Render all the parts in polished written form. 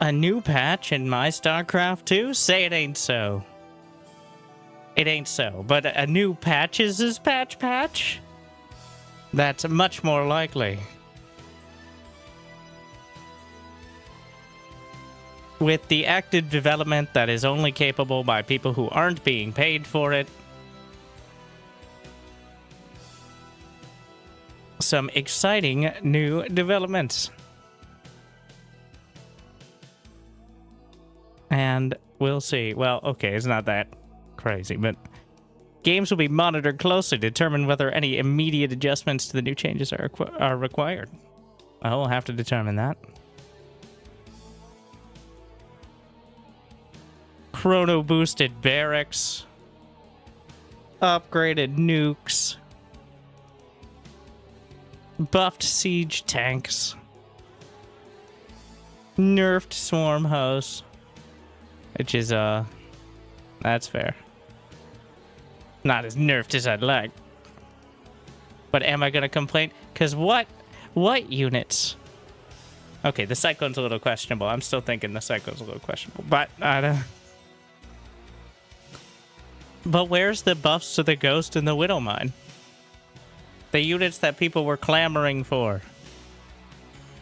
A new patch in my StarCraft 2? Say it ain't so. It ain't so. But a new PatchesSC patch? That's much more likely. With the active development that is only capable by people who aren't being paid for it. Some exciting new developments. And we'll see. Well, okay, it's not that crazy, but games will be monitored closely to determine whether any immediate adjustments to the new changes are required. I will have to determine that. Chrono boosted barracks. Upgraded nukes. Buffed siege tanks. Nerfed swarm hosts. Which is, that's fair. Not as nerfed as I'd like. But am I gonna complain? Because what units? Okay, the Cyclone's a little questionable. I'm still thinking the Cyclone's a little questionable. But, I don't... But where's the buffs to the Ghost and the Widowmine? The units that people were clamoring for.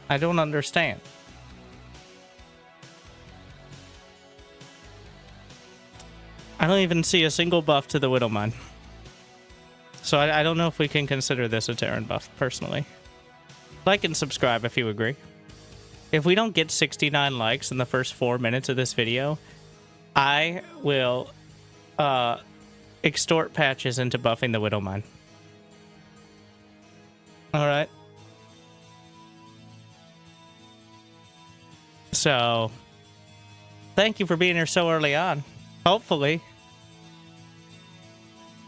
I don't understand. I don't even see a single buff to the Widowmine. So I don't know if we can consider this a Terran buff, personally. Like and subscribe if you agree. If we don't get 69 likes in the first 4 minutes of this video, I will extort patches into buffing the Widowmine. Alright. So, thank you for being here so early on. Hopefully,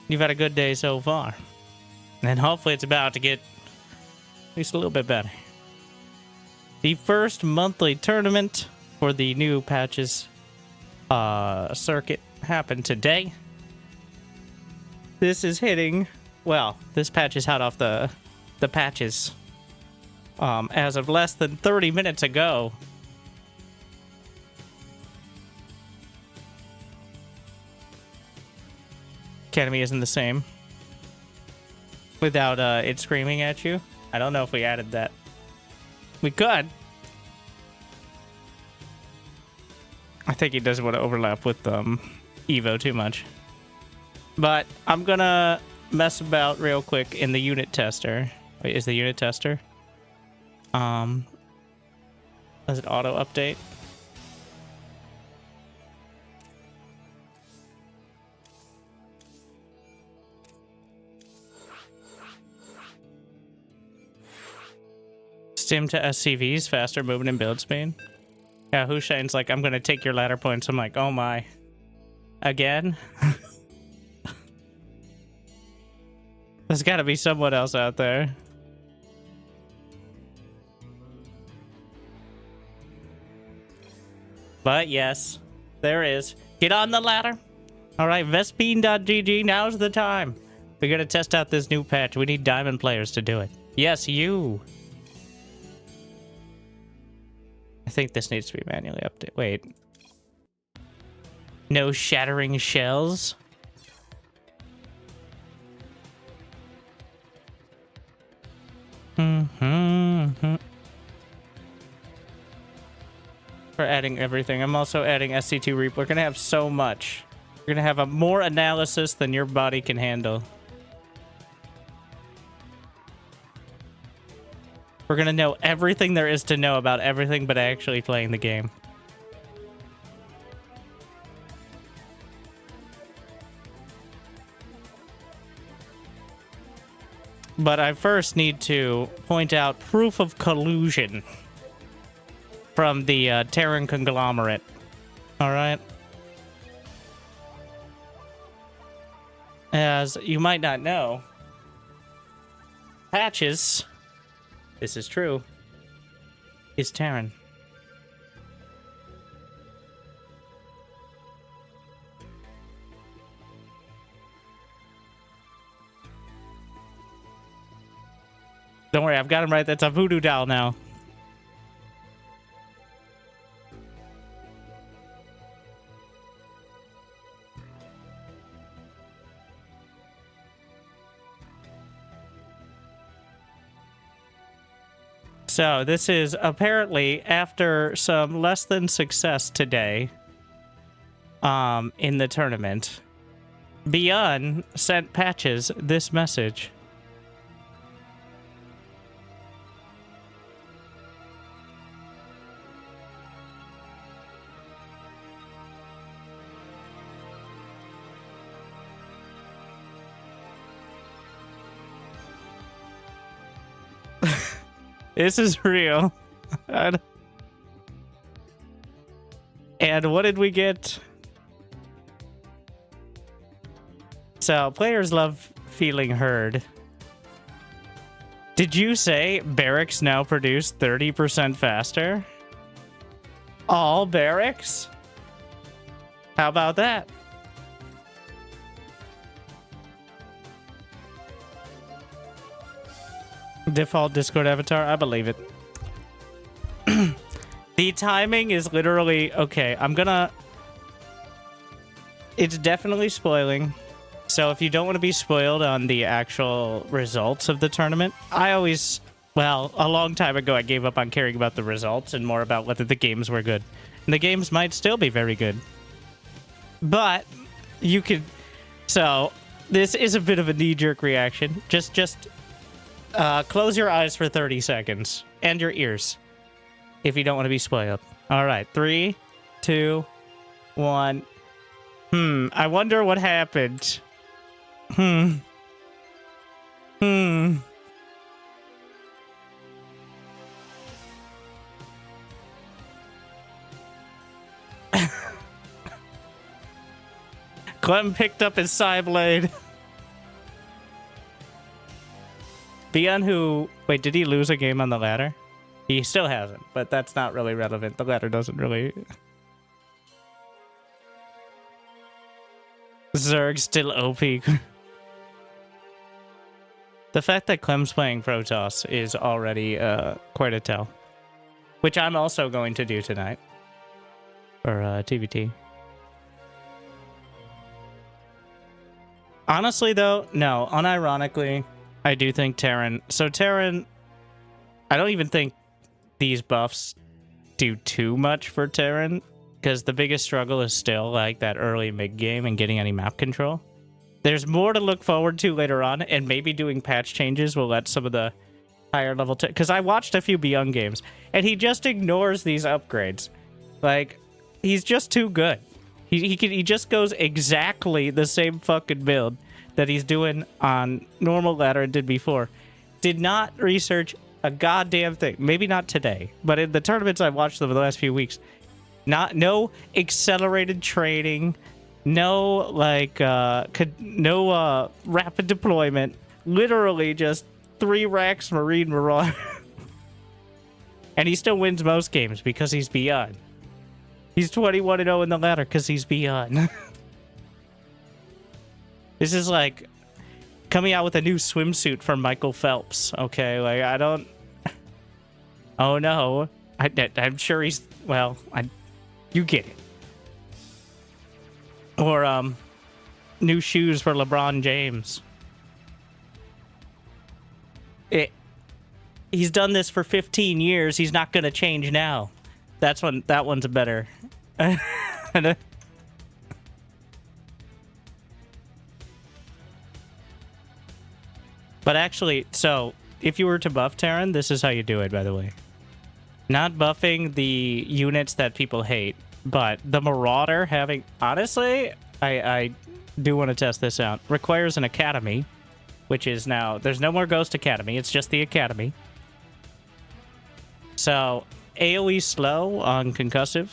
you've had a good day so far. And hopefully it's about to get at least a little bit better. The first monthly tournament for the new patches circuit happened today. This is hitting... Well, this patch is hot off the patches. As of less than 30 minutes ago. Academy isn't the same without it screaming at you. I don't know if we added that. We could. I think he doesn't want to overlap with Evo too much. But I'm gonna mess about real quick in the unit tester. Wait, is the unit tester? Does it auto update? Stim to SCVs, faster movement and build speed. Yeah, Hushai's like, I'm gonna take your ladder points. I'm like, oh my. Again? There's gotta be someone else out there. But yes, there is. Get on the ladder. Alright, Vespine.gg, now's the time. We're gonna test out this new patch. We need diamond players to do it. Yes, you. I think this needs to be manually updated. Wait. No shattering shells? For adding everything. I'm also adding SC2 Reap. We're going to have so much. We're going to have a more analysis than your body can handle. We're going to know everything there is to know about everything but actually playing the game. But I first need to point out proof of collusion from the Terran conglomerate. Alright? As you might not know, Patches... This is true. Is Terran. Don't worry, I've got him right. That's a voodoo doll now. So this is apparently after some less than success today in the tournament. Beyond sent Patches this message. This is real. And what did we get? So, players love feeling heard. Did you say barracks now produce 30% faster? All barracks? How about that? Default Discord avatar? I believe it. The timing is literally... Okay, I'm gonna... It's definitely spoiling. So if you don't want to be spoiled on the actual results of the tournament, I always... Well, a long time ago I gave up on caring about the results and more about whether the games were good. And the games might still be very good. But you could... So, this is a bit of a knee-jerk reaction. Just close your eyes for 30 seconds. And your ears. If you don't want to be spoiled. Alright, 3, 2, 1. I wonder what happened. Clem picked up his side blade. Beyond who... Wait, did he lose a game on the ladder? He still hasn't, but that's not really relevant. The ladder doesn't really... Zerg's still OP. The fact that Clem's playing Protoss is already quite a tell. Which I'm also going to do tonight. For TBT. Honestly, though, no. Unironically, I do think Terran... So Terran... I don't even think these buffs do too much for Terran. Because the biggest struggle is still, like, that early mid-game and getting any map control. There's more to look forward to later on, and maybe doing patch changes will let some of the higher level... Because I watched a few Beyond games, and he just ignores these upgrades. Like, he's just too good. He just goes exactly the same fucking build that he's doing on normal ladder and did before. Did not research a goddamn thing. Maybe not today, but in the tournaments I've watched over the last few weeks, no accelerated training, no like no rapid deployment. Literally just 3 racks Marine Marauder. And he still wins most games because he's Beyond. He's 21-0 in the ladder because he's Beyond. This is like coming out with a new swimsuit from Michael Phelps. Okay, like I don't... Oh no. I'm sure he's... Well, you get it. Or, new shoes for LeBron James. He's done this for 15 years. He's not gonna change now. That one's better. But actually, so if you were to buff Terran, this is how you do it, by the way. Not buffing the units that people hate, but the Marauder having... Honestly, I do want to test this out. Requires an Academy, which is now... There's no more Ghost Academy. It's just the Academy. So, AoE slow on Concussive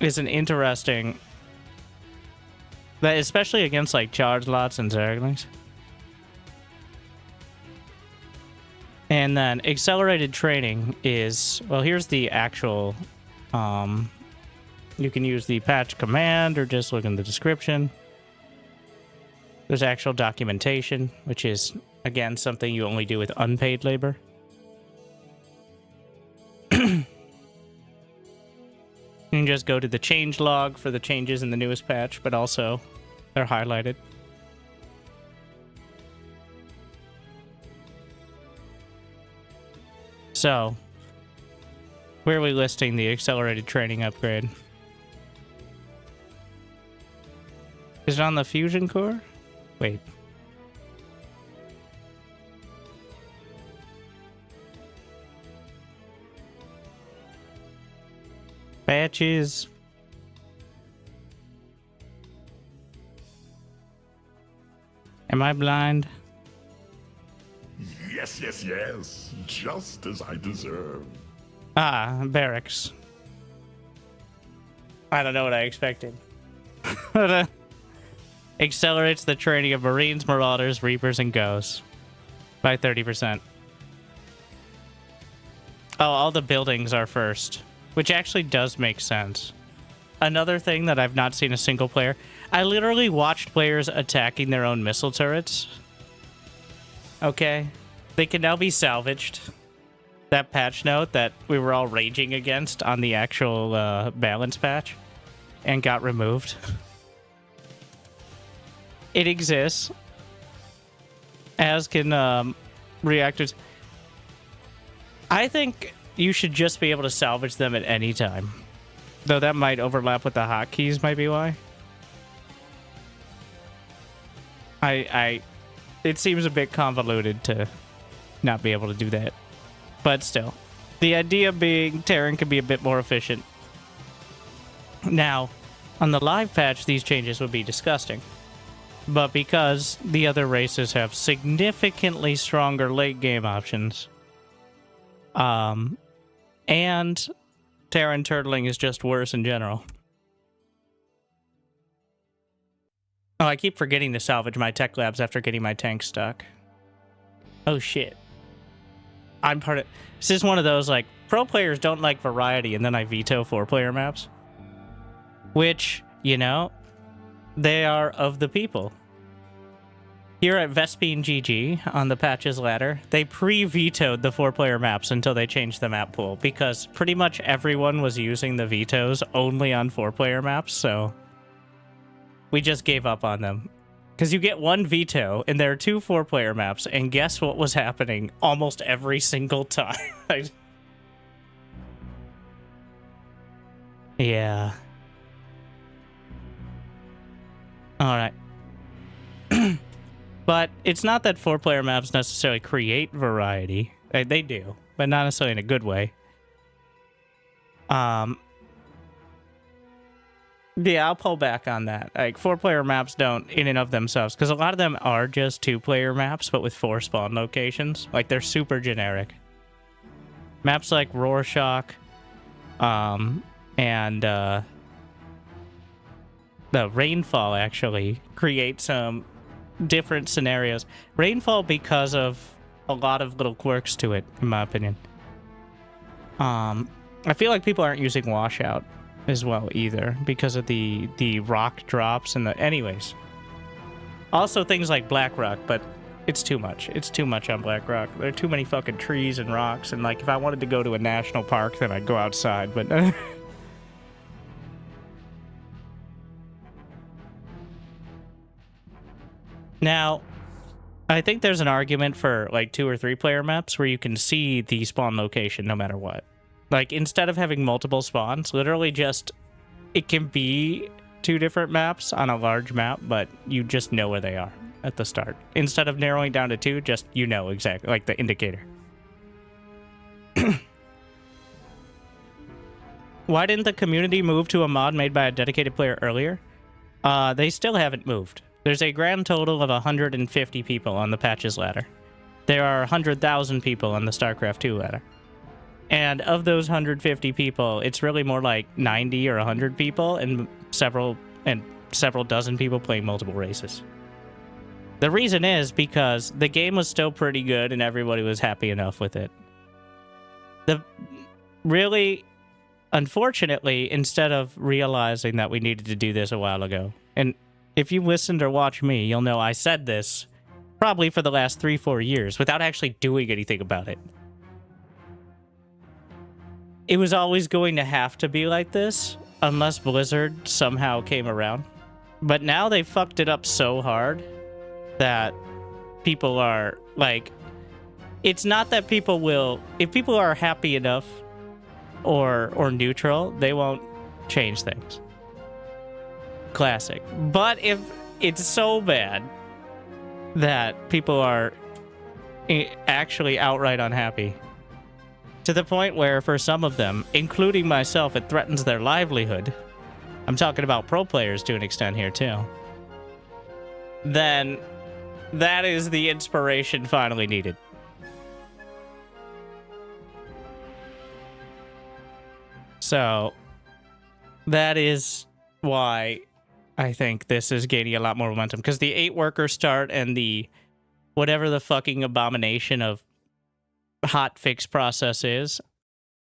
is an interesting... Especially against, like, Charge Lots and Zerglings. And then accelerated training is... Well, here's the actual... you can use the patch command or just look in the description. There's actual documentation, which is, again, something you only do with unpaid labor. You can just go to the change log for the changes in the newest patch, but also they're highlighted. So, where are we listing the accelerated training upgrade? Is it on the fusion core? Wait. Patches. Am I blind? Yes, yes, yes. Just as I deserve. Ah, barracks. I don't know what I expected. Accelerates the training of Marines, Marauders, Reapers, and Ghosts by 30%. Oh, all the buildings are first, which actually does make sense. Another thing that I've not seen a single player... I literally watched players attacking their own missile turrets. Okay. They can now be salvaged. That patch note that we were all raging against on the actual balance patch and got removed. It exists. As can reactors. I think you should just be able to salvage them at any time. Though that might overlap with the hotkeys, might be why. It seems a bit convoluted to not be able to do that. But still. The idea being Terran can be a bit more efficient. Now, on the live patch, these changes would be disgusting. But because the other races have significantly stronger late game options, and Terran turtling is just worse in general. Oh, I keep forgetting to salvage my tech labs after getting my tank stuck. Oh, shit. I'm part of... This is one of those, like, pro players don't like variety, and then I veto 4-player maps. Which, you know, they are of the people. Here at Vespine GG, on the patches ladder, they pre-vetoed the 4-player maps until they changed the map pool, because pretty much everyone was using the vetoes only on 4-player maps, so... we just gave up on them. Because you get one veto, and there are 2 4-player maps, and guess what was happening almost every single time? Yeah. Alright. But it's not that 4-player maps necessarily create variety. They do, but not necessarily in a good way. Yeah, I'll pull back on that. Like, 4-player maps don't, in and of themselves, because a lot of them are just 2-player maps, but with 4 spawn locations. Like, they're super generic. Maps like Rorschach, and, the Rainfall, actually, create some different scenarios. Rainfall because of a lot of little quirks to it, in my opinion. I feel like people aren't using Washout as well either because of the rock drops and the... Anyways. Also things like Blackrock, but it's too much. It's too much on Blackrock. There are too many fucking trees and rocks, and like if I wanted to go to a national park, then I'd go outside, but... Now, I think there's an argument for like 2 or 3-player maps where you can see the spawn location no matter what. Like, instead of having multiple spawns, literally just, it can be 2 different maps on a large map, but you just know where they are at the start. Instead of narrowing down to 2, just, you know exactly, like the indicator. Why didn't the community move to a mod made by a dedicated player earlier? They still haven't moved. There's a grand total of 150 people on the patches ladder. There are 100,000 people on the StarCraft 2 ladder. And of those 150 people, it's really more like 90 or 100 people and several dozen people playing multiple races. The reason is because the game was still pretty good and everybody was happy enough with it. Unfortunately, instead of realizing that we needed to do this a while ago, and if you listened or watched me, you'll know I said this probably for the last 3-4 years without actually doing anything about it. It was always going to have to be like this, unless Blizzard somehow came around. But now they fucked it up so hard that people are, like... it's not that people will, if people are happy enough or neutral, they won't change things. Classic. But if it's so bad that people are actually outright unhappy, to the point where for some of them, including myself, it threatens their livelihood, I'm talking about pro players to an extent here too, then that is the inspiration finally needed. So that is why I think this is gaining a lot more momentum, because the 8-worker start and the whatever the fucking abomination of hot fix process is,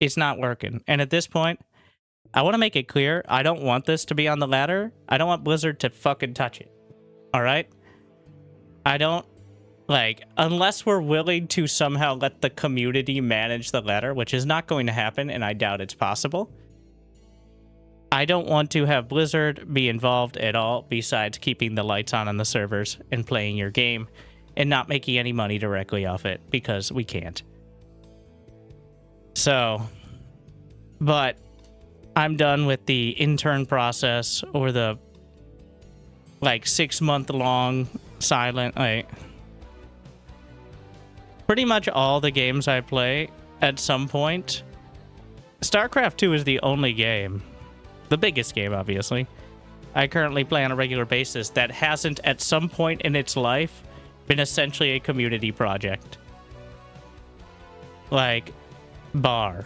it's not working. And at this point, I want to make it clear, I don't want this to be on the ladder. I don't want Blizzard to fucking touch it. All right? I don't, like, unless we're willing to somehow let the community manage the ladder, which is not going to happen, and I doubt it's possible. I don't want to have Blizzard be involved at all besides keeping the lights on the servers and playing your game and not making any money directly off it, because we can't. So, but I'm done with the intern process or the like 6-month-long silent, like, pretty much all the games I play at some point. StarCraft 2 is the only game, the biggest game obviously, I currently play on a regular basis that hasn't at some point in its life been essentially a community project. Like, Bar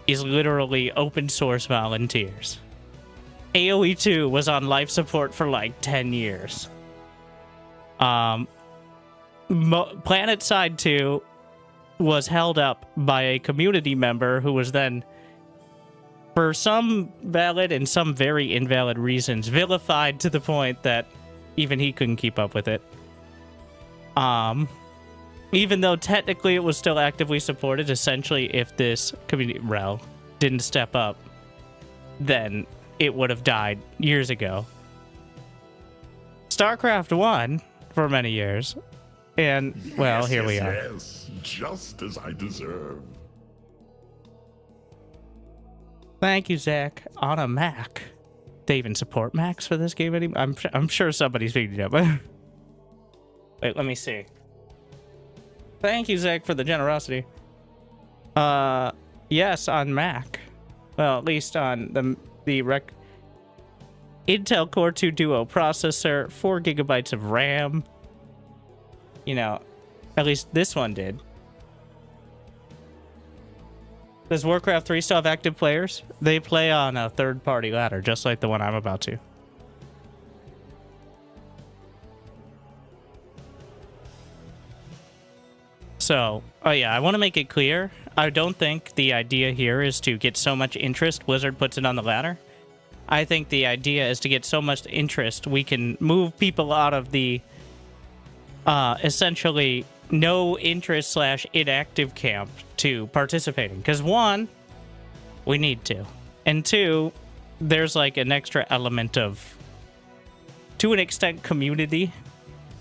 is literally open source volunteers. AoE 2 was on life support for like 10 years. PlanetSide 2 was held up by a community member who was then, for some valid and some very invalid reasons, vilified to the point that even he couldn't keep up with it. Even though technically it was still actively supported, essentially if this community rel didn't step up, then it would have died years ago. StarCraft won for many years, and, well, yes, here yes, we are. Yes, just as I deserve. Thank you, Zach. On a Mac. They even support Macs for this game anymore? I'm sure somebody's figured it out. Wait, let me see. Thank you, Zach, for the generosity. Yes, on Mac. Well, at least on the Intel Core 2 Duo processor, 4 gigabytes of RAM. You know, at least this one did. Does Warcraft 3 still have active players? They play on a third-party ladder, just like the one I'm about to. So, oh yeah, I want to make it clear. I don't think the idea here is to get so much interest Blizzard puts it on the ladder. I think the idea is to get so much interest we can move people out of the essentially no interest / inactive camp to participating. Because one, we need to. And two, there's like an extra element of, to an extent, community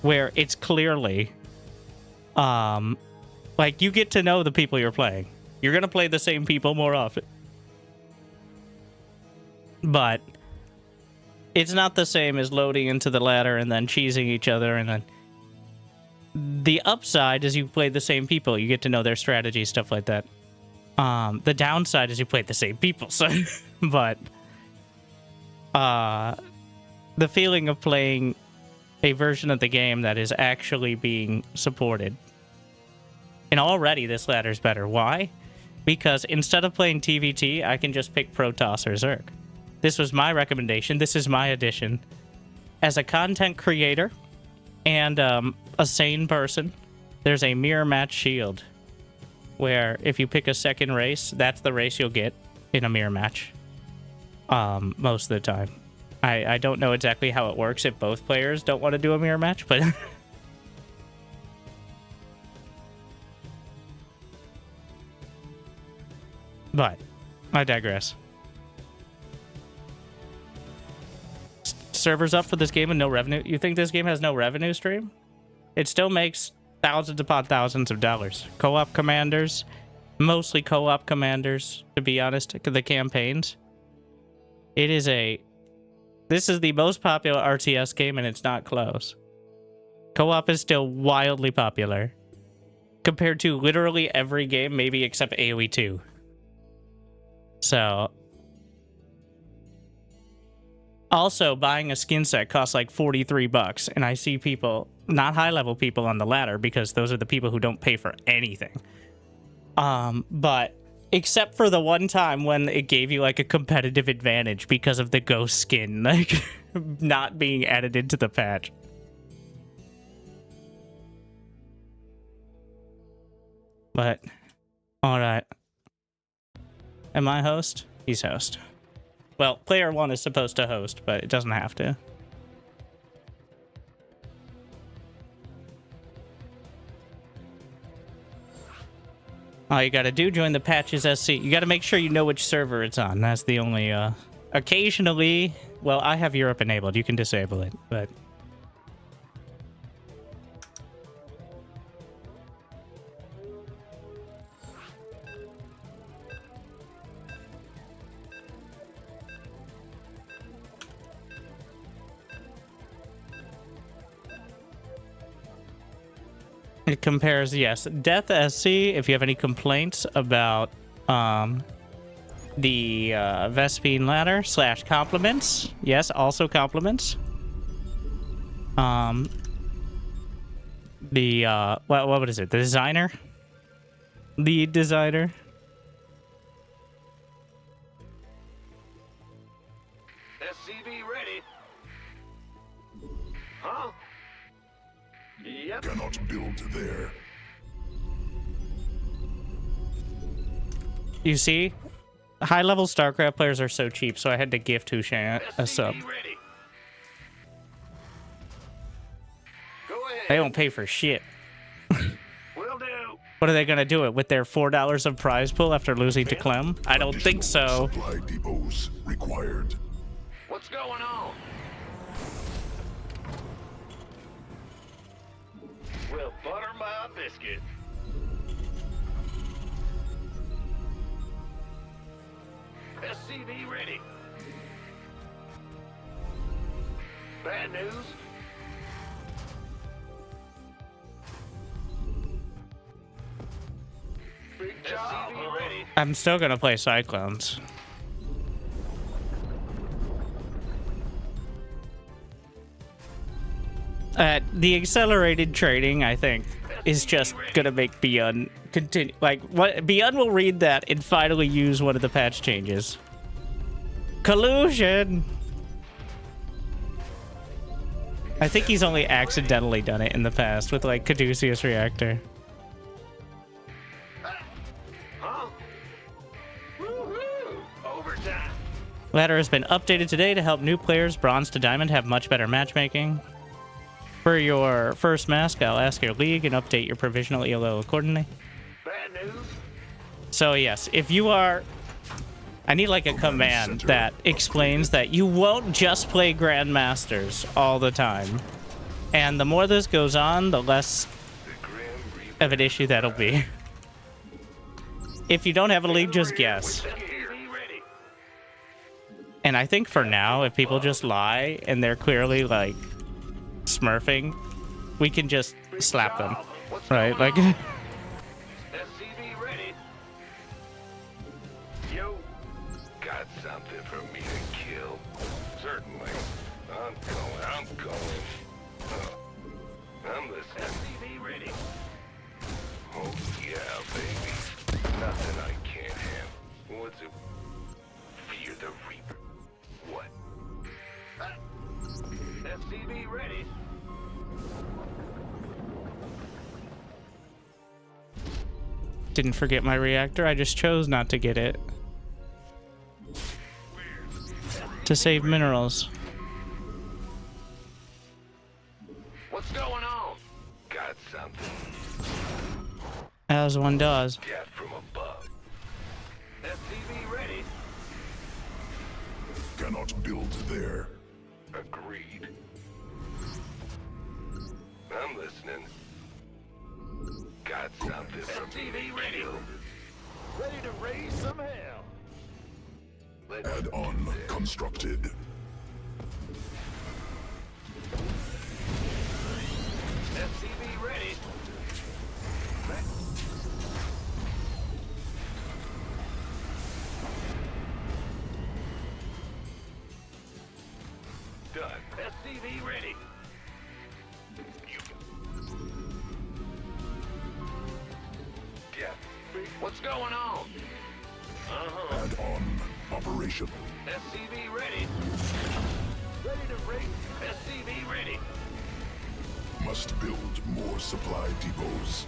where it's clearly like you get to know the people you're playing. You're going to play the same people more often. But it's not the same as loading into the ladder and then cheesing each other. And then the upside is you play the same people. You get to know their strategy, stuff like that. The downside is you play the same people. So, but the feeling of playing a version of the game that is actually being supported. And already this ladder's better. Why? Because instead of playing TVT, I can just pick Protoss or Zerg. This was my recommendation. This is my addition. As a content creator and a sane person, there's a mirror match shield where if you pick a second race, that's the race you'll get in a mirror match most of the time. I don't know exactly how it works if both players don't want to do a mirror match, but but I digress. Servers up for this game and no revenue. You think this game has no revenue stream? It still makes thousands upon thousands of dollars. Co-op commanders, mostly co-op commanders, to be honest, the campaigns. It is this is the most popular RTS game, and it's not close. Co-op is still wildly popular compared to literally every game, maybe except AoE 2. So, also buying a skin set costs like $43, and I see people, not high-level people on the ladder, because those are the people who don't pay for anything. But except for the one time when it gave you like a competitive advantage because of the ghost skin, like not being added into the patch. But, alright. Am I host? He's host. Well, player 1 is supposed to host, but it doesn't have to. All you gotta do, join the PatchesSC. You gotta make sure you know which server it's on. That's the only, occasionally... Well, I have Europe enabled. You can disable it, but... It compares, yes. Death SC, if you have any complaints about the Vespine ladder / compliments. Yes, also compliments. What is it? The designer? Lead designer? SCV ready. Huh? Yep. Cannot build there. You see? High-level StarCraft players are so cheap, so I had to gift Hushan a sub. Ready. Go ahead. They don't pay for shit. Will do. What are they gonna do it with their $4 of prize pool after losing to Clem? I don't think so. Supply depots required. What's going on? Well, butter my biscuit. SCV ready. Bad news. Big job. SCV ready. I'm still gonna play Cyclones. The accelerated trading, I think, is just gonna make Beyond continue. Like, what Beyond will read that and finally use one of the patch changes. Collusion. I think he's only accidentally done it in the past with like Caduceus Reactor. Huh? Woohoo! Overtime. Ladder has been updated today to help new players, bronze to diamond, have much better matchmaking. For your first mask, I'll ask your league and update your provisional ELO accordingly. Bad news. So yes, if you are... I need like a command that explains that you won't just play Grandmasters all the time. And the more this goes on, the less of an issue that'll be. If you don't have a league, just guess. And I think for now, if people just lie and they're clearly like smurfing, we can just slap them, right? Like, SCV ready. Yo, got something for me to kill? Certainly. I'm going. I'm listening. SCV ready. Oh yeah, baby. Nothing I can't have. What's it? Fear the Reaper. What? SCV ready. didn't forget my reactor. I just chose not to get it. To save minerals. What's going on? Got something. As one does. Get from above. SCV ready. Cannot build there. Agreed. I'm listening. got something from SCV ready. you. Ready to raise some hell. Let's Add-on do this. constructed. SCV ready. Done. SCV ready. Yeah. What's going on? Uh-huh. Add-on operational. SCV ready. Ready to raise. SCV ready. Must build more supply depots.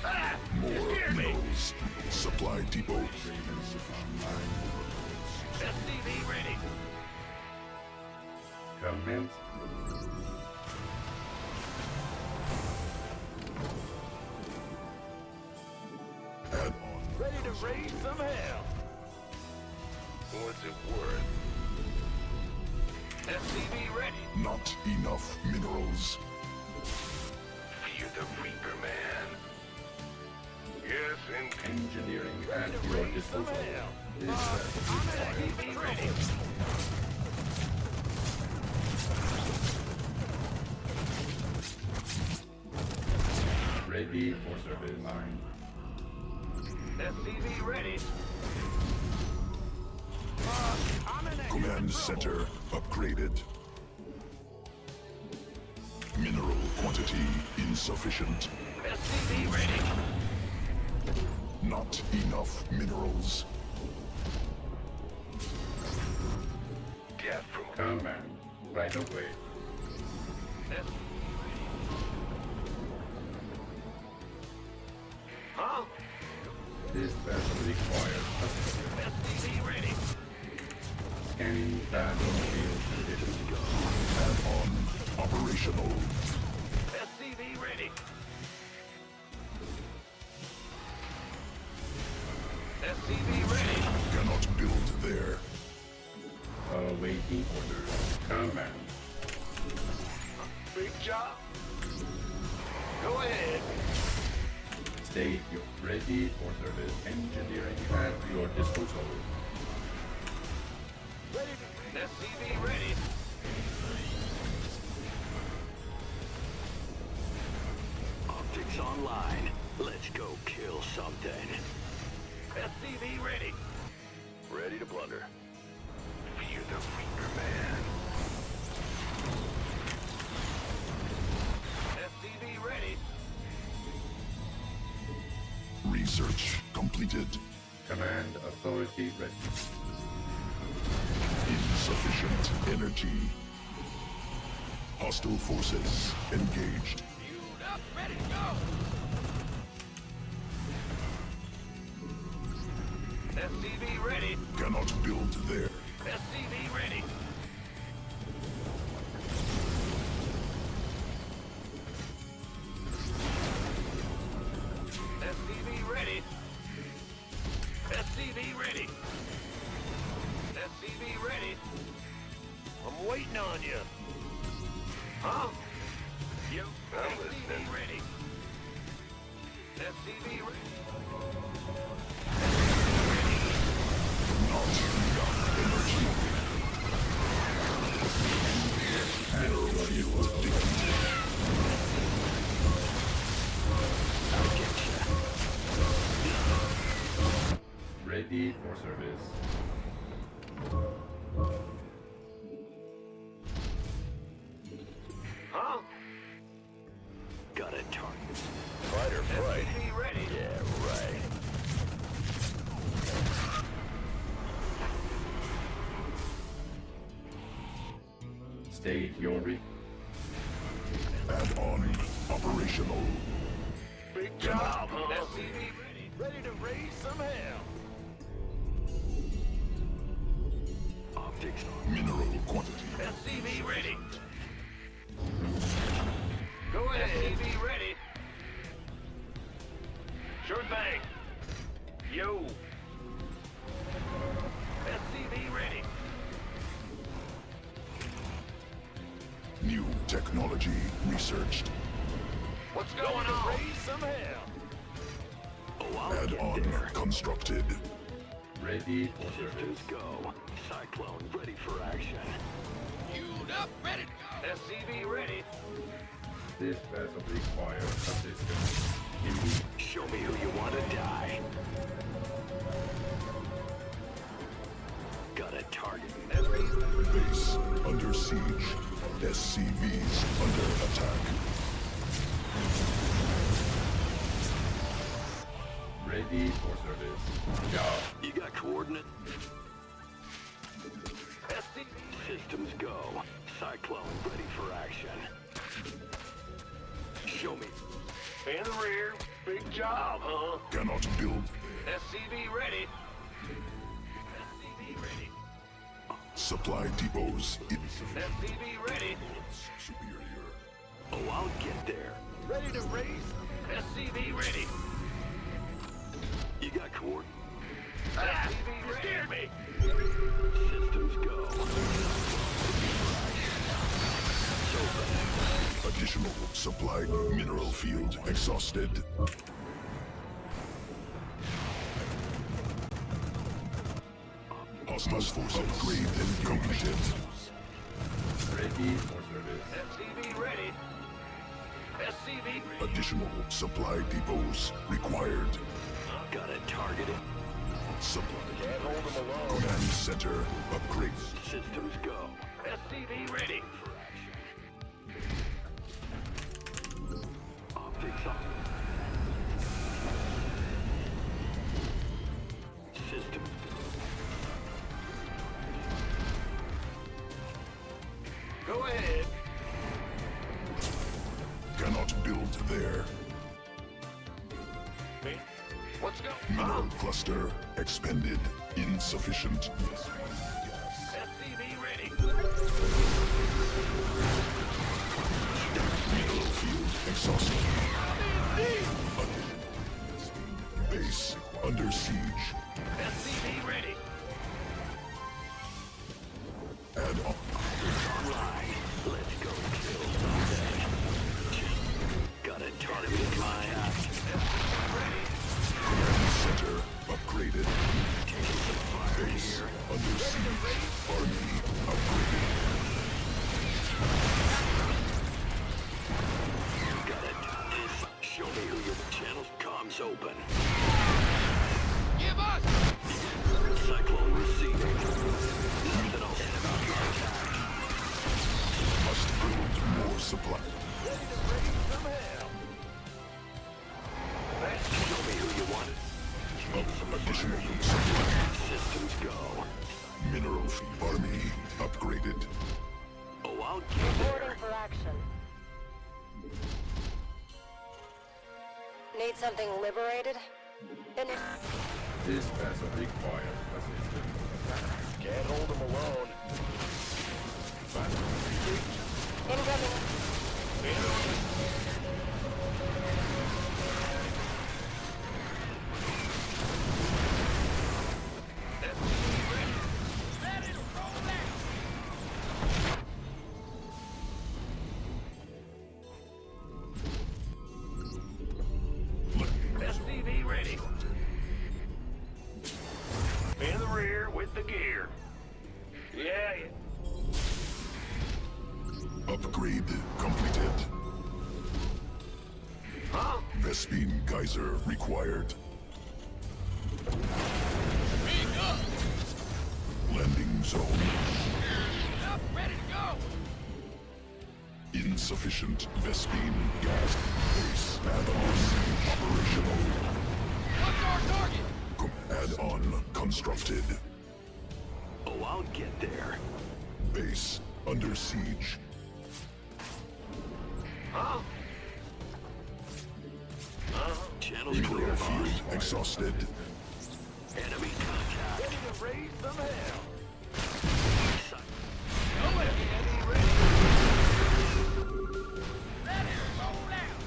Ah! More You scared me. minerals. Supply depots. SCV ready. Commence. Add-on. Ready to raise some hell. What's it worth? SCV ready. Not enough minerals. Fear the Reaper, man. Yes, and Engineering at Ready to your raise some disposal. hell. Is SCV ready. ready for service. SCV ready. I'm in a Command center upgraded. Mineral quantity insufficient. SCV ready. Not enough minerals. death from Command. Right away. Huh? This vessel requires assistance. SCV ready. Scanning battlefield conditions. Add-on operational. SCV ready. SCV ready. Cannot build there. Awaiting orders. Command. Big job. Go ahead. State you're ready for service. Engineering at your disposal. Ready to SCV ready. Optics online. Let's go kill something. SCV ready. Ready to plunder. fear the Reaper, man. SCV ready. Research completed. Command authority ready. Insufficient energy. Hostile forces engaged. Fueled up, ready to go. SCV ready. Cannot build there. SCV ready. SCV ready. SCV ready. SCV ready. I'm waiting on you. Huh? You. I'm SCV listening. ready. SCV ready. Not enough energy. Mineral field depleted. Ready for service. Huh? Got a target. Fight or flight. SCV ready. Yeah, right. State your Add-on operational. Big job, huh? SCV ready. Ready to raise some hell. Optics on. Mineral quantity. SCV ready. Go ahead. SCV ready. Sure thing. Yo. SCV ready. New technology researched. What's going on? Raise some hell. Oh, I'll get Add-on there. constructed. Ready for service. Systems go. Cyclone ready for action. Queued up, ready to go. SCV ready. This vessel requires assistance. Immediate. Show me who you want to die. Got a target. Base under siege. SCVs under attack. Ready for service. Go. You got coordinate? Systems go. Cyclone ready for action. Show me. In the rear. Big job, huh? Cannot build. SCV ready. SCV ready. Supply depots in SCV ready. superior. Oh, I'll get there. Ready to race. SCV ready. You got coordinate? SCV ready. Scared me. Systems go. Additional supply mineral field exhausted. Hostile force upgrade and completed. Ready for service. SCV ready. SCV ready. Additional supply depots required. Got it targeted. Supply. Can't hold them alone. Command center upgrade. Systems go. SCV ready. For action. Optics on. Systems. Go ahead. Cannot build there. Let's go. Mineral cluster expended. Insufficient. SCV ready. Mineral field exhausted. Base under siege. SCV ready. Add on. Right. Let's go kill something. Got a target in my eye. Command center upgraded. Base under siege. Army upgraded. Got it. Show me who your channel's comms open. Give us. Cyclone receiving. Nothing else about the attack. Must build more supply. Show me who you want. Additional supply. Systems go. Mineral field. Army upgraded. Oh, I'll get there. Reporting for action. Need something liberated? This vessel requires assistance. Can't hold them alone. Incoming. SCV ready. In the rear with the gear. Yeah. Upgrade completed. Huh? Vespine geyser required. Speak up. Landing zone. Up, ready to go. Insufficient Vespine gas. Base add-on siege operational. What's our target? Add-on constructed. Oh, I'll get there. Base under siege. Huh? Channel's clear, Mineral field boss. exhausted. Enemy contact. Ready to raise some hell. Cy- Go ahead. Ready. Ready to roll out.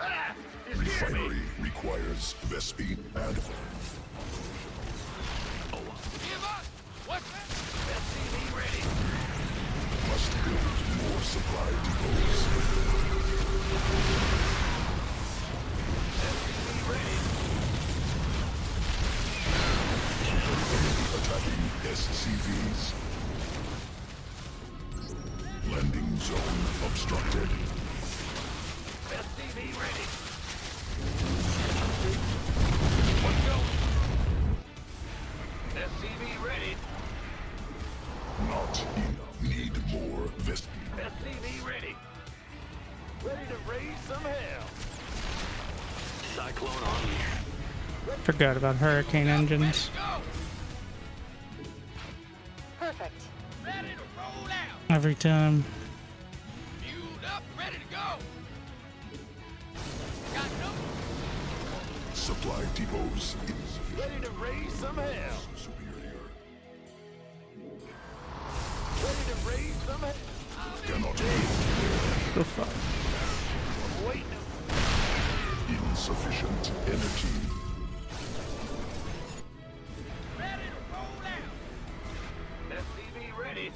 Ah! You scared me. Refinery requires Vespine add-on. Give us. What's that? SCV ready. Must build more supply depots. ready. Let's go. SCV ready. Not enough. Need more Vespene. SCV ready. Ready to raise some hell. Cyclone on. Forgot about hurricane engines. Perfect. Ready to roll out. Every time. Fueled up, ready to go. Got no. Supply depots insufficient. Ready to raise some hell. Superior. Ready to raise some hell. Cannot The fuck? I'm waiting. insufficient energy. Ready to roll out. SCV ready.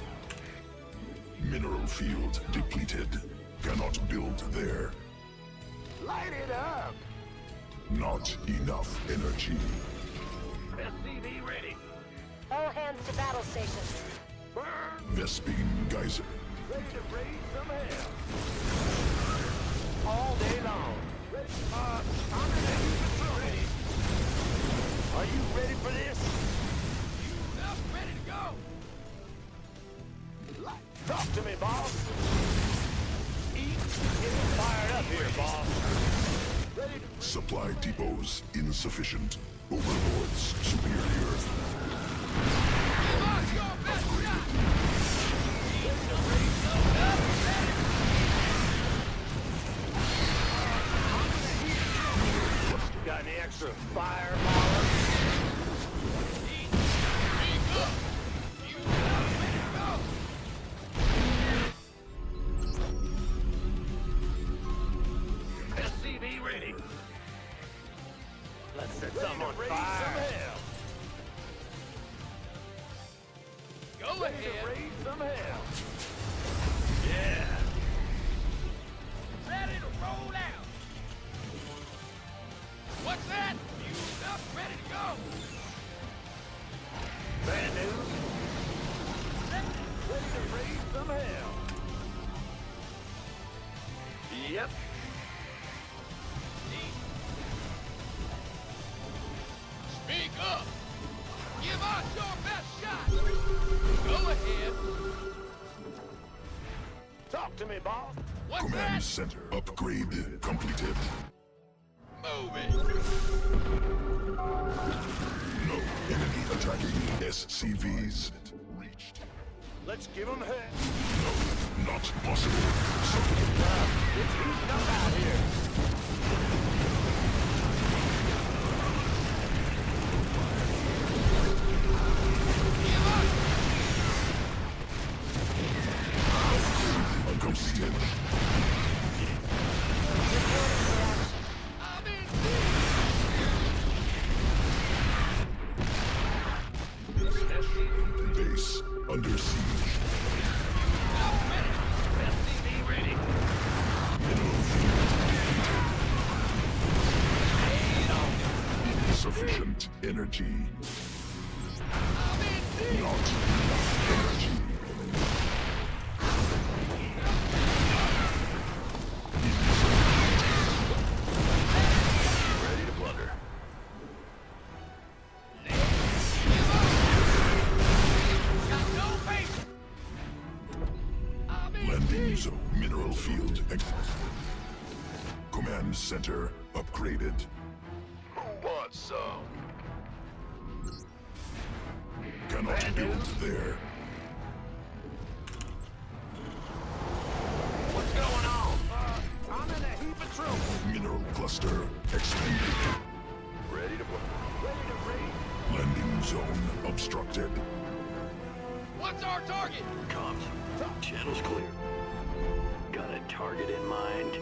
Mineral field depleted. Cannot build there. Light it up. Not enough energy. SCV ready. All hands to battle stations. Burn. Vespene geyser. Ready to raise some hell. All day long. Ready. I'm ready. Are you ready for this? You up, ready to go. Talk to me, boss. Eat. Getting fired up here, boss. Ready to. Supply depots insufficient. Overlords superior. Got any extra firepower? SCV ready. Let's set something on fire. Go ahead. Raise some hell. Yeah. Ready to roll out. What's that? Fused up, ready to go. Bad news. Ready to raise some hell. Yep. Speak up. Give us your best shot. Go ahead. Talk to me, boss. What's Command that? center upgrade completed. Move it. No enemy attacking SCVs. Reached. Let's give them hell. No, not possible. It's heating up out here. Completed. I'm in. Base under siege. SCV ready. Mineral field insufficient energy. I'm in. Not enough energy. Ready to plunder. Got no patience. I'm in. Landing zone mineral field exhausted. Command center upgraded. Who wants some? Cannot build there. What's going on? I'm in a heap of trouble. Mineral cluster expanded. Ready to plunder. Ready to raid. Landing zone obstructed. What's our target? Comms. Channel's clear. Got a target in mind.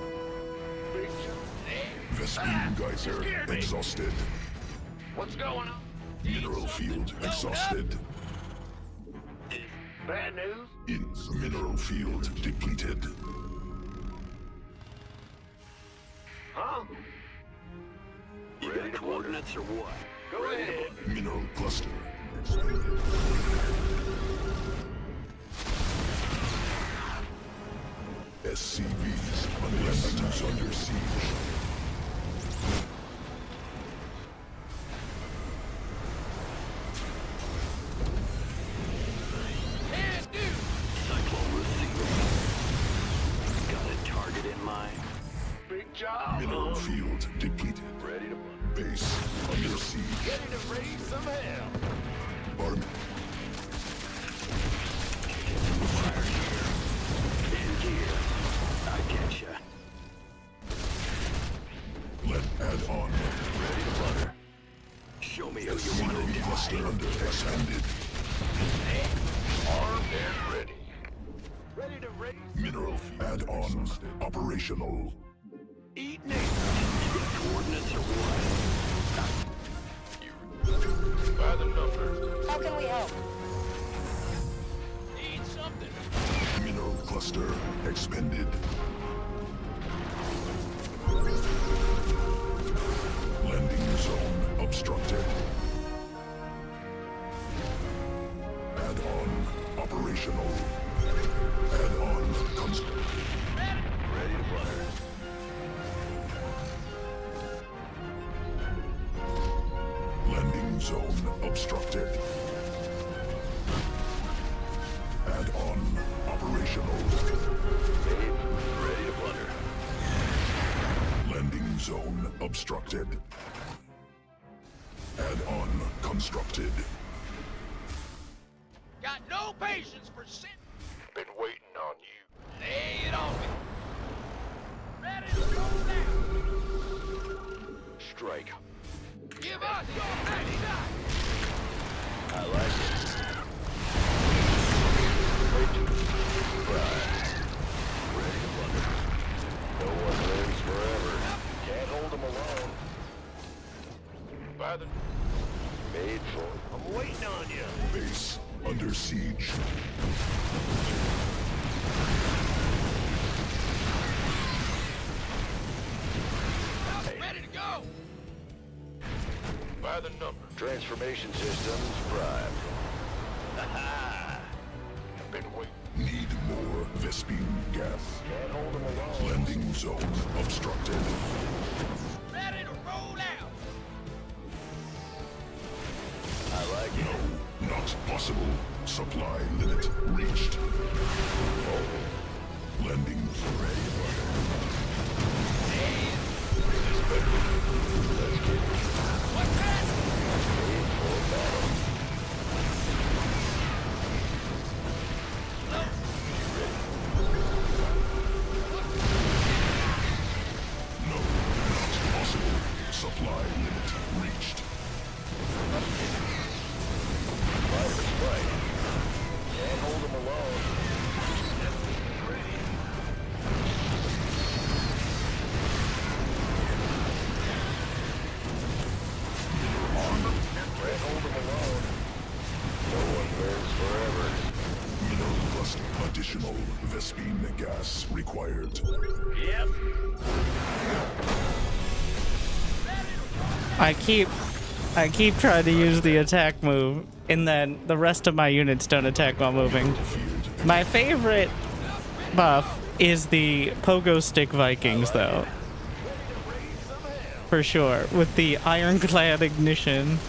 Vespene geyser scared me. exhausted. What's going on? Mineral field exhausted. Bad news? In mineral field depleted. Huh? You got coordinates or what? Go ahead. Mineral cluster expanded. SCVs Systems under siege. Cyclone receiver. Got a target in mind. Big job. Mineral field depleted. Ready to Base under siege. ready to raise some hell. Army. Fire here. In gear. I getcha. Let add on. Ready to butter. Show me who you want Mineral to cluster die. under expanded. Armed and ready. Ready to raise. Mineral add on operational. Eat nature. Coordinates are what? By the numbers. How can we help? Need something. Mineral cluster expended. Landing zone obstructed. Add on operational. Add on constant. Ready to butter. Landing zone obstructed. Add on operational. Babe, ready to butter. Landing zone obstructed. Add on constructed. Got no patience for sin. Been waiting on you. Lay it on me. Ready to go now. Strike. Give us your best shot. I like it. Wait to ready to butter. No one lives forever. Can't hold them alone. By the made for. I'm waiting on you. Base under siege. Ready to go! By the number. Transformation systems primed. Ha Been waiting. Need more Vespine gas. Can't hold them alone. Landing zone obstructed. Ready to roll out. I like it. No, not possible. Supply limit reached. Landing ready. What's that? No, not possible. Supply limit reached. Fighter's right. Can't hold them alone. Ready. Can't hold them alone. No one lives forever. Mineral cluster. Additional Vespine gas required. Yep. I keep trying to use the attack move, and then the rest of my units don't attack while moving. Field. My favorite buff is the Pogo Stick Vikings, though. For sure, with the ironclad ignition.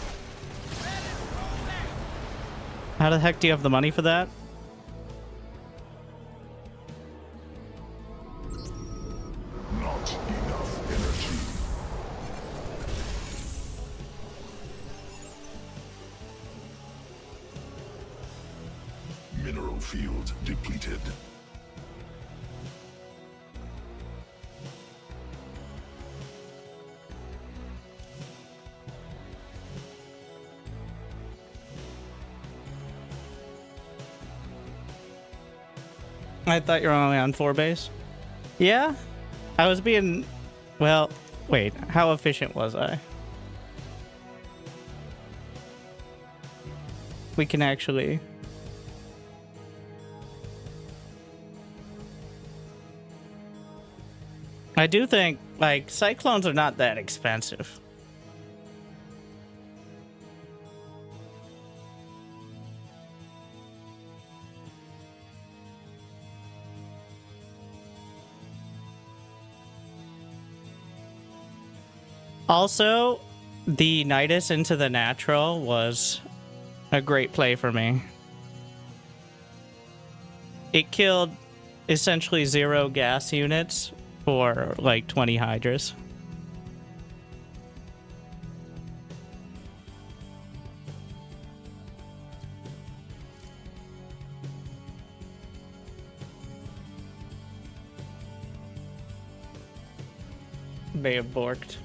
How the heck do you have the money for that? Not enough energy. Mineral field depleted. I thought you were only on 4 base. Yeah? I was being... Well, wait. How efficient was I? We can actually... I do think, like, cyclones are not that expensive. Also, the Nidus into the natural was a great play for me. It killed essentially 0 gas units for like 20 hydras. May have borked.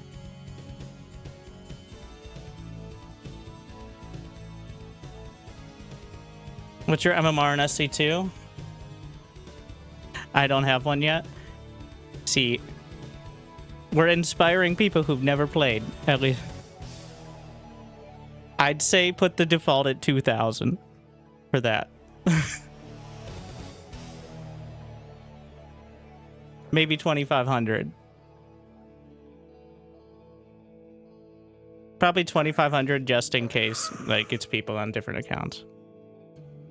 What's your MMR in SC2? I don't have one yet. See, we're inspiring people who've never played, at least. I'd say put the default at 2000 for that. Maybe 2500. Probably 2500 just in case, like, it's people on different accounts.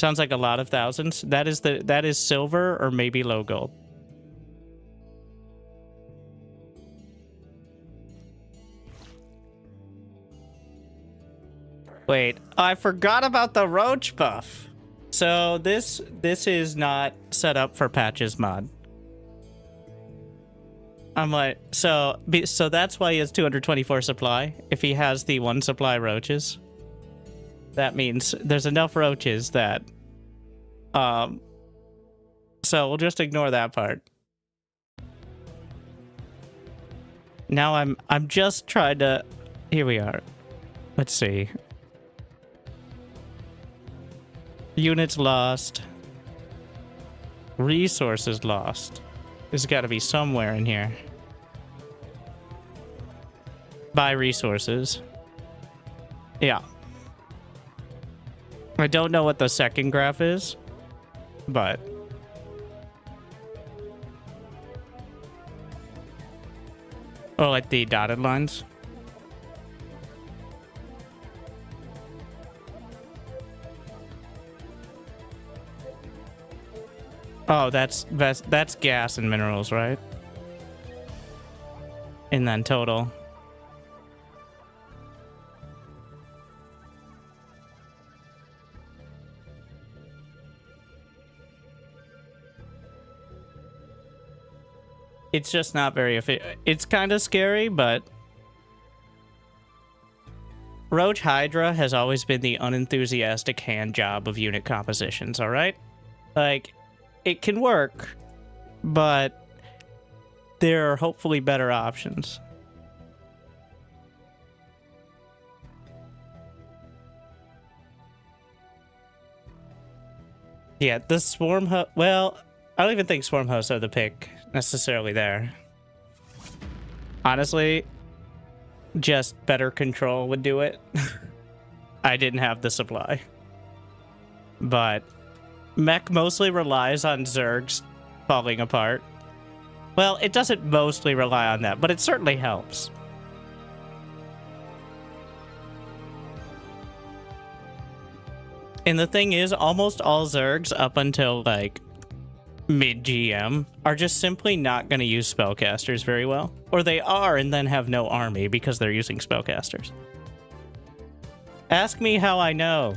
Sounds like a lot of thousands. That is silver or maybe low gold. Wait, I forgot about the roach buff. So this is not set up for Patches mod. I'm like, so that's why he has 224 supply. If he has the 1 supply roaches, that means there's enough roaches that, so we'll just ignore that part. Now I'm just trying to, here we are. Let's see. Units lost. Resources lost. There's got to be somewhere in here. Buy resources. Yeah. I don't know what the second graph is, but... Oh, like the dotted lines? Oh, that's gas and minerals, right? And then total. It's just not very efficient. It's kind of scary, but Roach Hydra has always been the unenthusiastic hand job of unit compositions, all right? Like, it can work, but there are hopefully better options. Yeah, the Swarm Host... Well, I don't even think Swarm Hosts are the pick necessarily there. Honestly, just better control would do it. I didn't have the supply. But mech mostly relies on Zergs falling apart. Well, it doesn't mostly rely on that, but it certainly helps. And the thing is, almost all Zergs up until, like, mid-GM are just simply not going to use spellcasters very well. Or they are and then have no army because they're using spellcasters. Ask me how I know.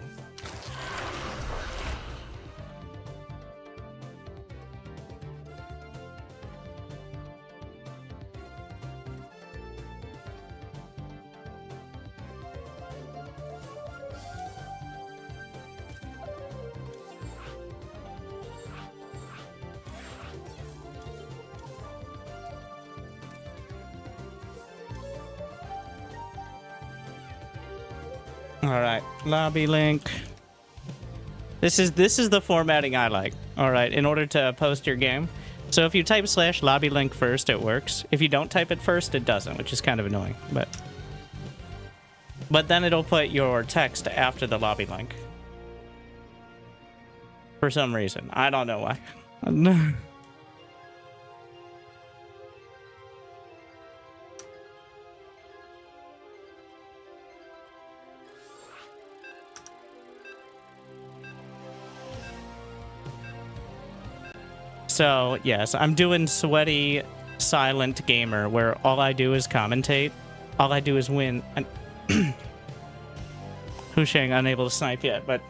All right, lobby link. This is the formatting I like. All right, in order to post your game. So if you type /lobby link first, it works. If you don't type it first, it doesn't, which is kind of annoying. But then it'll put your text after the lobby link. For some reason. I don't know why. So, yes, I'm doing Sweaty Silent Gamer, where all I do is commentate. all I do is win. And Husheng unable to snipe yet, but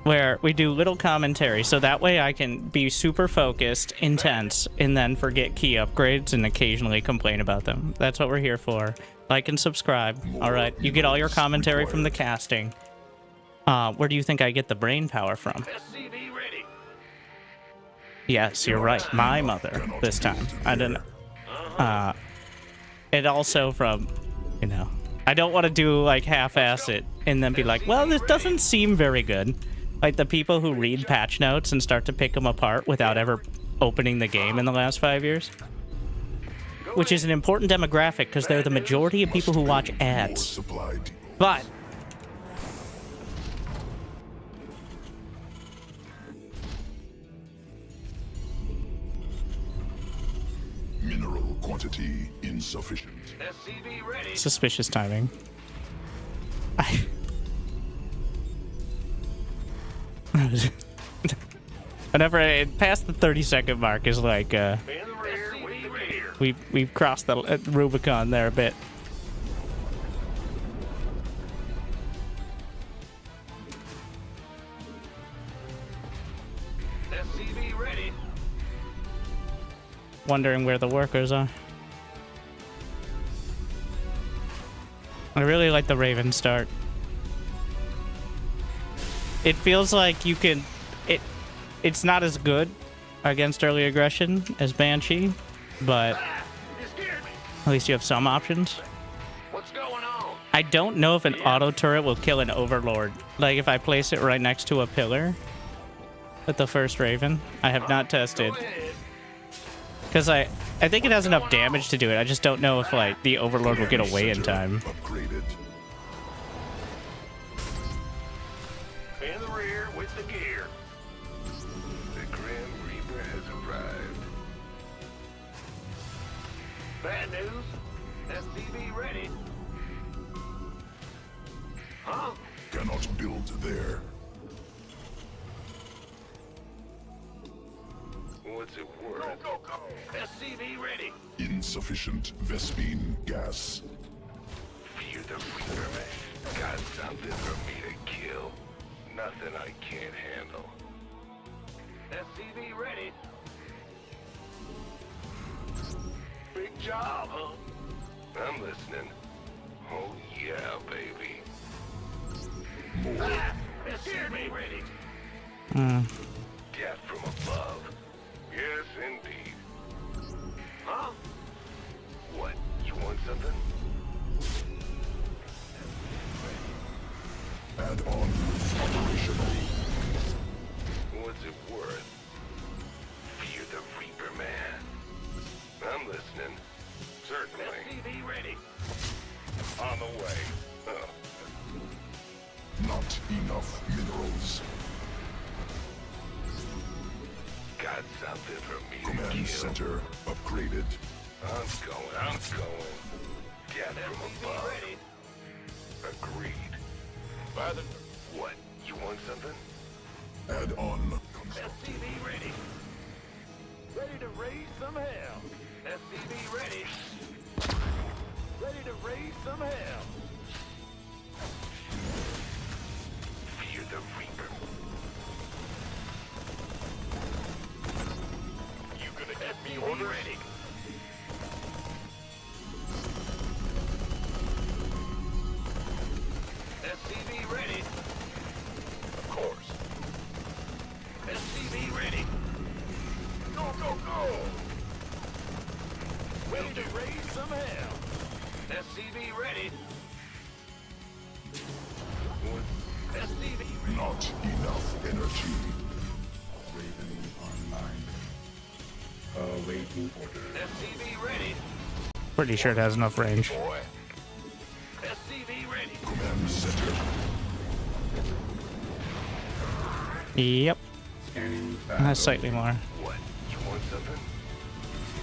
where we do little commentary, so that way I can be super focused, intense, and then forget key upgrades and occasionally complain about them. That's what we're here for. Like and subscribe. All right, you get all your commentary from the casting. Where do you think I get the brain power from? Yes, you're right. My mother this time. I don't know. And also from, you know, I don't want to do like half-ass it and then be like, well, this doesn't seem very good. Like the people who read patch notes and start to pick them apart without ever opening the game in the last 5 years. Which is an important demographic because they're the majority of people who watch ads. But Mineral quantity insufficient. suspicious timing. Whenever it past the 30-second mark is like we've crossed the Rubicon there a bit. SCV ready. Wondering where the workers are. I really like the Raven start. It feels like you can... It's not as good against early aggression as Banshee, but at least you have some options. What's going on? I don't know if an auto turret will kill an Overlord. Like if I place it right next to a pillar with the first Raven. I have not tested. Because I think it has enough damage to do it. I just don't know if like the Overlord will get away in time. Upgraded. In the rear with the gear. The Grim Reaper has arrived. Bad news. SCV ready. Huh? Cannot build there. What's it worth? Go, go, go. SCV ready. Insufficient Vespine gas. Fear the Reaper, man. Got something for me to kill. Nothing I can't handle. SCV ready. Big job, huh? I'm listening. Oh yeah, baby. More. SCV ready. Death from above. Yes, indeed. Huh? What? You want something? Add-on operational. What's it worth? Fear the Reaper, man. I'm listening. Certainly. SCV ready. On the way. Not enough minerals. Got something for me to Command kill. center upgraded. I'm going. Death from above. Ready. Agreed. Father. What? You want something? Add-on. SCV ready. Ready to raise some hell. SCV ready. Ready to raise some hell. Fear the Reaper. You gonna get me orders? Ready. SCV ready. Of course. SCV ready. Go, go, go! Ready to raise some hell. SCV ready. SCV ready. Not enough energy. Raven online. Awaiting order. SCV ready. Pretty sure it has enough range. Boy. SCV ready. Command center. Yep. Scanning That's slightly more. What? You want something?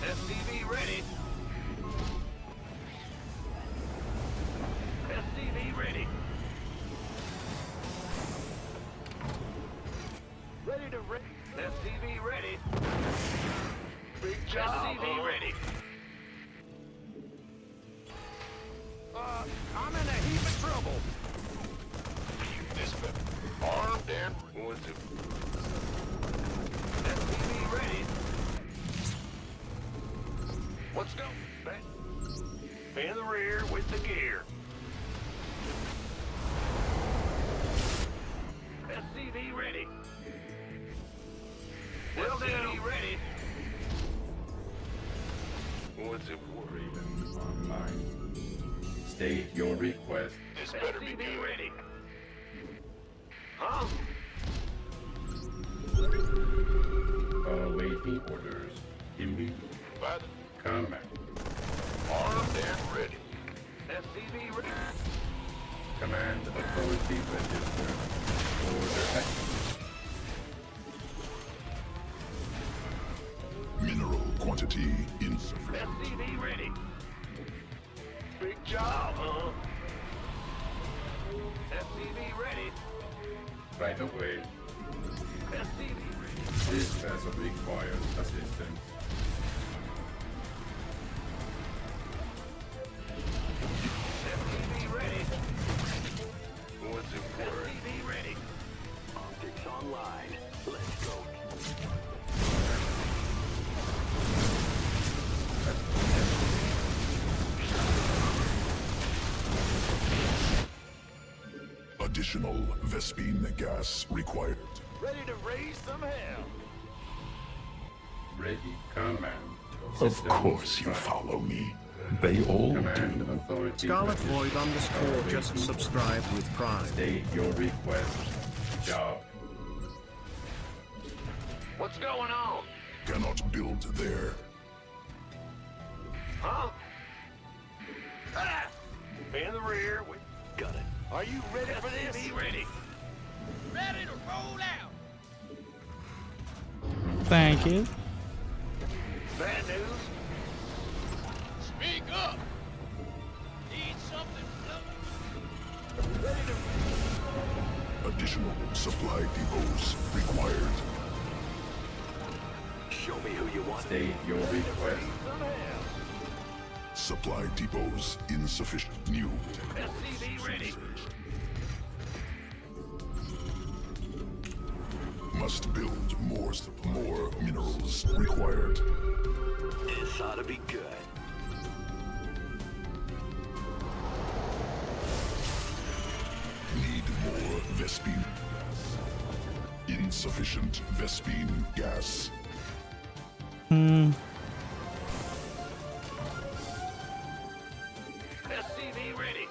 SCV ready. SCV ready. Ready to raise. SCV ready. Big job. SCV ready. I'm in a heap of trouble. This armed and what's it? SCV ready. Let's go. In the rear with the gear. SCV ready. SCV ready. What's it? Ravens online. State your request. This better be good. Ready. Huh? Awaiting orders. Immediate. But Command. armed and ready. SCV ready. Command authority registered. Order executed. Mineral quantity insufficient. SCV ready. Big job, huh? SCV ready. Right away. SCV ready. This vessel requires assistance. SCV ready. What's it for? SCV ready. Optics online. Let's go. Additional Vespine gas required. Ready to raise some hell. Ready. Command. Of Systems course you prime. follow me. They all Command do. authority Scarlet registered. Void _ just subscribed with Prime. State your request. Job. What's going on? Cannot build there. Huh? Ah! In the rear with... Got it. Are you ready for this? Be ready. Ready to roll out. Thank you. Bad news. Speak up. Need something floating. Ready to... Additional supply depots required. Show me who you want. State your request. Some hell. Supply depots insufficient. New SCV ready. must build more minerals required. This ought to be good. Need more Vespine. Insufficient Vespine gas. SCV ready.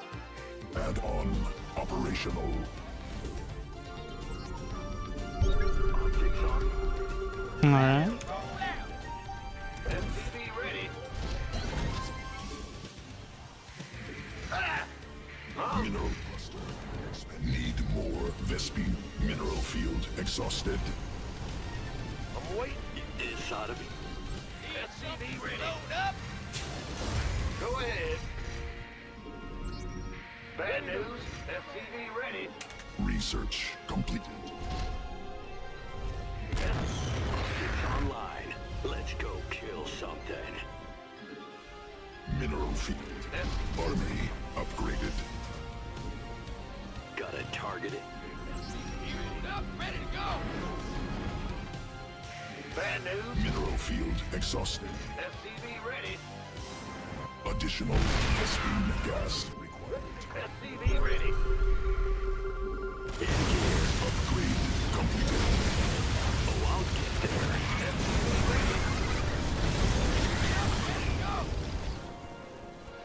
Add-on operational. Optics on. All right. SCV ready. Mineral cluster. Need more Vespine. Mineral field exhausted. I'm waiting. This ought to be. SCV ready. Load up. Go ahead. Bad news. SCV ready. Research completed. Optics online. Let's go kill something. Mineral field. Army upgraded. Gotta target it. Fueled up, ready to go. Bad news. Mineral field exhausted. SCV ready. Additional Vespine gas required. SCV ready. Upgrade completed. Oh, I'll get there. SCV ready.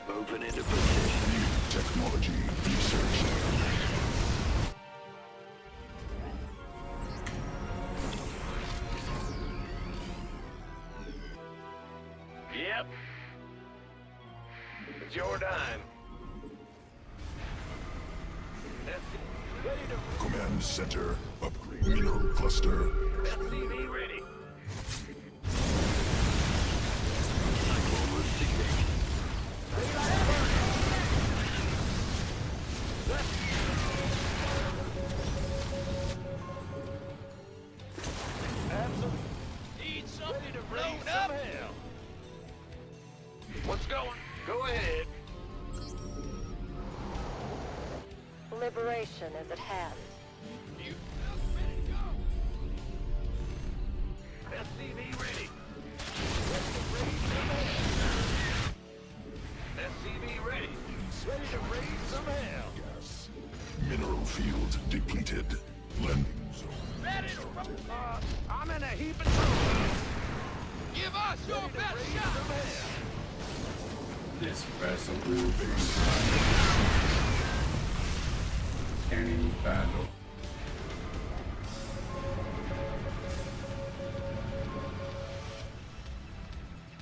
Moving into position. New technology research. Yep. It's your dime. SCV ready to... Command center upgrade. Mineral cluster. SCV ready. Cyclone receiving. Need something to load up. What's going? Go ahead. station is at hand. SCV ready. SCV ready. Ready to raise some hell. Gas. Mineral field depleted. Landing zone. Ready to roll. I'm in a heap of trouble. Give us your best shot. This vessel will be scanning battle.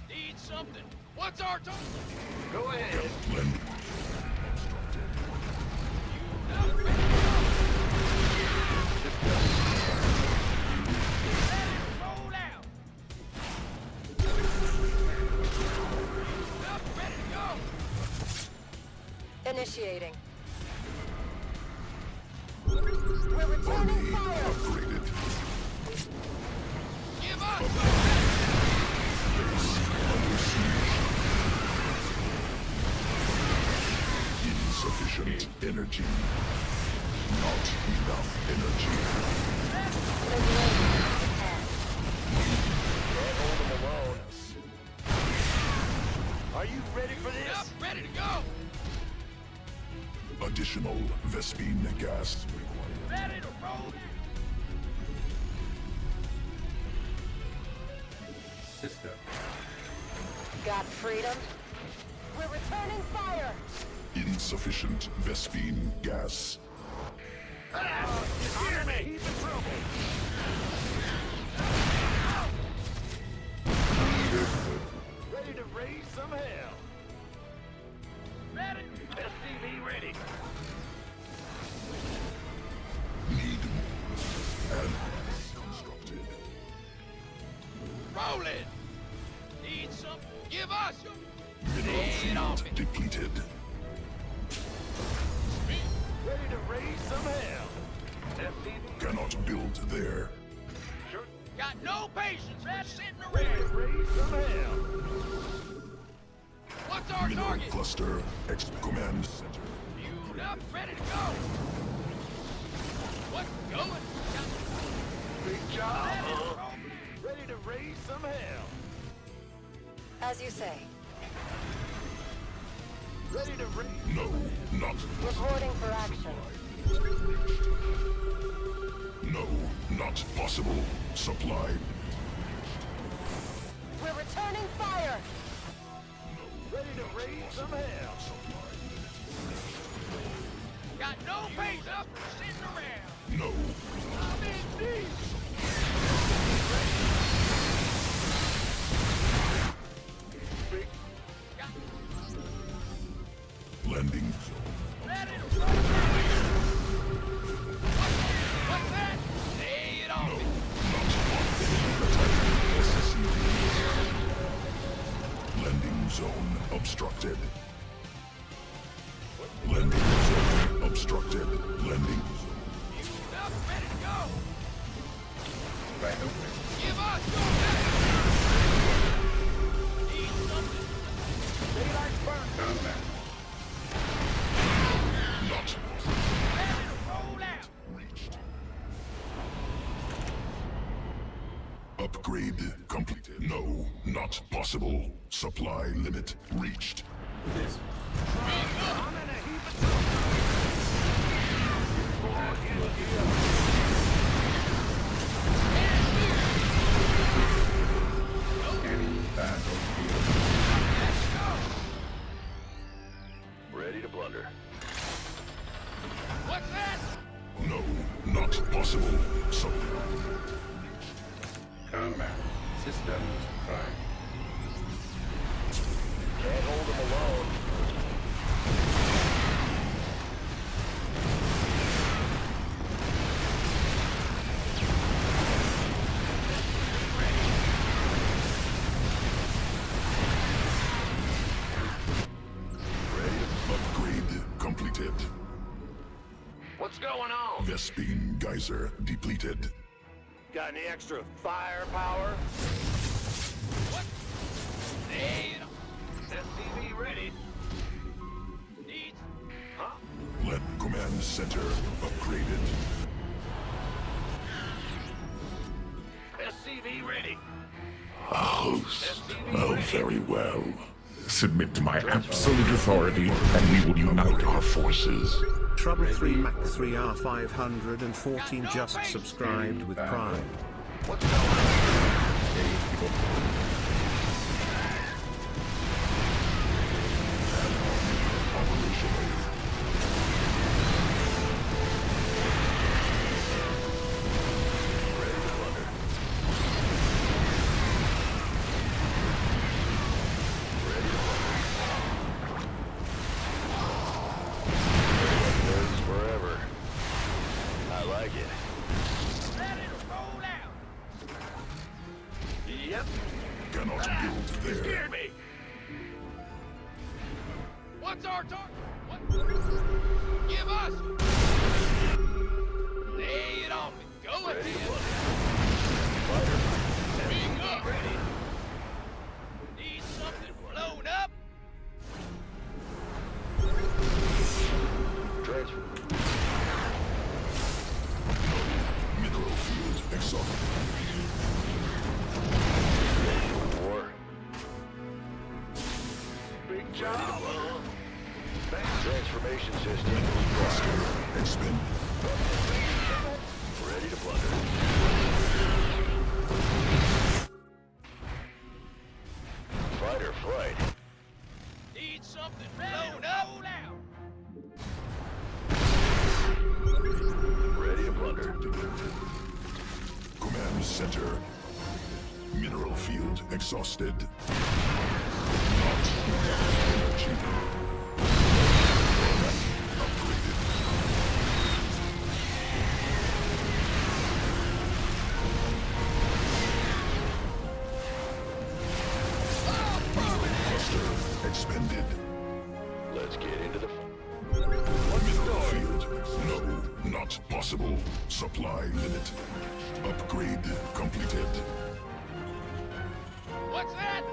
Need something. What's our total? Go ahead. Landing. Roll out. Ready to go. Initiating. We're returning fire! Upgraded. Give us. Insufficient energy. Not enough energy. The raid is at hand. Can't hold them alone. Are you ready for this? Ready to go. Additional Vespine gas required. Ready to roll. System. Got freedom? We're returning fire! Insufficient Vespine gas. I'm in a heap of trouble. Ready to raise some hell. Ready. SCV ready. Need and constructed. Rolling. Need some. Give us your. Mineral field depleted. Ready to raise some hell. SCV. Cannot build there. Sure. Got no patience. That's sitting around. Ready to raise some hell. What's our Mineral target? cluster. Command center. Fueled up. Ready to go. What's going? Big job. Ready to raise some hell. As you say. Ready to raise. No, not. Reporting for action. No, not possible. Supply. We're returning fire! Ready to raise some hell. Got no pace up sitting around. No. I'm in deep. Big. Got Landing zone. ready to roll. What's that? Lay it on me. Landing zone obstructed. Landing zone obstructed. Landing zone. Fueled up, ready to go. Right away. Give us your best. Need something. Daylight burn. Combat. Not Ready to roll out. reached. Upgrade completed. No, not possible. Supply limit reached. This I'm in a heap of trouble. scanning battlefield. Ready to blunder. What's that? No, not possible. Combat. Systems prime. Can't hold them alone. Upgrade completed. What's going on? Vespine geyser depleted. Got any extra firepower? What? Need SCV ready. Needs. Huh? Let command center Very well. Submit to my absolute authority, and we will unite our forces. Trouble3 Mac 3R 514 just subscribed with Prime. Forever. I like it. Yep. Cannot build there. Scared me. What's our target? What? Give us. Lay it on me. Go ahead. Bring up. Ready. Need something blown up. Transfer. Mineral field exhausted. War. Big job. Transformation system. Cluster expended. Ready to plunder. Fight or flight. Need something blown up. Ready to plunder. Command center. Mineral field exhausted. Not enough energy. Upgraded. Cluster expended. Let's get into the... Mineral field. No, not possible. Supply limit. Upgrade completed. What's that?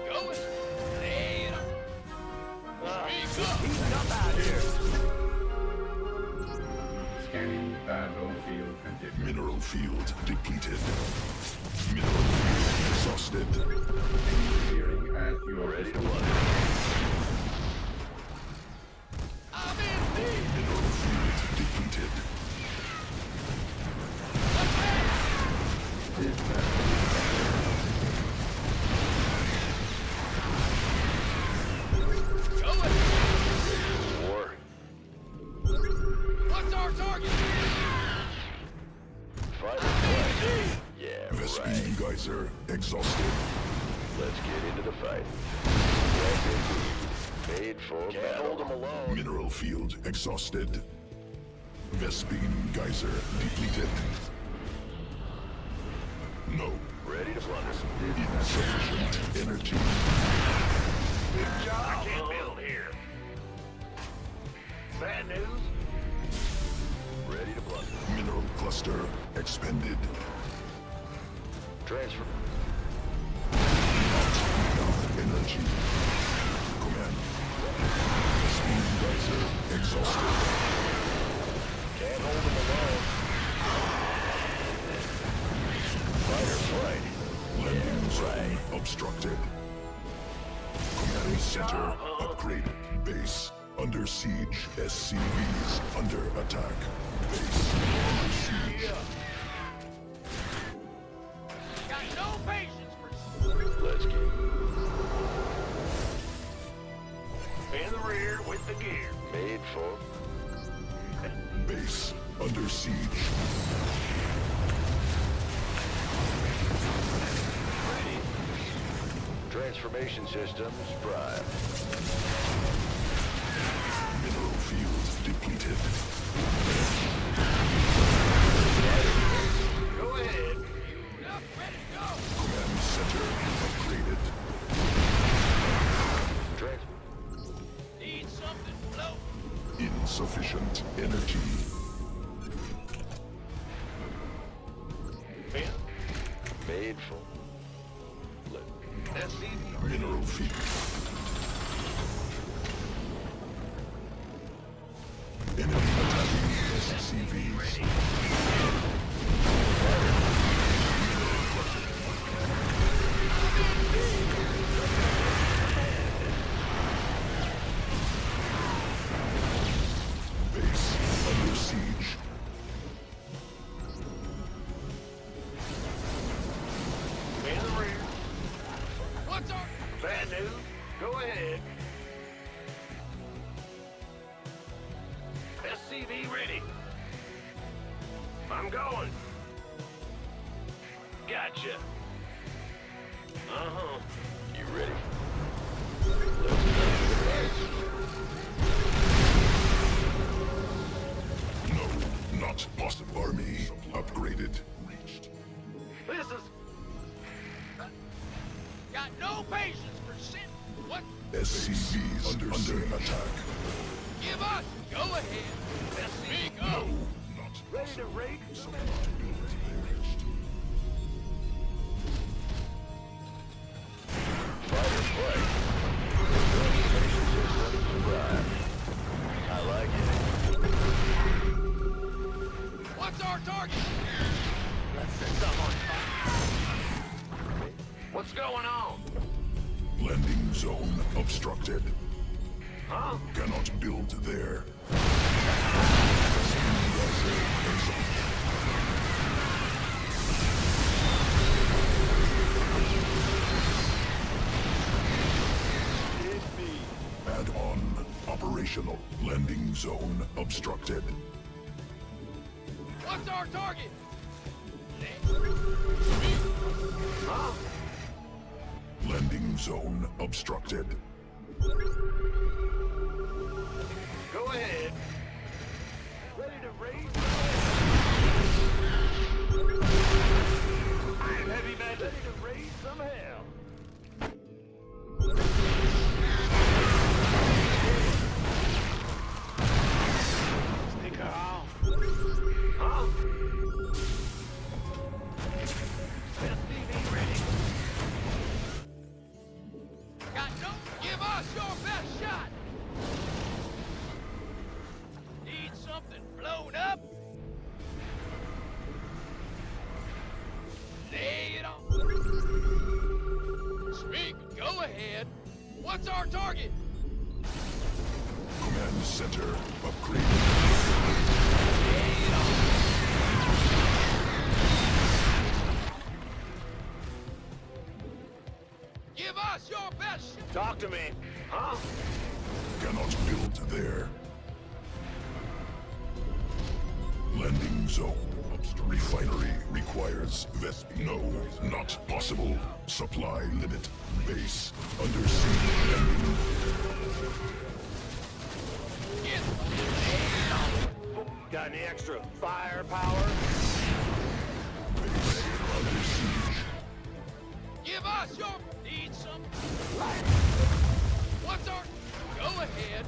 Going. Lay it on. Speak up out here. Scanning battlefield conditions. Mineral field depleted. Mineral field exhausted. Clearing at your Ready to disposal. plunder. I'm in deep. Mineral field depleted. Going. War. What's our target? Fight or flight. Yeah, Vespene right. geyser exhausted. Let's get into the fight. Yes, indeed. Made for battle. Hold them alone. Mineral field exhausted. Vespene geyser depleted. No. Ready to plunder. Insufficient energy. Big job. I can't build here. Bad news? Ready to plunder. Mineral cluster expended. Transfer. Not enough energy. Command. Vespene geyser exhausted. Can't hold them alone. Fight or flight. Landing zone obstructed. Command center upgraded. Base under siege. SCVs under attack. Base under siege. Got no patience for... Let's get... In the rear with the gear. Made for... Base under siege. Ready. Transformation systems prime. Mineral field depleted. Go ahead. Up, ready to go. Command center upgraded. Trans... Need something blown. Insufficient energy. Made for... Mineral field. Enemy attacking SCVs. Bad news? Go ahead. SCV ready. I'm going. Gotcha. Uh-huh. You ready? No, not possible. Army upgraded. Reached. This is... Got no patience for sin. What? SCVs under attack. Give us. Go ahead. Speak up. Not Ready to raid? I like it. What's our target? Let's set some on fire. What's going on? Landing zone obstructed. Huh? Cannot build there. Add-on operational. Landing zone obstructed. What's our target? Huh? Landing zone obstructed. Go ahead. Ready to raid? I'm heavy metal. Ready to raid some hell. Stick around. Huh? SCV ready. Got no. Give us your best shot. Need something blown up? Lay it on. Speak. Go ahead. What's our target? Command center upgraded. Lay it on. Give us your best shot. Talk to me. Huh? Cannot build there. Landing zone. Refinery requires Vespi. No, not possible. Supply limit. Base under siege. Landing. Get laid on. Got any extra firepower? Base under siege. Give us your. Need some. What's our. Go ahead.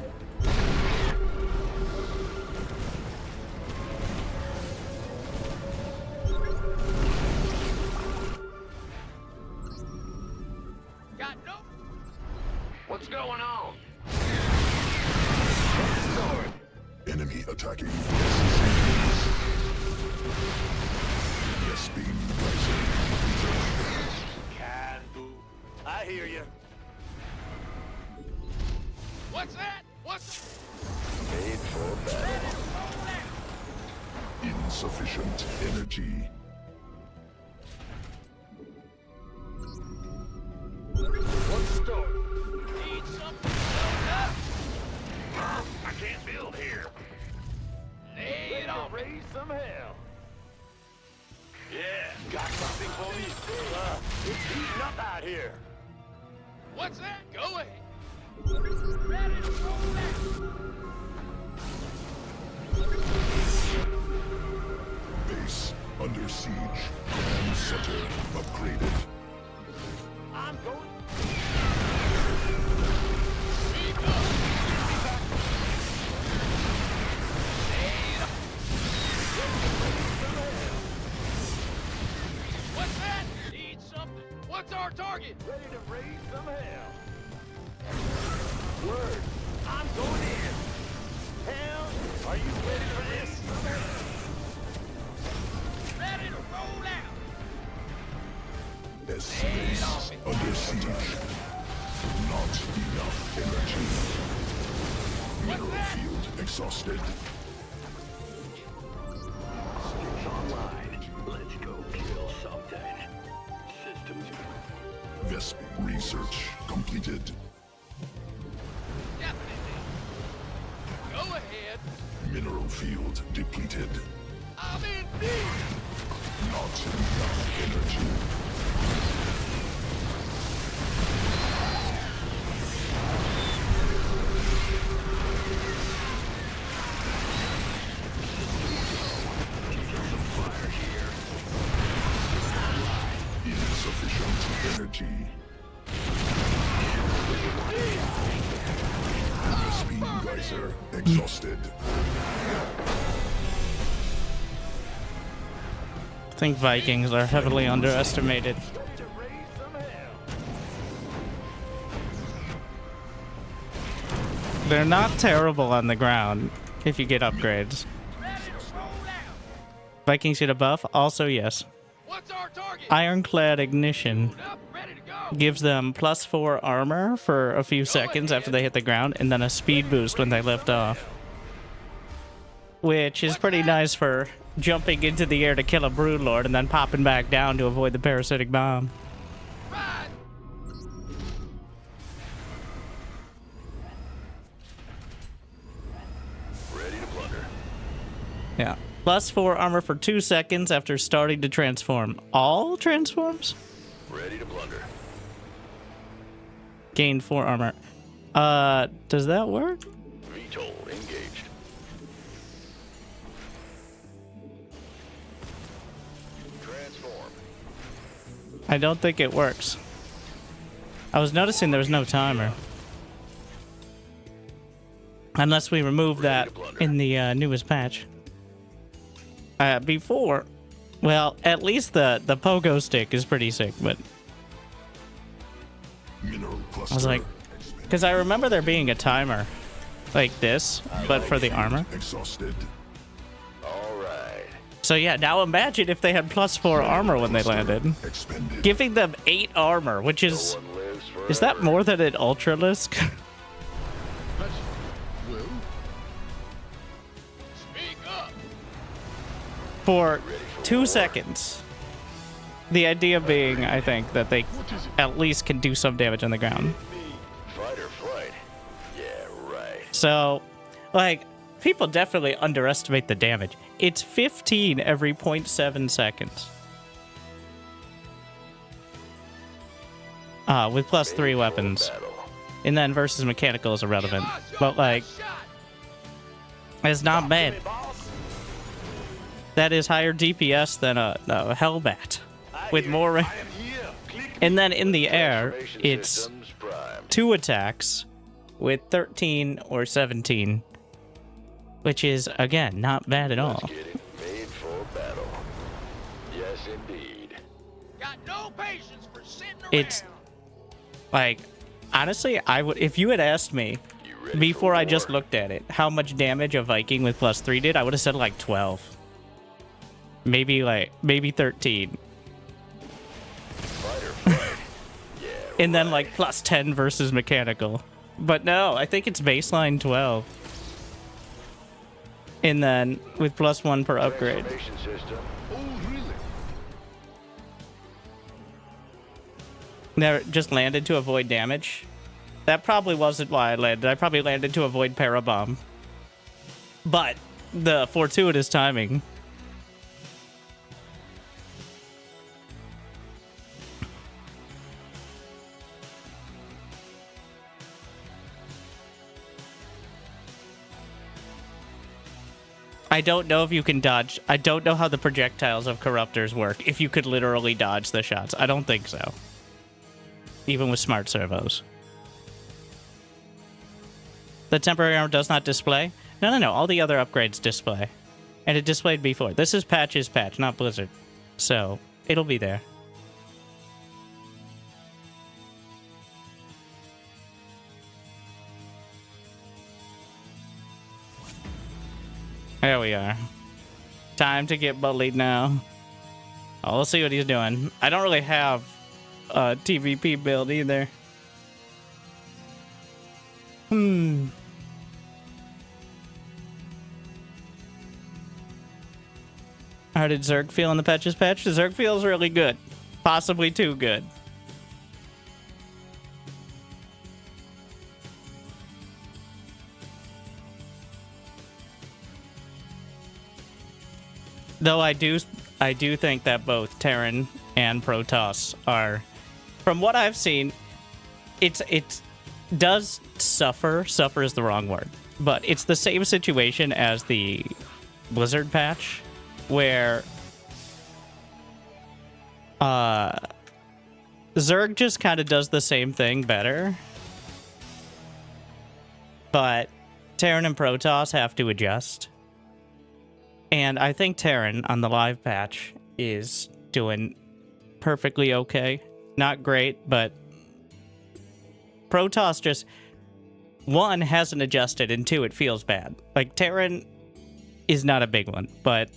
Got no. What's going on? Enemy attacking. Yes, beam rising. Can do. I hear you. What's that? What's. Made for battle. Insufficient energy. What's the story? Need something blown up? Huh? I can't build here. Lay it on. Raise some hell. Yeah, got something for me. It's heating up out here. What's that? Go ahead. Ready to roll out. Base under siege. Command center upgraded. I'm going. Speak up. Lay it on. What's that? Need something. What's our target? Ready to raise some hell. Word. I'm going in. Hell, are you ready for this? Ready to roll out. Base under siege. Not enough energy. Mineral field exhausted. Switch online. Let's go kill something. Systems. Vespi research complete. depleted. Definitely. Go ahead. Mineral field depleted. I'm in need. Not enough energy. Insufficient energy. Spin geyser exhausted. I think Vikings are heavily underestimated. They're not terrible on the ground if you get upgrades. Vikings get a buff? Also, yes. What's our target? Ironclad Ignition Up, ready to go. gives them +4 armor for a few seconds after they hit the ground, and then a speed boost when they lift off. Which is pretty nice for jumping into the air to kill a Broodlord and then popping back down to avoid the parasitic bomb. Right. Ready to plunder. Yeah. +4 armor for 2 seconds after starting to transform. All transforms? Ready to plunder. Gain 4 armor. Does that work? VTOL engaged. Transform. I don't think it works. I was noticing there was no timer. Unless we remove that in the newest patch. Before, well, at least the pogo stick is pretty sick, but Mineral cluster. I was like, because I remember there being a timer like this, but for the armor. Exhausted. All right. So yeah, now imagine if they had +4 armor when they landed. Expended. Giving them 8 armor, which is... One lives forever. Is that more than an Ultralisk? Speak up. For 2 seconds. The idea being, I think, that they at least can do some damage on the ground. Fight or flight. Yeah, right. So, like, people definitely underestimate the damage. It's 15 every 0.7 seconds. With +3 weapons. Battle. And then versus mechanical is irrelevant. But, like, it's not bad. That is higher DPS than a Hellbat. With more... And then in the air, it's Systems prime. 2 attacks with 13 or 17. Which is, again, not bad at all. Get it made for battle. Yes, indeed. Got no patience for sitting around. It's like, honestly, I would, if you had asked me You ready before for I just war? looked at it how much damage a Viking with +3 did, I would have said like 12. Maybe 13. Fight or flight. Yeah, And then like +10 versus mechanical. But no, I think it's baseline 12. And then with +1 per upgrade. Transformation system. Never just landed to avoid damage. That probably wasn't why I landed. I probably landed to avoid parabomb. But the fortuitous timing. I don't know if you can dodge. I don't know how the projectiles of Corruptors work. If you could literally dodge the shots. I don't think so. Even with smart servos. The temporary armor does not display? No. All the other upgrades display. And it displayed before. This is Patch's patch, not Blizzard. So, it'll be there. There we are. Time to get bullied now. Oh, we'll see what he's doing. I don't really have a TVP build either. How did Zerg feel in the Patches patch? Zerg feels really good. Possibly too good. Though I do think that both Terran and Protoss are, from what I've seen, it does suffer. Suffer is the wrong word, but it's the same situation as the Blizzard patch, where Zerg just kind of does the same thing better, but Terran and Protoss have to adjust. And I think Terran on the live patch is doing perfectly okay. Not great, but Protoss just, one, hasn't adjusted, and two, it feels bad. Like, Terran is not a big one, but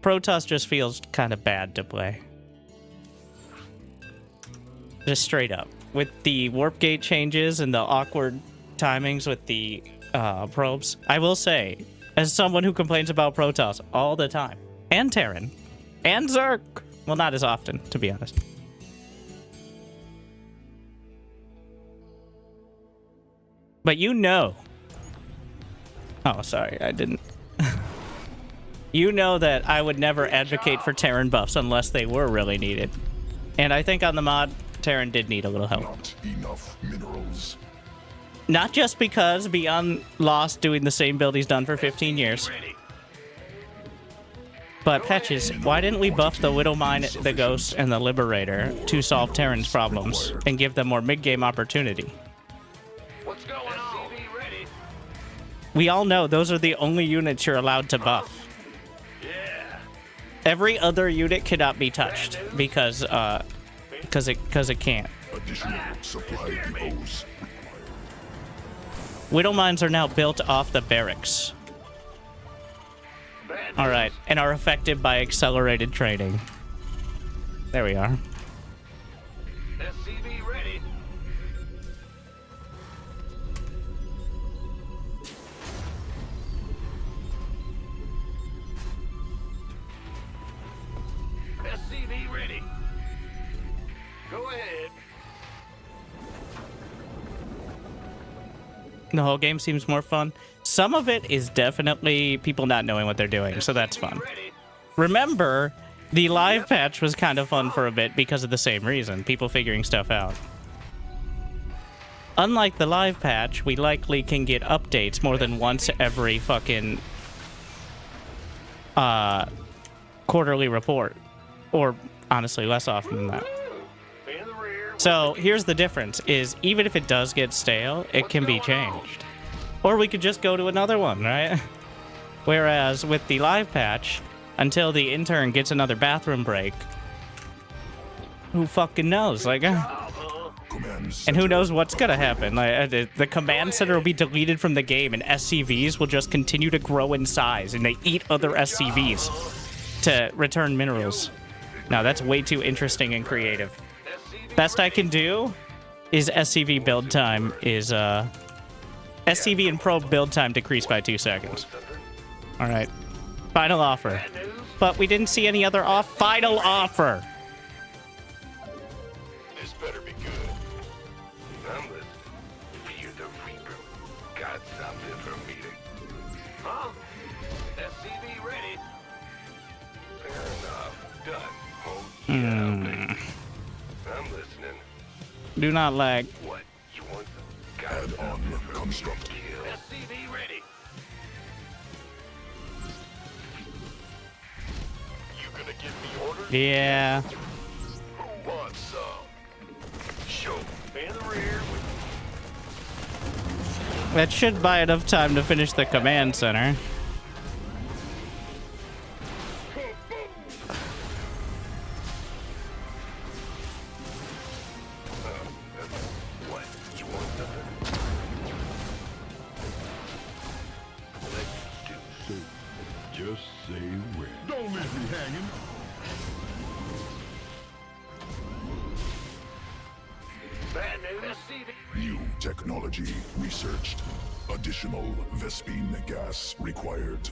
Protoss just feels kind of bad to play. Just straight up. With the warp gate changes and the awkward timings with the probes, I will say, as someone who complains about Protoss all the time, and Terran, and Zerg, well, not as often, to be honest. But you know. Oh, sorry, I didn't. You know that I would never advocate for Terran buffs unless they were really needed. And I think on the mod, Terran did need a little help. Not enough minerals. Not just because Beyond Lost doing the same build he's done for 15 years. But Patches, why didn't we buff the Widowmine, the Ghost, and the Liberator to solve Terran's problems and give them more mid-game opportunity? What's going on? Ready. We all know those are the only units you're allowed to buff. Yeah. Every other unit cannot be touched because it can't. Additional supply depots. Widowmines are now built off the barracks. Alright, and are affected by accelerated training. There we are. SCV ready. SCV ready. Go ahead. The whole game seems more fun. Some of it is definitely people not knowing what they're doing, so that's fun. Remember, the live patch was kind of fun for a bit because of the same reason, people figuring stuff out. Unlike the live patch, we likely can get updates more than once every fucking quarterly report. Or, honestly, less often than that. So, here's the difference, is even if it does get stale, it can be changed. Or we could just go to another one, right? Whereas with the live patch, until the intern gets another bathroom break, who fucking knows? Like, and who knows what's gonna happen? Like, the command center will be deleted from the game, and SCVs will just continue to grow in size, and they eat other SCVs to return minerals. Now, that's way too interesting and creative. Best I can do is SCV build time is, SCV and probe build time decreased by 2 seconds. Alright. Final offer. But we didn't see any other final offer! This better be good. I'm listening. Fear the Reaper. Got something for me to... Huh? SCV ready. Fair enough. Done. Oh, yeah, baby. I'm listening. Do not lag. What? You want some? Got Add on construct. SCV ready. You gonna give me orders? Yeah. Who wants some? Show. In the rear. That should buy enough time to finish the command center. What? You want something? Let's do. Just say when. Don't leave me hanging. Bad news. SCV. New technology researched. Additional Vespine gas required.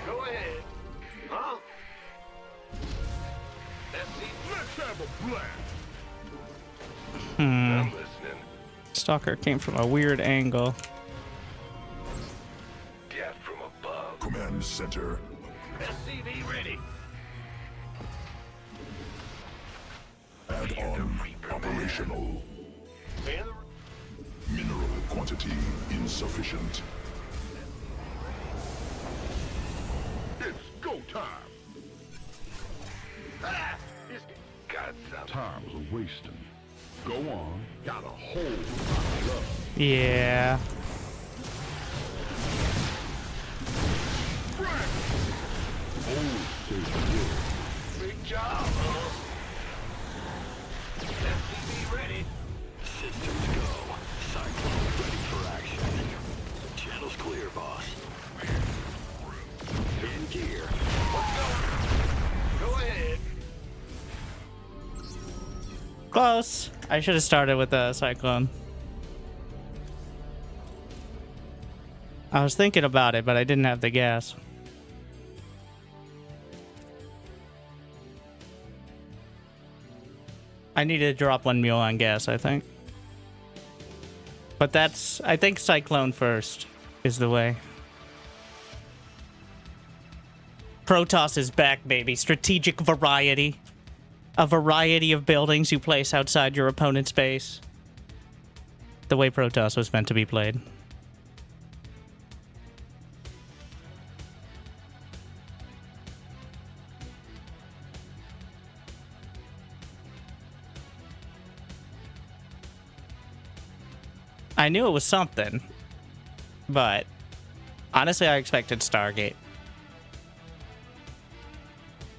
Go ahead. Huh? SCV. Let's have a blast. I'm listening. Stalker came from a weird angle. Death from above. Command center SCV ready. Add-on operational. Mineral quantity insufficient. It's go time. Ah, he's got something. Time's wasting. Go on. Got a whole lot of love. Yeah. Big job, SCV ready. Systems go. Cyclone ready for action. Channel's clear, boss. In gear. Let's go. Go ahead. Close. I should have started with the cyclone. I was thinking about it, but I didn't have the gas. I needed to drop 1 mule on gas, I think. But I think cyclone first is the way. Protoss is back, baby. Strategic variety. A variety of buildings you place outside your opponent's base. The way Protoss was meant to be played. I knew it was something, but honestly, I expected Stargate.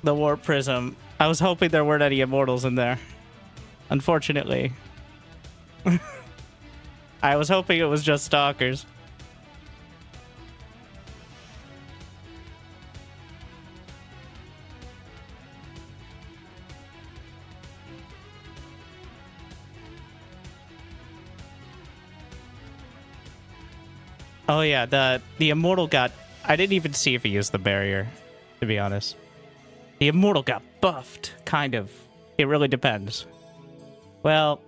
The Warp Prism. I was hoping there weren't any Immortals in there. Unfortunately. I was hoping it was just Stalkers. Oh yeah, the Immortal got... I didn't even see if he used the barrier, to be honest. The Immortal got buffed, kind of. It really depends. Well,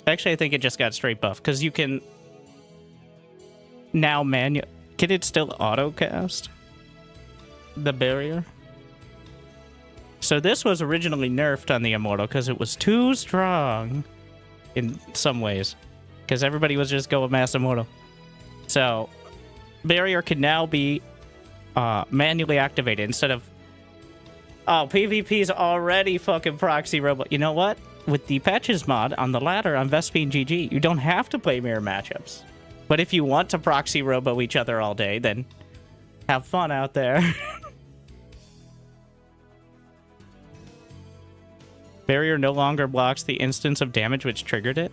actually I think it just got straight buffed, because you can... Now can it still auto-cast? The barrier? So this was originally nerfed on the Immortal, because it was too strong. In some ways. Because everybody was just going Mass Immortal. So... Barrier can now be manually activated instead of... Oh, PvP's already fucking proxy robot. You know what? With the Patches mod on the ladder on Vespine GG, you don't have to play mirror matchups. But if you want to proxy robo each other all day, then have fun out there. Barrier no longer blocks the instance of damage which triggered it.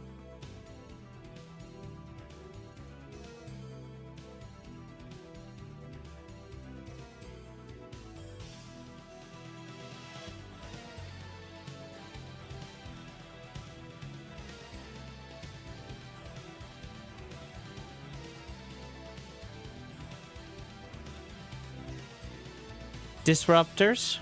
Disruptors.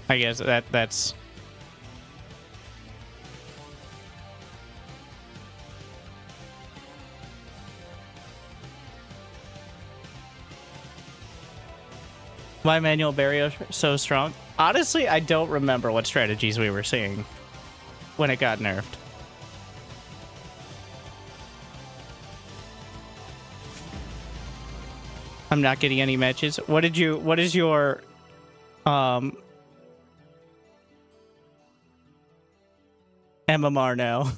I guess that's... Why manual barrier so strong? Honestly, I don't remember what strategies we were seeing when it got nerfed. I'm not getting any matches. What is your MMR now?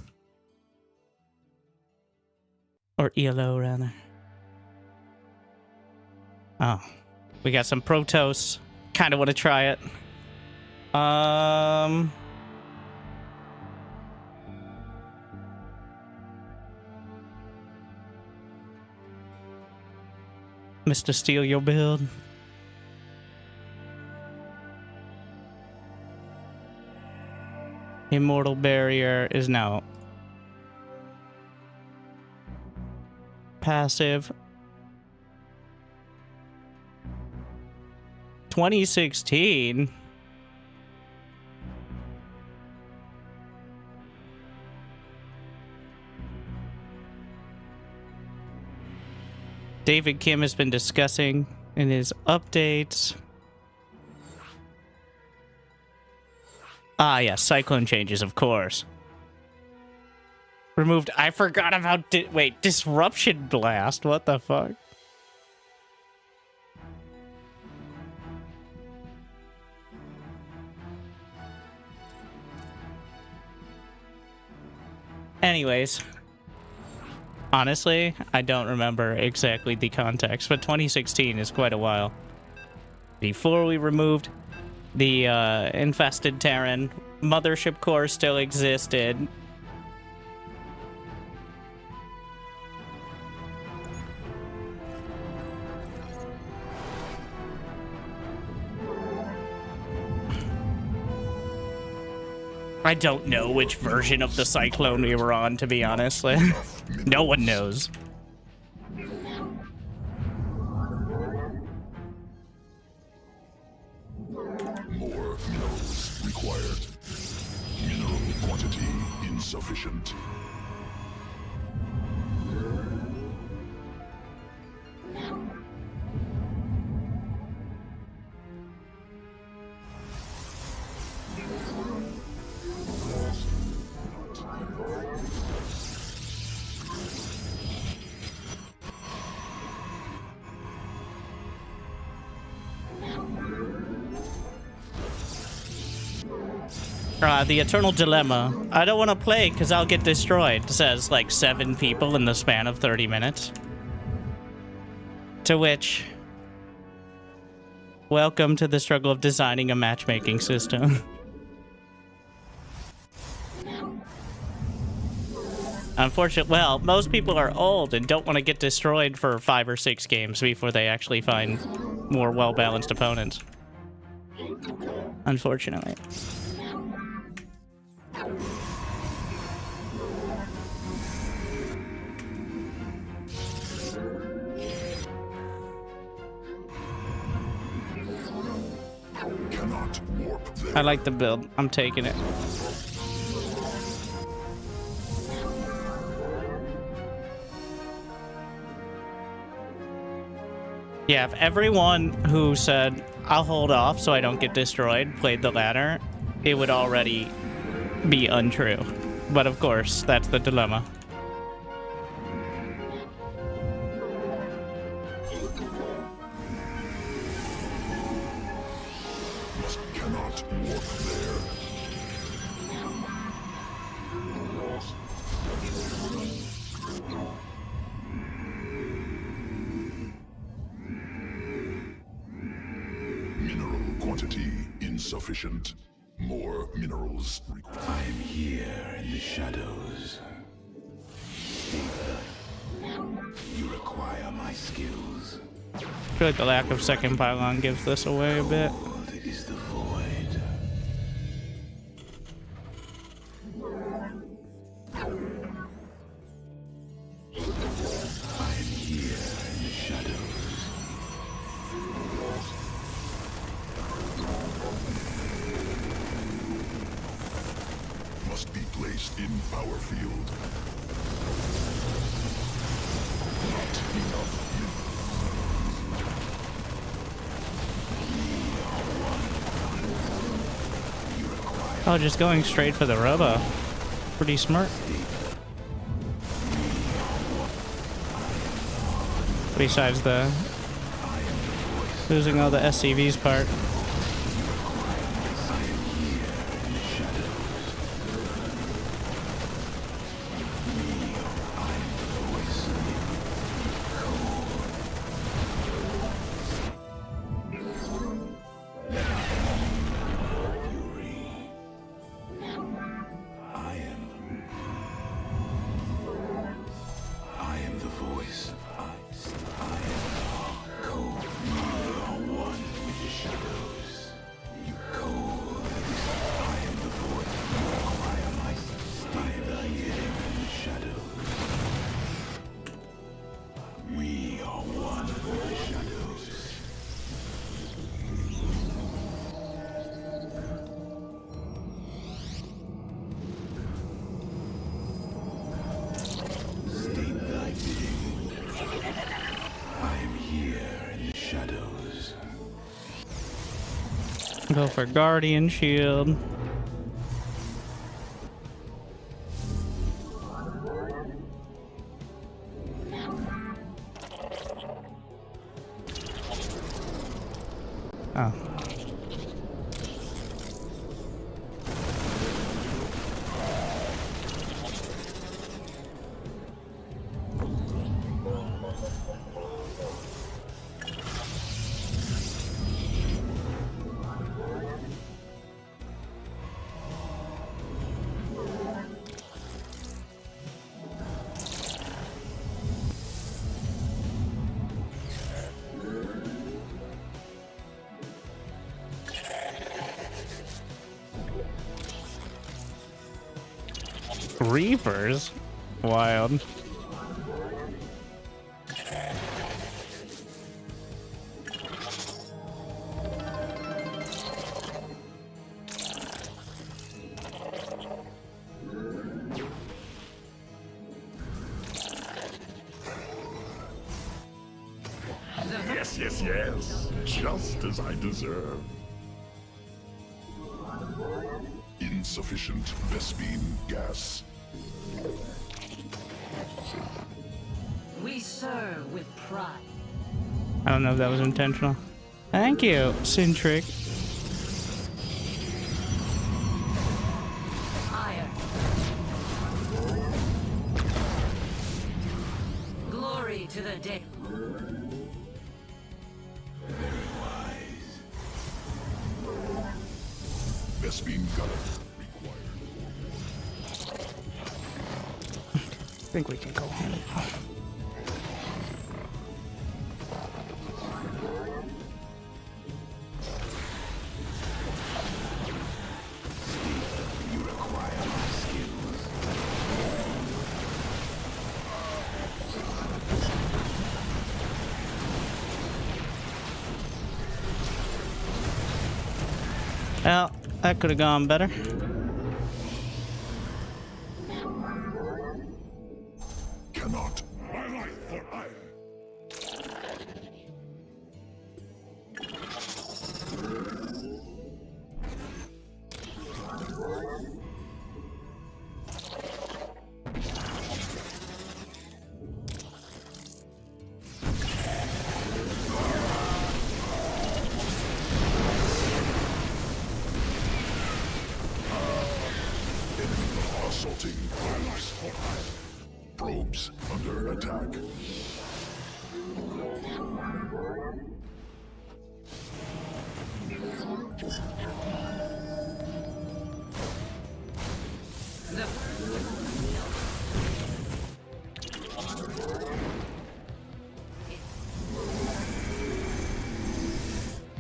Or ELO rather. Oh. We got some Protoss. Kind of want to try it. Mr. Steal your build. Immortal Barrier is now. passive. 2016. David Kim has been discussing in his updates. Ah, yeah, cyclone changes, of course. Removed. I forgot about. Wait, disruption blast. What the fuck? Anyways, honestly, I don't remember exactly the context, but 2016 is quite a while. Before we removed the infested Terran, mothership core still existed. I don't know which version of the cyclone we were on, to be honest. No one knows. More minerals required. Mineral quantity insufficient. The Eternal Dilemma. I don't want to play because I'll get destroyed, says like 7 people in the span of 30 minutes. To which, welcome to the struggle of designing a matchmaking system. Unfortunately, well, most people are old and don't want to get destroyed for 5 or 6 games before they actually find more well-balanced opponents. Unfortunately. Cannot warp there. I like the build. I'm taking it. Yeah, if everyone who said, I'll hold off so I don't get destroyed, played the latter, it would already be untrue. But of course, that's the dilemma. Cannot warp there. Mineral quantity insufficient. More minerals required. I'm here in the shadows. You require my skills. I feel like the lack of second pylon gives this away a bit. What is the void? I'm here in the shadows. Must be placed in power field. Not enough. Oh, just going straight for the robo. Pretty smart. Besides the losing all the SCVs part. I am the voice. I am one with the shadows. Go for Guardian Shield. Oh. Reapers? Wild. Yes, yes, yes. Just as I deserve. Insufficient Vespine gas. We serve with pride. I don't know if that was intentional. Thank you, Cintric. Iron. Glory to the day. Vespine gunner required. I think we can go home. You require my skills. Well, that could have gone better. Cannot. My life for iron. Assaulting my life for iron. Probes under attack.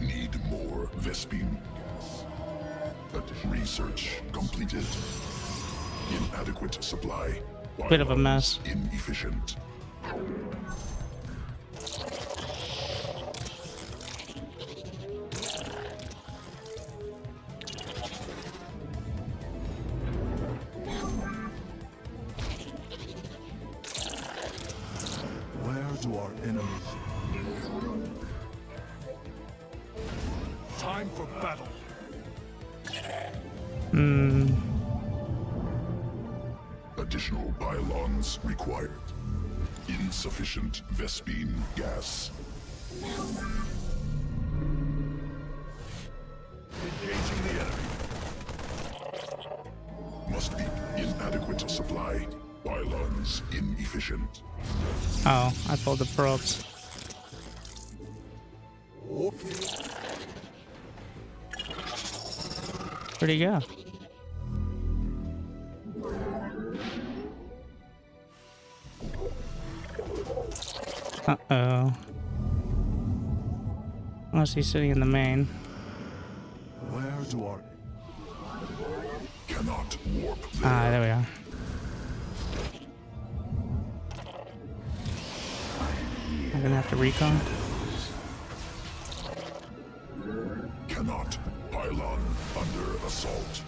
Need more Vespine gas. Research completed. Inadequate supply. Bit of a mess. Inefficient. Where do our enemies? Time for battle. Additional pylons required. Insufficient Vespine gas. Engaging the enemy. Must be inadequate supply. Pylons inefficient. Oh, I pulled the probes. Where'd he go? Uh-oh. Unless he's sitting in the main. Where do our... Cannot warp there. Ah, there we are. I'm gonna have to recon. Cannot. Pylon under assault.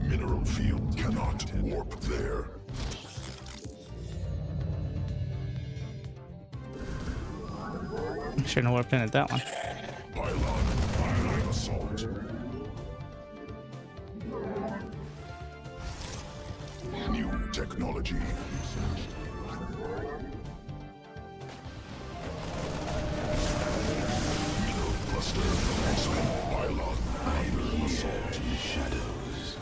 Mineral field cannot warp there. Shouldn't have warped in at that one. Pylon assault. New technology. Mineral cluster. Expand pylon under assault. Shadows.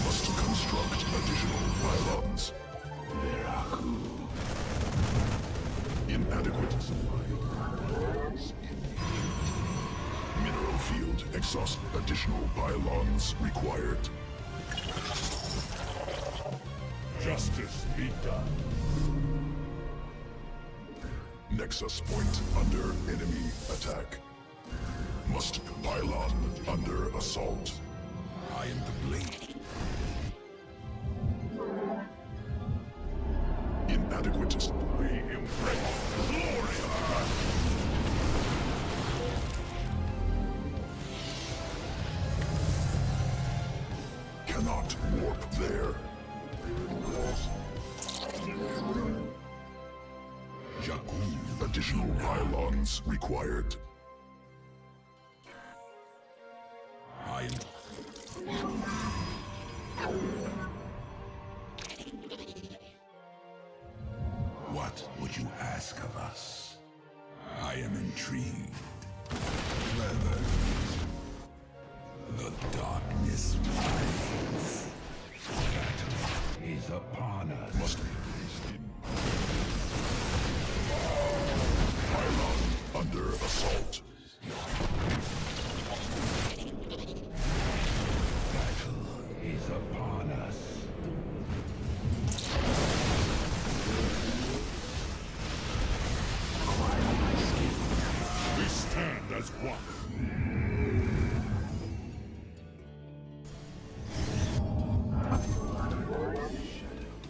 Must construct additional pylons. Inadequate supply. Mineral field exhaust. Additional pylons required. Justice be done. Nexus point under enemy attack. Must pylon under assault. I am the blade. Inadequate supply. Embrace glory. Cannot warp there. Jakku. Additional pylons required. I am. What would you ask of us? I am intrigued. Clever. The darkness rises. Battle is upon us. Must be placed in. Pylon under assault. Battle is upon us. We stand as one.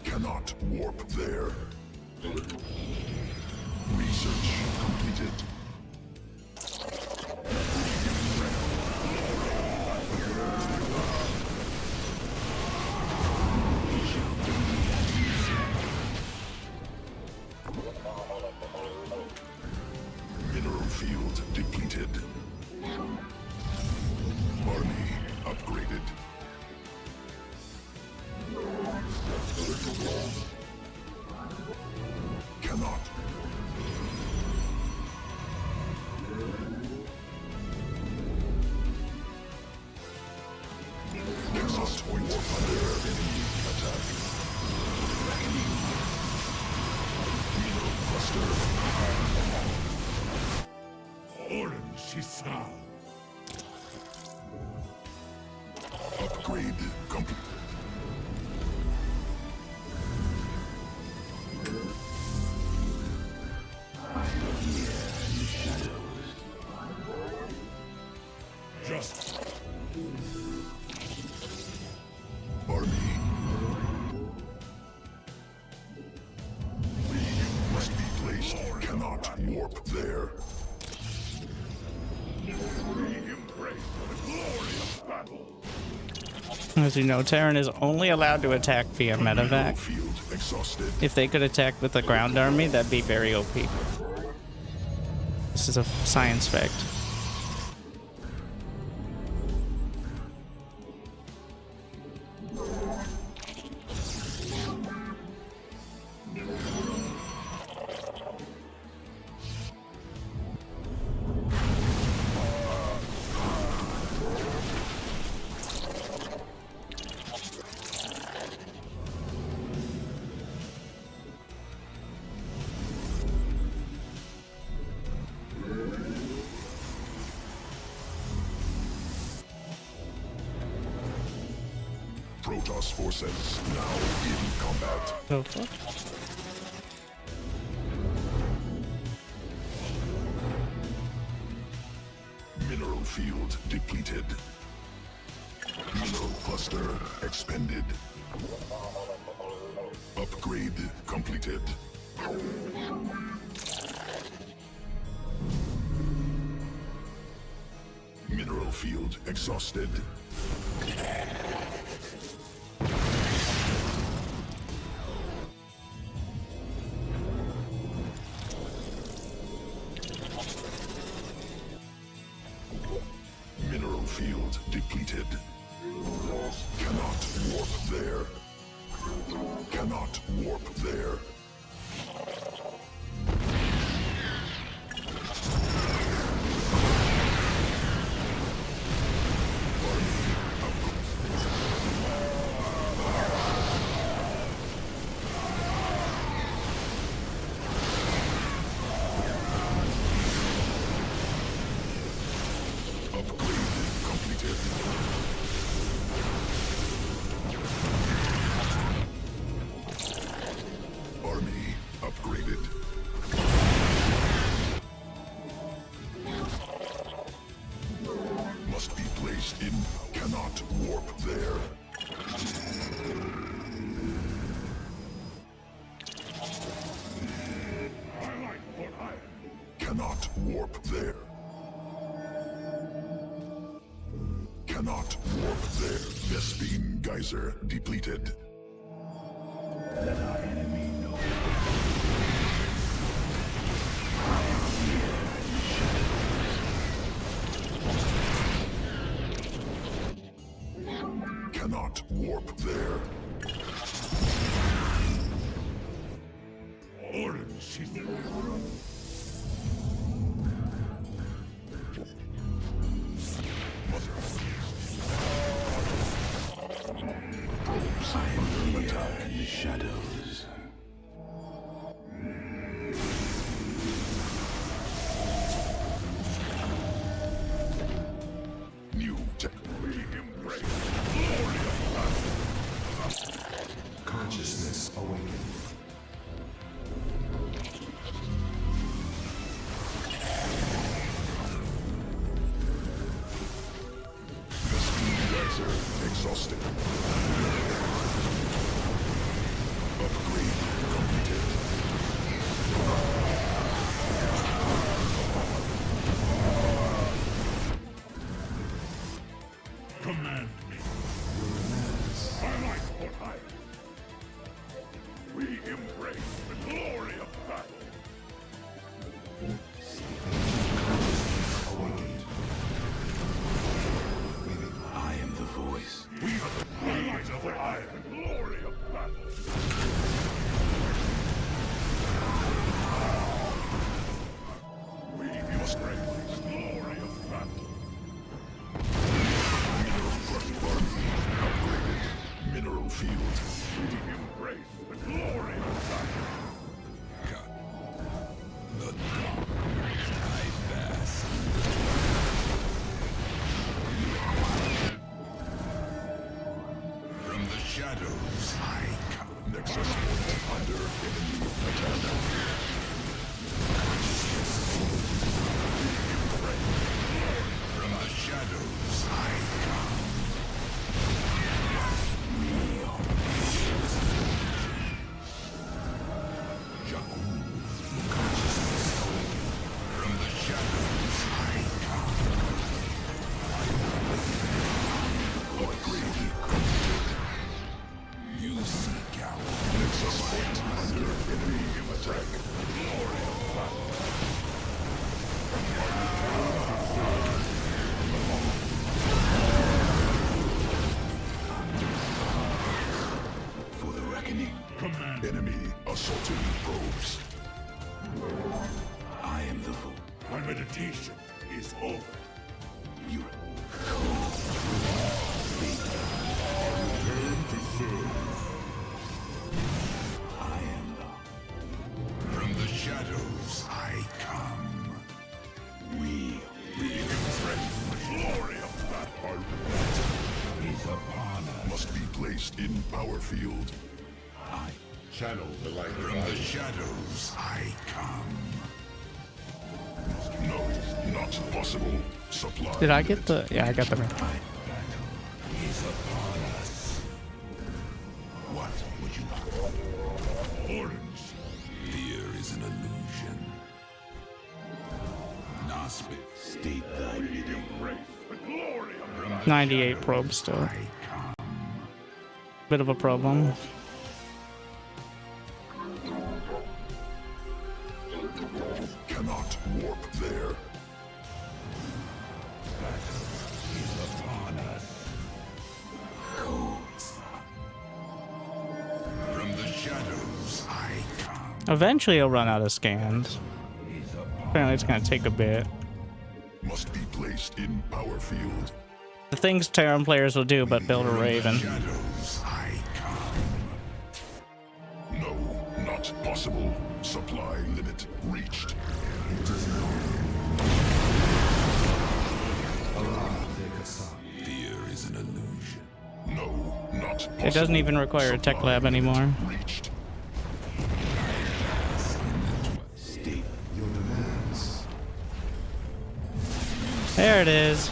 Cannot warp there. Research completed. Mineral field depleted. Army upgraded. Cannot. Exhaust point under enemy attack. Mineral cluster. Orange Shisal. Upgrade complete. Just army must be placed. Cannot warp there. Embrace the glory of battle. As you know, Terran is only allowed to attack via medevac. Field exhausted. If they could attack with the ground army, that'd be very OP. This is a science fact. Protoss forces now in combat. Go for it. Mineral field depleted. Mineral cluster expended. Upgrade completed. Mineral field exhausted. Mineral field depleted. Cannot warp there. Cannot warp there. Army upgraded. Must be placed in. Cannot warp there. Cannot warp there. Cannot warp there. Vespine geyser depleted. Let our enemy know. Cannot warp there. Orange is the attack in the shadows. New tech. We embrace glory of battle. Consciousness awakened. Exhausted. Upgrade completed. Command me. I like what I am. We embrace the glory of battle. Awakened. I am the voice. We are the light of the eye and glory of battle. We must embrace the glory of battle. Upgraded. Mineral field. We embrace the glory of battle. The dark I pass. From the shadows I come. Nexus point under enemy attack. From the shadows I come. From the shadows I come. Upgrade completed. You seek out. Nexus point under enemy attack. Glory of battle. For the reckoning. Command. Enemy assaulting probes. I am the fool. My meditation is over. You cold. Return to serve. I am the. From the shadows I come. We embrace the glory of battle. Our battle is upon us. Must be placed in power field. I channel the light. From the shadows I come. No, not possible. Supply. Did I get the? Yeah, I got the ring. Is upon us. What would you like? Orange. Fear is an illusion. Nospit. State thy bidding. 98 probes still. Bit of a problem. Cannot warp there. From the shadows I come. Eventually he'll run out of scans. Apparently it's gonna take a bit. Must be placed in power field. The things Terran players will do but build a Raven. Shadows I come. No, not possible. Supply limit reached. Fear is an illusion. No, not possible. It doesn't even require a tech lab anymore. Reached. State your demands. There it is.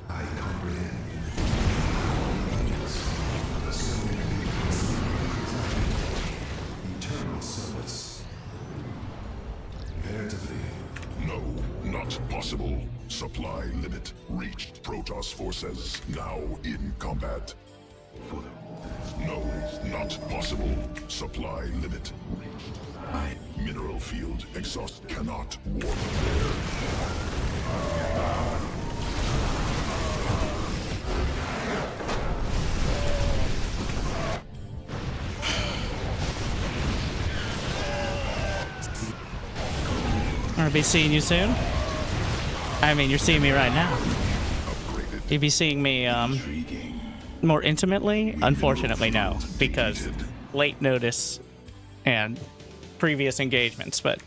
I comprehend. Eternal service. Veritably. No, not possible. Supply limit reached. Protoss forces now in combat. No, not possible. Supply limit reached. Mineral field exhaust cannot warp there. I'll be seeing you soon. I mean, you're seeing me right now. Upgraded. You'll be seeing me more intimately? Unfortunately, no, because late notice and previous engagements, but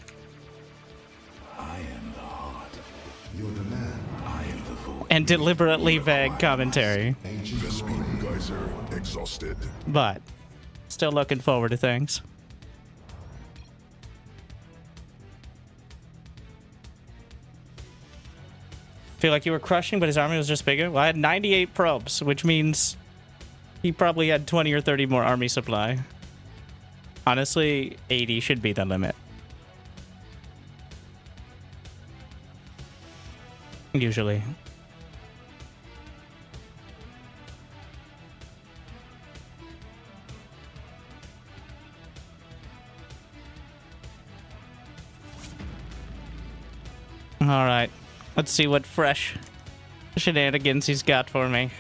I am the heart. Your demand. I am the voice. and deliberately vague commentary, Vespene geyser exhausted. but still looking forward to things. Feel like you were crushing, but his army was just bigger? Well, I had 98 probes, which means he probably had 20 or 30 more army supply. Honestly, 80 should be the limit. Usually. All right. Let's see what fresh shenanigans he's got for me.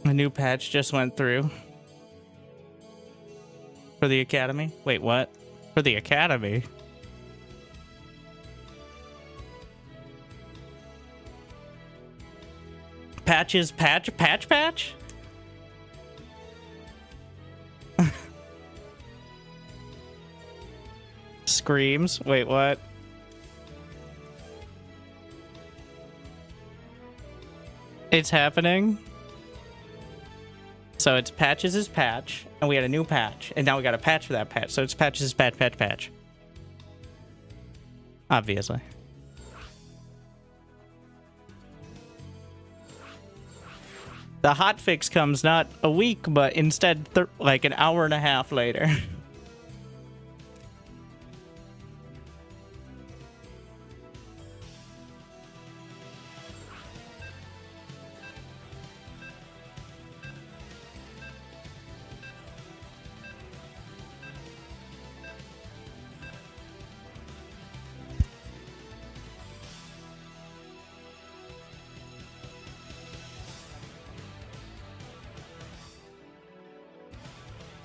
A new patch just went through. For the Academy? Wait, what? For the Academy? Patches patch? Screams. Wait, what? It's happening. So it's Patches' patch, and we had a new patch, and now we got a patch for that patch. So it's Patches' patch. Obviously. The hotfix comes not a week, but instead like an hour and a half later.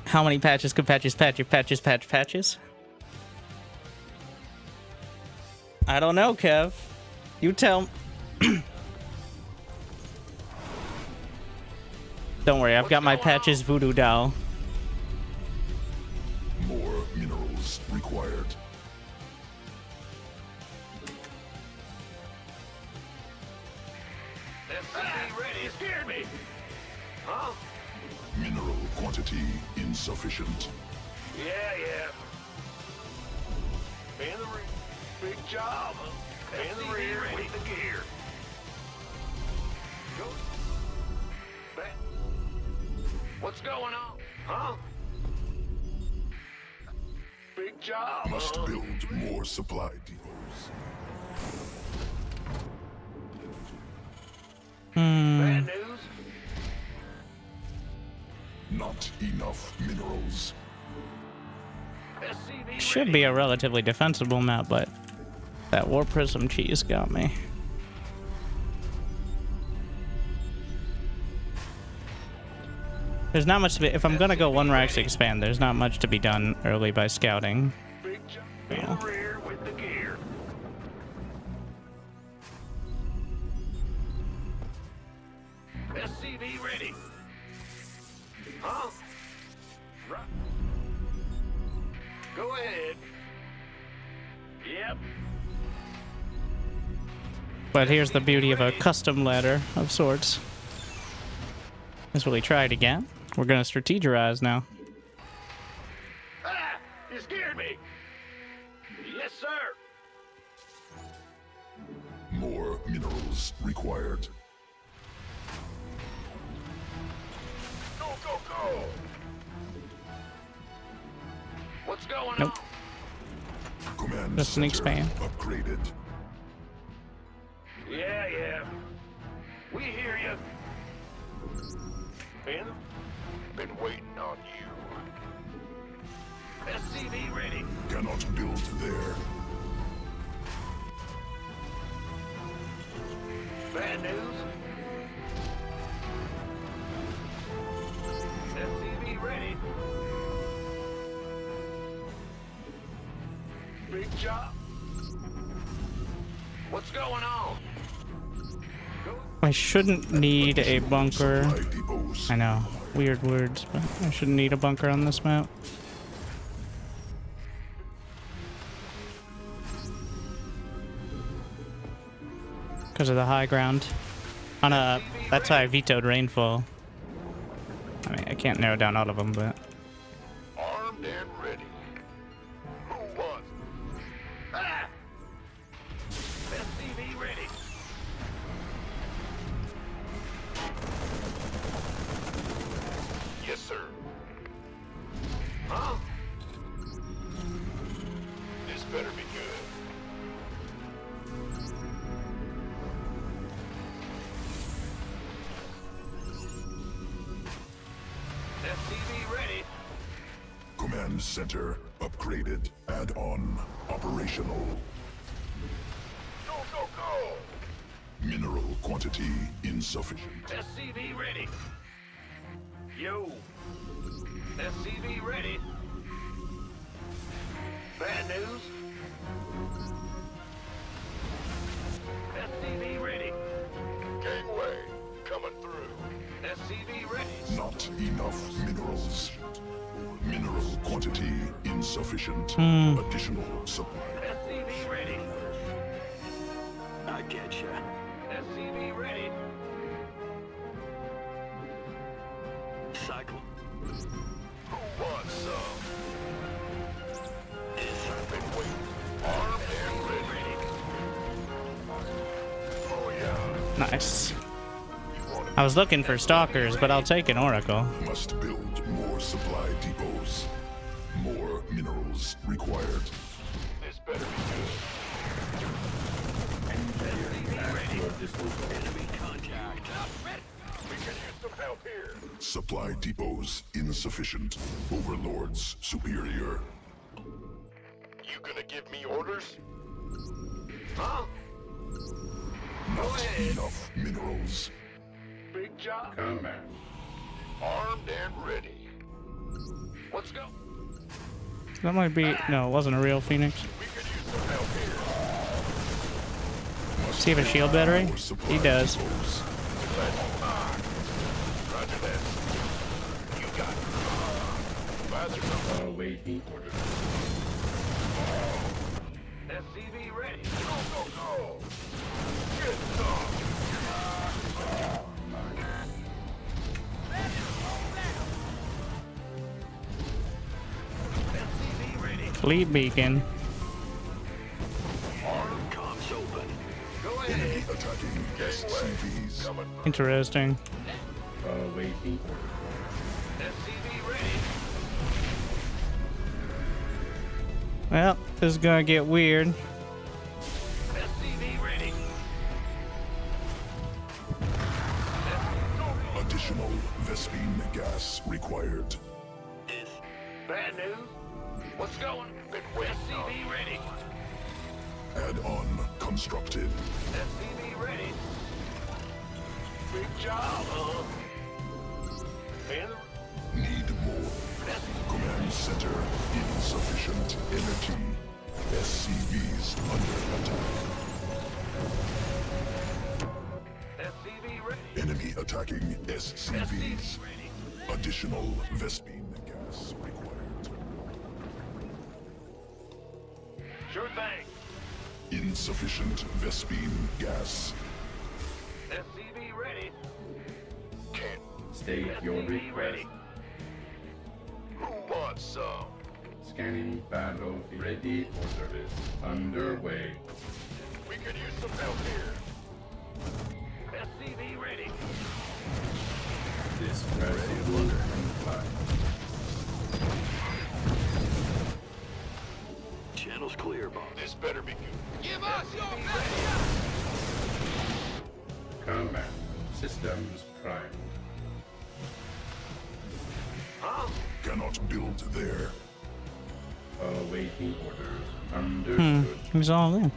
How many patches could patches? I don't know, Kev. You tell. Don't worry, I've got my patches voodoo doll. More minerals required. SCV ready scared me. Huh? Mineral quantity insufficient. Yeah. In the ring. Big job. In the rear with the gear. Go. Back. What's going on? Huh? Big job. Must build more supply depots. Bad news? Not enough minerals. SCV Should be a relatively defensible map, but that War Prism cheese got me. There's not much to be. If I'm gonna go one racks expand, there's not much to be done early by scouting. Big job. In the rear with the gear. SCV ready. Huh? Right. Go ahead. Yep. But here's the beauty of a custom ladder of sorts. Let's really try it again. We're gonna strategize now. Ah! You scared me! Yes, sir! More minerals required. Go, go, go! What's going Nope. on? Command Just an center expand. upgraded. Yeah, yeah. We hear you. Been waiting on you. SCV ready. Cannot build there. Bad news? SCV ready. Big job. What's going on? Go. I shouldn't need a bunker. Supply depots. I know, weird words, but I shouldn't need a bunker on this map. Because of the high ground. On a, that's how I vetoed Rainfall. I mean, I can't narrow down all of them, but Armed and ready. Who wants? Ah! SCV ready. Yes, sir. Huh? This better be good. SCV ready. Command center upgraded. Add-on operational. Go, go, go! Mineral quantity insufficient. SCV ready. Yo. SCV ready. Bad news. SCV ready. Gangway coming through. SCV ready. Not enough minerals. Mineral quantity insufficient. Additional supply. SCV ready. I getcha. SCV ready. Cycle. Who wants some? I've been waiting. Armed and ready. Oh yeah. nice. You want it? I was looking for stalkers, but I'll take an oracle. Must build more supply depots. More minerals required. This better be good. Enemy contact. We can use some help here. Supply depots insufficient. Overlords superior. You gonna give me orders? Huh? Not enough minerals. Big job. Command. Armed and ready. Let's go. That might be, no, it wasn't a real Phoenix. We could use some help here. Does he have a shield battery? More supply He does. depots. Roger that. You got it. Father, Awaiting orders. SCV ready. Go, go, go. Good stuff. SCV ready. Fleet beacon. Comms open. Enemy attacking SCVs. Interesting. Waiting for SCV ready. Well, this is gonna get weird. SCV ready. Additional Vespine gas required. Bad news. What's going? SCV ready. Add-on constructed. SCV ready. Big job, huh? Need more. Command center insufficient energy. SCVs under attack. SCV ready. Enemy attacking SCVs. SCV ready. Additional Vespine gas required. Sure thing. Insufficient Vespine gas. SCV ready. Can't. state your SCV request. ready. Who wants some? Scanning battle ready for service. Underway. We could use some help here. SCV ready. This press will comply. Channel's clear, boss. This better be good. Give us your best. Combat systems primed. Huh? Cannot build there. Awaiting orders. Understood. He's all in.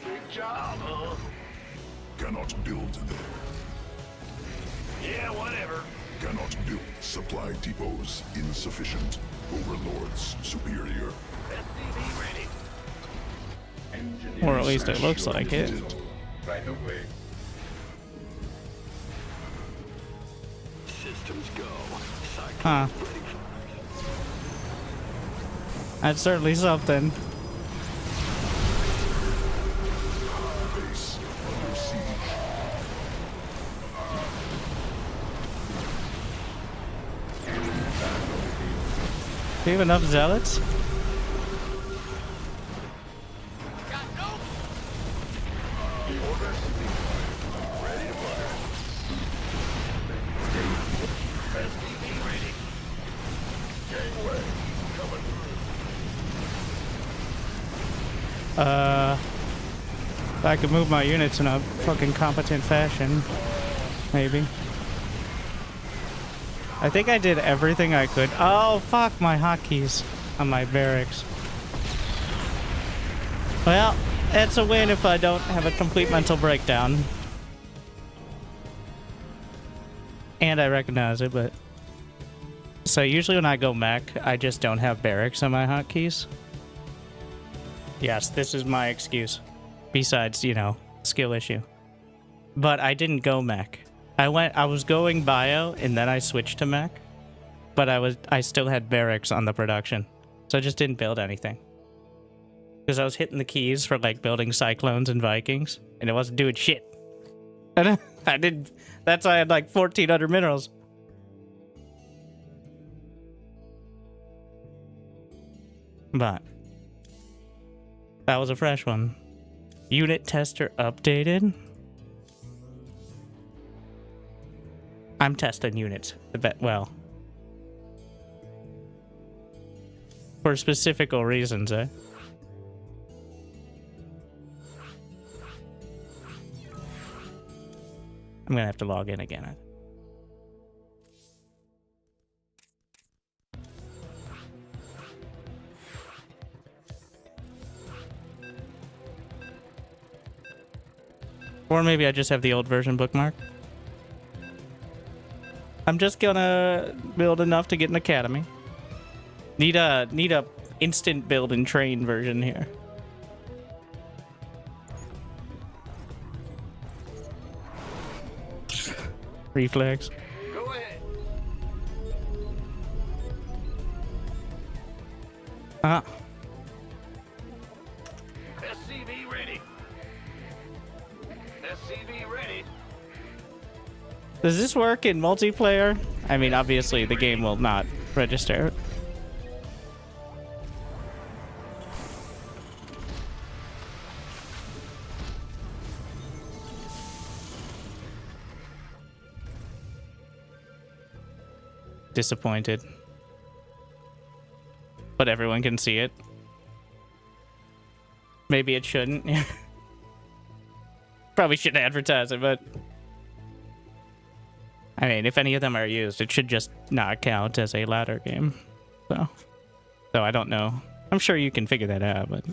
Big job, huh? Cannot build there. Yeah, whatever. Cannot build. Supply depots insufficient. Overlords superior. SCV ready. Engineering Or at least it looks like it. Right away. Systems go. Cyclone Huh. ready for That's certainly something. Base under siege. Do you have enough zealots? Got no. SCV ready. Gangway. Coming through. If I could move my units in a fucking competent fashion, maybe. I think I did everything I could. Oh, fuck my hotkeys on my barracks. Well, it's a win if I don't have a complete mental breakdown. And I recognize it, but... So usually when I go mech, I just don't have barracks on my hotkeys. Yes, this is my excuse. Besides, you know, skill issue. But I didn't go mech. I was going bio and then I switched to mech. But I still had barracks on the production. So I just didn't build anything. Because I was hitting the keys for like building cyclones and Vikings. And it wasn't doing shit. And I didn't, that's why I had like 1,400 minerals. But that was a fresh one. Unit tester updated. I'm testing units. Well, for specifical reasons, eh? I'm gonna have to log in again. Or maybe I just have the old version bookmark. I'm just gonna build enough to get an academy. Need a instant build and train version here. Reflex. Go ahead. SCV ready. SCV ready. Does this work in multiplayer? I mean, obviously the game will not register. disappointed. But everyone can see it. Maybe it shouldn't. Probably shouldn't advertise it, but I mean, if any of them are used, it should just not count as a ladder game. So I don't know. I'm sure you can figure that out, but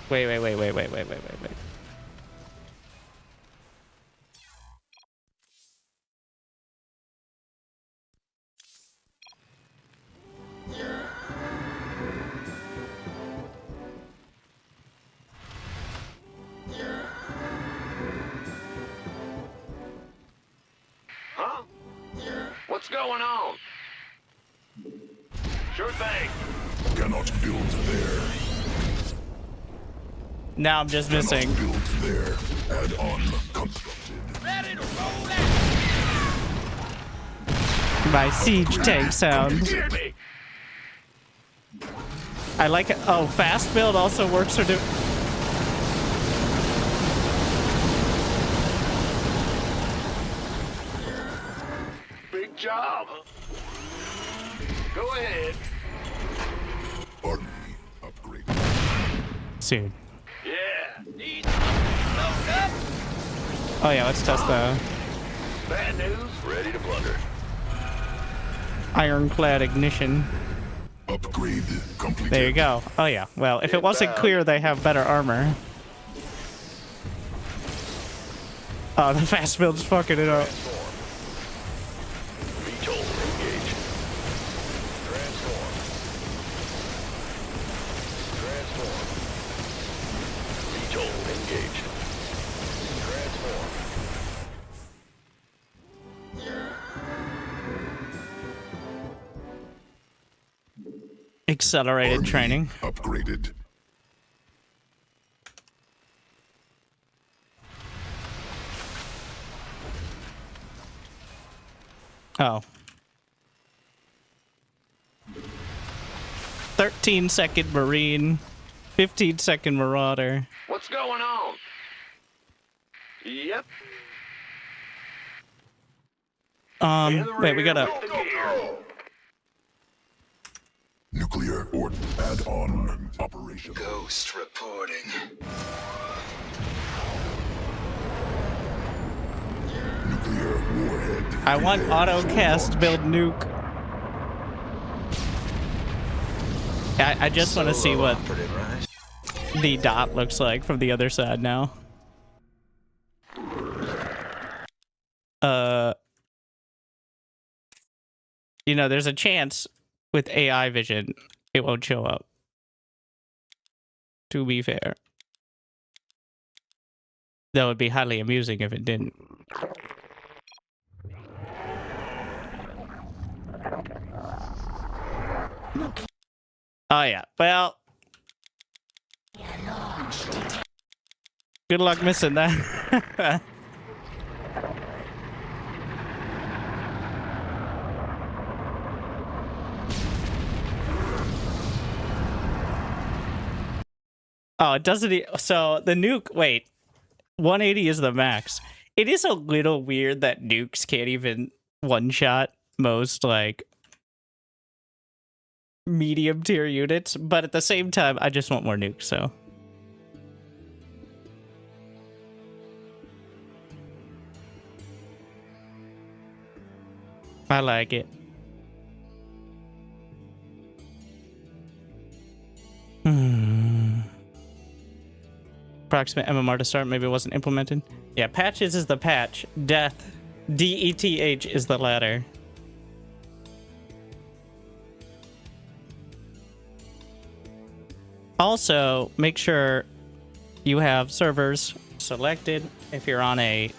wait. Huh? What's going on? Sure thing. Cannot build there. now I'm just missing. Built there. Add-on constructed. Ready to roll out. My siege tank sound. Hear me. I like it. Oh, fast build also works for Big job. Go ahead. Army upgrade. soon. Yeah. Need load up. Oh yeah, let's test the Bad news. Ready to plunder. ironclad ignition. Upgrade complete. There you go. Oh yeah. Well, if it wasn't clear, they have better armor. Oh, the fast build's fucking it up. VTOL engaged. Transform. VTOL engaged. Transform. Accelerated Army training. upgraded. Oh. 13-second Marine, 15-second Marauder. What's going on? Yep. Wait, we gotta. Nuclear or add-on operation. Ghost reporting. Nuclear warhead. I want prepared auto for cast launch. build nuke. I just want to see what the dot looks like from the other side now. You know, there's a chance with AI vision it won't show up. To be fair. That would be highly amusing if it didn't. Oh yeah, well. Good luck missing that. Oh, it doesn't. So the nuke. Wait, 180 is the max. It is a little weird that nukes can't even one-shot most like medium tier units, but at the same time, I just want more nukes. So I like it. Approximate MMR to start. Maybe it wasn't implemented. Yeah, patches is the patch. Death, DETH is the ladder. Also, make sure you have servers selected. If you're on a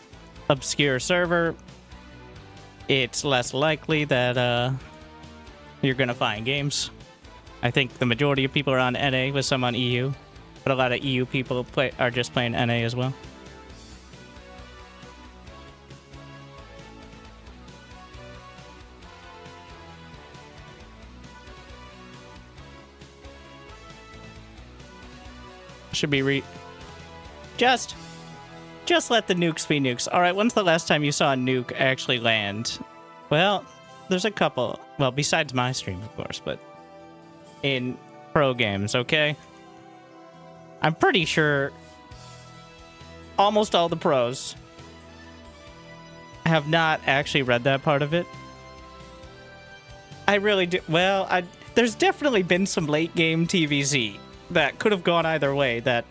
obscure server, it's less likely that you're gonna find games. I think the majority of people are on NA with some on EU. But a lot of EU people are just playing NA as well. Should be just Just let the nukes be nukes. All right, when's the last time you saw a nuke actually land? Well, there's a couple. Well, besides my stream, of course, but in pro games, okay? I'm pretty sure almost all the pros have not actually read that part of it. I really do. Well, there's definitely been some late game TVZ that could have gone either way that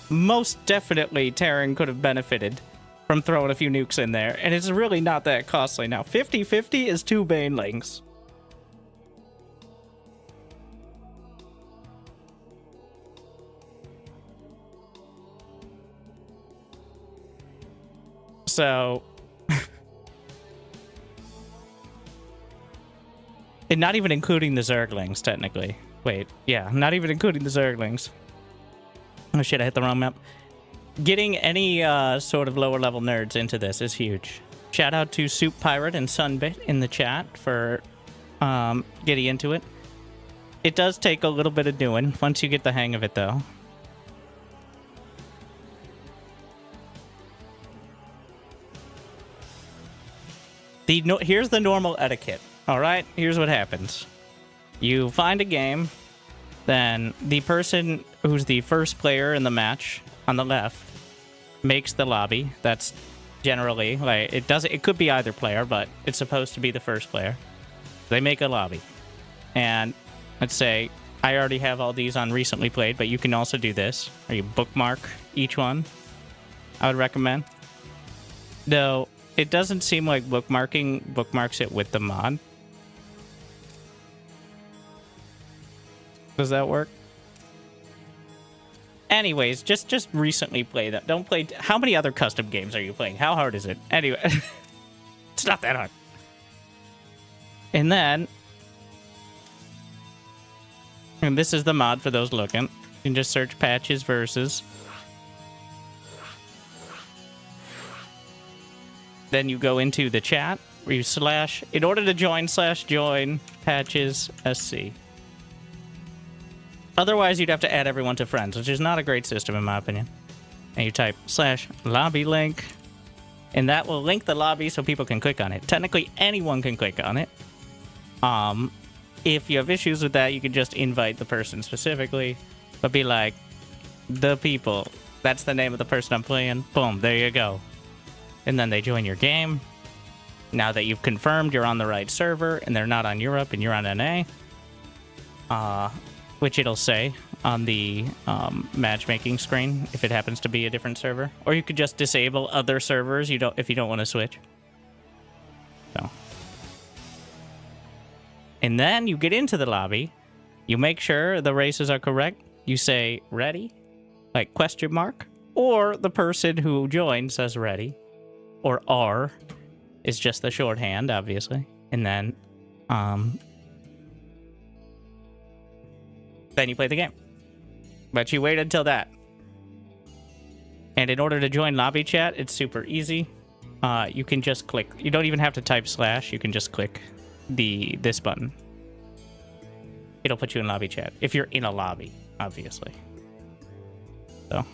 most definitely Terran could have benefited from throwing a few nukes in there, and it's really not that costly. Now, 50-50 is 2 banelings. So... and not even including the Zerglings, technically. Wait, yeah, not even including the Zerglings. Oh shit, I hit the wrong map. Getting any sort of lower level nerds into this is huge. Shout out to Soup Pirate and Sunbit in the chat for getting into it. It does take a little bit of doing once you get the hang of it, though. Here's the normal etiquette. All right, here's what happens. You find a game, then the person who's the first player in the match on the left makes the lobby. That's generally like it could be either player, but it's supposed to be the first player. They make a lobby. And let's say I already have all these on recently played, but you can also do this, or you bookmark each one. I would recommend. Though it doesn't seem like bookmarks it with the mod. Does that work? Anyways, just recently play that. Don't play... How many other custom games are you playing? How hard is it? Anyway, it's not that hard. And then... and this is the mod for those looking. You can just search Patches Versus. Then you go into the chat, where you slash... In order to join PatchesSC. Otherwise, you'd have to add everyone to friends, which is not a great system, in my opinion. And you type /lobby link, and that will link the lobby so people can click on it. Technically, anyone can click on it. If you have issues with that, you can just invite the person specifically, but be like, the people. That's the name of the person I'm playing. Boom, there you go. And then they join your game. Now that you've confirmed you're on the right server, and they're not on Europe, and you're on NA, which it'll say on the matchmaking screen if it happens to be a different server. Or you could just disable other servers if you don't want to switch. So. And then you get into the lobby. You make sure the races are correct. You say ready, like question mark. Or the person who joined says ready. Or R is just the shorthand, obviously. And then you play the game. But you wait until that. And in order to join lobby chat, it's super easy. You can just click. You don't even have to type /. You can just click this button. It'll put you in lobby chat. If you're in a lobby, obviously. So.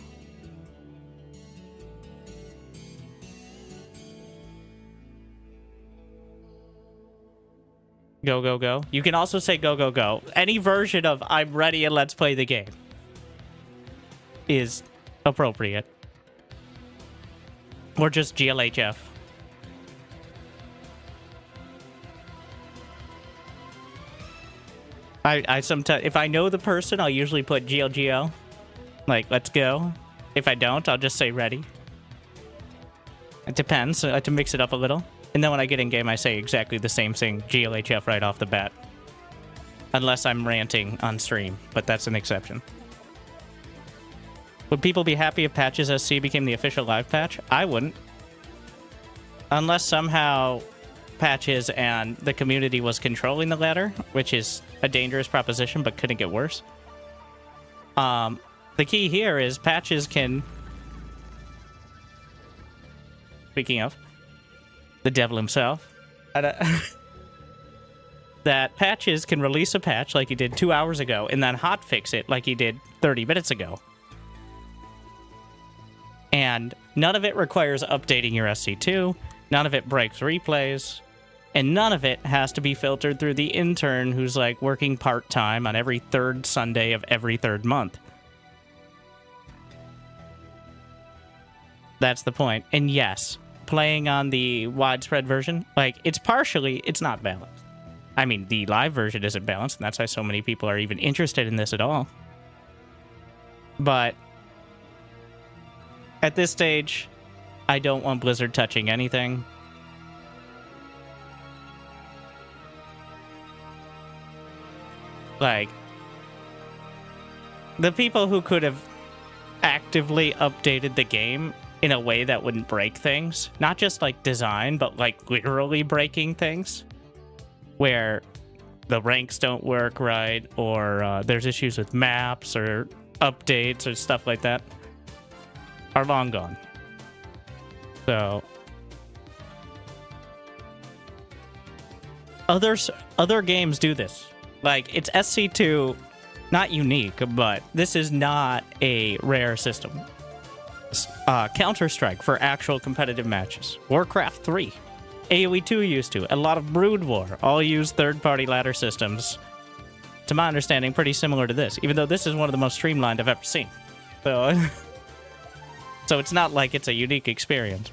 Go, go, go. You can also say go, go, go. Any version of I'm ready and let's play the game is appropriate. Or just GLHF. I sometimes, if I know the person, I'll usually put GLGL. Like, let's go. If I don't, I'll just say ready. It depends. I like to mix it up a little. And then when I get in game, I say exactly the same thing, GLHF, right off the bat. Unless I'm ranting on stream, but that's an exception. Would people be happy if PatchesSC became the official live patch? I wouldn't. Unless somehow Patches and the community was controlling the ladder, which is a dangerous proposition, but couldn't get worse. The key here is Patches can... Speaking of... the devil himself, that Patches can release a patch like he did 2 hours ago and then hotfix it like he did 30 minutes ago. And And none of it requires updating your SC2, none of it breaks replays, and none of it has to be filtered through the intern who's like working part-time on every third Sunday of every third month. That's the point. And yes, playing on the widespread version, like, it's not balanced. I mean, the live version isn't balanced, and that's why so many people are even interested in this at all. But at this stage, I don't want Blizzard touching anything. Like, the people who could have actively updated the game in a way that wouldn't break things, not just like design, but like literally breaking things, where the ranks don't work right, or there's issues with maps or updates or stuff like that, are long gone. So other games do this. Like, it's SC2, not unique, but this is not a rare system. Counter-Strike for actual competitive matches. Warcraft 3. AoE 2 used to. A lot of Brood War all use third-party ladder systems. To my understanding, pretty similar to this, even though this is one of the most streamlined I've ever seen. So, so it's not like it's a unique experience.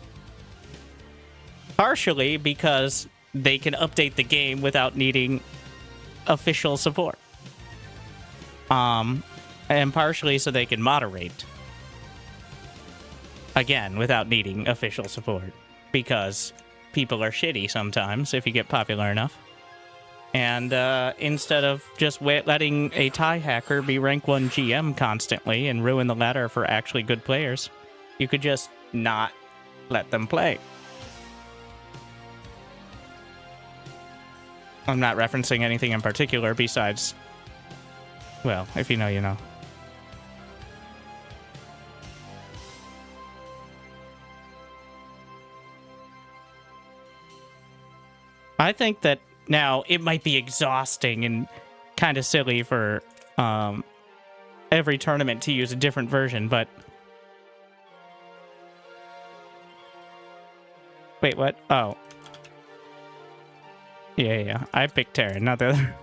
Partially because they can update the game without needing official support. And partially so they can moderate. Again, without needing official support. Because people are shitty sometimes if you get popular enough. And instead of just letting a TIE hacker be rank 1 GM constantly and ruin the ladder for actually good players, you could just not let them play. I'm not referencing anything in particular besides, well, if you know, you know. I think that now it might be exhausting and kind of silly for every tournament to use a different version, but... Wait, what? Oh. Yeah. I picked Terran, not the other.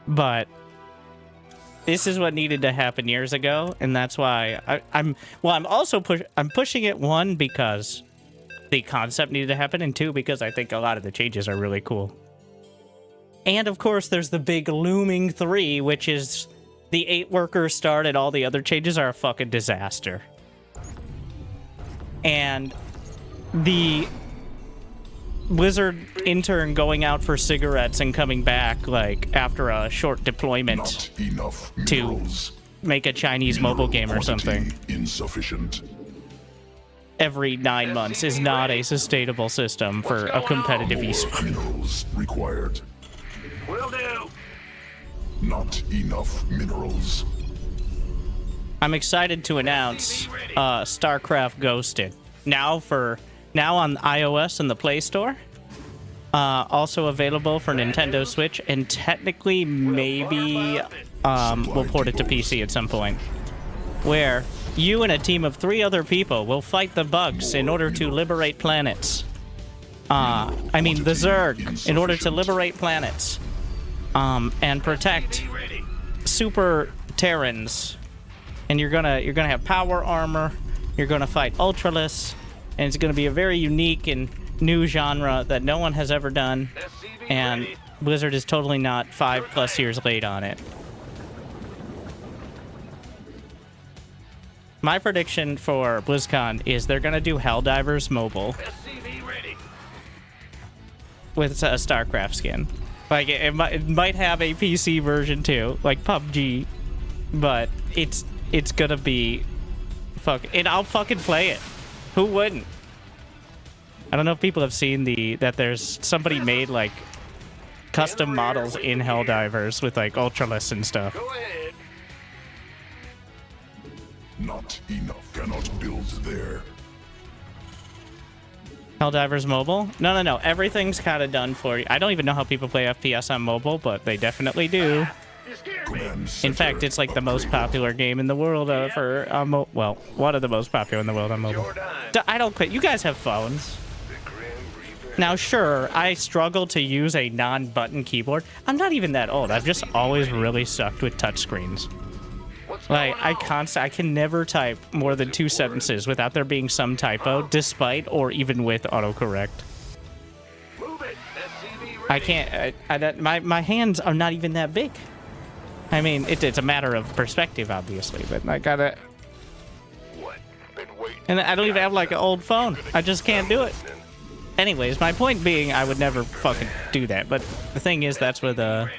But this is what needed to happen years ago, and that's why I'm also pushing it, one, because the concept needed to happen, and two, because I think a lot of the changes are really cool. And of course, there's the big looming 3, which is the 8 workers start and all the other changes are a fucking disaster. And the Blizzard intern going out for cigarettes and coming back, like, after a short deployment to make a Chinese mobile game or something. Insufficient. Every 9 months is not a sustainable system for a competitive esport. Minerals required. Will do. Not enough minerals. I'm excited to announce StarCraft Ghosted. Now on iOS and the Play Store. Also available for Nintendo Switch, and technically maybe we'll port it to PC at some point. Where you and a team of 3 other people will fight the bugs in order to liberate planets. The Zerg, in order to liberate planets. And protect super terrans. And you're gonna have power armor, you're gonna fight Ultralists, and it's gonna be a very unique and new genre that no one has ever done, and Blizzard is totally not 5+ years late on it. My prediction for BlizzCon is they're gonna do Helldivers Mobile with a StarCraft skin. Like, it might have a PC version too, like PUBG, but it's gonna be and I'll fucking play it. Who wouldn't? I don't know if people have seen that there's somebody made like custom models in Helldivers with like Ultralists and stuff. Go ahead. Not enough. Cannot build there. Helldivers Mobile? No. Everything's kind of done for you. I don't even know how people play FPS on mobile, but they definitely do. You scared In fact, it's like the most popular game in the world for well, one of the most popular in the world on mobile. I don't quit. You guys have phones. Now, sure, I struggle to use a non-button keyboard. I'm not even that old. I've just always really sucked with touchscreens. Like, I can never type more than 2 sentences without there being some typo, despite or even with autocorrect. I can't. My hands are not even that big. I mean, it's a matter of perspective, obviously, but I gotta. And I don't even have like an old phone. I just can't do it. Anyways, my point being, I would never fucking do that. But the thing is, that's where the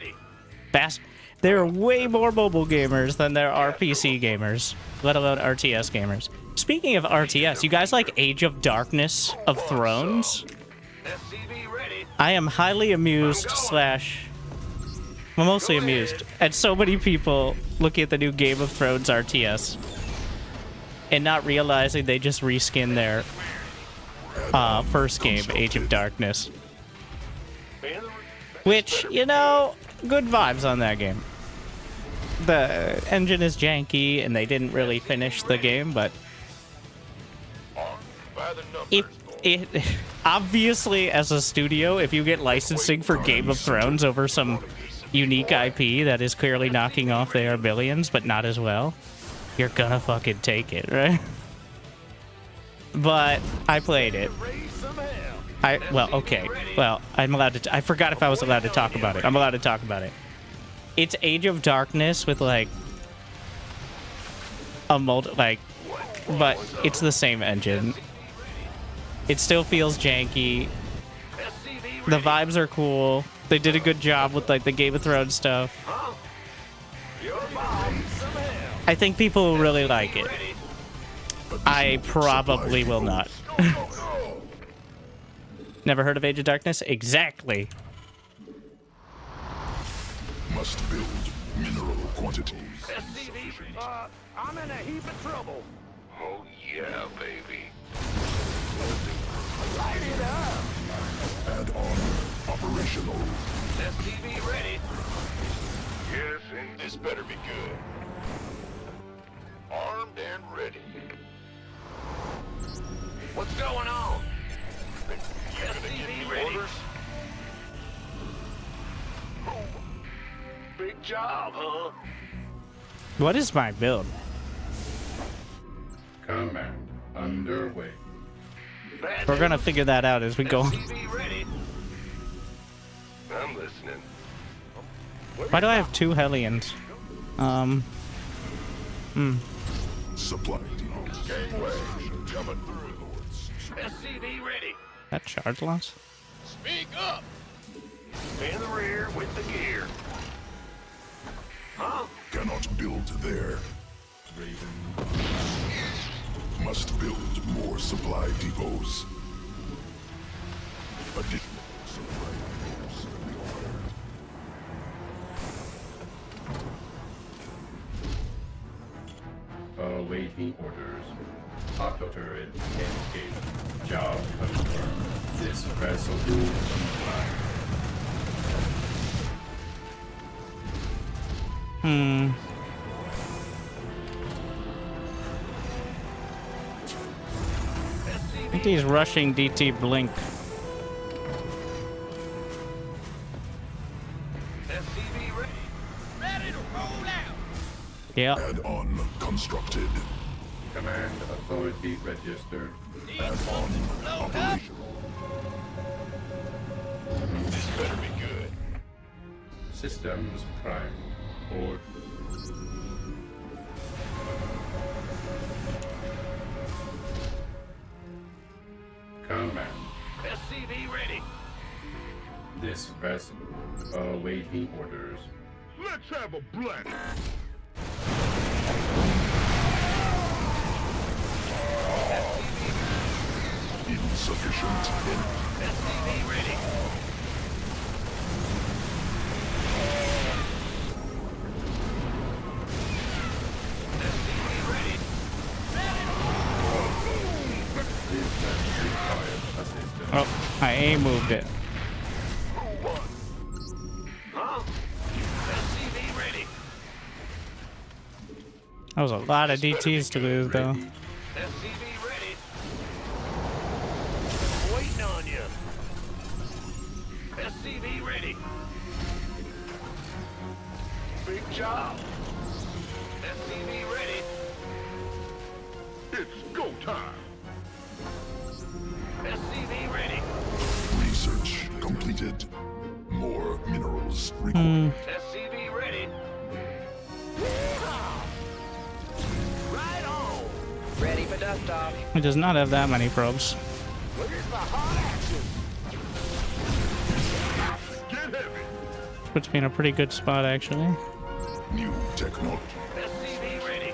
there are way more mobile gamers than there are PC gamers, let alone RTS gamers. Speaking of RTS, you guys like Age of Darkness of Thrones? I am highly amused slash... well, mostly amused at so many people looking at the new Game of Thrones RTS and not realizing they just reskinned their first game, Age of Darkness. Which, you know, good vibes on that game. The engine is janky and they didn't really finish the game, but it obviously, as a studio, if you get licensing for Game of Thrones over some unique IP that is clearly knocking off their billions, but not as well, you're gonna fucking take it, right? But I played it. Well, okay. Well, I'm allowed to. I forgot if I was allowed to talk about it. I'm allowed to talk about it. It's Age of Darkness with like a but it's the same engine. It still feels janky. The vibes are cool. They did a good job with like the Game of Thrones stuff. I think people will really like it. I probably will not. Never heard of Age of Darkness? Exactly. Must build mineral quantities. I'm in a heap of trouble. Oh yeah, baby. Light it up. Add-on operational. SCV ready. Yes, and this better be good. Armed and ready. What's going on? You gonna give me orders? Big job, huh? What is my build? Command underway. We're gonna figure that out as we go. Ready. I'm listening. Why do I have 2 Hellions? Supply Gangway coming through. SCV ready. That charge loss? Speak up. In the rear with the gear. Huh? cannot build there. Must build more supply depots. Additional supply depots awaiting orders. Auto turret engaged. Job confirmed. This vessel will comply. I think he's rushing DT Blink. SCV ready. Ready to roll out. Yeah. add-on constructed. Command authority registered. Add-on operational. This better be good. Systems prime. Port. Command. SCV ready. This vessel awaiting orders. Let's have a blend. Insufficient energy. SCV ready. SCV ready. This vessel requires assistance. Oh, I A moved it. Huh? SCV ready. That was a lot of DTs to lose, though. SCV ready. Waiting on you. SCV ready. Big job. SCV ready. It's go time. SCV ready. Research completed. More minerals required. SCV ready. Yeehaw! Right on. Ready for dust off. It does not have that many probes. Where's the hot action? Get heavy. Puts me in a pretty good spot, actually. New technology. SCV ready.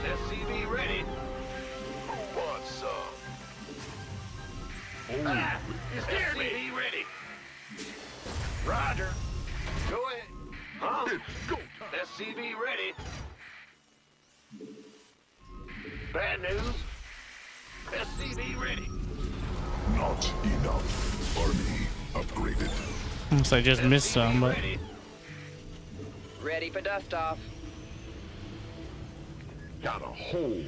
SCV ready. Who wants some? You scared me. SCV ready. Roger. Go ahead. Huh? It's go time. SCV ready. Bad news. SCV ready. Not enough. Army upgraded. Unless I just missed some, but Ready for dust off. Got a hole.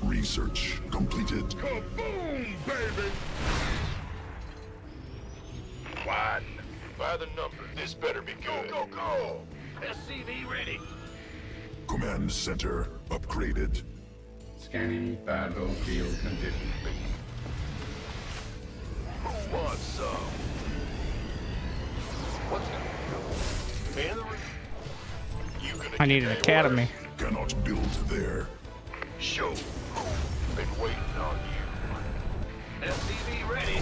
Research completed. Kaboom, baby! Widen. By the number. This better be good. Go, go, go! SCV ready. Command center upgraded. Scanning battlefield conditions. Who wants some? What's going on? Man, you gonna I need get an that academy. Cannot build there. Show. Been waiting on you. SCV ready.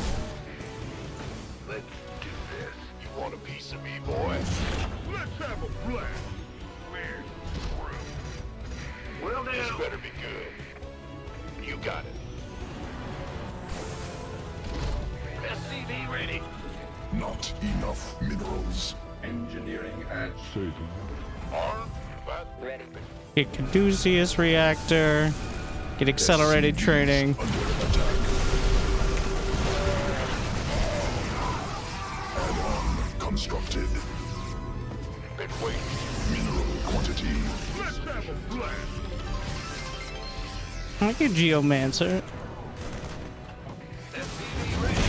Let's do this. You want a piece of me, boy? Let's have a blast. Where's the room? Well, now. This better be good. You got it. SCV ready. Not enough minerals. Engineering at Armed by Ready. get Caduceus reactor, get accelerated training. Under attack. Add-on constructed. been waiting. Mineral quantity. Let's have a blast. I get Geomancer. SCV ready.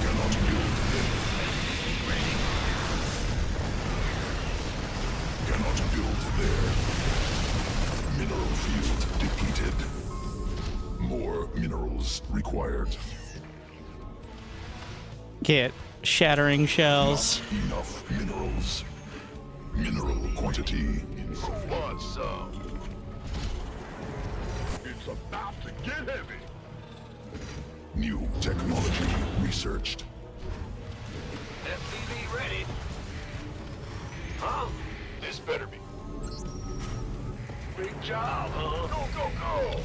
Cannot build. Cannot build there. Mineral field depleted. More minerals required. Get shattering shells. Not enough minerals. Mineral quantity. Want some? It's about to get heavy. New technology researched. SCV ready. Huh? This better be. Big job, huh? Go, go, go!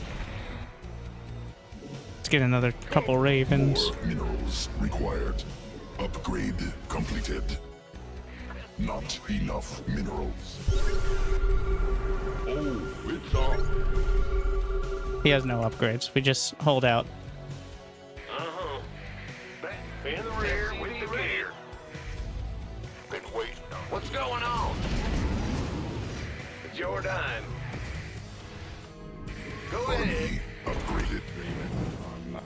Let's get another couple ravens. More minerals required. Upgrade completed. Not enough minerals. Oh, it's on. He has no upgrades. We just hold out. Uh-huh. Back in the rear with the rear. Been waiting. What's going on? It's your time. Go ahead. Army upgraded. online.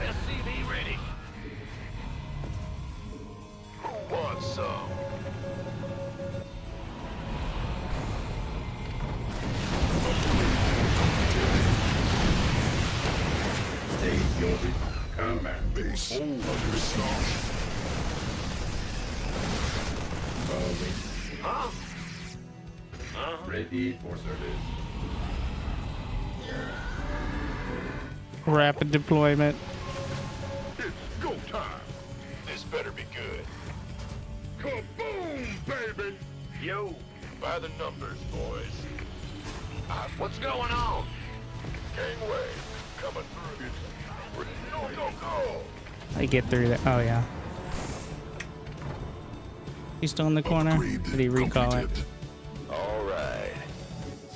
SCV ready. Who wants some? State your command Base under siege. Huh? ready for service. Rapid deployment. It's go time. This better be good. Kaboom, baby! Yo, by the numbers, boys. What's going on? Gangway, coming through. Go, go, go! I get through there. Oh yeah. He's still in the corner. Upgrade Did he recall it? completed. All right.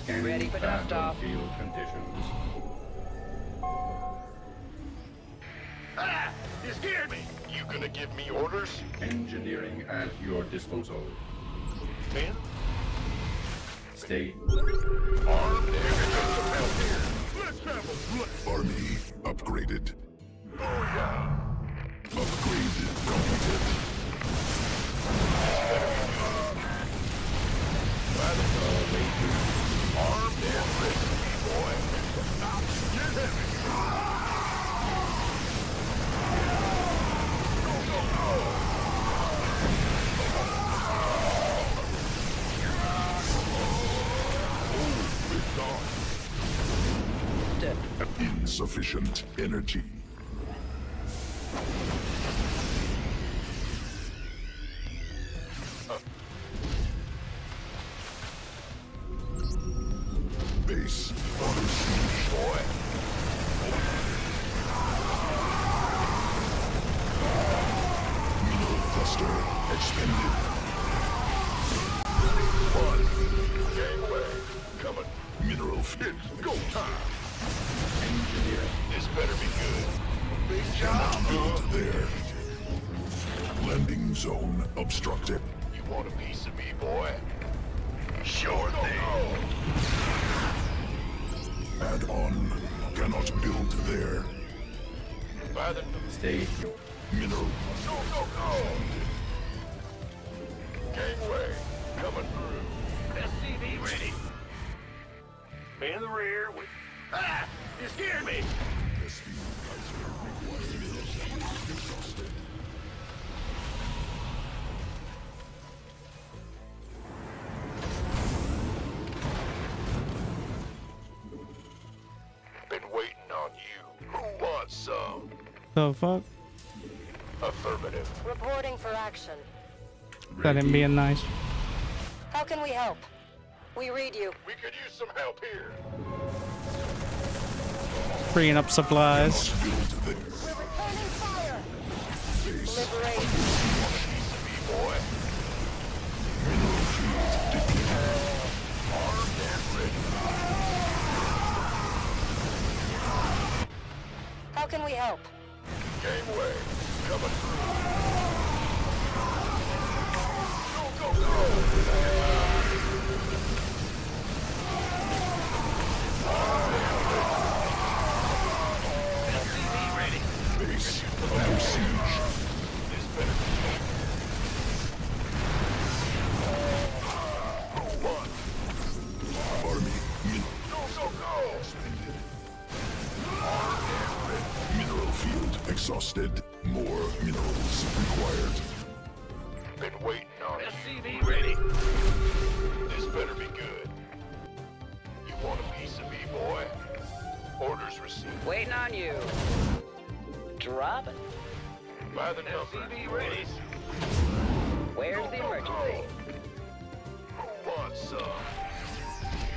Scanning Ready for dust-off. battlefield conditions. Ah! You scared me! You gonna give me orders? Engineering at your disposal. Man? State. Armed and some help here. Let's travel. Army upgraded. Oh yeah. Upgrade completed. Armed and ready, boy. Get heavy. Go, go, go! Insufficient energy. Base under siege. Boy. Mineral cluster expended. One. Gangway. Coming. Mineral It's field go time. Engineering. This better be good. Big job. built there. Landing zone obstructed. You want a piece of me, boy? Sure thing. Add-on cannot build there. By the State. Mineral go, go, go! Gangway, coming through. SCV ready. In the rear with... Ah! You scared me! Been waiting on you. Who wants some? The fuck? Affirmative. Reporting for action. That him being nice. How can we help? We read you. We could use some help here. Freeing up supplies. build there. We're returning fire. Base Liberate. Piece of me, boy. mineral field depleted. Armed and ready. How can we help? Gangway, coming through. Go, go, go! SCV ready. Base under siege. This better be one. Army Go, go, go! mineral field exhausted. More minerals required. Been waiting on SCV ready. This better be good. You want a piece of me, boy? Orders received. Waiting on you. Dropping. By the number. SCV ready. Where's the emergency? Who wants some?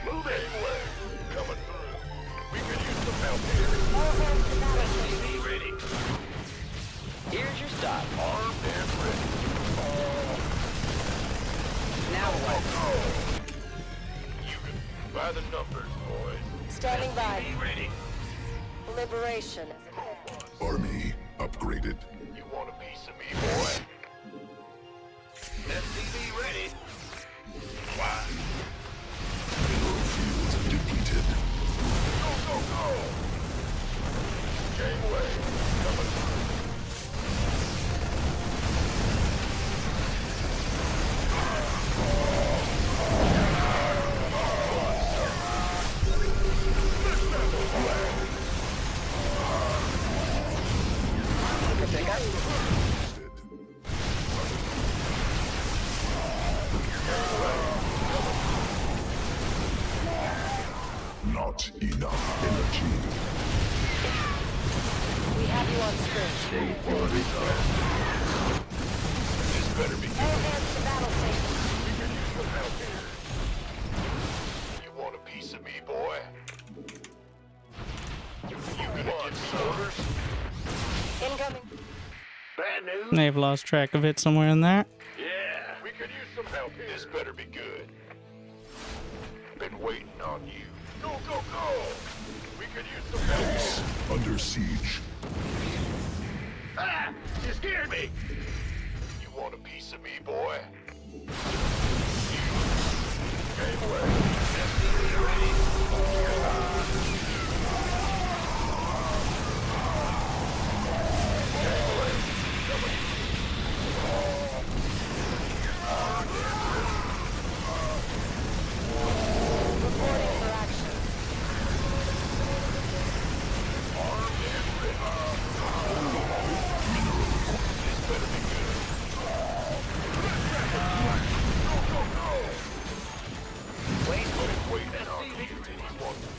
Move anyway. Coming through. We could use some help here. All hands to battle. SCV ready. Here's your stop. Armed and ready. Now what? You can by the numbers, boys. Standing by. SCV ready. Liberation. Army upgraded. You want a piece of me, boy? SCV ready. Why? Mineral field depleted. Go, go, go! Gangway, coming through. Not enough energy. We have you on screen. State your results. This better be All hands to battle station. We can use some help here. You want a piece of me, boy? Incoming. Bad news? They've lost track of it somewhere in there. Yeah, we could use some help here. This better be good. Been waiting on you. Go, go, go! We could use some help here. Under siege. Ah! You scared me! You want a piece of me, boy? Game away. SCV ready. Reporting for action.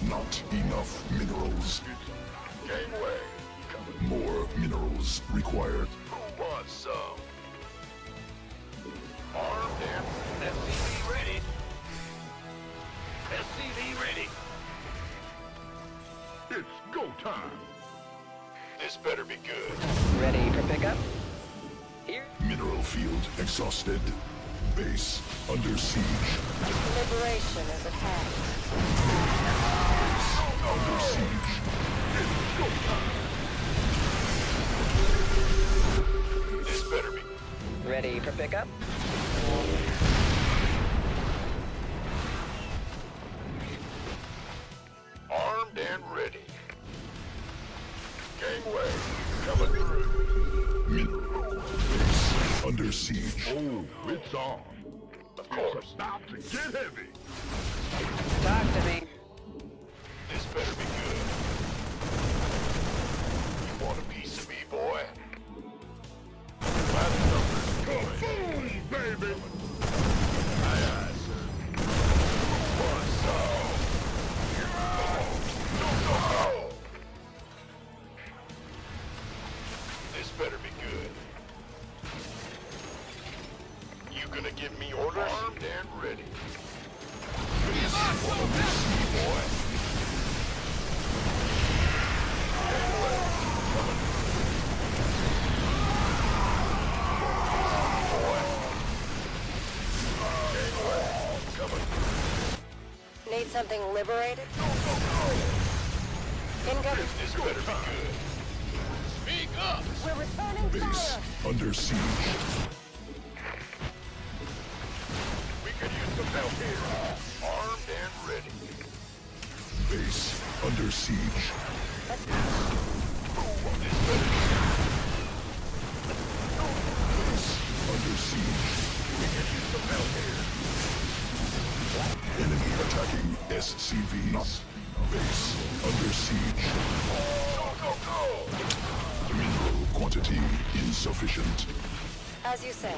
Not enough minerals. Game away. More minerals required. Who wants some? Armed and SCV ready. SCV ready. It's go time. This better be good. Ready for pickup? Here. Mineral field exhausted. Base under siege. Liberation is at hand. Under siege. This better be. Ready for pickup? Armed and ready. Gangway coming through. Mineral base under siege. Oh, it's on. Of course. It's about to get heavy. Talk to me. This better be good. You want a piece of me, boy? My number's coming. Boom, baby! Aye, aye, sir. What's up? Go, go, go! This better be good. You gonna give me orders? Armed and ready. Boy. Need something liberated? Incoming. This better be good. Speak up! We're returning Base fire! under siege. We could use some help here. Armed and ready. Base under siege. This better be Base under siege. We could use some help here. Enemy attacking SCVs. Not base under siege. Go, go, go! Mineral quantity insufficient. As you say.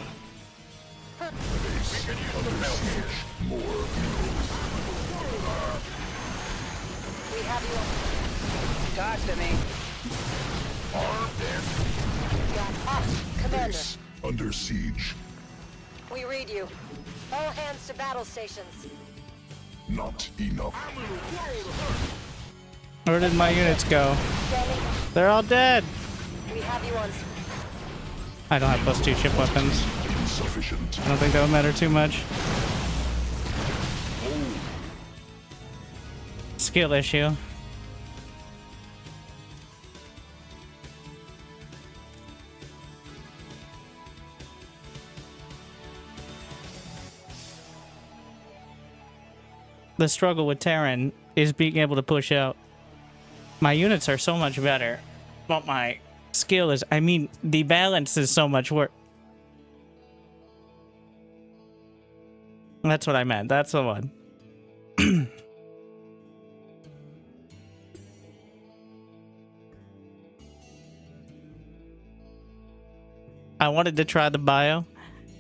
Base could use under some help here. siege. More minerals. We have you on. Talk to me. Armed and Got us, Commander. Base under siege. We read you. All hands to battle stations. Not enough. Where did my units go? Standing. They're all dead. We have you on. I don't have +2 ship weapons. Insufficient. I don't think that would matter too much. Skill issue. The struggle with Terran is being able to push out. My units are so much better, but my skill is, I mean, the balance is so much worse. That's what I meant. That's the one. I wanted to try the bio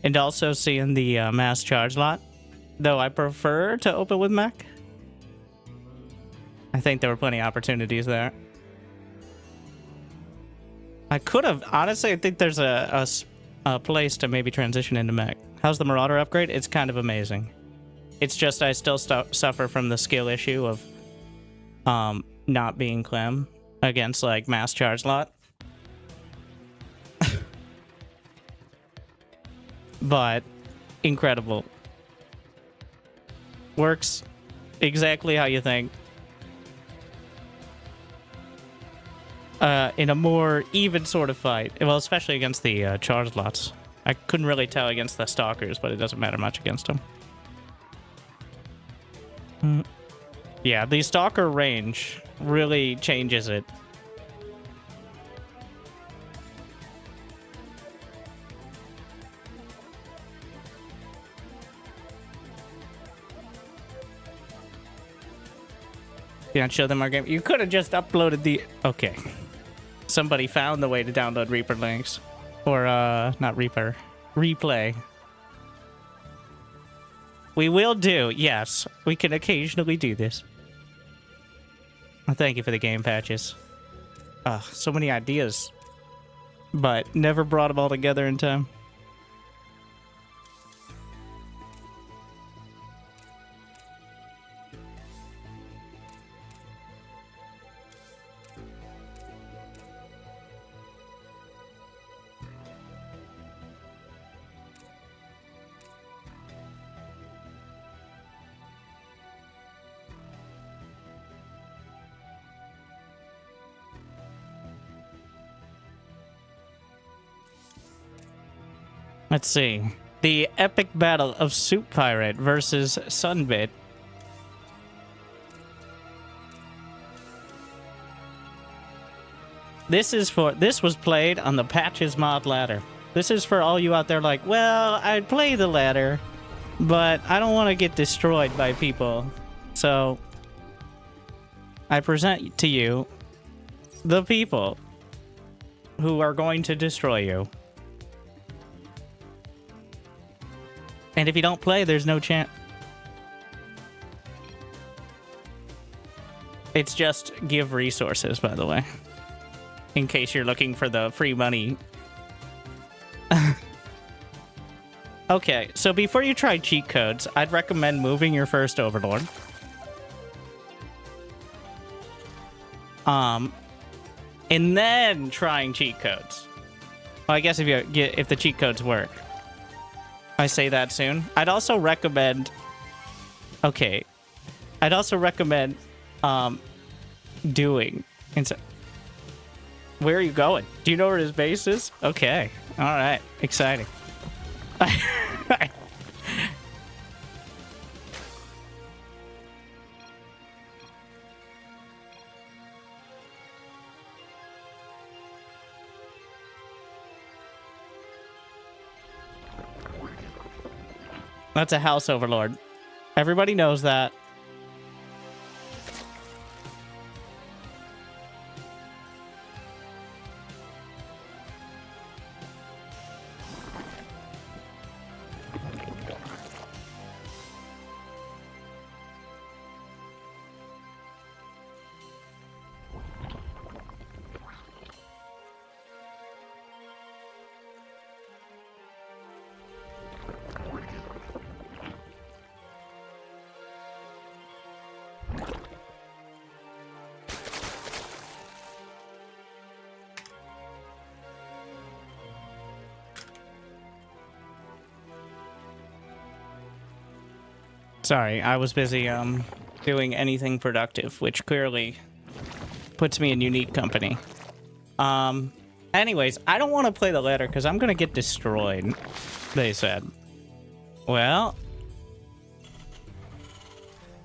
and also see in the mass charge lot, though I prefer to open with mech. I think there were plenty of opportunities there. I could have, honestly, I think there's a place to maybe transition into mech. How's the Marauder upgrade? It's kind of amazing. It's just I still suffer from the skill issue of not being Clem. against like mass charge lot. But incredible. Works exactly how you think. In a more even sort of fight. Well, especially against the charge lots. I couldn't really tell against the stalkers, but it doesn't matter much against them. Yeah, the stalker range really changes it. You don't show them our game. You could have just uploaded the... Okay. Somebody found the way to download Reaper links. Or, not Reaper. Replay. We will do. Yes. We can occasionally do this. Well, thank you for the game patches. So many ideas. But never brought them all together in time. Let's see. The epic battle of Soup Pirate versus Sunbit. This was played on the Patches mod ladder. This is for all you out there like, well, I'd play the ladder, but I don't want to get destroyed by people. So I present to you the people who are going to destroy you. And if you don't play, there's no chance. It's just give resources, by the way. In case you're looking for the free money. Okay, so before you try cheat codes, I'd recommend moving your first Overlord. And then trying cheat codes. Well, I guess if the cheat codes work. I say that soon. I'd also recommend... Okay. I'd also recommend doing... Where are you going? Do you know where his base is? Okay. Alright. Exciting. That's a house overlord. Everybody knows that. Sorry, I was busy doing anything productive, which clearly puts me in unique company. Anyways, I don't want to play the ladder because I'm gonna get destroyed, they said. Well,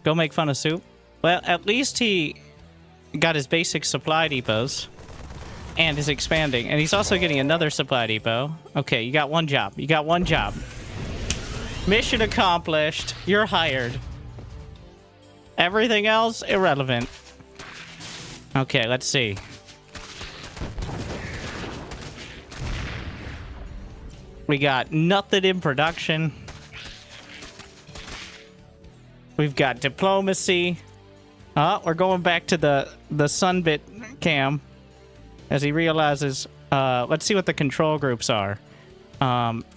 go make fun of Soup. Well, at least he got his basic supply depots and is expanding, and he's also getting another supply depot. Okay, you got one job. You got one job. Mission accomplished. You're hired. Everything else, irrelevant. Okay, let's see. We got nothing in production. We've got diplomacy. We're going back to the Sunbit cam as he realizes, let's see what the control groups are.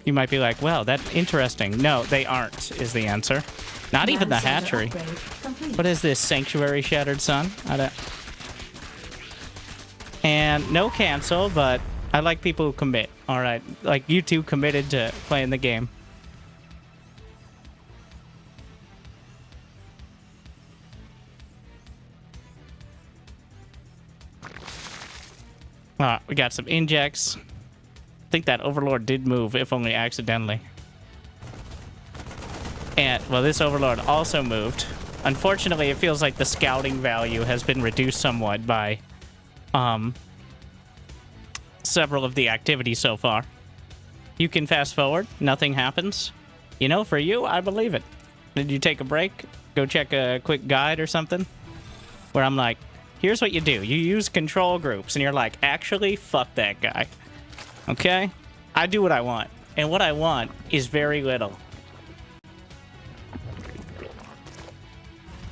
You might be like, well, that's interesting. No, they aren't, is the answer. Not even the hatchery. What is this, Sanctuary Shattered Sun? And no cancel, but I like people who commit. All right, like you two committed to playing the game. We got some injects. I think that Overlord did move, if only accidentally. And, well, this Overlord also moved. Unfortunately, it feels like the scouting value has been reduced somewhat by several of the activities so far. You can fast forward. Nothing happens. You know, for you, I believe it. Did you take a break? Go check a quick guide or something? Where I'm like, here's what you do. You use control groups, and you're like, actually, fuck that guy. Okay? I do what I want. And what I want is very little.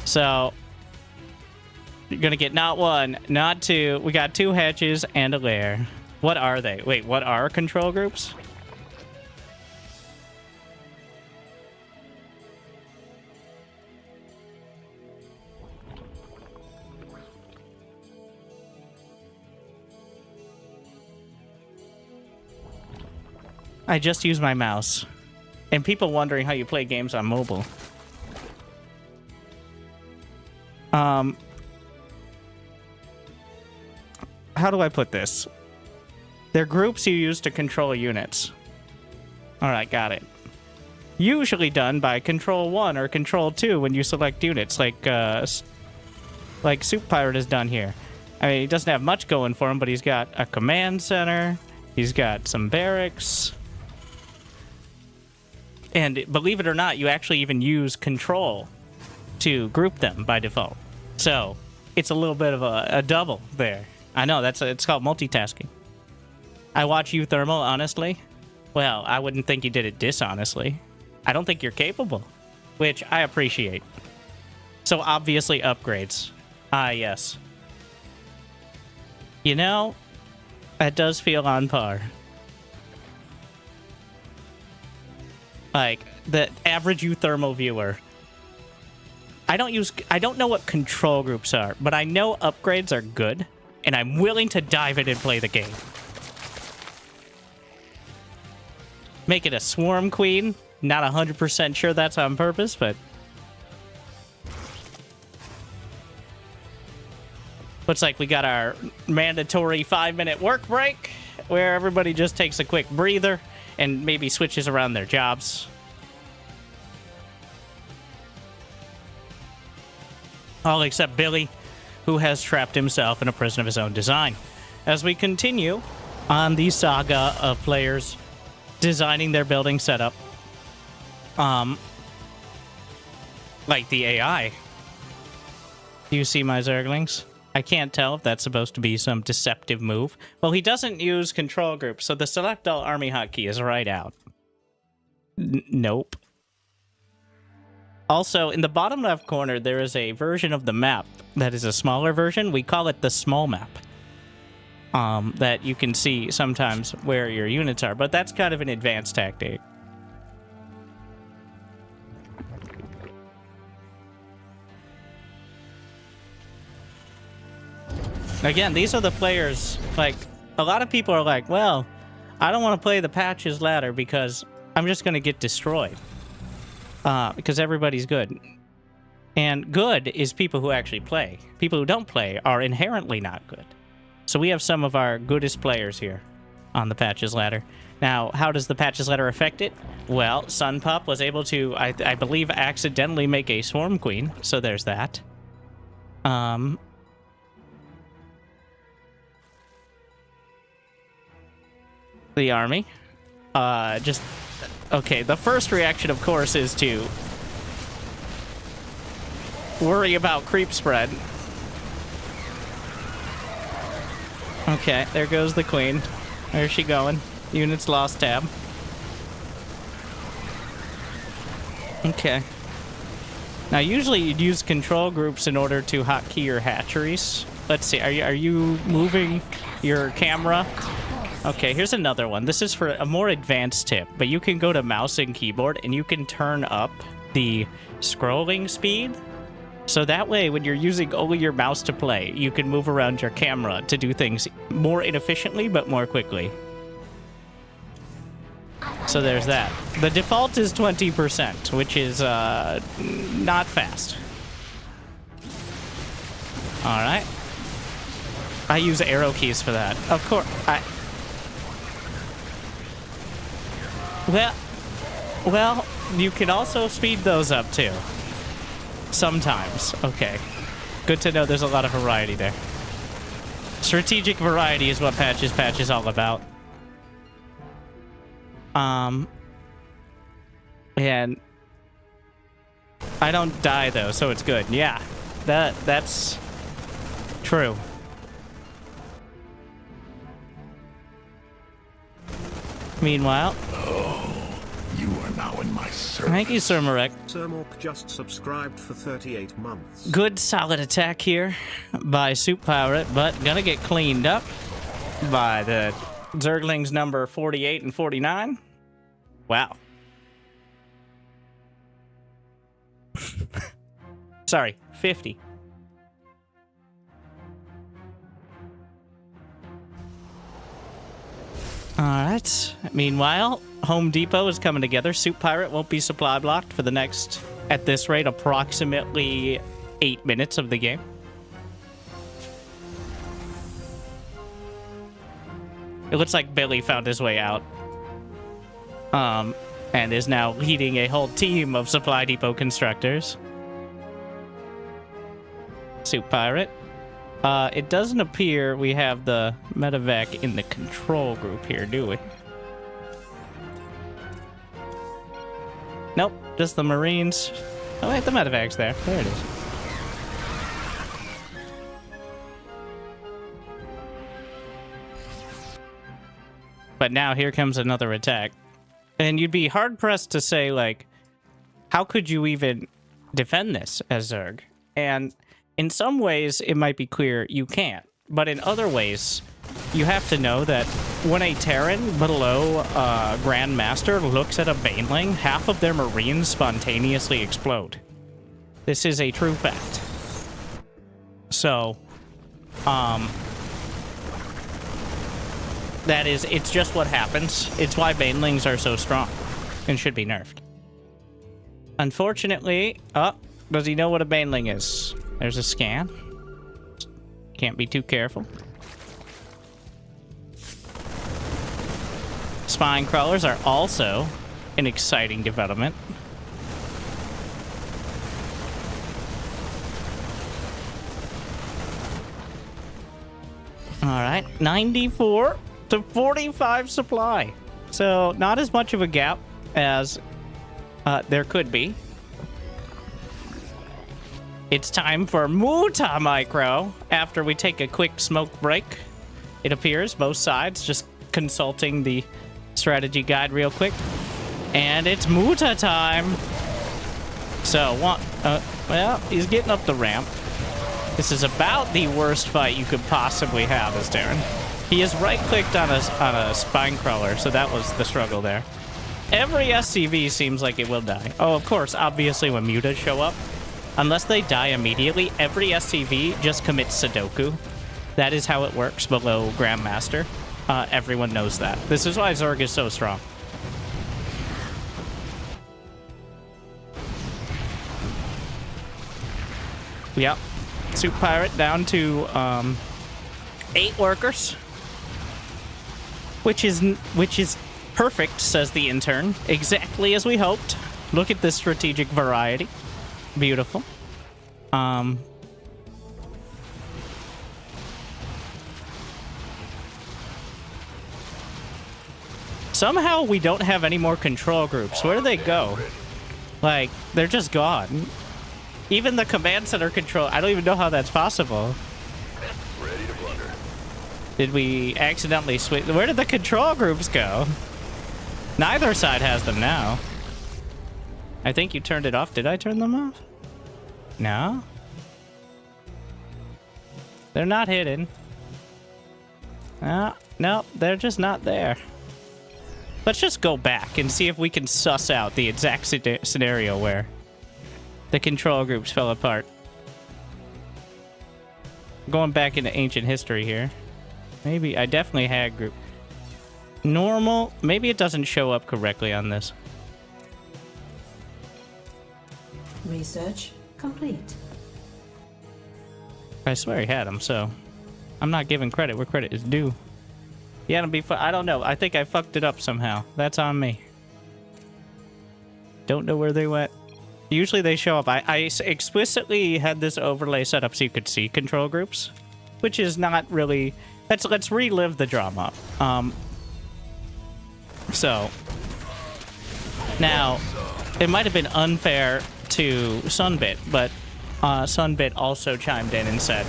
So, you're gonna get not one, not two. We got 2 hedges and a lair. What are they? Wait, what are control groups? I just use my mouse. And people wondering how you play games on mobile. How do I put this? They're groups you use to control units. Alright, got it. Usually done by Control 1 or Control 2 when you select units, like Soup Pirate has done here. I mean, he doesn't have much going for him, but he's got a command center. He's got some barracks. And believe it or not, you actually even use Control to group them by default. So, it's a little bit of a double there. I know, it's called multitasking. I watch you, Thermal, honestly. Well, I wouldn't think you did it dishonestly. I don't think you're capable, which I appreciate. So, obviously, upgrades. Ah, yes. You know, that does feel on par. Like, the average Euthermal viewer. I don't know what control groups are, but I know upgrades are good, and I'm willing to dive in and play the game. Make it a Swarm Queen. Not 100% sure that's on purpose, but... looks like we got our mandatory 5-minute work break, where everybody just takes a quick breather and maybe switches around their jobs. All except Billy, who has trapped himself in a prison of his own design. As we continue on the saga of players designing their building setup, like the AI. Do you see my Zerglings? I can't tell if that's supposed to be some deceptive move. Well, he doesn't use control groups, so the select all army hotkey is right out. Nope. Also, in the bottom left corner, there is a version of the map that is a smaller version. We call it the small map. That you can see sometimes where your units are, but that's kind of an advanced tactic. Again, these are the players, like, a lot of people are like, well, I don't want to play the Patches ladder because I'm just going to get destroyed. Because everybody's good. And good is people who actually play. People who don't play are inherently not good. So we have some of our goodest players here on the Patches ladder. Now, how does the Patches ladder affect it? Well, Sunpup was able to, I believe, accidentally make a Swarm Queen. So there's that. The army. Okay, the first reaction, of course, is to worry about creep spread. Okay, there goes the queen. Where's she going? Units lost tab. Okay. Now, usually you'd use control groups in order to hotkey your hatcheries. Let's see, are you moving your camera? Okay, here's another one. This is for a more advanced tip, but you can go to mouse and keyboard and you can turn up the scrolling speed So that way, when you're using only your mouse to play, you can move around your camera to do things more inefficiently, but more quickly. So there's that. The default is 20%, which is not fast. All right. I use arrow keys for that. Of course. Well, you can also speed those up too. Sometimes. Okay. Good to know there's a lot of variety there. Strategic variety is what Patch is all about. And I don't die though, so it's good. Yeah. That's true. Meanwhile, You are now in my service. thank you, Sir Marek. Sir Mork just subscribed for 38 months. Good solid attack here by Soup Pirate, but gonna get cleaned up by the Zerglings number 48 and 49. Wow. Sorry, 50. Alright. Meanwhile, Home Depot is coming together. Soup Pirate won't be supply blocked for the next, at this rate, approximately 8 minutes of the game. It looks like Billy found his way out. And is now leading a whole team of Supply Depot constructors. Soup Pirate. It doesn't appear we have the medevac in the control group here, do we? Nope, just the Marines. Oh wait, the medevac's there. There it is. But now here comes another attack. And you'd be hard-pressed to say, like, how could you even defend this as Zerg? And in some ways, it might be clear you can't. But in other ways, you have to know that when a Terran below Grandmaster looks at a Baneling, half of their Marines spontaneously explode. This is a true fact. So, it's just what happens. It's why Banelings are so strong and should be nerfed. Unfortunately, does he know what a Baneling is? There's a scan. Can't be too careful. Spine crawlers are also an exciting development. All right, 94 to 45 supply. So not as much of a gap as there could be. It's time for Muta Micro after we take a quick smoke break. It appears both sides just consulting the strategy guide real quick. And it's Muta time. So, well, he's getting up the ramp. This is about the worst fight you could possibly have as Terran. He is right-clicked on a spine crawler, so that was the struggle there. Every SCV seems like it will die. Oh, of course, obviously when mutas show up, unless they die immediately, every SCV just commits Sudoku. That is how it works below Grandmaster. Everyone knows that. This is why Zerg is so strong. Yep. Soup Pirate down to 8 workers. Which is perfect, says the intern. Exactly as we hoped. Look at this strategic variety. Beautiful. Somehow we don't have any more control groups. Where do they go? Like, they're just gone. Even the command center control, I don't even know how that's possible. Ready to plunder. Did we accidentally switch? Where did the control groups go? Neither side has them now. I think you turned it off. Did I turn them off? No? They're not hidden. No, they're just not there. Let's just go back and see if we can suss out the exact scenario where the control groups fell apart. Going back into ancient history here. Maybe I definitely had group. Normal. Maybe it doesn't show up correctly on this. Research complete. I swear he had them, so I'm not giving credit where credit is due. Yeah, it'll be fun. I don't know. I think I fucked it up somehow. That's on me. Don't know where they went. Usually they show up. I explicitly had this overlay set up so you could see control groups, which is not really... Let's relive the drama. So, now, it might have been unfair to Sunbit, but Sunbit also chimed in and said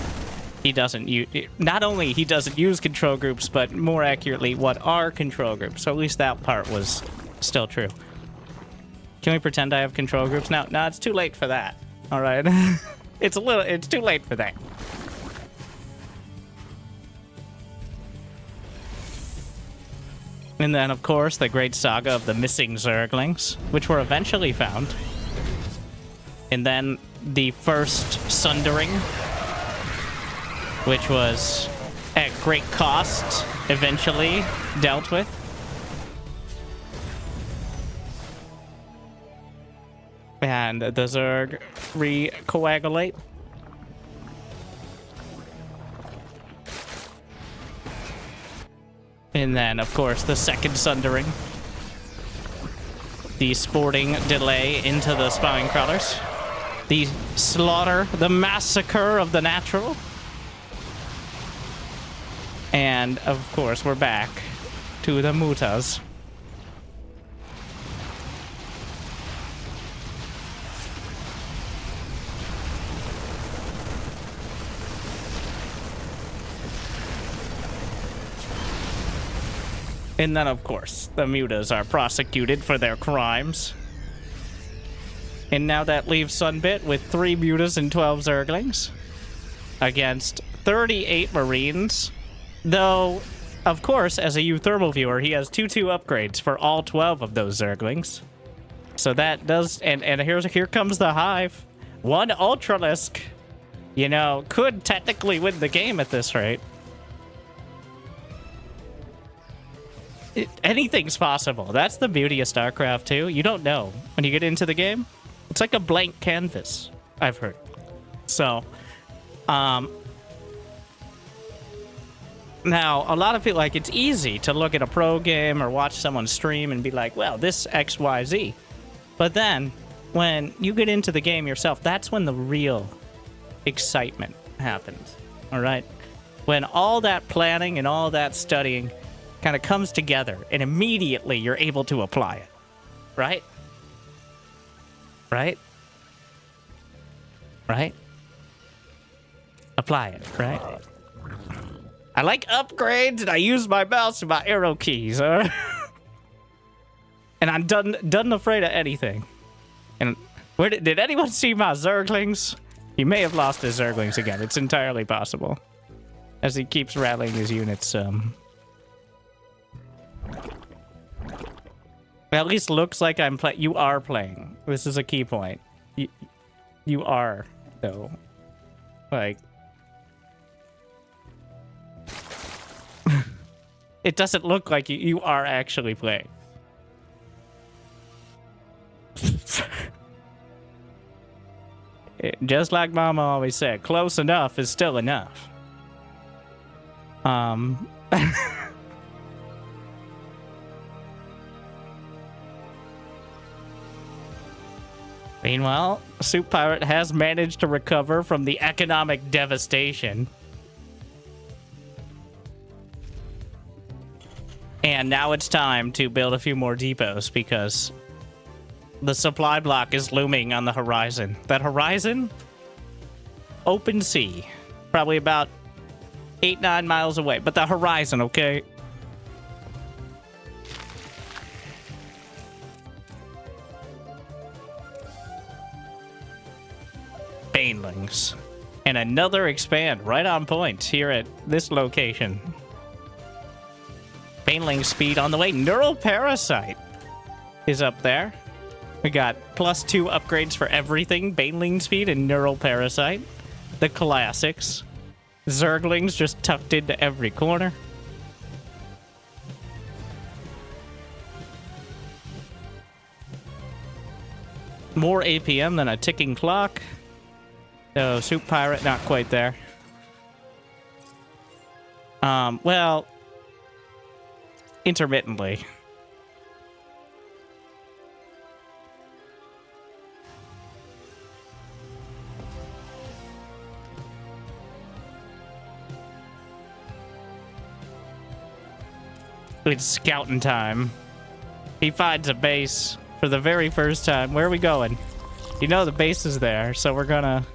he doesn't use... Not only he doesn't use control groups, but more accurately, what are control groups? So at least that part was still true. Can we pretend I have control groups now? No, it's too late for that. All right. It's too late for that. And then, of course, the great saga of the missing Zerglings, which were eventually found. And then the first Sundering, which was at great cost, eventually dealt with. And the Zerg recoagulate. And then, of course, the second Sundering. The sporting delay into the spine crawlers. The slaughter, the massacre of the natural. And, of course, we're back to the mutas. And then, of course, the mutas are prosecuted for their crimes. And now that leaves Sunbit with 3 mutas and 12 Zerglings. Against 38 Marines. Though, of course, as a U-Thermal viewer, he has 2-2 upgrades for all 12 of those Zerglings. So that does... And here comes the Hive. 1 Ultralisk, you know, could technically win the game at this rate. Anything's possible. That's the beauty of StarCraft 2. You don't know when you get into the game. It's like a blank canvas, I've heard. So, now, a lot of people, like, it's easy to look at a pro game or watch someone stream and be like, well, this X, Y, Z. But then, when you get into the game yourself, that's when the real excitement happens, all right? When all that planning and all that studying kind of comes together, and immediately you're able to apply it, right? Right? Right? Apply it, right? I like upgrades, and I use my mouse and my arrow keys, all right? And I'm done afraid of anything. And where did anyone see my Zerglings? He may have lost his Zerglings again. It's entirely possible. As he keeps rallying his units, at least looks like I'm playing. You are playing. This is a key point. You are, though. Like... It doesn't look like you are actually playing. Just like Mama always said, close enough is still enough. Meanwhile, Soup Pirate has managed to recover from the economic devastation. And now it's time to build a few more depots because the supply block is looming on the horizon. That horizon? Open sea. Probably about 8-9 miles away. But the horizon, okay? Banelings. And another expand right on point here at this location. Baneling speed on the way. Neural Parasite is up there. We got +2 upgrades for everything. Baneling speed and Neural Parasite. The classics. Zerglings just tucked into every corner. More APM than a ticking clock. Oh, Soup Pirate, not quite there. Well, intermittently. It's scouting time. He finds a base for the very first time. Where are we going? You know the base is there, so we're gonna...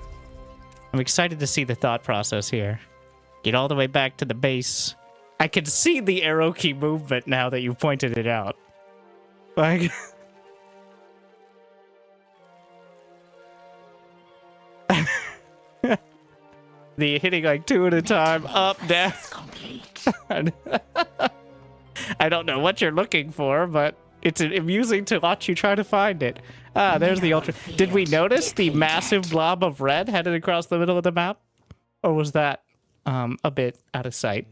I'm excited to see the thought process here. Get all the way back to the base. I can see the arrow key movement now that you pointed it out. Like... the hitting like 2 at a time, up, down. I don't know what you're looking for, but it's amusing to watch you try to find it. Ah, there's the ultra. Did we notice the massive blob of red headed across the middle of the map? Or was that a bit out of sight?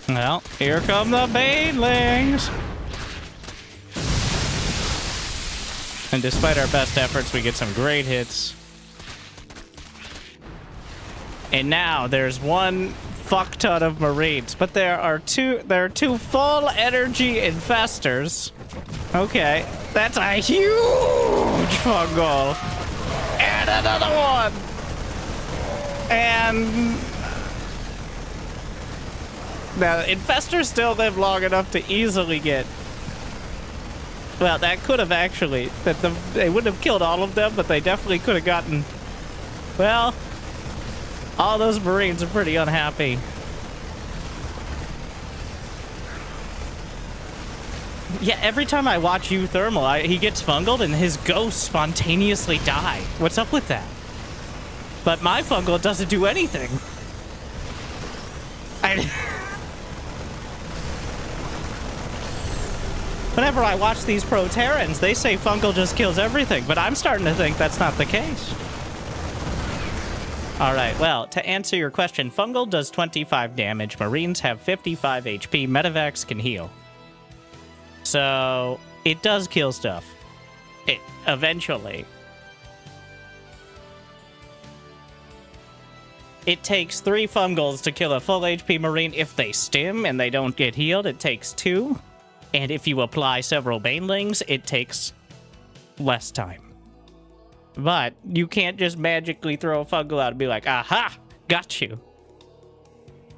Well, here come the banelings! And despite our best efforts, we get some great hits. And now there's one fuck ton of Marines, but there are two full energy infestors. Okay, that's a huge fungal. And another one. And now infestors still live long enough to easily get. Well, that could have actually they wouldn't have killed all of them, but they definitely could have gotten. Well, all those Marines are pretty unhappy. Yeah, every time I watch Thermal, he gets fungled and his ghosts spontaneously die. What's up with that? But my fungal doesn't do anything. Whenever I watch these pro Terrans, they say fungal just kills everything, but I'm starting to think that's not the case. Alright, well, to answer your question, fungal does 25 damage, Marines have 55 HP, Medivacs can heal. So, it does kill stuff. Eventually. It takes 3 fungals to kill a full HP Marine. If they stim and they don't get healed, it takes 2. And if you apply several banelings, it takes less time. But you can't just magically throw a fungal out and be like, aha, got you.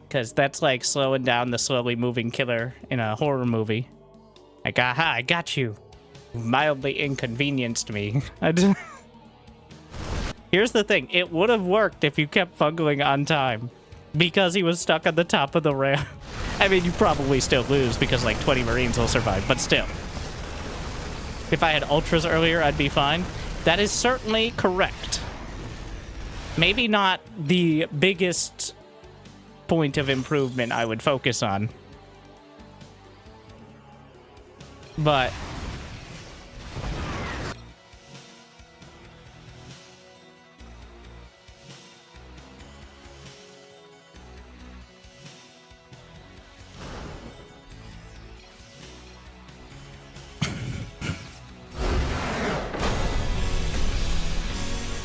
Because that's like slowing down the slowly moving killer in a horror movie. Like, aha, I got you. Mildly inconvenienced me. Here's the thing. It would have worked if you kept fungaling on time. Because he was stuck on the top of the ramp. I mean, you probably still lose because like 20 Marines will survive, but still. If I had ultras earlier, I'd be fine. That is certainly correct. Maybe not the biggest point of improvement I would focus on. But...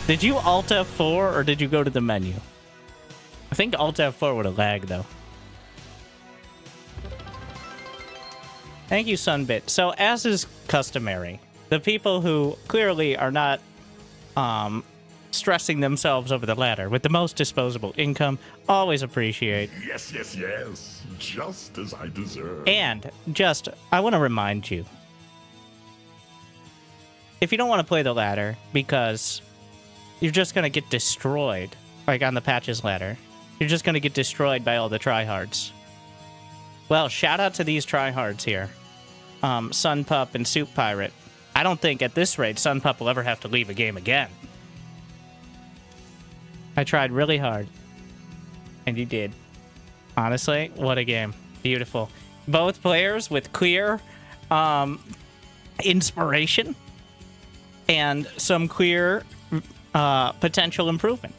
Did you Alt F4 or did you go to the menu? I think Alt F4 would have lagged though. Thank you, Sunbit. So, as is customary, the people who clearly are not stressing themselves over the ladder with the most disposable income always appreciate. Yes, yes, yes. Just as I deserve. And just, I want to remind you, if you don't want to play the ladder because you're just going to get destroyed, like on the patches ladder, you're just going to get destroyed by all the tryhards. Well, shout out to these tryhards here. Sunpup and Soup Pirate. I don't think at this rate Sunpup will ever have to leave a game again. I tried really hard. And you did. Honestly, what a game. Beautiful. Both players with clear inspiration and some clear potential improvement.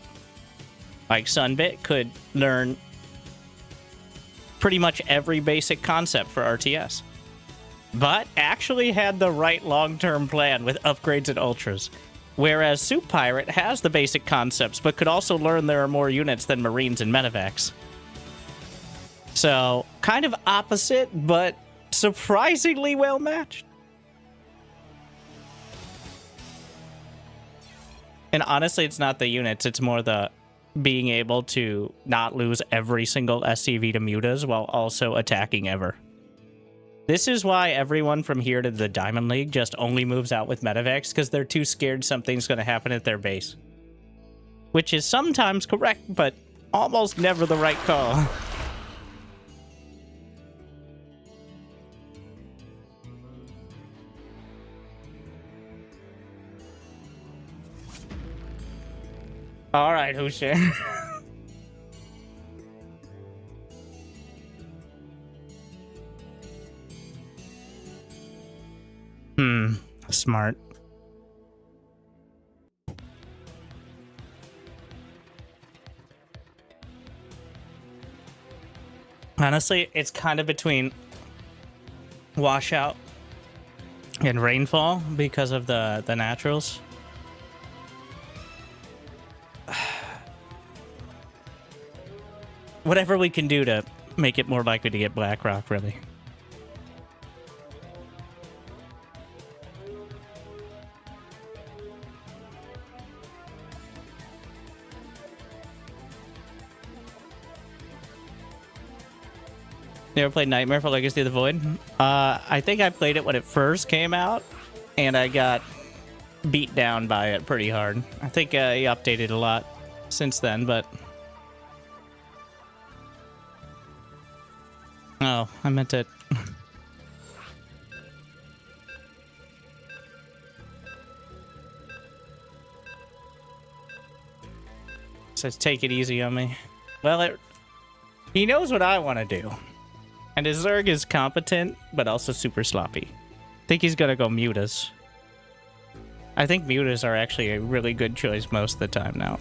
Like Sunbit could learn pretty much every basic concept for RTS, but actually had the right long-term plan with upgrades and ultras. Whereas Soup Pirate has the basic concepts, but could also learn there are more units than Marines and Medevacs. So, kind of opposite, but surprisingly well matched. And honestly, it's not the units, it's more the being able to not lose every single SCV to mutas while also attacking ever. This is why everyone from here to the Diamond League just only moves out with Medevacs, because they're too scared something's going to happen at their base. Which is sometimes correct, but almost never the right call. Alright, Husher. Smart. Honestly, it's kind of between washout and rainfall because of the naturals. Whatever we can do to make it more likely to get Blackrock, really. You ever played Nightmare for Legacy of the Void? I think I played it when it first came out, and I got beat down by it pretty hard. I think he updated a lot since then, but... Oh, I meant it. Says take it easy on me. Well, he knows what I want to do. And his Zerg is competent, but also super sloppy. I think he's gonna go mutas. I think mutas are actually a really good choice most of the time now.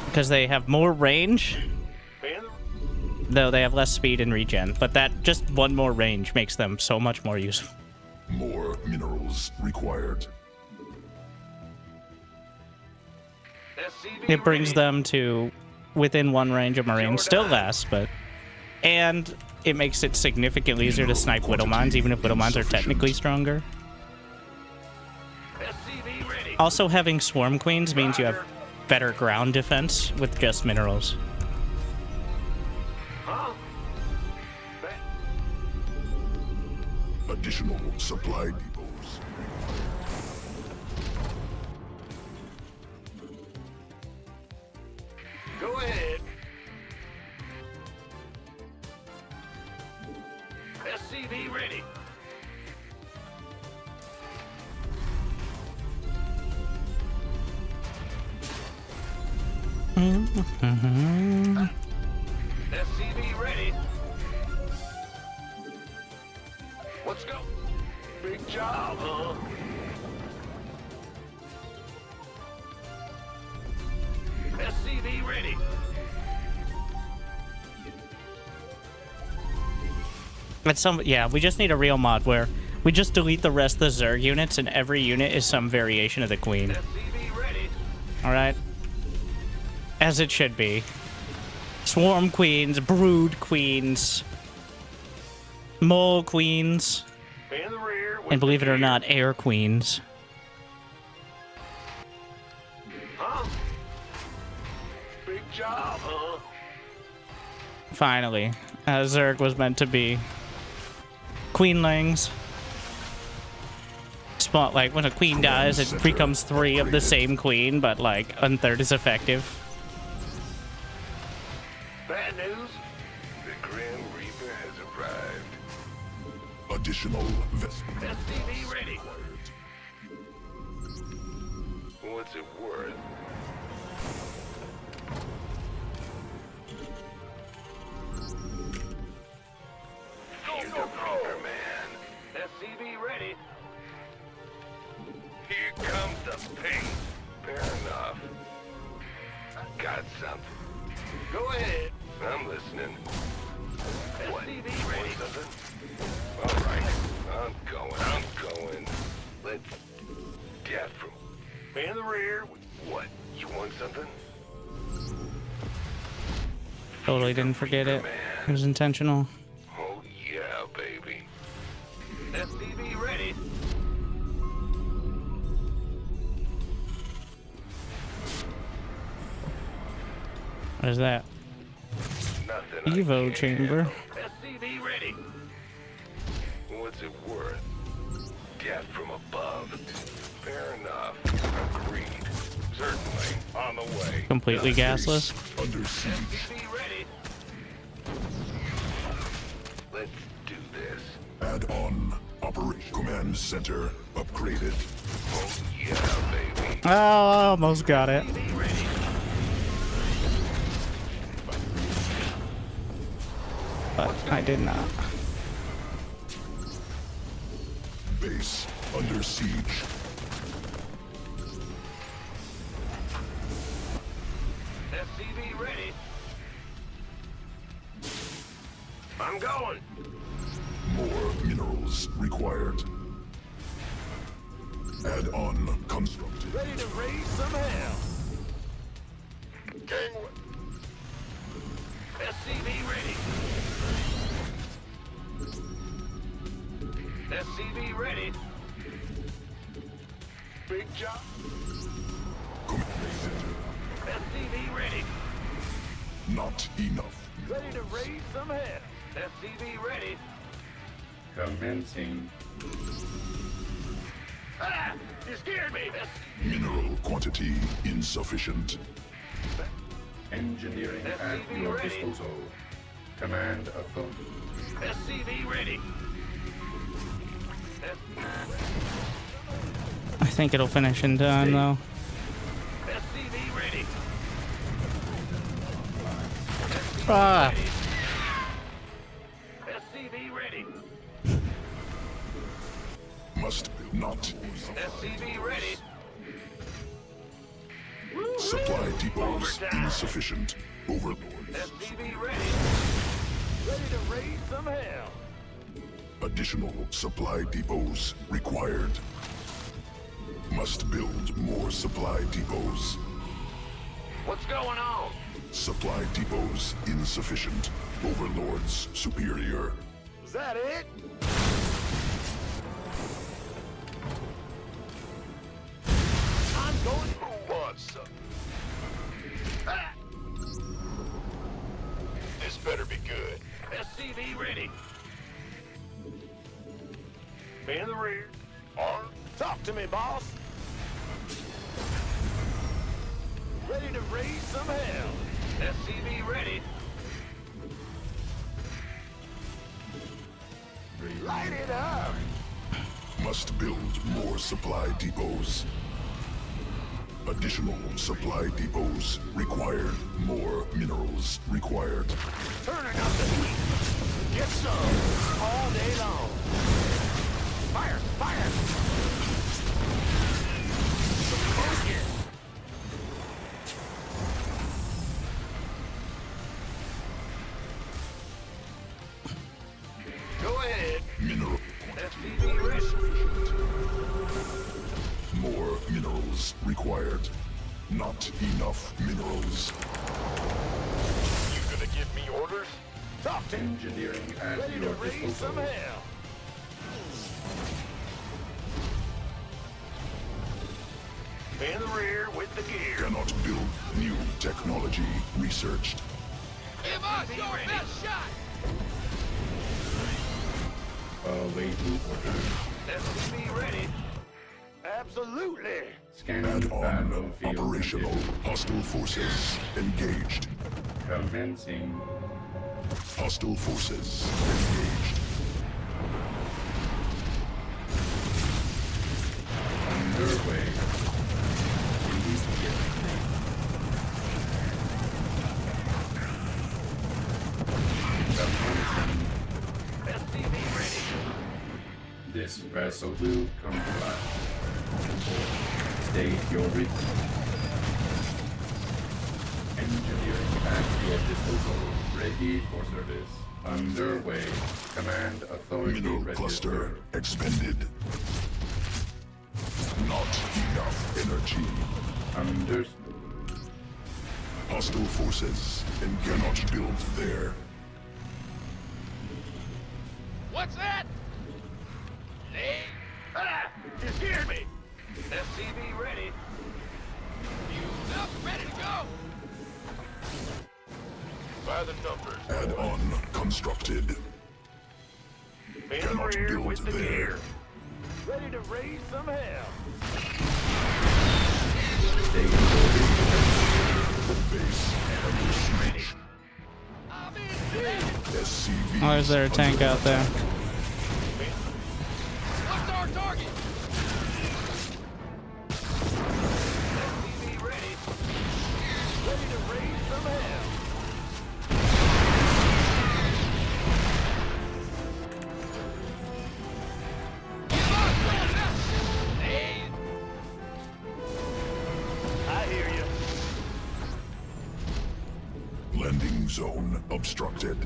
Because they have more range, though they have less speed and regen. But that just one more range makes them so much more useful. More minerals required. It brings them to within one range of Marines. Still less, but... And it makes it significantly easier to snipe Widow Mines, even if Widow Mines are technically stronger. Also, having Swarm Queens means you have better ground defense with just minerals. Additional supply depots. Go ahead. SCV ready. SCV ready. Let's go. Big job, huh? SCV ready. Yeah, we just need a real mod where we just delete the rest of the Zerg units and every unit is some variation of the Queen. Alright? As it should be. Swarm Queens, Brood Queens, Mole Queens, and believe it or not, Air Queens. Huh? Big job, huh? Finally, as Zerg was meant to be. Queenlings. Spawn, like, when a queen dies, it becomes 3 of the same queen, but, like, a third is effective. Bad news? The Grim Reaper has arrived. Additional vestments. SCV ready. What's it worth? Go, go, go, man. SCV ready. Here comes the pain. Fair enough. Got something? Go ahead. I'm listening. What? SCV ready. Something? All right. I'm going. Let's get from in the rear. What? You want something? Totally didn't forget it. It was intentional. Oh yeah, baby. SCV ready. What is that? Nothing. Evo chamber. SCV ready. What's it worth? Death from above. Fair enough. Agreed. Certainly. On the way. Completely gasless. Under siege. SCV ready. Let's do this. Add on. Operation Command Center upgraded. Oh yeah, baby. Oh, I almost got it. SCV ready. But I did not. Base under siege. SCV ready. I'm going. More minerals required. Add on constructed. Ready to raise some hell. Gangway. SCV ready. SCV ready. Big job. Command Center. SCV ready. Not enough. Ready to raise some hell. SCV ready. Commencing. Ah! You scared me. Mineral quantity insufficient. Engineering at SCV your ready. disposal. Command affirmed. SCV ready. I think it'll finish in time though. SCV ready. Ah. SCV ready. Must not. SCV ready. Supply depots insufficient. Overlords. SCV ready. Ready to raise some hell. Additional supply depots required. Must build more supply depots. What's going on? Supply depots insufficient. Overlords superior. Is that it? I'm going. Who wants some? Ah! This better be good. SCV ready. In the rear. Arm. Talk to me, boss. Ready to raise some hell. SCV ready. Light it up. Must build more supply depots. Additional supply depots required. More minerals required. Turning up the heat. Get some all day long. Fire! Fire! Smoke it! Go ahead. Mineral. SCV ready. More minerals required. Not enough minerals. You gonna give me orders? Talk to me. Engineering at Ready to your raise some disposal. hell. In the rear with the gear. Cannot build new technology researched. Give us your best shot! Awaiting orders. SCV ready. Absolutely. Scanning Add on battlefield operational. conditions. Hostile forces engaged. Commencing. Hostile forces engaged. Underway. SCV ready. This vessel will comply. State your request. Ready for service. Underway. Command authority Mineral cluster expended. Not enough energy. Understood. Hostile forces and cannot build there. What's that? Hey! Ah! You scared me! SCV ready. Fueled up, ready to go! By the numbers. Add-on constructed. In the Cannot rear build with the there. gear. Ready to raise some hell. Base under siege. I'm in! SCV. Or is there a tank out there? What's our target? SCV ready. Ready to raise some hell. Hey! I hear you. Landing zone obstructed.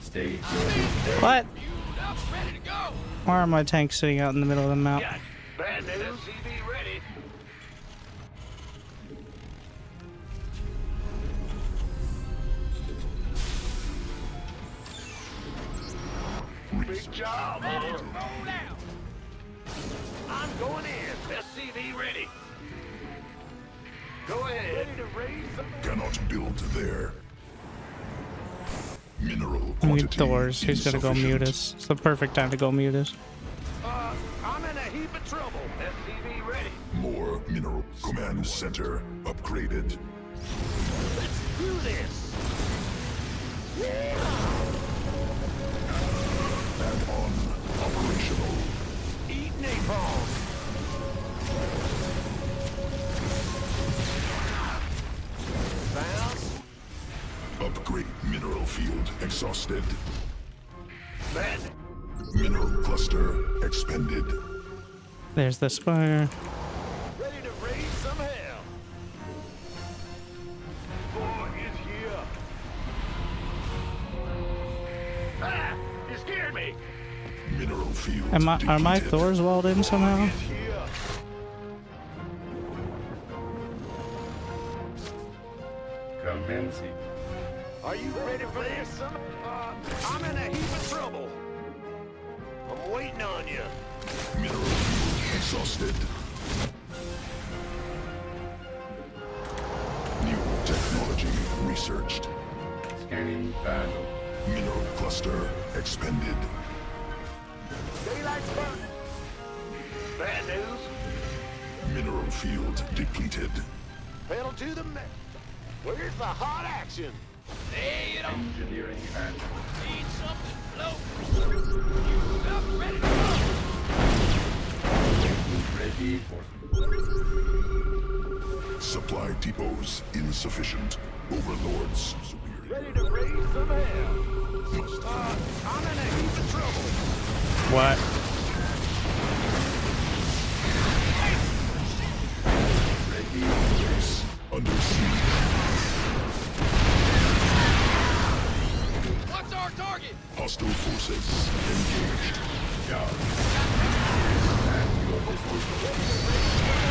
State your What? Fueled up, ready to go! Why are my tanks sitting out in the middle of the map? Got bad news. SCV ready. Big job, Ready to boys. roll out! I'm going in. SCV ready. Go ahead. Ready to raise some. Cannot build there. Mineral I need quantity Thors. He's gonna go insufficient. mute us. It's the perfect time to go mute us. I'm in a heap of trouble. SCV ready. More mineral command center upgraded. Let's do this. Add-on operational. Eat napalm. Bounce. Upgrade mineral field exhausted. Man. Mineral cluster expended. There's the spire. Ready to raise some hell. Boy is here. Ah! You scared me. Mineral field Are my depleted. Thors walled in somehow? Is here. commencing. Are you ready for this? I'm in a heap of trouble. I'm waiting on you. Mineral field exhausted. New technology researched. Scanning battle. Mineral cluster expended. Daylight's burning. Bad news. Mineral field depleted. Pedal to the metal. Where's the hot action? Hey, you don't Engineering and need something float. Fueled up, ready to go! ready for Supply depots insufficient. Overlords superior. Ready to raise some hell. Must I'm in a heap of trouble. What? base under siege. What's our target? Hostile forces engaged. at your disposal.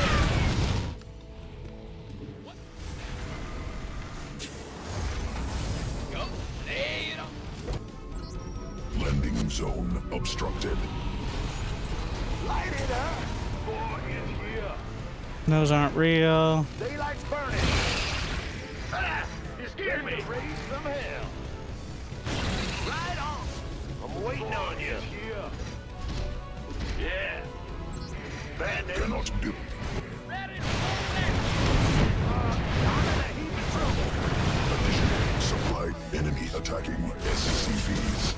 Go. Hey, you don't Landing zone obstructed. Light it up. Boy is here. Those aren't real. Daylight's burning. Ah! You scared me. Raise some hell. Right on. I'm waiting on you. Yeah. Bad news. Cannot build. ready to roll out! I'm in a heap of trouble. Additional supply. Enemy attacking SCVs.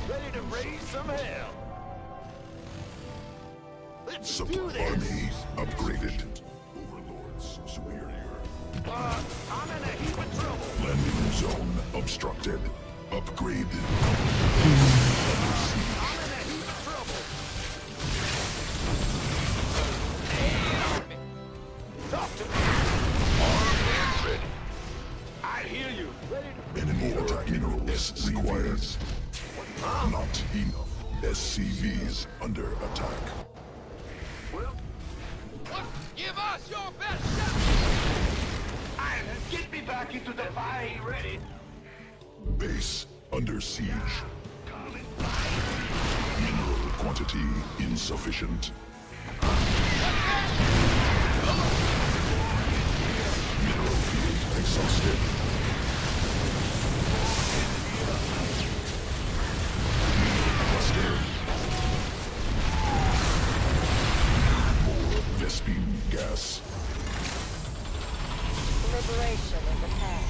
Ready to raise some hell. Let's do Supply this. army upgraded. Overlords superior. I'm in a heap of trouble. Landing zone obstructed. Upgrade. I'm in a heap of trouble. Talk to me. hear you. Enemy attack minerals required. Not enough. SCVs under attack. What? Give us your best shot. Get me back into the fight. Ready? Base under siege. Mineral quantity insufficient. Mineral field exhausted. Cluster. More Vespine gas. Liberation is at hand.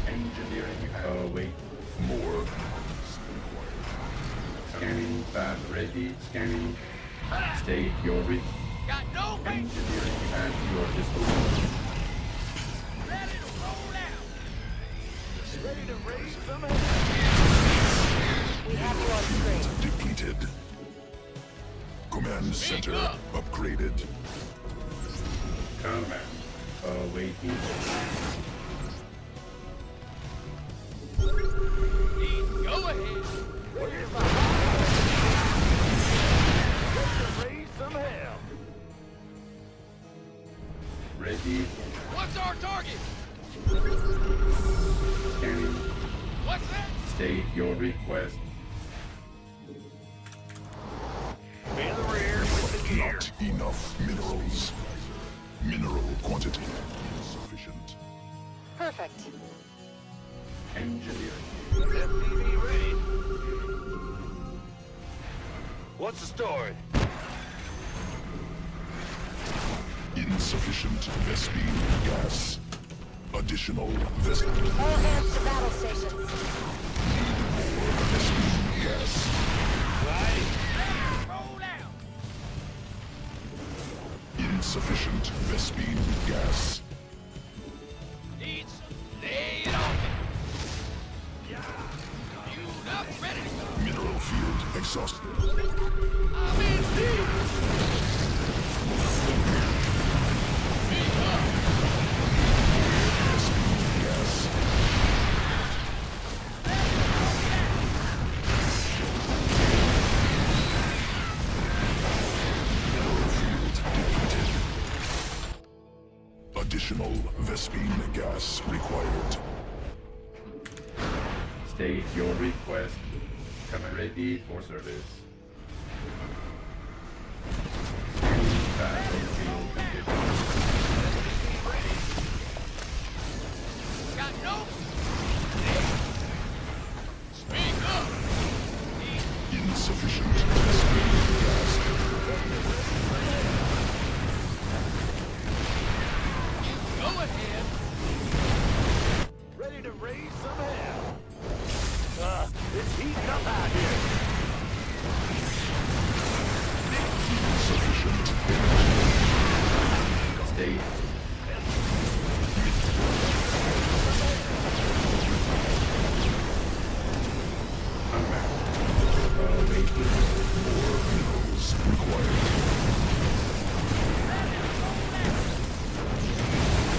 Engineering. Oh, wait. More. Scanning. Fab ready. Scanning. State your reach. Got no base. Engineering at your disposal. Ready to roll out. Ready to raise some We have you on screen. Depleted. Command center up. upgraded. Command. Awaiting. Go ahead. raise some hell. Ready. What's our target? Scanning. What's that? State your request. In the rear with the gear. Not enough minerals. Mineral quantity insufficient. Perfect. Engineering. SCV ready. What's the story? Insufficient Vespine gas. Additional Vespine All hands to battle stations. gas. Roll out. Insufficient Vespine gas. Need some. Lay it on me. Fueled up, ready to go. Mineral field exhausted. I'm in deep. Speak up. Vespine gas. Mineral field depleted. Additional Vespine gas required. State your request. Come ready for service. Fab field conditions. Got no. Speak up. Insufficient Vespine gas. Go ahead. Ready to raise some hell. It's heating up out here. Insufficient State. Awaiting. more minerals required.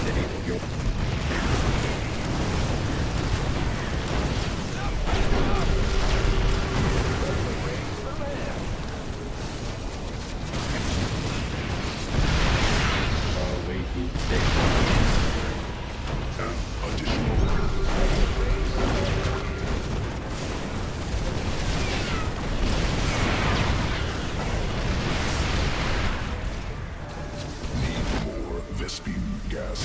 State your. Awaiting state. Additional need more Vespine gas.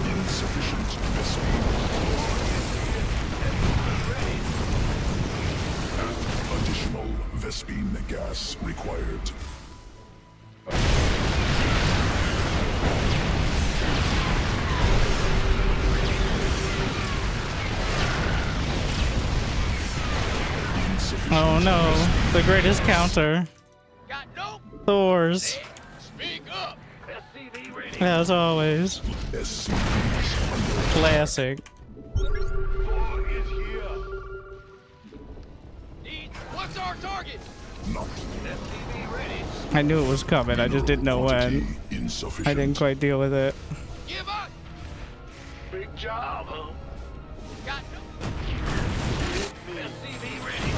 Insufficient Vespine. Additional Vespine gas required. Insufficient Oh no, the greatest counter. Got no. Thor's. Speak up. SCV ready. As always. SCVs under Classic. Thor is here. What's our target? Not SCV ready. I knew it was coming. I just didn't know when. insufficient. I didn't quite deal with it. Give up! Big job, huh? Got no... SCV ready.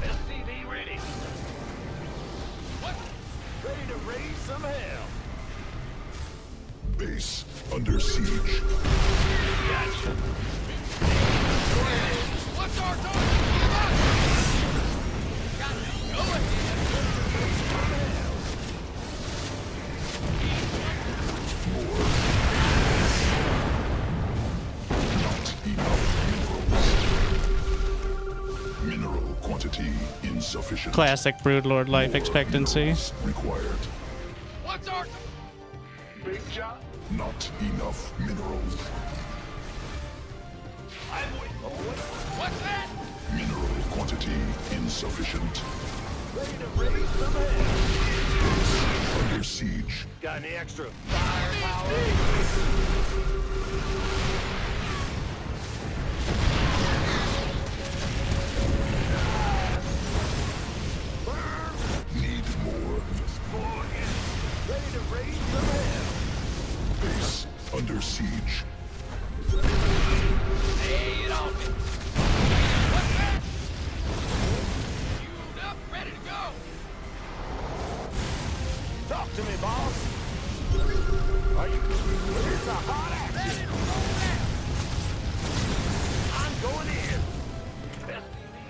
SCV ready. What? Ready to raise some hell. Base under siege. Gotcha. What's our target? Give up! Got no... Go ahead. Not enough minerals. Mineral quantity insufficient. Classic Broodlord life expectancy. Required. What's our... Big job. Not enough minerals. I'm with... What's that? Mineral quantity insufficient. Ready to raise some hell. Under siege. Got any extra firepower? Need more. Ready to raise some hell. Base under siege. Lay it on me. What's that? Queued up, ready to go. Talk to me, boss. Are you... It's a hot action. Ready to roll out. I'm going in.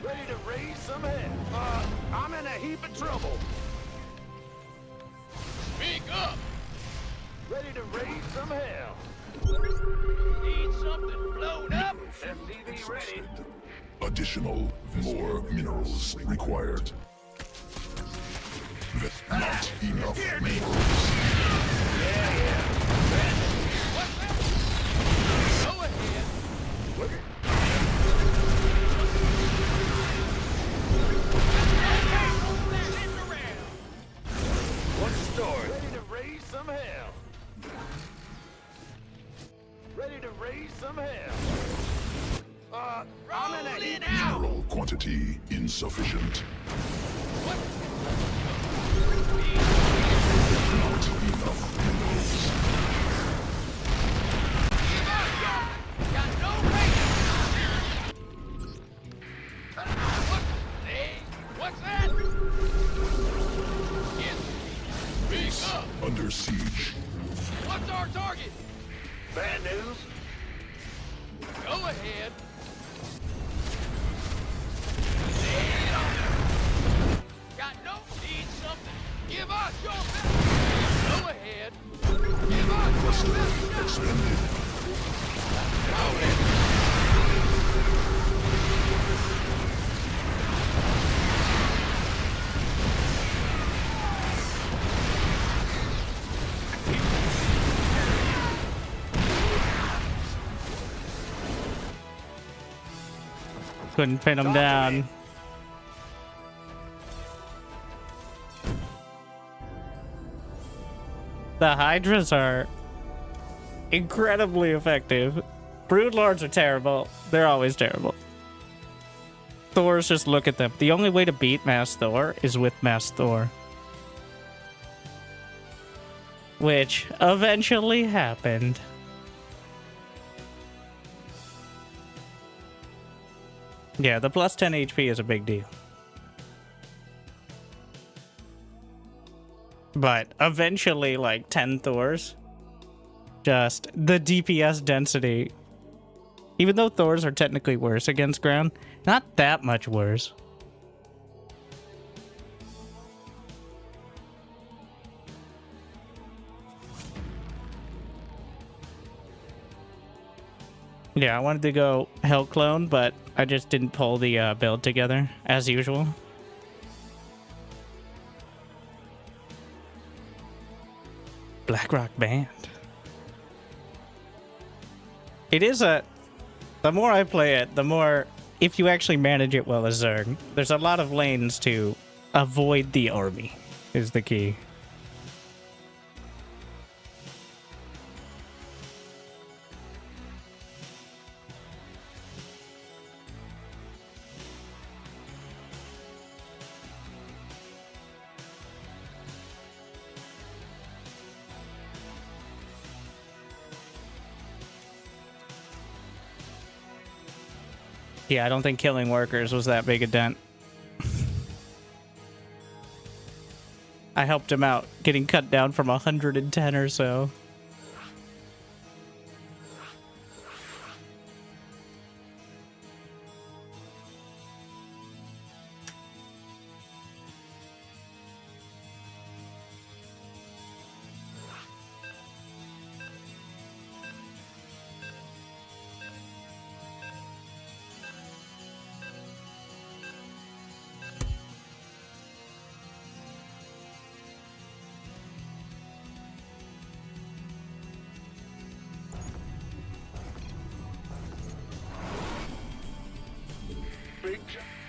Ready to raise some hell. I'm in a heap of trouble. Speak up. Ready to raise some hell. Need something blown up. SCV ready. Additional more minerals required. Not enough minerals. What's that? Go ahead. Send around. What's the story? Ready to raise some hell. Ready to raise some hell. I'm in a heap. Mineral quantity insufficient. What? Not enough minerals. Got no range. What? Hey, what's that? Yes. Speak up. Under siege. What's our target? Bad news. Go ahead. Lay it on. Got no need something. Give us your best. Go ahead. Give us your best. Expended. Go ahead. Couldn't pin him down. The Hydras are incredibly effective. Broodlords are terrible. They're always terrible. Thors, just look at them. The only way to beat Mass Thor is with Mass Thor. Which eventually happened. Yeah, the plus 10 HP is a big deal. But eventually, like 10 Thors, just the DPS density. Even though Thors are technically worse against ground, not that much worse. Yeah, I wanted to go Hell Clone, but I just didn't pull the build together, as usual. Blackrock Band. It is a... The more I play it, the more... If you actually manage it well as Zerg, there's a lot of lanes to avoid the army, is the key. Yeah, I don't think killing workers was that big a dent. I helped him out, getting cut down from 110 or so.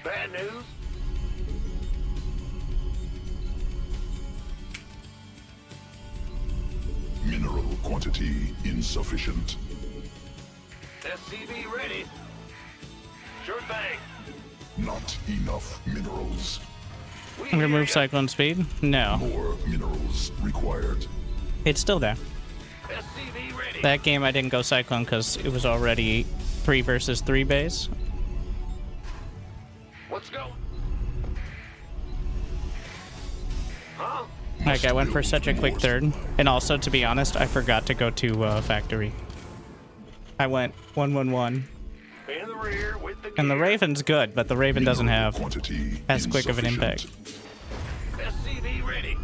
Bad news? Mineral quantity insufficient. SCV ready. Sure thing. Not enough minerals. I'm gonna move cyclone speed? No. More minerals required. It's still there. SCV ready. That game I didn't go cyclone because it was already 3 versus 3 base. Let's go. Huh? Like, I went for such a quick third. And also, to be honest, I forgot to go to factory. I went 1-1-1. In the rear with the And the gear. Raven's good, but the Raven doesn't have Quantity as quick of an impact. SCV ready.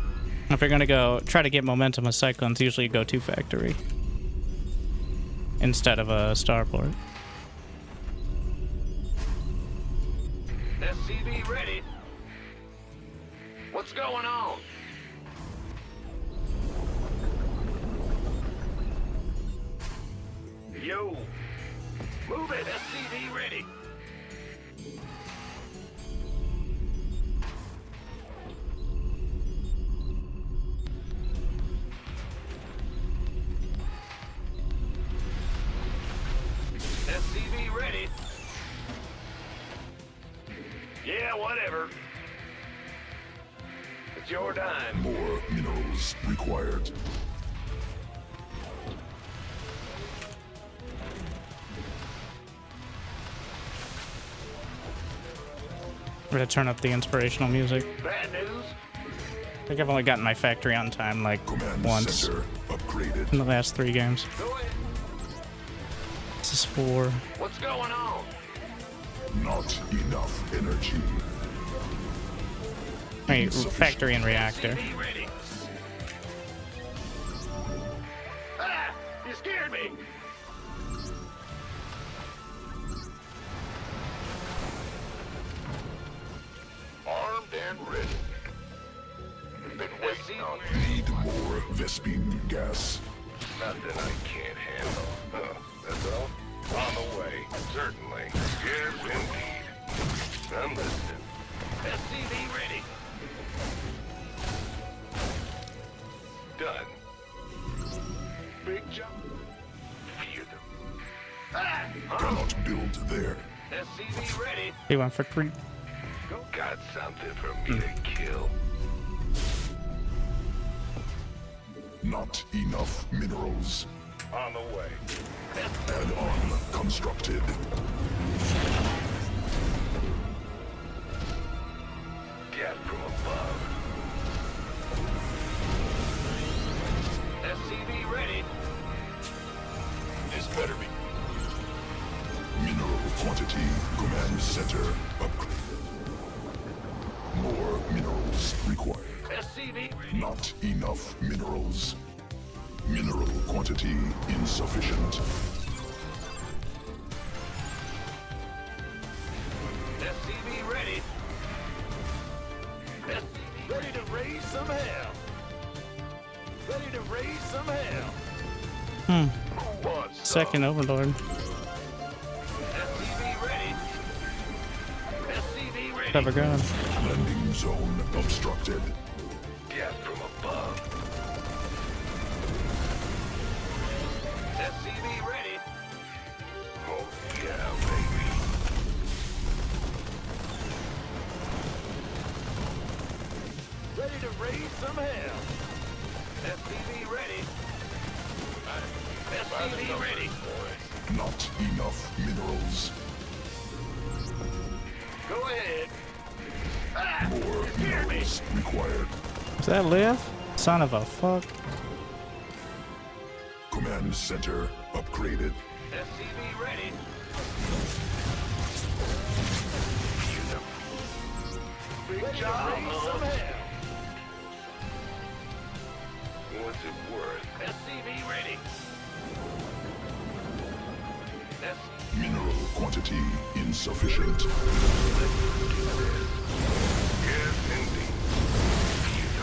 If you're gonna go try to get momentum with cyclones, usually go to factory instead of a starport. SCV ready. What's going on? Yo. Move it. SCV ready. SCV ready. Yeah, whatever. It's your dime. More minerals required. I'm gonna turn up the inspirational music. Bad news? I think I've only gotten my factory on time like Command once center upgraded. in the last 3 games. Go ahead. This is 4. What's going on? Not enough energy. Wait, factory and reactor. SCV ready. Ah! You scared me! Armed and ready. Been waiting on. Need more Vespine gas. Nothing I can't handle. Huh. That's all? On the way. Certainly. Yes, indeed. I'm listening. SCV ready. Done. Big jump. Fear them. Ah! Huh? Cannot build there. SCV ready. He went for creep. Got something for me to kill. Not enough minerals. On the way. Add-on constructed. Get from above. SCV ready. This better be. Mineral quantity. Command center upgrade. More minerals required. SCV ready. Not enough minerals. Mineral quantity insufficient. SCV ready. SCV ready to raise some hell. Ready to raise some hell. Who wants some? Second Overlord. SCV ready. SCV ready. Clever gun. Landing zone obstructed. Get from above. SCV ready. Oh yeah, baby. Ready to raise some hell. SCV ready. SCV ready. Not enough minerals. minerals required. Does that live? Son of a fuck. Command center upgraded. SCV ready. Big job. What's it worth? SCV ready. Mineral quantity insufficient. Yes, indeed.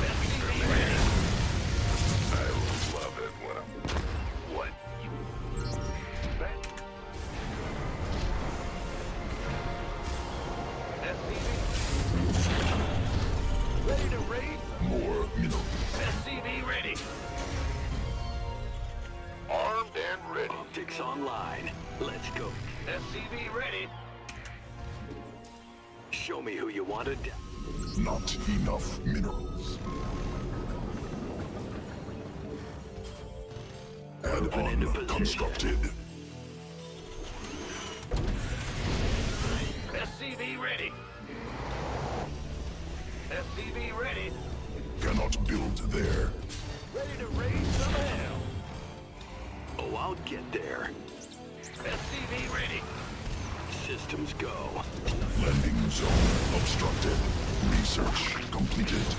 SCV ready. I will love it when I'm... What? SCV? Ready to raid? More minerals. SCV ready. Armed and ready. Optics online. Let's go. SCV ready. Show me who you wanted. Not enough minerals. Add-on constructed. SCV ready. SCV ready. Cannot build there. Ready to raise some hell. Oh, I'll get there. SCV ready. Systems go. Landing zone obstructed. Research completed.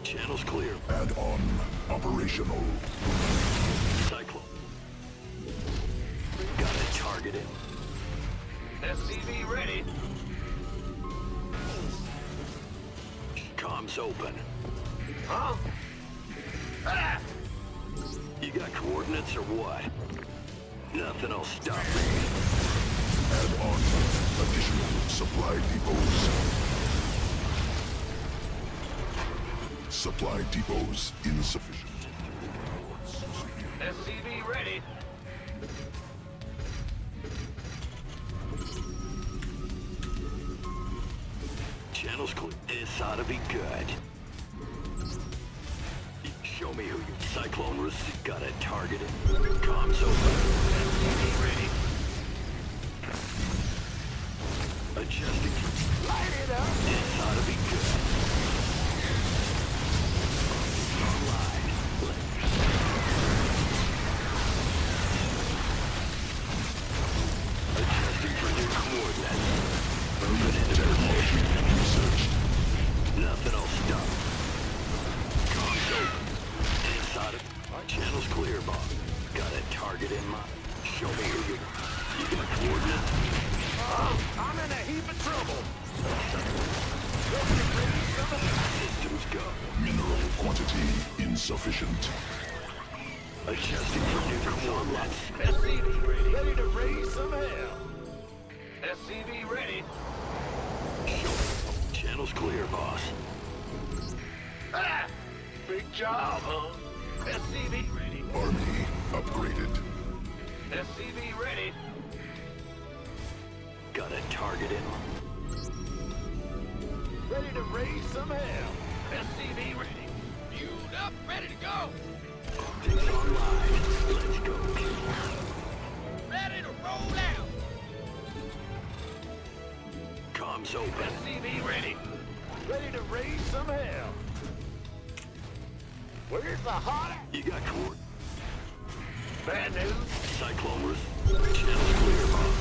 Channels clear. Add-on operational. Cyclone. Got it targeted. SCV ready. Comms open. Huh? Ah! You got coordinates or what? Nothing'll stop me. Add-on additional supply depots. Supply depots insufficient. SCV ready. Channels clear. This ought to be good. Show me who you... Cyclone receipt. Got it targeted. Comms open. SCV ready. Adjusting. Light it up. This ought to be good. Online. Adjusting for new coordinates. Moving into Technology researched. Nothing'll stop. Comms open. Inside of... Our channel's clear, Bob. Got a target in mind. Show me who you... You got coordinates? I'm in a heap of trouble. Systems go. Mineral quantity insufficient. Adjusting for new coordinates. SCV ready. Ready to raise some hell. SCV ready. Show me. Channel's clear, boss. Ah! Big job, huh? SCV ready. Army upgraded. SCV ready. Got a target in mind. Ready to raise some hell. SCV ready. Fueled up, ready to go. Optics online. Let's go. Ready to roll out. Comms open. SCV ready. Ready to raise some hell. Where's the hot? You got coordinates. Bad news. Cyclone channel's clear, boss.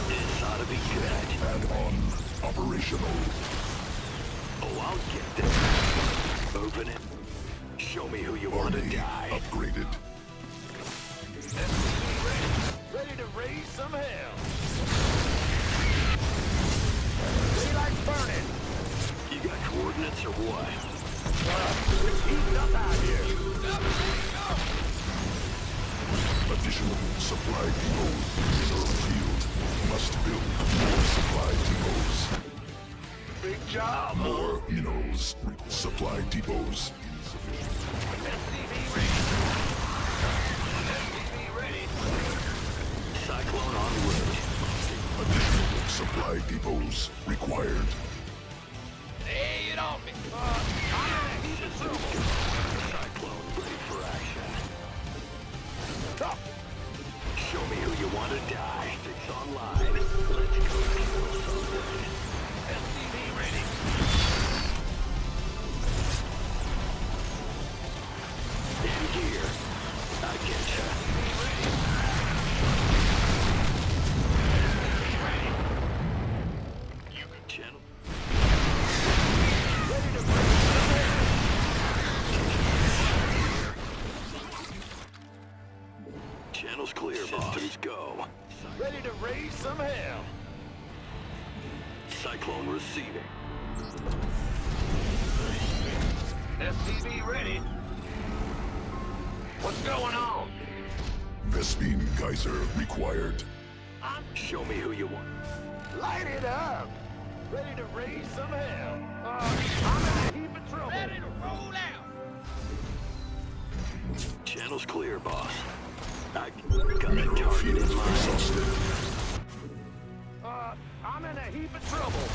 This ought to be good. Add-on operational. Oh, I'll get this. Open it. Show me who you want to Army die. upgraded. SCV ready. Ready to raise some hell. Daylight's burning. You got coordinates or what? It's heating up out here. Additional supply depots. Mineral field. Must build more supply depots. Big job. More minerals. Supply depots. SCV ready. SCV ready. Cyclone en route. Additional supply depots required. Lay it on me. I'm in a heap of trouble. Cyclone ready for action. Stop. Show me who you want to die. It's online. Let's SCV ready. In gear. I get ya. You can channel. Ready to channel's clear, boss. Systems go. Ready to raise some hell. Cyclone receiving. SCV ready. What's going on? Vespine geyser required. Show me who you want. Light it up. Ready to raise some hell. I'm in a heap of trouble. Ready to roll out. Channel's clear, boss. I got a target in mind. Exhausted. I'm in a heap of trouble.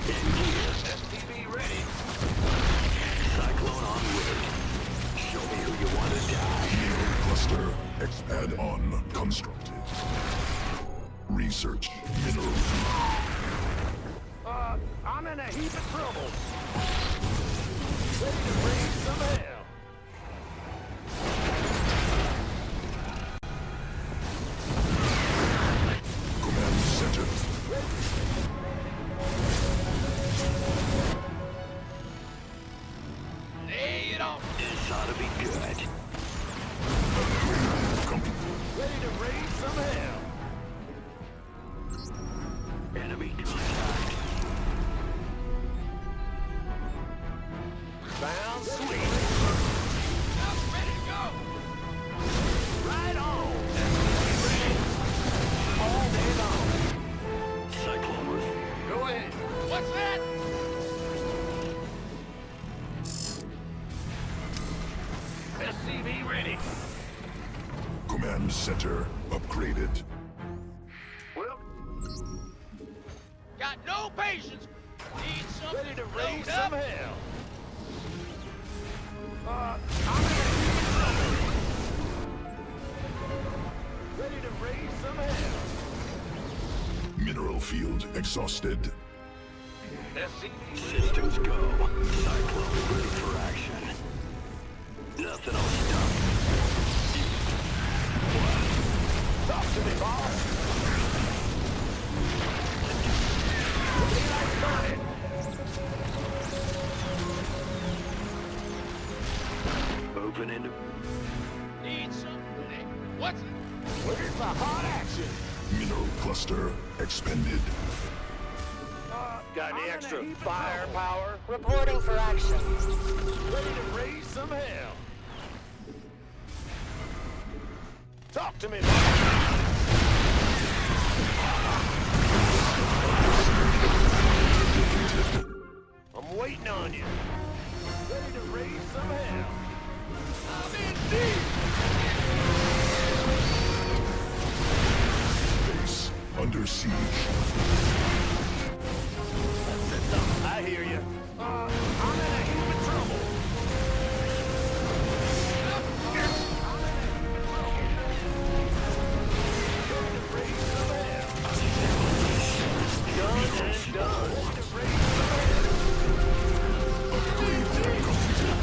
In gear. SCV ready. Cyclone on route. Show me who you want to die. Cluster expand on constructed. Research mineral. I'm in a heap of trouble. Ready to raise some hell. Command center. Lay it on. This ought to be good. Ready to raise some hell. Enemy contact. Found sweet. I'm ready to go. Right on. Ready. All day long. Cyclone receiving. Go ahead. What's that? SCV ready. Command center upgraded. Well, Got no patience. Need something ready to load raise up. some hell. I'm in a heap of trouble. Ready to raise some hell. Mineral field exhausted. SCV Systems go. Cyclone ready for action. Nothing will stop. Talk to me, boss. Open into. Need something. What's it? Where's the hot action? Mineral cluster expended. Got any extra firepower? Reporting for action. Ready to raise some hell. Talk to me, I'm waiting on you. Ready to raise some hell. I'm in deep. Base under siege. I hear you. I'm in a heap of trouble. Ready to raise some hell. Done and done. Ready to raise some hell. Upgrade completed.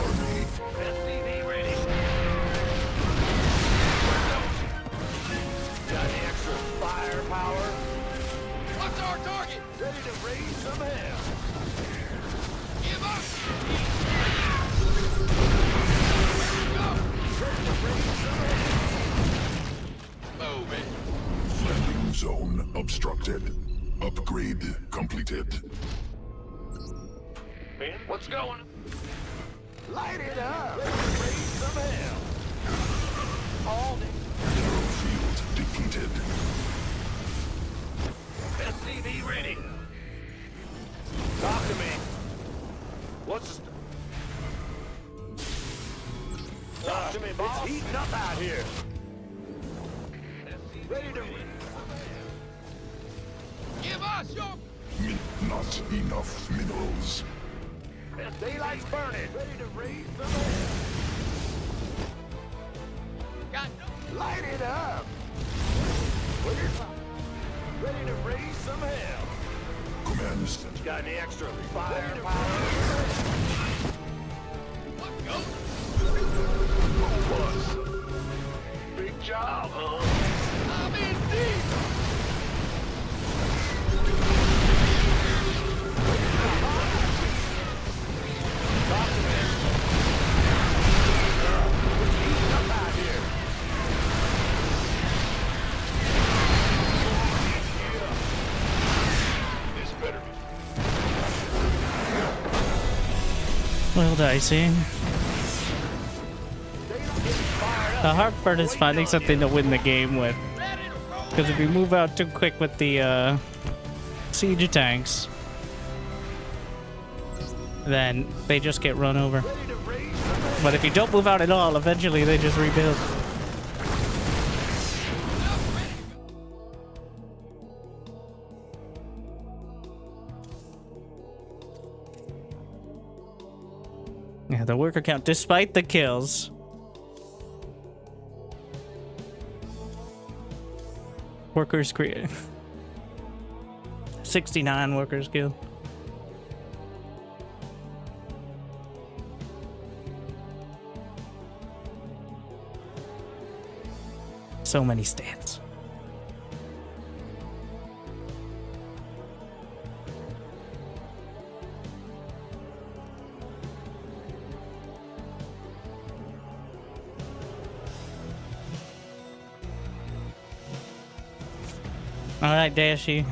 Army. SCV ready. Got any extra firepower? What's our target? Ready to raise some hell. Give up. Go. Ready to raise some hell. Move it. Landing zone obstructed. Upgrade completed. What's going on? Light it up. Ready to raise some hell. All day. Mineral field depleted. SCV ready. Talk to me. What's the... Talk to me, boss. It's heating up out here. Ready to... Give us your. Not enough minerals. Daylight's burning. Ready to raise some hell. Got no. Light it up. Ready to raise some hell. Command center. Got any extra firepower? What goes? Big job, huh? I'm in deep. This better be. Well, dicey. The hard part is finding something to win the game with. Because if you move out too quick with the siege tanks, then they just get run over. But if you don't move out at all, eventually they just rebuild. Yeah, the worker count, despite the kills. Workers create 69 workers killed. So many stats. All right, Dashy.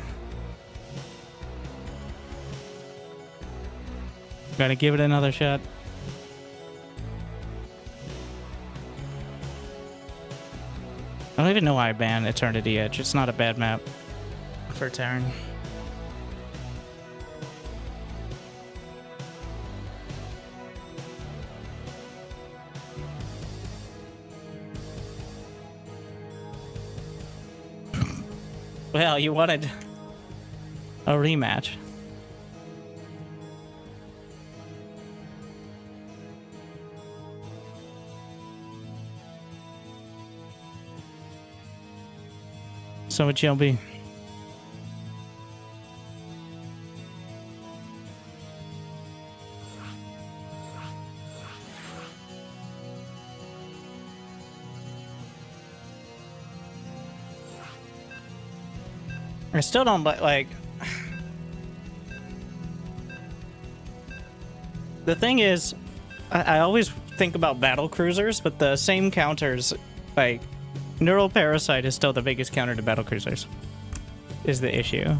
Gotta give it another shot. I don't even know why I banned Eternity Edge. It's not a bad map for Terran. Well, you wanted a rematch. So it shall be. I still don't like. The thing is, I always think about battle cruisers, but the same counters, like Neural Parasite is still the biggest counter to battle cruisers, is the issue,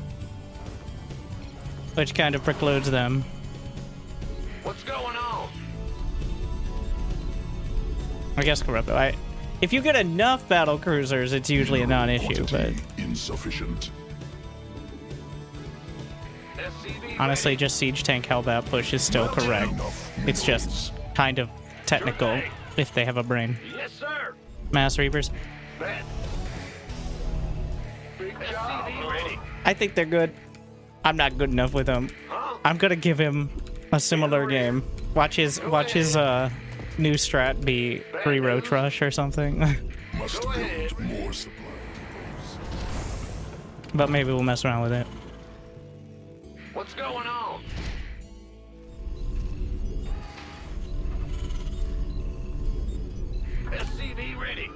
which kind of precludes them. What's going on? I guess corrupt. If you get enough battle cruisers, it's usually a non-issue, but insufficient. honestly, just siege tank hellbat push is still correct. It's just kind of technical if they have a brain. Yes, sir. Mass Reapers. Bet. Big job. Ready. I think they're good. I'm not good enough with them. I'm gonna give him a similar game. Watch his new strat be free roach rush or something. Must build more supplies. But maybe we'll mess around with it. What's going on? SCV ready.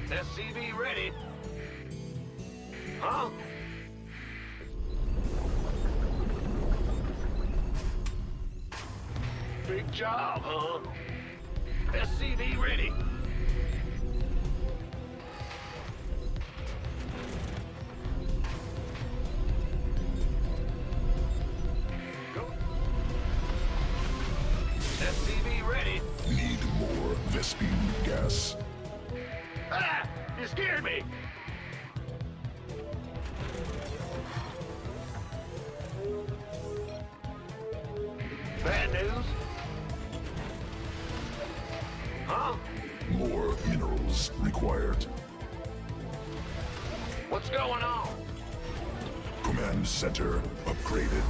SCV ready. Huh? Big job, huh? SCV ready. Go. SCV ready. Need more Vespine gas. Ah! You scared me! Bad news? Huh? More minerals required. What's going on? Command center upgraded.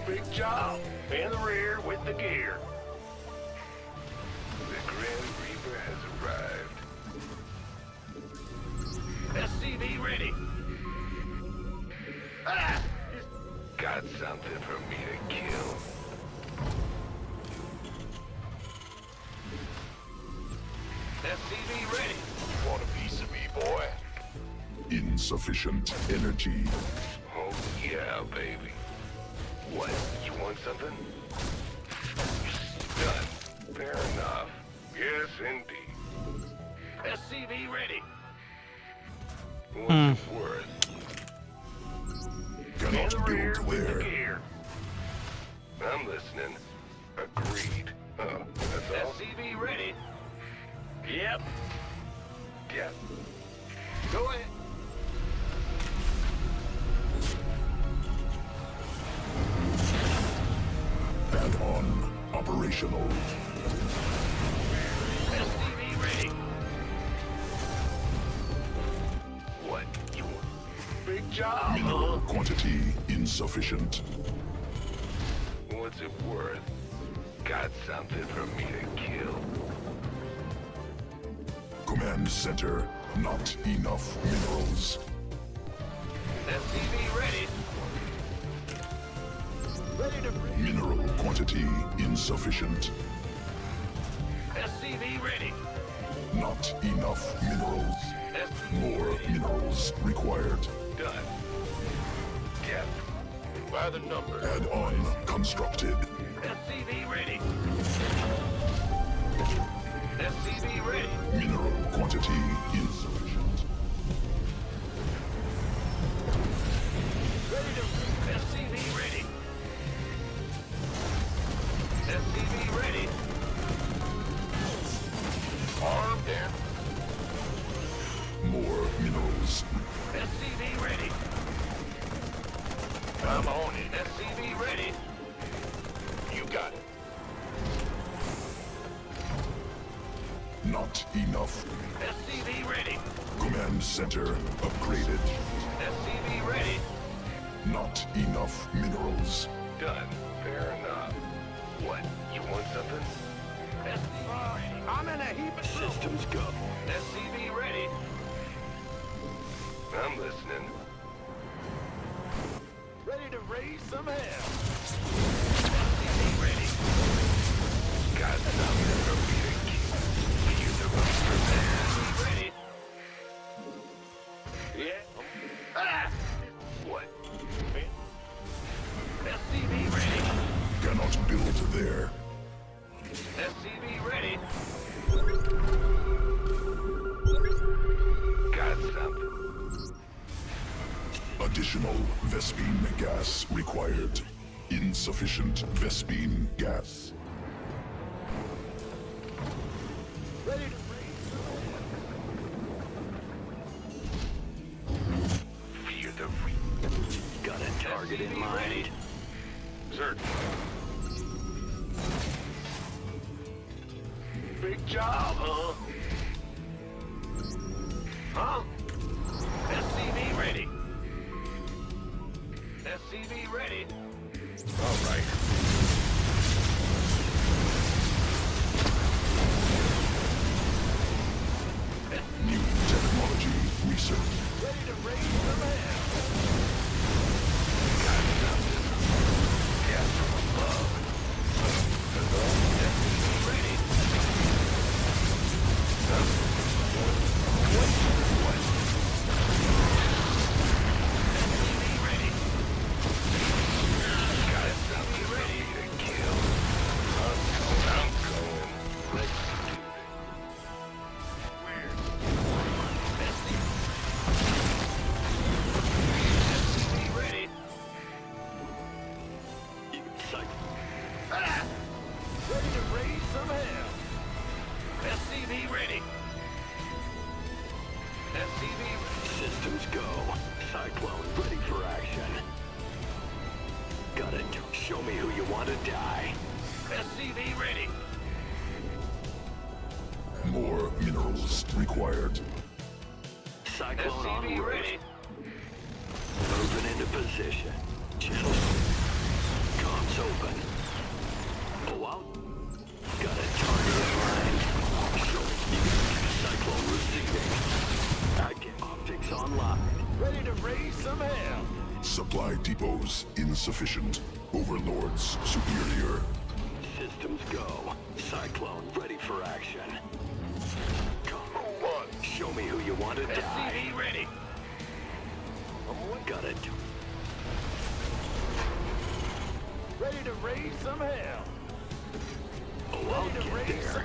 Big job. In the rear with the gear. The Grand Reaper has arrived. SCV ready. Ah! Got something for me to kill. SCV ready. Want a piece of me, boy? Insufficient energy. Oh, yeah, baby. What? You want something? Done. Fair enough. Yes, indeed. SCV ready. What's it worth? In Cannot the rear build with the there. gear. I'm listening. Agreed. That's all? SCV ready. Yep. Yep. Go ahead. Add-on operational. SCV ready. What? You want? Big job, Mineral quantity insufficient. What's it worth? Got something for me to kill. Command center, not enough minerals. SCV ready. Ready to bring. Mineral quantity insufficient. SCV ready. Not enough minerals. SCV More ready. minerals required. Done. Yep. By the number. Add-on constructed. SCV ready. SCV ready. Mineral quantity insufficient. Ready to. SCV ready. SCV ready. Armed and. More minerals. SCV ready. I'm on it. SCV ready. You got it. Not enough. SCV ready. Command center upgraded. SCV ready. Not enough minerals. Done. Fair enough. What? You want something? SCV ready. I'm in a heap of Systems go. SCV ready. I'm listening. Ready to raise some hell. SCV ready. Got something for me to keep. You the monster man. Ready. Yeah. Ah! What? SCV ready. Cannot build there. SCV ready. Got something. Additional Vespene gas required. Insufficient Vespene gas. Ready to raise. Fear the Got a target in mind. ready. Certain. Big job, huh? Huh? SCV ready. SCV ready. All right. New technology research. Ready to raise some hell. Got something. Yeah, from above. SCV ready. What? SCV ready. Got something ready to kill. I'm going. Let's do it. Where? SCV ready. Psych. Ah! Ready to raise some hell. SCV ready. SCV Systems go. Cyclone ready for action. Got it. Show me who you want to die. SCV ready. More minerals required. Cyclone on SCV route. ready. Moving into position. Channel. Calm It's open. Oh, wow. Got a target in mind. Show me. Cyclone receiving. I get optics online. Ready to raise some hell. Supply depots insufficient. Overlords superior. Systems go. Cyclone ready for action. Come on. Show me who you want to die. SCV ready. Got it. Ready to raise some hell. Oh, I'll Ready to get raise there. some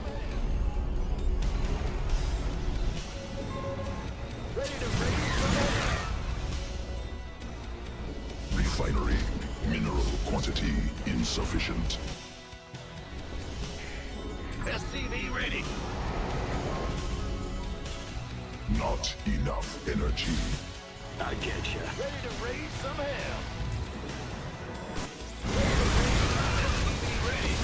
Ready to raise some hell. Refinery. Mineral quantity insufficient. SCV ready. Not enough energy. I get you. Ready to raise some hell. SCV ready.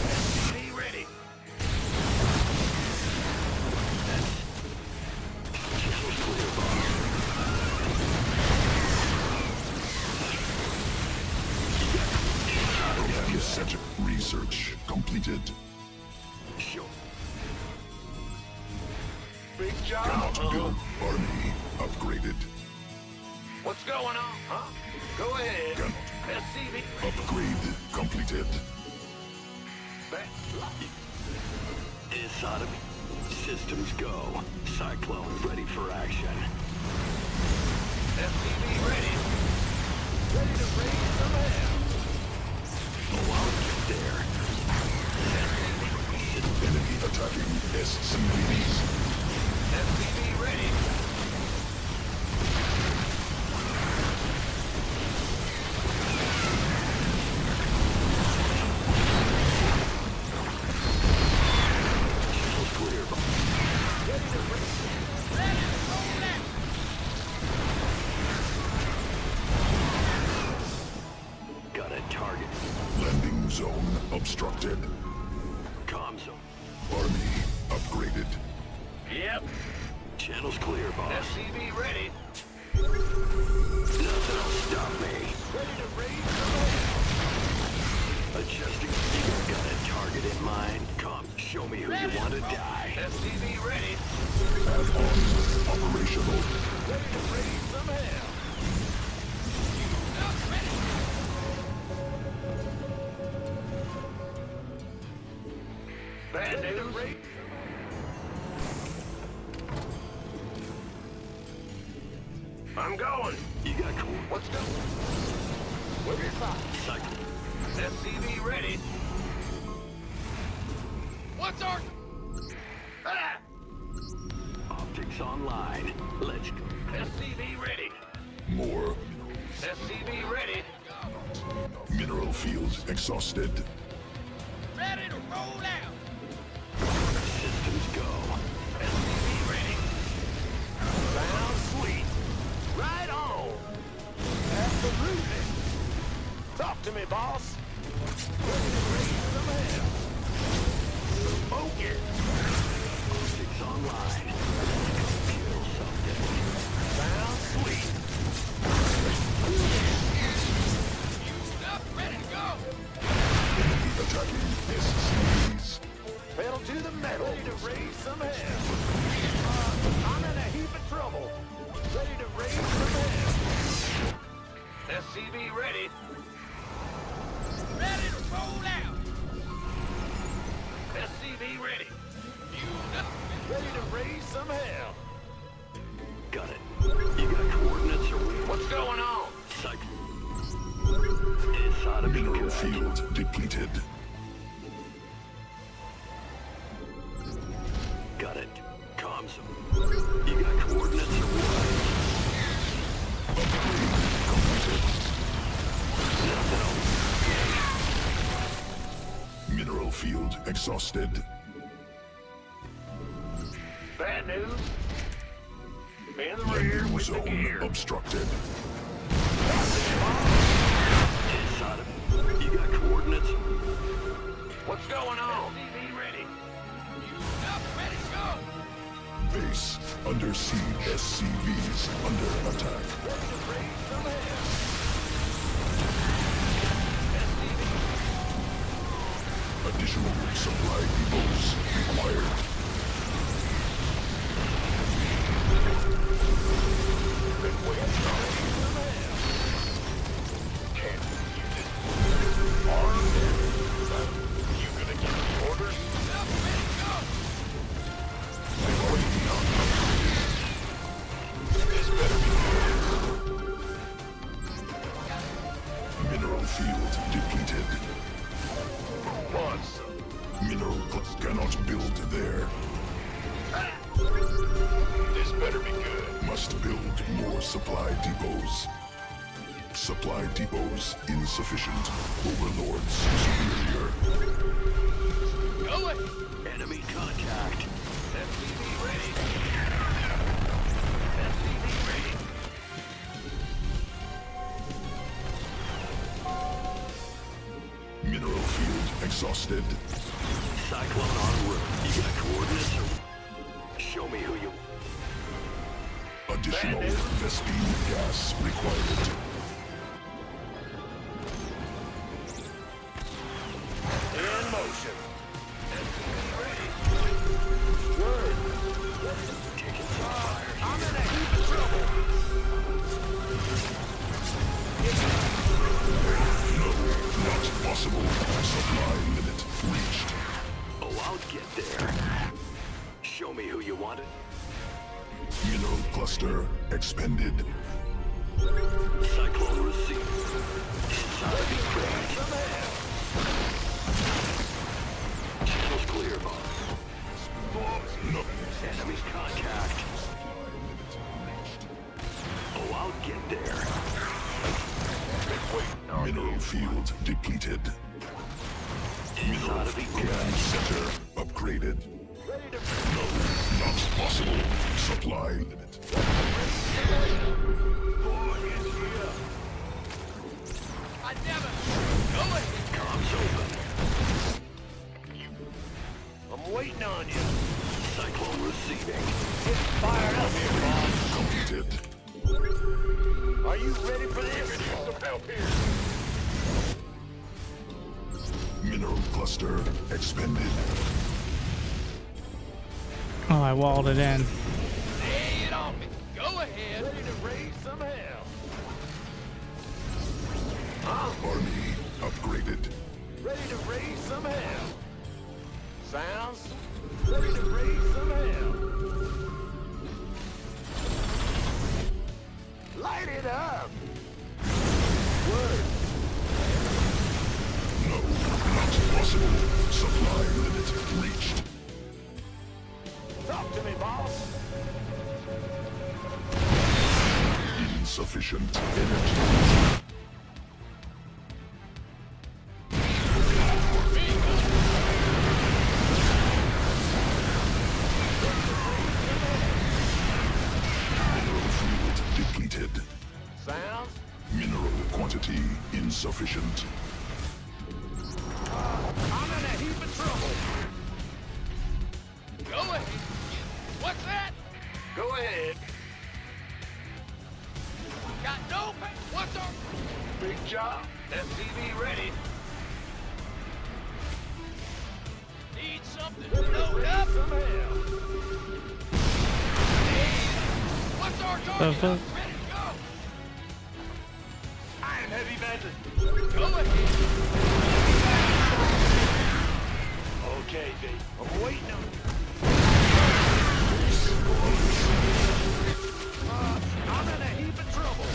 SCV ready. Channel's clear, boss. Set research completed. Sure. Big job. Cannot build army upgraded. What's going on, huh? Go ahead. Cannot SCV. upgrade completed. Sodomy. Systems go. Cyclone ready for action. SCV ready. Ready to raise some hell. Oh, I'll get there. Enemy attacking SCVs. SCV ready. Clear. Ready to raise. Ready to roll out. Got a target. Landing zone obstructed. Comm zone. Army upgraded. Yep. Channel's clear, boss. SCV ready. Nothing will stop me. Ready to raise some hell. Adjusting. You got a target in mind? Come, show me who you want to die. SCV ready. Add-ons operational. Ready to raise some hell. Ready. Bad news. I'm going. You got cool. What's going? Where is that? Cycle. SCV ready. What's our... Ah! Optics online. Let's go. SCV ready. More. SCV ready. Mineral field exhausted. Ready to roll out. Systems go. SCV ready. Sounds sweet. Right on. Absolutely. Talk to me, boss. Ready to raise some hell. Smoke it. Optics online. Kill something. Sounds sweet. Up, ready to go. Enemy attacking SCVs. Pedal to the metal. Ready to raise some hell. I'm in a heap of trouble. Ready to raise some hell. SCV ready. Ready to roll out. SCV ready. Ready to raise some hell. Got it. You got coordinates or what? What's going on? Cycle. It's sodomy. Mineral field depleted. Got it. Comms. You got coordinates or what? Mineral field exhausted. Bad news. In the rear Landing with the zone gear. obstructed. It's sodomy. You got coordinates? What's going on? SCV ready. Up, ready to go. Base under siege. SCVs under attack. Additional supply depots required. You gonna give me orders? This better be Mineral field depleted. monster. Mineral plus cannot build there. This better be good. Must build more supply depots. Supply depots insufficient. Overlords superior. Go it. Enemy contact. SCV ready. SCV ready. Mineral field exhausted. Cyclone en route. You got coordinates? Show me who you... Additional Vespine gas required. In motion. I'm in a heap of trouble. No, not possible. Supply limit reached. Oh, I'll get there. Show me who you wanted. Mineral cluster expended. Cyclone received. Inside of the range. Channels clear, boss. No. Enemy contact. Oh, I'll get there. Mineral field depleted. Inside of the Command center upgraded. No, not possible. Supply limit. I damn it. Go it. comms open. I'm waiting on you. Cyclone receiving. Get fired up here, boss. Completed. Are you ready for this? Some help here. Mineral cluster expended. Oh, I walled it in. Lay it on me. Go ahead. Ready to raise some hell. Army upgraded. Ready to raise some hell. Sounds ready to raise some hell. Light it up. Word. No, not possible. Supply limit reached. Talk to me, boss. Insufficient energy. Mineral field depleted. Sounds Mineral quantity insufficient. I'm in a heap of trouble. Go ahead. What's that? Go ahead. Got no pay. What's up? Big job. SCV ready. Need something load up? Some hell. What's our The target? fuck? Ready to go. Iron heavy metal. Go ahead. Okay, V. I'm waiting on you. I'm in a heap of trouble.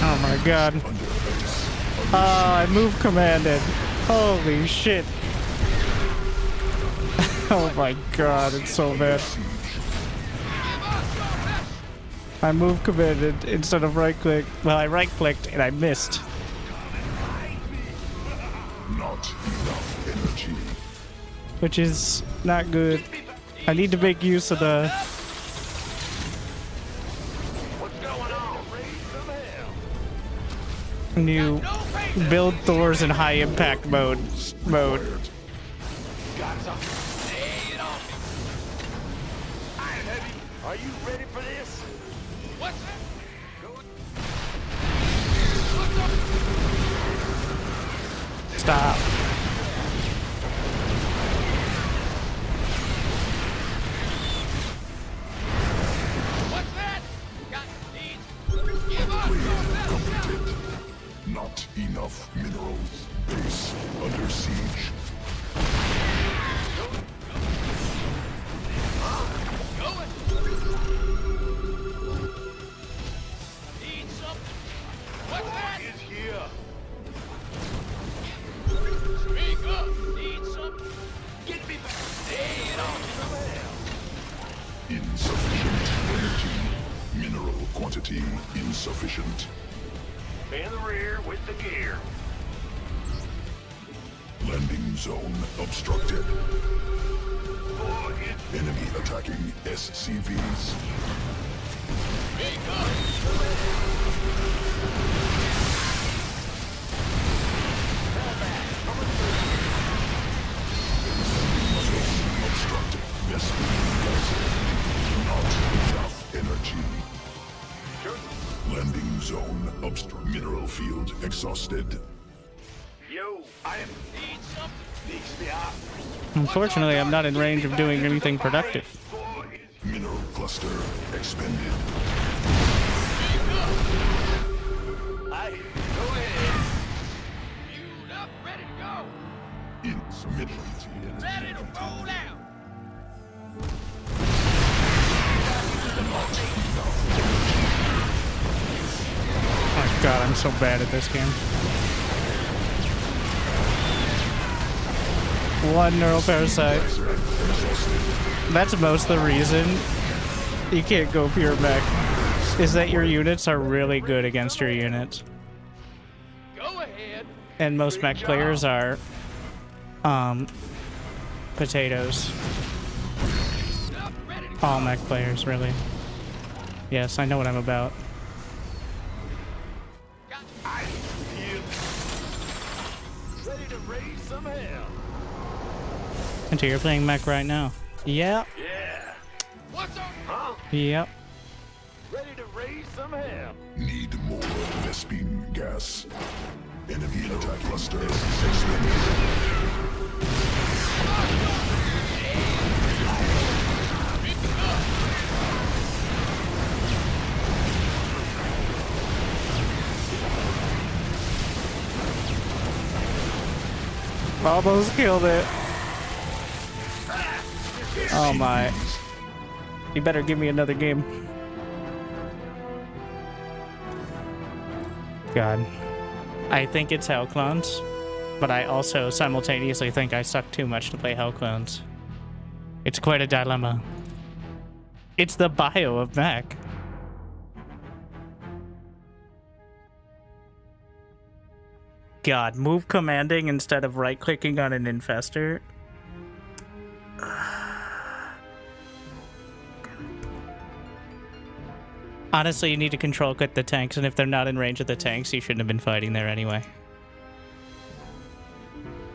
Oh my god. I move commanded. Holy shit. Oh my god, it's so bad. I move commanded instead of right click. Well, I right clicked and I missed. Not enough energy. Which is not good. I need to make use of the What's going on? Raise some hell. new No pay Build Thors in high impact mode. Got something. Lay it on me. Iron Heavy, are you ready for this? What's that? Stop. What's that? Got needs. Give up your Completed. Not enough minerals. Base under siege. Need something. What's that? Is here. Speak up. Need something. Get me back. Lay it on me. Insufficient energy. Mineral quantity insufficient. In the rear with the gear. Landing zone obstructed. Enemy attacking SCVs. Speak up. Zone obstructed. Not enough energy. Landing zone obstructed. Mineral field exhausted. Yo, I need something. Needs me out. Unfortunately, I'm not in range of doing anything productive. Mineral cluster expended. Go ahead. Fueled up, ready to go. Insufficient. Ready to roll out. Oh god, I'm so bad at this game. One neural parasite. That's most of the reason you can't go pure mech, is that your units are really good against your units. Go ahead. And most mech players are, potatoes. All mech players, really. Yes, I know what I'm about. Ready to raise some hell. Until you're playing mech right now. Yep. Yeah. What's up? Huh? Yep. Ready to raise some hell. Need more Vespine gas. Enemy attack cluster expended. Almost killed it. Oh my. You better give me another game. God. I think it's Hell Clones, but I also simultaneously think I suck too much to play Hell Clones. It's quite a dilemma. It's the bio of mech. God, move commanding instead of right-clicking on an infestor. Honestly, you need to control click the tanks, and if they're not in range of the tanks, you shouldn't have been fighting there anyway.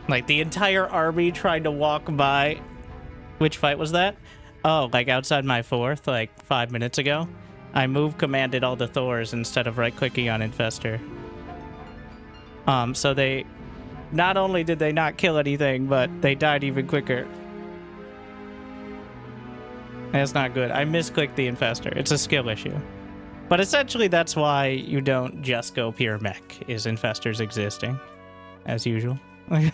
Like, the entire army tried to walk by... Which fight was that? Oh, like outside my fourth, like 5 minutes ago? I move commanded all the Thors instead of right-clicking on infestor. So they... Not only did they not kill anything, but they died even quicker. That's not good. I misclicked the infestor. It's a skill issue. But essentially, that's why you don't just go pure mech, is infestors existing. As usual. Alright.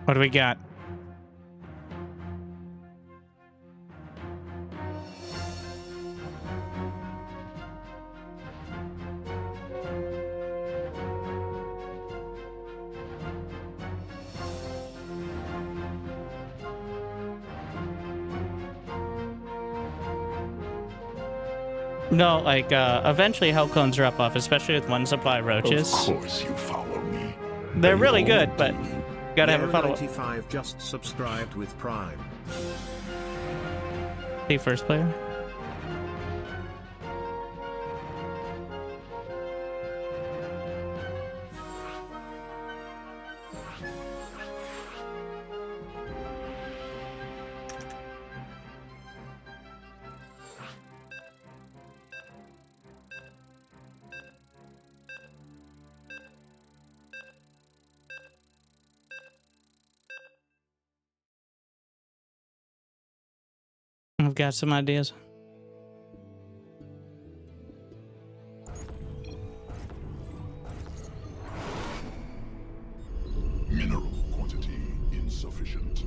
What do we got? No, like, eventually Hell Clones drop off, especially with one supply roaches. Of course you follow me. They're really good, but Gotta have a follow-up. 95 just subscribed with Prime. The first player. I've got some ideas. Mineral quantity insufficient.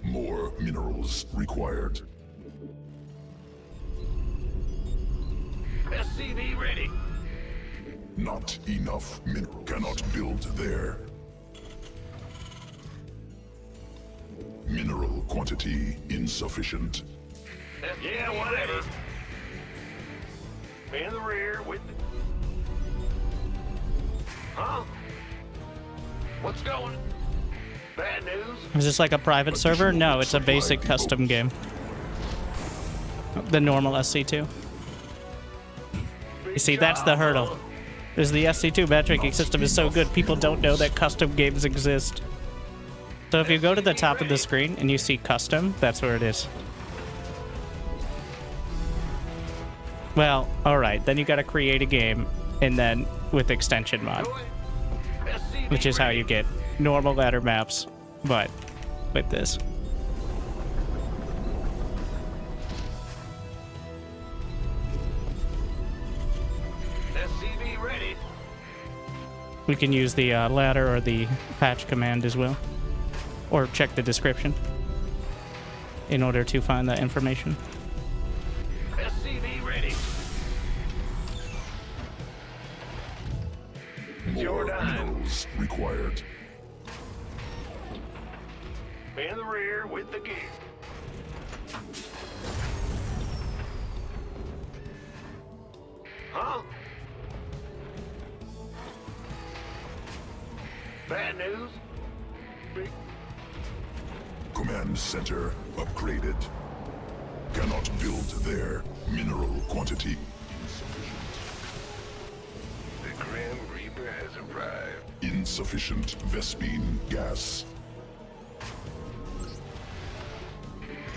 More minerals required. SCV ready. Not enough mineral. Cannot build there. Mineral quantity insufficient. Yeah, whatever. In the rear with... Huh? What's going? Bad news? Is this like a private server? No, it's a basic custom game. The normal SC2. You see, that's the hurdle. Is the SC2 matchmaking system is so good, people don't know that custom games exist. So if you go to the top of the screen and you see custom, that's where it is. Well, alright, then you gotta create a game, and then with extension mod. Which is how you get normal ladder maps, but with this. SCV ready. We can use the ladder or the patch command as well. Or check the description in order to find that information. SCV ready. More minerals required. In the rear with the gear. Huh? Bad news? Big Command center upgraded. Cannot build there. Mineral quantity insufficient. The Grim Reaper has arrived. Insufficient Vespine gas.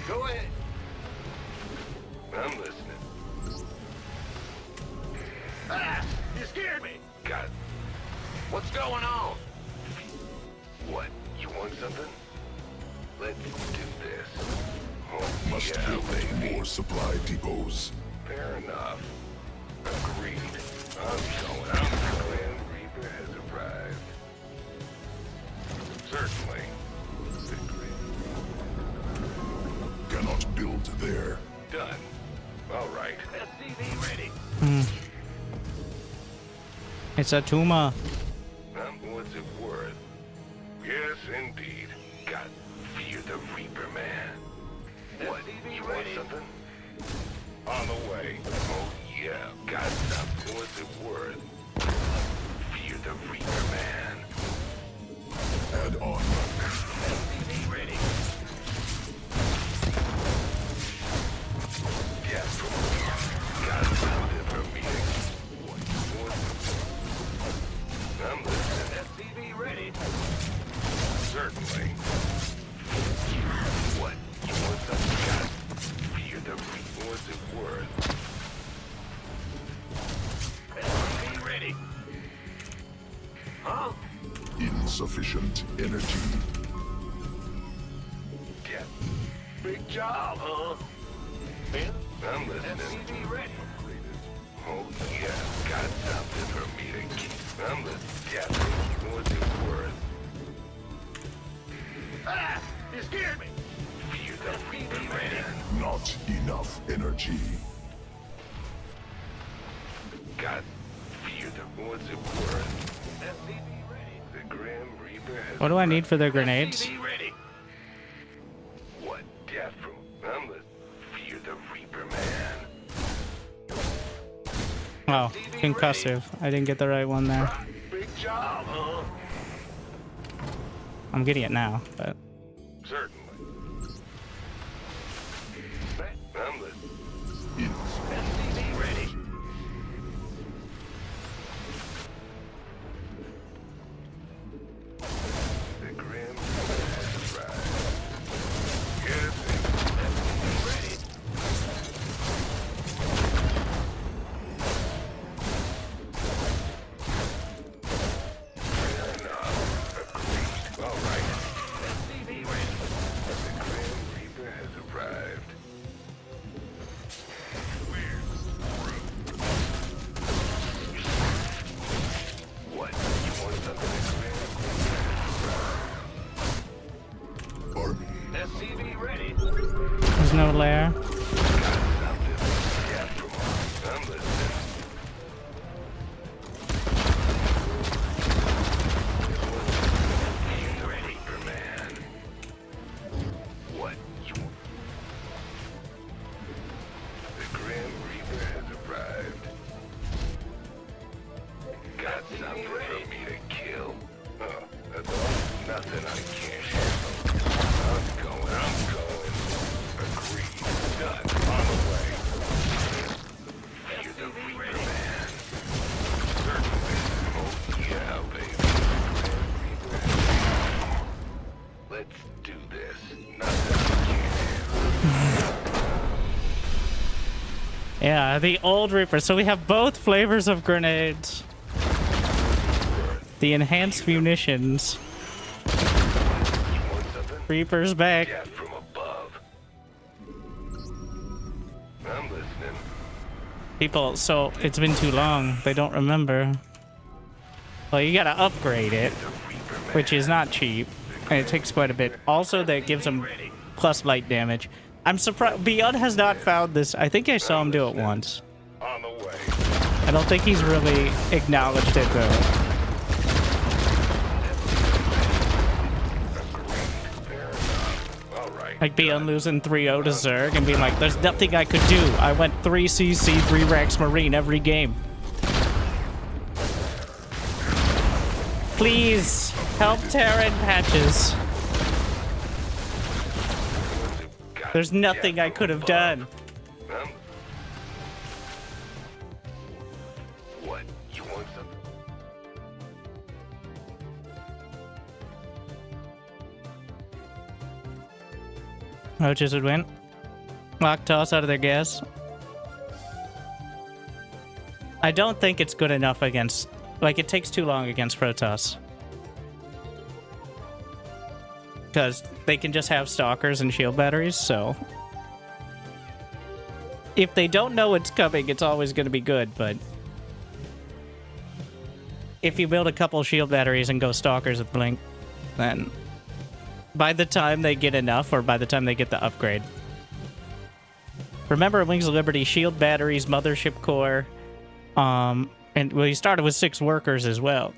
Go ahead. I'm listening. Ah! You scared me! God, What's going on? what? You want something? Let's do this. Oh, Must yeah, build baby. more supply depots. Fair enough. Agreed. I'm going. Reaper has arrived. Certainly. Agreed. Cannot build there. Done. All right. SCV ready. It's a tumor. What's it worth? Yes, indeed. God, fear the Reaper, man. What? You want something? On the way. Oh, yeah. Got something. What's it worth? Fear the Reaper, man. Add on. SCV ready. Yeah, got something for me. I'm listening. SCV ready. Certainly. What? You want something? God, fear the Reaper. What's it worth? SCV ready. Huh? Insufficient energy. Yeah. Big job, huh? Ben? I'm listening. SCV ready. Oh, yeah. Got something for me to keep. I'm listening. Yeah. What's it worth? Ah! You scared me! Fear the Reaper, man. Not enough energy. God, fear the... What's it worth? SCV ready. The Grim Reaper has... What do I need for the grenades? SCV ready. What? Death from... I'm listening. Fear the Reaper, man. Oh, concussive. I didn't get the right one there. Big job, huh? I'm getting it now, but Certainly. I'm listening. SCV ready. The Grim has arrived. Yes, SCV ready. Fair enough. Agreed. All right. SCV ready. The Grim Reaper has arrived. What? You want something Grim? SCV ready. there's no lair. Got something. Yeah, from I'm listening. You Reaper man. What? You want? The Grim Reaper has arrived. Got something for me to kill. That's all. Nothing I can't handle. I'm going. Agreed. Done. On the way. You're the Reaper man. Certainly. Oh yeah, baby. Grim Reaper. Let's do this. Nothing I can't handle. Yeah, the old Reaper. So we have both flavors of grenades. The enhanced munitions. You want something? Reaper's back. Yeah, from above. I'm listening. People, so it's been too long. They don't remember. Well, you gotta upgrade it, The Reaper man. which is not cheap, and it takes quite a bit. Also, that gives them plus light damage. I'm surprised Beyond has not found this. I think I saw him do it once. On the way. I don't think he's really acknowledged it though. Fair enough. All right. Like Beyond losing 3-0 to Zerg and being like, there's nothing I could do. I went 3 CC, 3 Rex Marine every game. Please help Terran Patches. There's nothing I could have done. What? You want something? Roaches would win. Lock toss out of their gas. I don't think it's good enough against... Like, it takes too long against Protoss. Because they can just have stalkers and shield batteries, so... If they don't know it's coming, it's always going to be good, but... If you build a couple shield batteries and go stalkers with Blink, then... By the time they get enough, or by the time they get the upgrade. Remember Wings of Liberty, shield batteries, mothership core, and well, you started with 6 workers as well.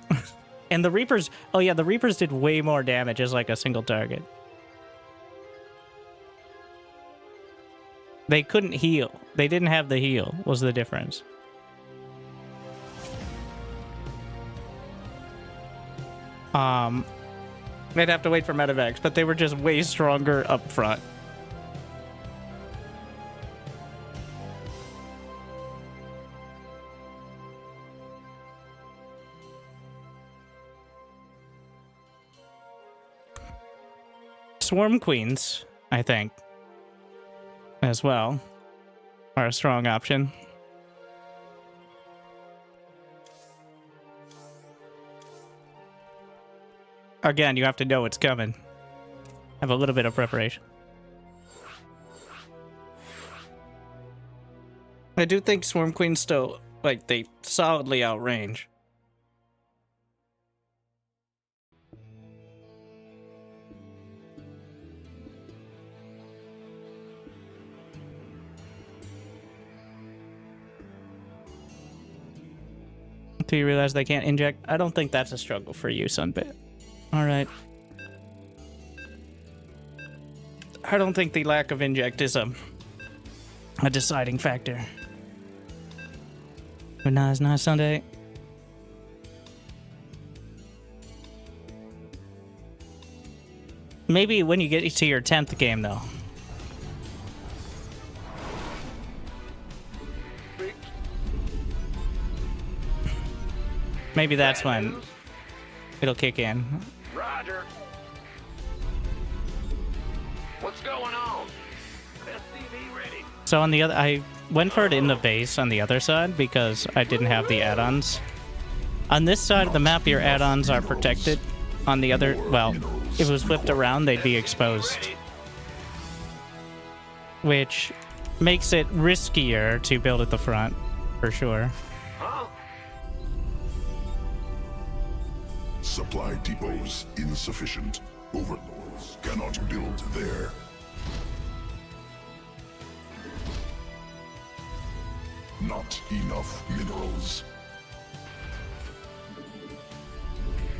And the Reapers, oh yeah, the Reapers did way more damage as like a single target. They couldn't heal. They didn't have the heal, was the difference. They'd have to wait for medevacs, but they were just way stronger up front. Swarm Queens, I think, as well, are a strong option. Again, you have to know it's coming. Have a little bit of preparation. I do think Swarm Queens still, like, they solidly outrange. Until you realize they can't inject. I don't think that's a struggle for you, Sunbit. Alright. I don't think the lack of inject is a deciding factor. But nice Sunday. Maybe when you get to your 10th game, though. Maybe that's when it'll kick in. Roger. What's going on? SCV ready. So on the other, I went for it in the base on the other side because I didn't have the add-ons. On this side of the map, your add-ons are protected. On the other, well, if it was flipped around, they'd be exposed. Which makes it riskier to build at the front, for sure. Supply depots insufficient. Overlords cannot build there. Not enough minerals.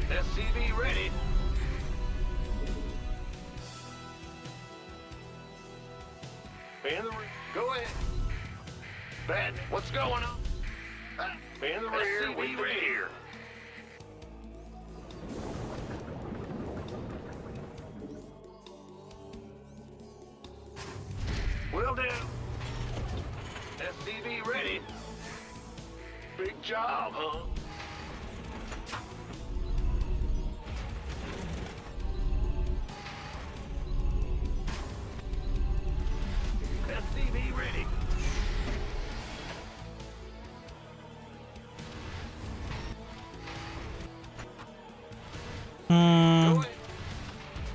SCV ready. In the rear. Go ahead. Ben, what's going on? In the rear, we ready here. Will do. SCV ready. Big job, huh? SCV ready.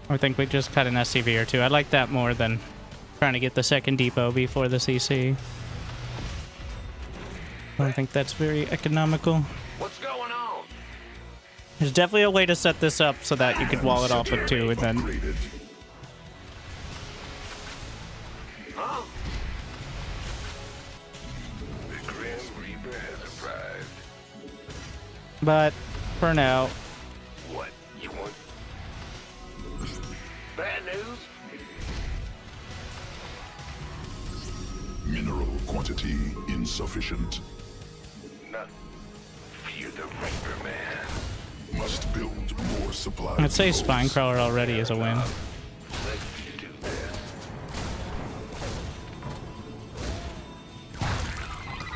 I think we just cut an SCV or two. I like that more than trying to get the second depot before the CC. I don't think that's very economical. What's going on? There's definitely a way to set this up so that you could wall it off with two and then... Huh? The Grim Reaper has arrived. But, for now... What? You want? Bad news? Mineral quantity insufficient. Not fear the Reaper, man. Must build more supply. I'd say depots. Spinecrawler already is a win. Let's do this.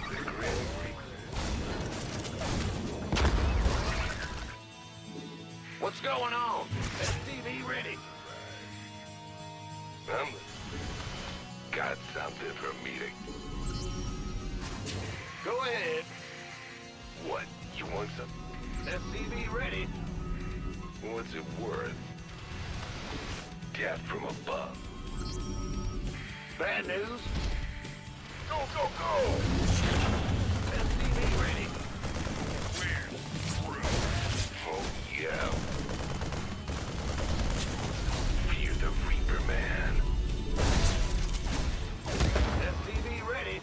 The Grim Reaper. What's going on? SCV ready. Got something for a meeting. Go ahead. What? You want some? SCV ready. What's it worth? Death from above. Bad news? Go, go, go! SCV ready. Oh, yeah. Fear the Reaper, man. SCV ready.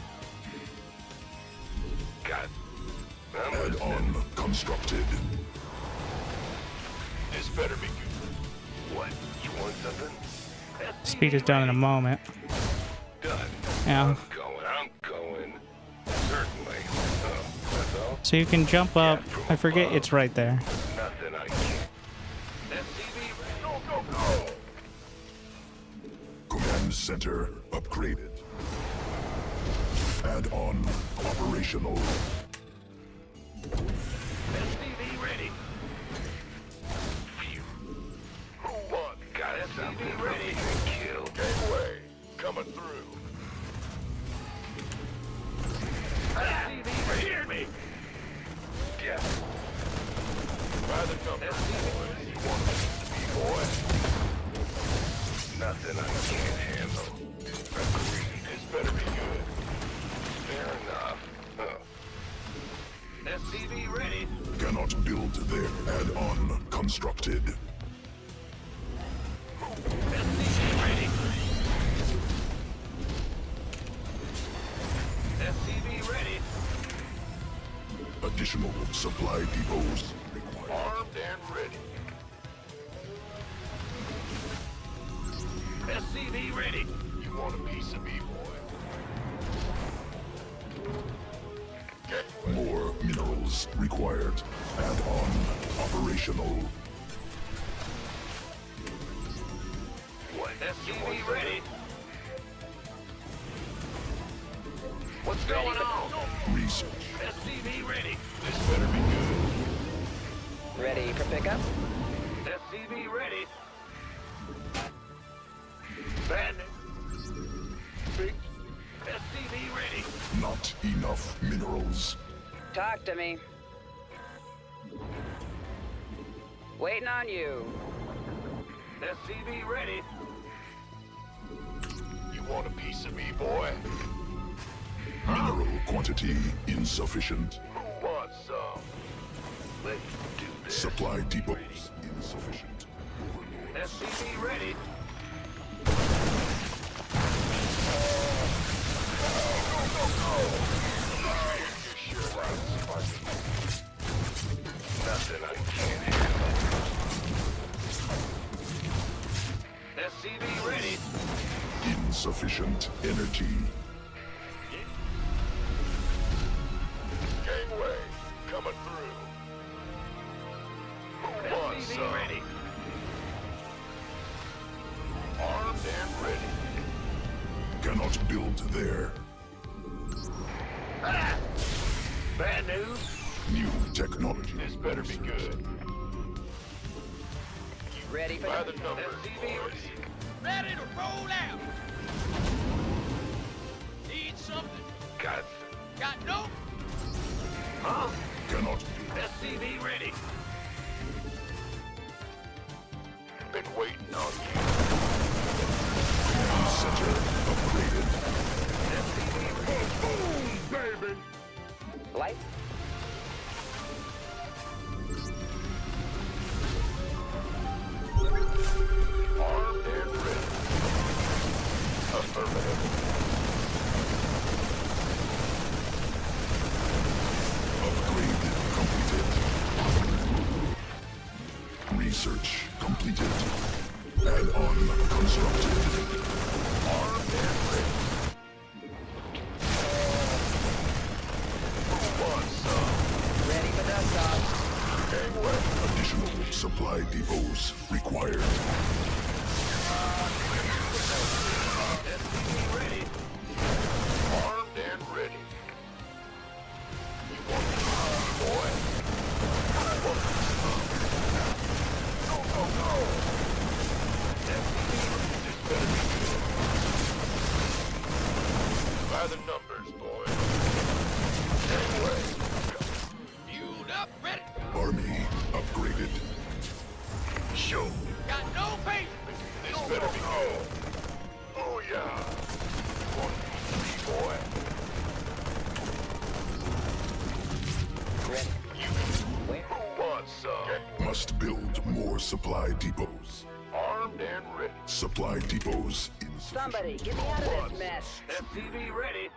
Got. Add-on constructed. This better be good. What? You want something? Speed is done in a moment. Done. Yeah. I'm going. Certainly. That's all. So you can jump up. I forget it's right there. Nothing I can't. SCV ready. Go, go, go! Command center upgraded. Add-on operational. SCV ready. Phew. Who won? Got something ready. Kill. Gateway coming through. SCV ready. Hear me. Yeah. Rather come SCV. You want to be boy? Nothing I can't handle. Agreed. This better be good. Fair enough. SCV ready. Cannot build there. Add-on constructed. SCV ready. SCV ready. Additional supply depots required. Armed and ready. SCV ready. You want a piece of me, boy? More minerals required. Add-on operational. SCV ready. What's going on? Research. SCV ready. This better be good. Ready for pickup? SCV ready. Bad Big SCV ready. Not enough minerals. Talk to me. Waiting on you. SCV ready. You want a piece of me, boy? Mineral quantity insufficient. Who wants some? Let's do this. Supply depots insufficient. Overlord. SCV ready. Nothing I can't handle. SCV ready. Insufficient energy. Gangway coming through. Who wants some? Ready. Armed and ready. Cannot build there. Ah! Bad news. New technology. This better be good. You ready for By the the numbers, boys. Ready to roll out. Need something? Got Got no? huh? Cannot SCV ready. Been waiting on you. center upgraded. SCV ready. Boom, baby. Light? Armed and ready. Affirmative. Upgrade completed. Research completed. Add-on constructed. Armed and ready. Who wants some? Ready for dust off. Gangway. Additional supply depots required. SCV ready. Armed and ready. You want me, boy? I want some. Go, go, go. SCV ready. This better be good. By the numbers, boy. Gangway. Fueled up, ready. Army upgraded. Show. Got no patience. This better be good. Oh, yeah. Want me, boy? Ready. Where? Who wants some? Must build more supply depots. Armed and ready. Supply depots insufficient. Somebody, get me out of this mess. FPV ready.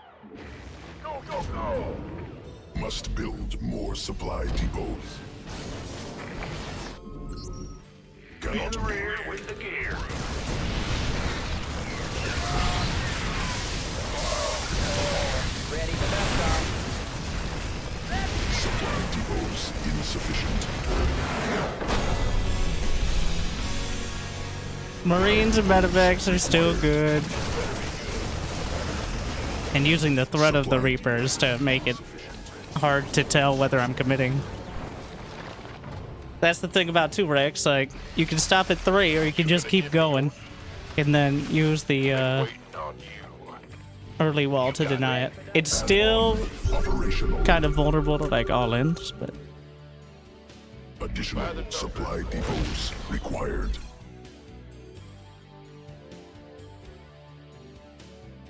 Go, go, go. Must build more supply depots. In Cannot the rear with the gear. Ready for dust off. supply depots insufficient. Marines and medevacs are still good. And using the threat of the Reapers to make it hard to tell whether I'm committing. That's the thing about 2 Rex, like, you can stop at 3 or you can just keep going. And then use the Waiting on you. early wall to deny it. It's still Operational. kind of vulnerable to like all-ins, but Additional supply depots required.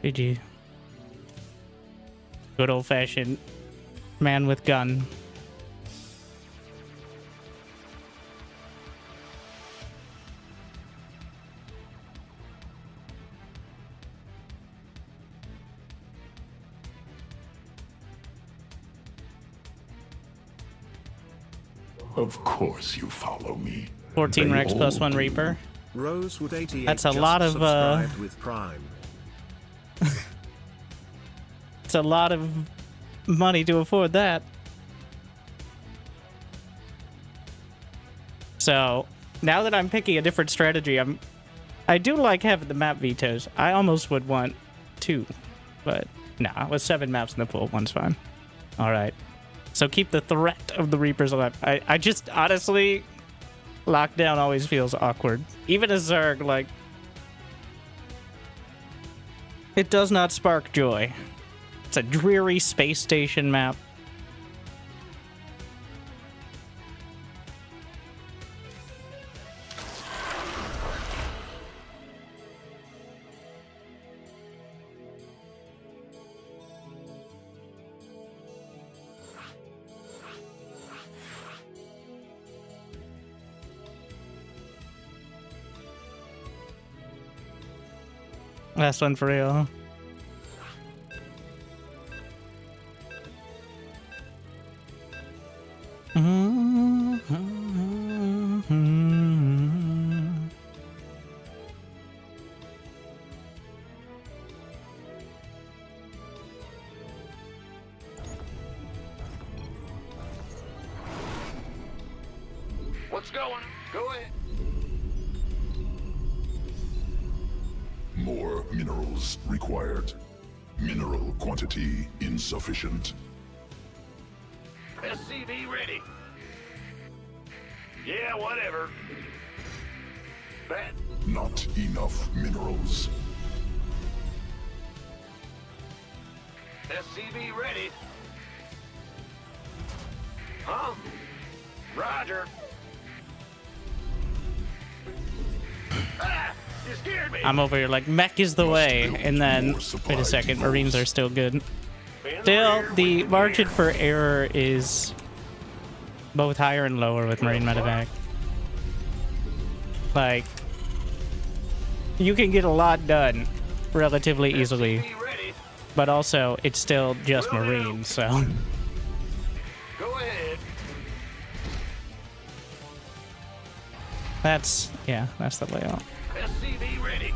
GG. Good old-fashioned man with gun. Of course you follow me. 14 They Rex plus all 1 do. Reaper. Rosewood 88 That's a just lot of, subscribed with Prime. It's a lot of money to afford that. So, now that I'm picking a different strategy, I'm I do like having the map vetoes. I almost would want 2, but nah, with 7 maps in the pool, 1's fine. All right. So keep the threat of the Reapers alive. I just honestly, lockdown always feels awkward. Even as Zerg, like, it does not spark joy. It's a dreary space station map. Last one for real. What's going? Go ahead. More minerals required. Mineral quantity insufficient. SCV ready. Yeah, whatever. Bet. Not enough minerals. SCV ready. Huh? Roger. Ah! You scared me. I'm over here like mech is the way, and then wait a second, Marines are still good. Still, the margin for error is both higher and lower with Marine medevac. Like, you can get a lot done relatively easily, but also it's still just Marines, so. Go ahead. That's, yeah, that's the layout. SCV ready.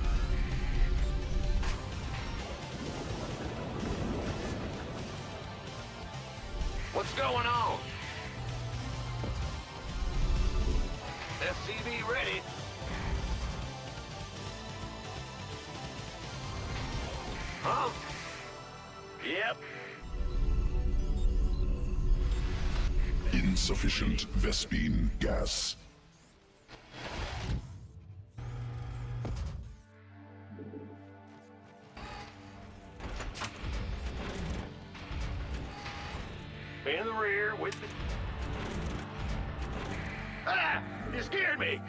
What's going on? SCV ready. Huh? Yep. Insufficient Vespine gas. In the rear with the... Ah! You scared me!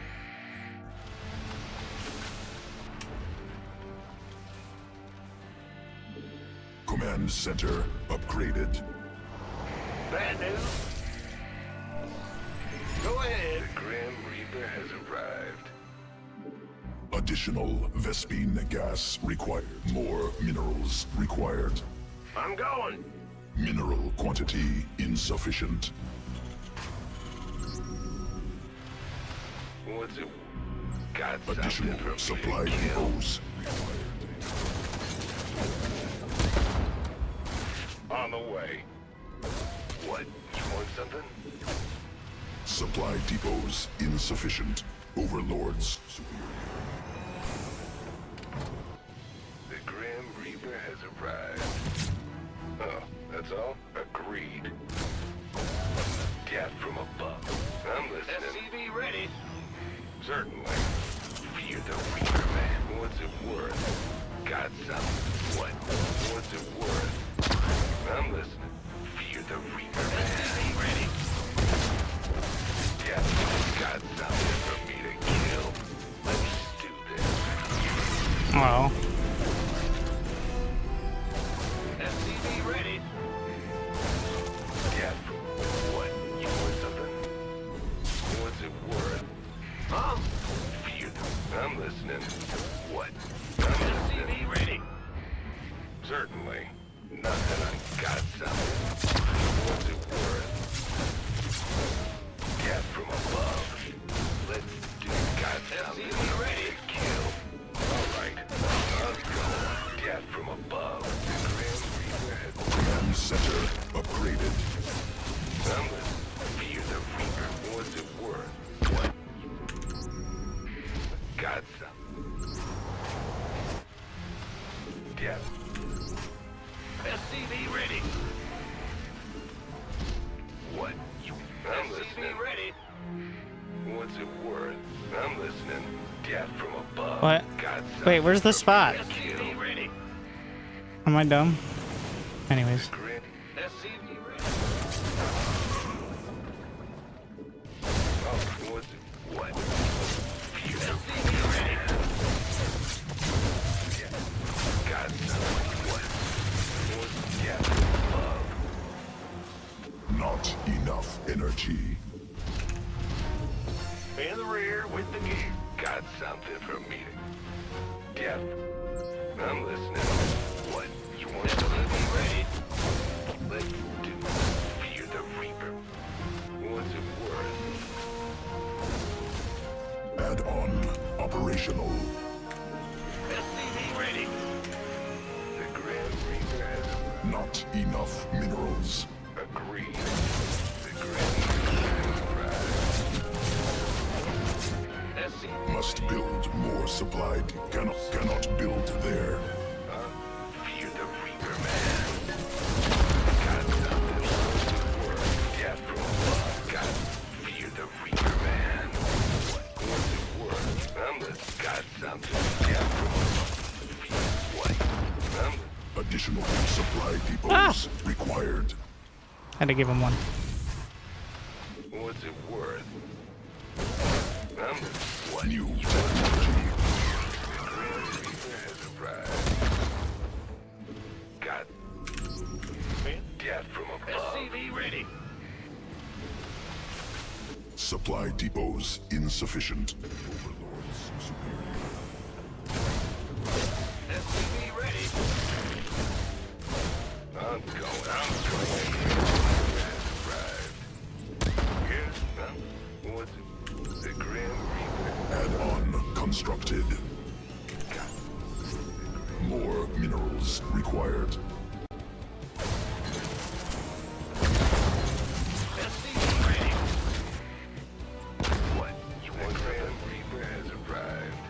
Command center upgraded. Bad news? Go ahead. The Grim Reaper has arrived. Additional Vespine gas required. More minerals required. I'm going. Mineral quantity insufficient. What's it? Got Additional something for supply me to kill. depots. On the way. What? You want something? Supply depots insufficient. Overlords. The Grim Reaper has arrived. Oh, that's all? Agreed. Death from above. I'm listening. SCV ready. Certainly. Fear the Reaper, man. What's it worth? Got something. What? What's it worth? I'm listening. Fear the Reaper, man. SCV ready. Yeah, got something for me to kill. Let's do this. Oh. SCV ready. Yeah, what? You want something? What's it worth? Huh? Fear the... I'm listening. What? I'm listening. SCV ready. Certainly. Nothing. I got something. What's it worth? Death from above. Let's do got something SCV ready. to kill. All right. Def. SCV ready. What? I'm listening. Ready. What's it worth? I'm listening. Death from above. What? Got Wait, where's the spot? SCV ready. Am I dumb? Anyways. SCV ready. Oh, what's it? What? SCV ready. Yeah. Got something. What? What's death from above? Not enough energy. In the rear with the gear. Got something for me. Def. I'm listening. What? You want to be ready? Let's do. Fear the Reaper. What's it worth? Add-on operational. SCV ready. The Grand Reaper has Not enough minerals. agreed. The Grand Reaper has arrived. SCV. Must build more supplied. Cannot build there. Fear the Reaper, man. Got something worth. Death from above. Got fear the Reaper, man. What's it worth? Got something. Death from above. What? Additional supply depots required. Had to give him one. What's it worth? What? New technology. The Grand Reaper has arrived. Got death from above. SCV ready. Supply depots insufficient. Overlords superior. SCV ready. I'm going. Has arrived. Yes, what's it? The Grand Reaper. Add-on constructed. More minerals required. SCV ready. What? You want Grand Reaper has arrived.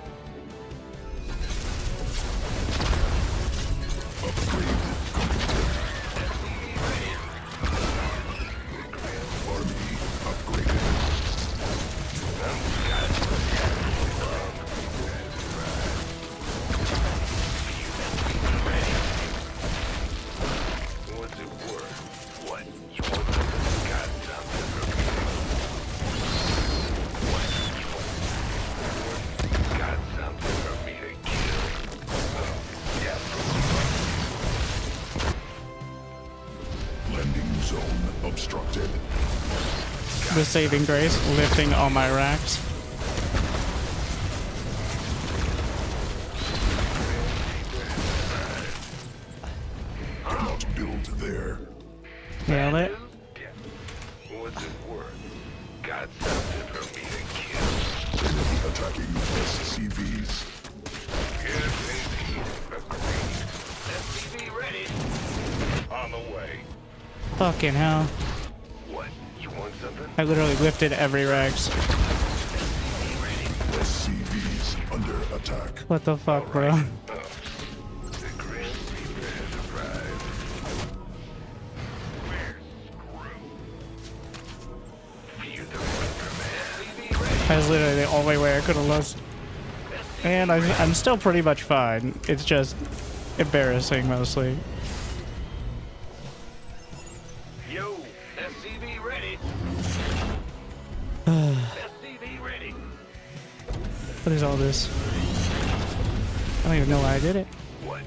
Upgrade completed. SCV ready. Army upgraded. What's it worth? What? You want got something for me? What? You want got something for me to kill? Yeah. Landing zone obstructed. The saving grace, lifting all my racks. Cannot build there. Nailed it. What's it worth? Got something for me to kill? Enemy attacking SCVs. Yes, indeed. Agreed. SCV ready. On the way. Fucking hell. What? You want something? I literally lifted every rags. SCVs under attack. What the fuck, bro? Oh. The Grand Reaper has arrived. We're screwed. Fear the Reaper, man. SCV ready. That's literally the only way I could have lost. And I'm still pretty much fine. It's just embarrassing mostly. Yo, SCV ready. SCV ready. What is all this? I don't even know why I did it. What?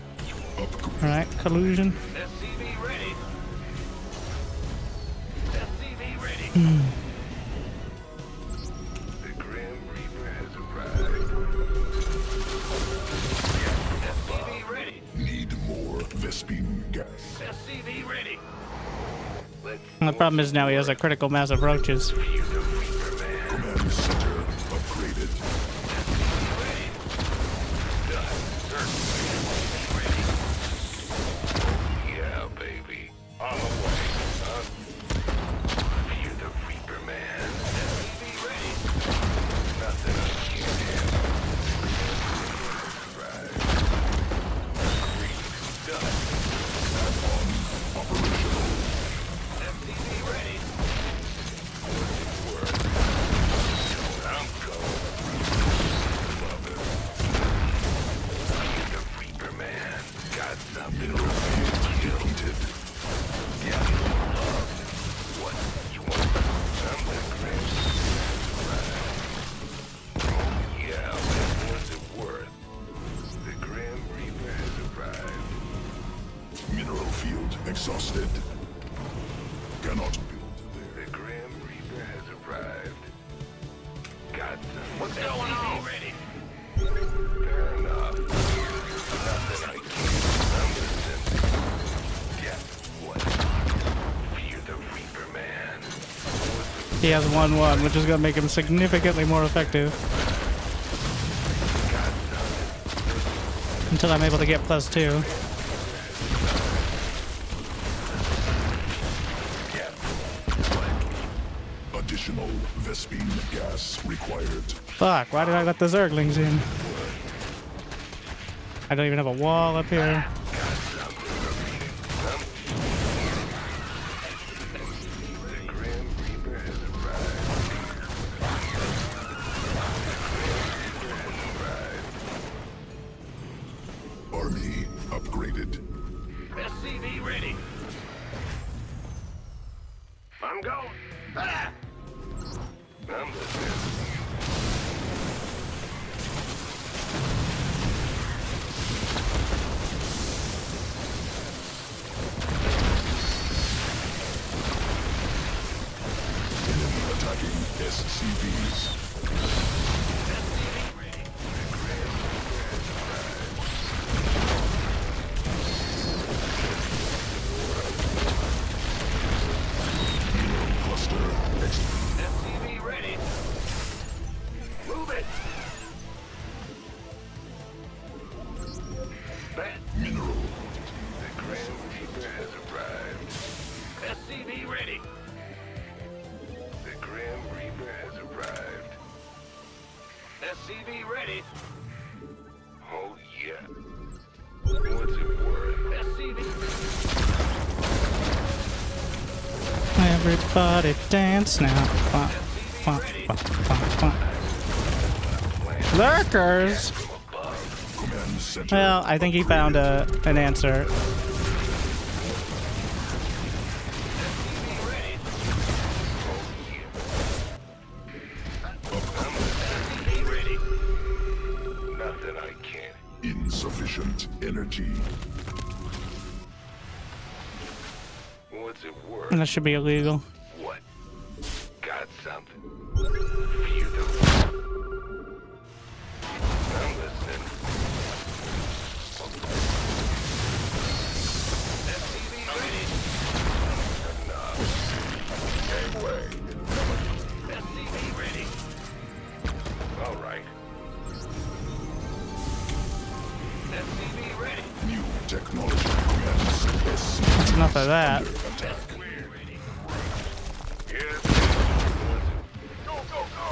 Alright, collusion. SCV ready. SCV ready. The Grim Reaper has arrived. SCV ready. Need more Vespine gas. SCV ready. The problem is now he has a critical mass of roaches. Fear the Reaper, man. Command center upgraded. Ready. Done. Certainly. Ready. Yeah, baby. On the way. Fear the Reaper, man. SCV ready. Nothing I can't handle. Right. Mineral field exhausted. Cannot build there. The Grim Reaper has arrived. Got some. What's going on? Ready. Fair enough. Nothing I can't understand. Guess what? Fear the Reaper, man. He has 1-1, which is gonna make him significantly more effective. Until I'm able to get +2. Additional Vespine gas required. Fuck, why did I let the Zerglings in? I don't even have a wall up here. The Grim Reaper has arrived. Army upgraded. SCV ready. I'm going. Ah! I'm listening. Enemy attacking SCVs. Cluster SCV ready. Move it. Bat. mineral. The Grim Reaper has arrived. SCV ready. The Grim Reaper has arrived. SCV ready. Oh yeah. What's it worth? SCV. Everybody dance now. Wah, wah, wah, wah, wah. Lurkers! Command center. Well, I think he found an answer. Nothing I can't. Insufficient energy. What's it worth? That should be illegal. What? Got something? Fear the I'm listening. SCV ready. Enough. Gangway. SCV ready. All right. SCV ready. New technology commands SCV. That's enough of that. Attack. Yes. Go, go, go.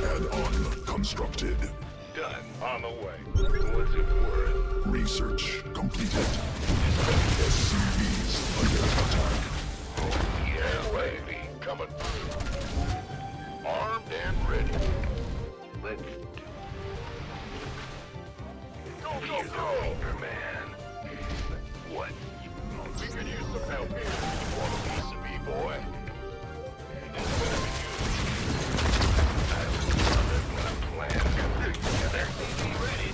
Add-on constructed. Done. On the way. What's it worth? Research completed. SCVs under attack. Oh yeah, baby. Coming through. Armed and ready. Let's do it. Go, go, Fear the go. Reaper, man. What? We could use some help here. You want a piece of me, boy? SCV ready.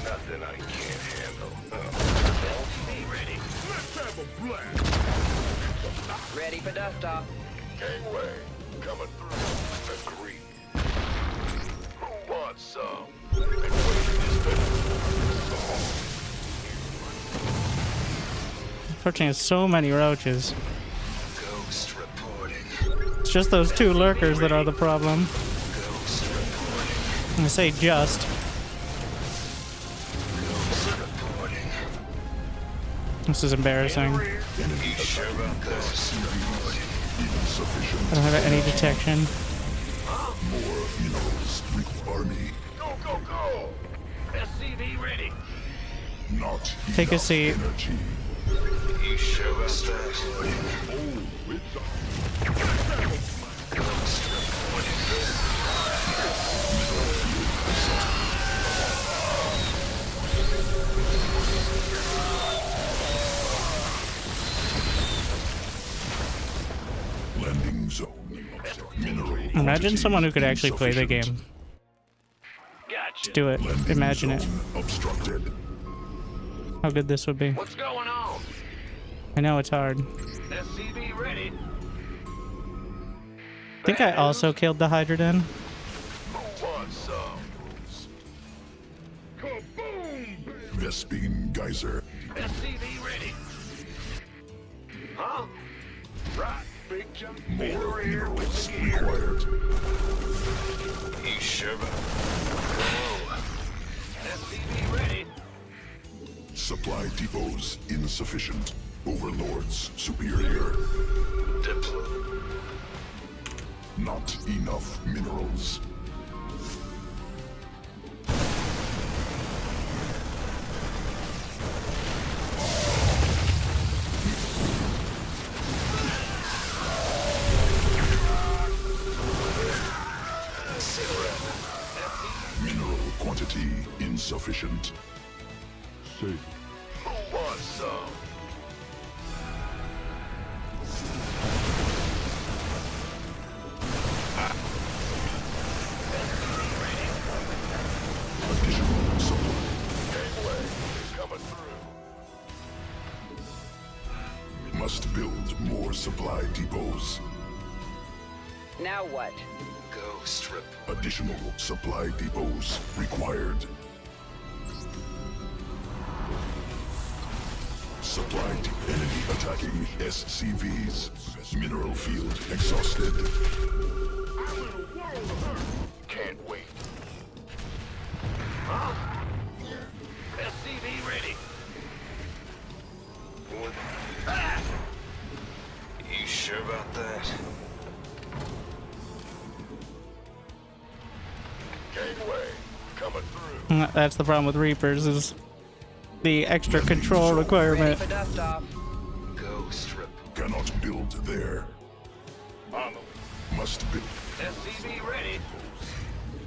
Nothing I can't handle. SCV ready. Let's have a blast. Ready for dust off. Gangway. Coming through. Agreed. Who wants some? Unfortunately, there's so many roaches. Ghost reporting. It's just those 2 lurkers that are the problem. Ghost reporting. I'm gonna say just. Ghost reporting. This is embarrassing. Enemy attacking SCVs. Insufficient. I don't have any detection. More minerals require me. Go, go, go. SCV ready. Not Take a enough seat. energy. You show us that. Oh, it's Ghost reporting. landing zone. Mineral. Imagine someone who could actually play the insufficient. game. Just do it. Landing Imagine it. zone obstructed. How good this would be. What's going on? I know it's hard. SCV ready. I think I also killed the Hydrodon. Who wants some? Vespine Geyser. SCV ready. Huh? Right, big jump. More minerals required. You sure about it? SCV ready. Supply depots insufficient. Overlords superior. Deploy. Not enough minerals. Mineral quantity insufficient. Who wants some? Additional supply. Gangway coming through. Must build more supply depots. Now what? Go strip. Additional supply depots required. Supply enemy attacking SCVs. Mineral field exhausted. Can't wait. Huh? SCV ready. What? Ah! You sure about that? Gangway coming through. That's the problem with Reapers, is the extra control Ready requirement. for dust off. Go strip. Cannot build there. On the Must build. SCV ready.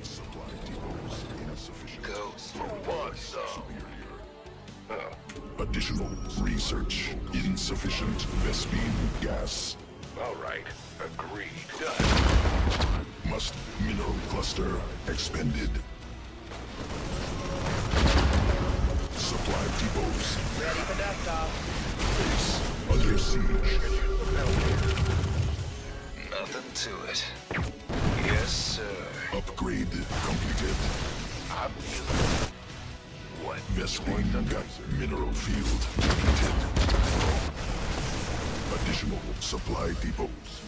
Supply depots insufficient. Go strip. Who wants some? Additional research insufficient. Vespine gas. All right. Agreed. Done. Must mineral cluster expended. Supply depots. Ready for dust off. Base under siege. Nothing to it. Yes, sir. Upgrade completed. I'm feeling. What? Vespine got mineral field depleted. Additional supply depots.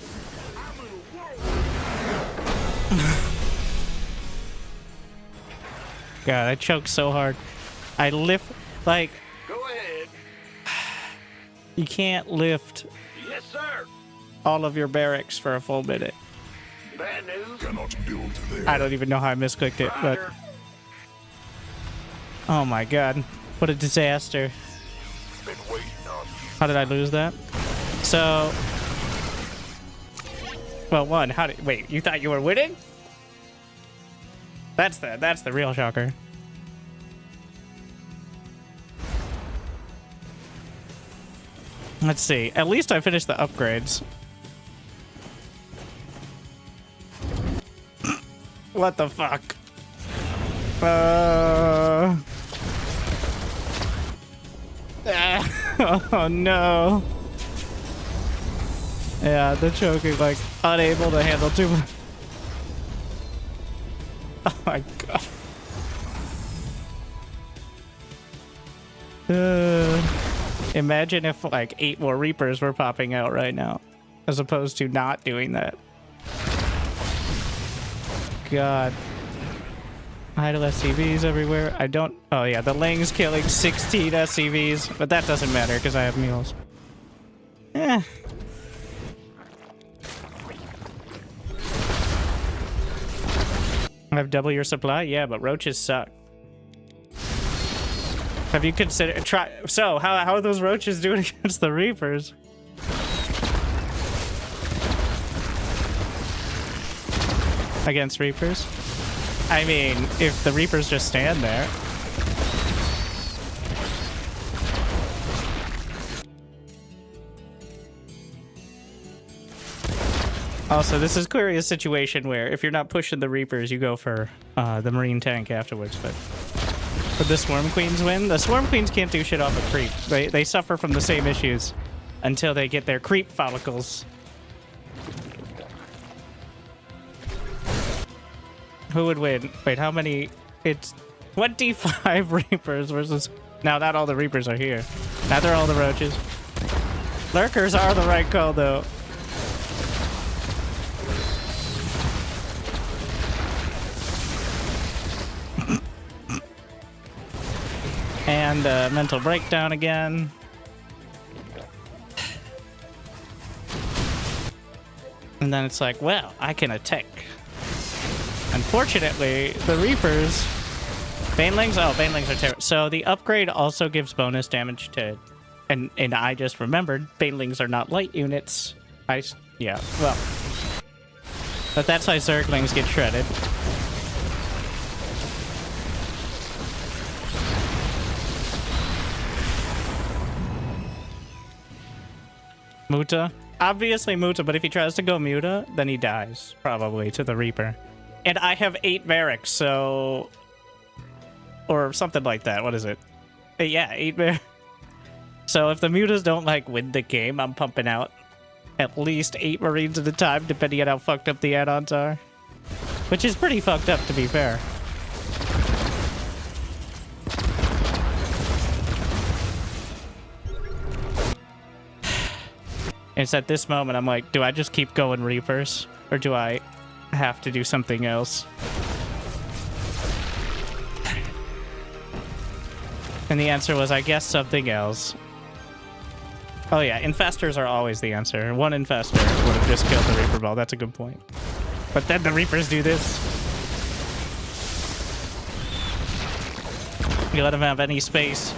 God, I choked so hard. I lift, like, Go ahead. you can't lift Yes, sir. all of your barracks for a full minute. Bad news. Cannot build there. I don't even know how I misclicked it, but Roger. oh my god, what a disaster. Been waiting on you. How did I lose that? So, well, one, how did, wait, you thought you were winning? That's the real shocker. Let's see. At least I finished the upgrades. What the fuck? Oh no. Yeah, the choking, like, unable to handle too much. Oh my god. Imagine if like 8 more Reapers were popping out right now, as opposed to not doing that. God. Idle SCVs everywhere. I don't. Oh yeah, the Ling's killing 16 SCVs, but that doesn't matter because I have mules. Eh. I have double your supply? Yeah, but roaches suck. Have you considered so how are those roaches doing against the Reapers? Against Reapers? I mean, if the Reapers just stand there. Also, this is clearly a situation where if you're not pushing the Reapers, you go for the Marine tank afterwards. But the Swarm Queens win. The Swarm Queens can't do shit off a creep. They suffer from the same issues until they get their creep follicles. Who would win? Wait, how many? It's 25 Reapers versus... Now, not all the Reapers are here. Now they're all the roaches. Lurkers are the right call, though. And mental breakdown again. And then it's like, well, I can attack. Unfortunately, the Reapers... Banelings? Oh, Banelings are terrible. So the upgrade also gives bonus damage to... And I just remembered, Banelings are not light units. Yeah, well... But that's why Zerglings get shredded. Muta? Obviously Muta, but if he tries to go Muta, then he dies, probably, to the Reaper. And I have 8 barracks, so... Or something like that, what is it? Yeah, 8 barracks. So if the Mutas don't, like, win the game, I'm pumping out at least 8 Marines at a time, depending on how fucked up the add-ons are. Which is pretty fucked up, to be fair. It's at this moment I'm like, do I just keep going Reapers? Or do I have to do something else? And the answer was, I guess, something else. Oh yeah, infestors are always the answer. One infestor would have just killed the Reaper Ball. That's a good point. But then the Reapers do this. You let them have any space.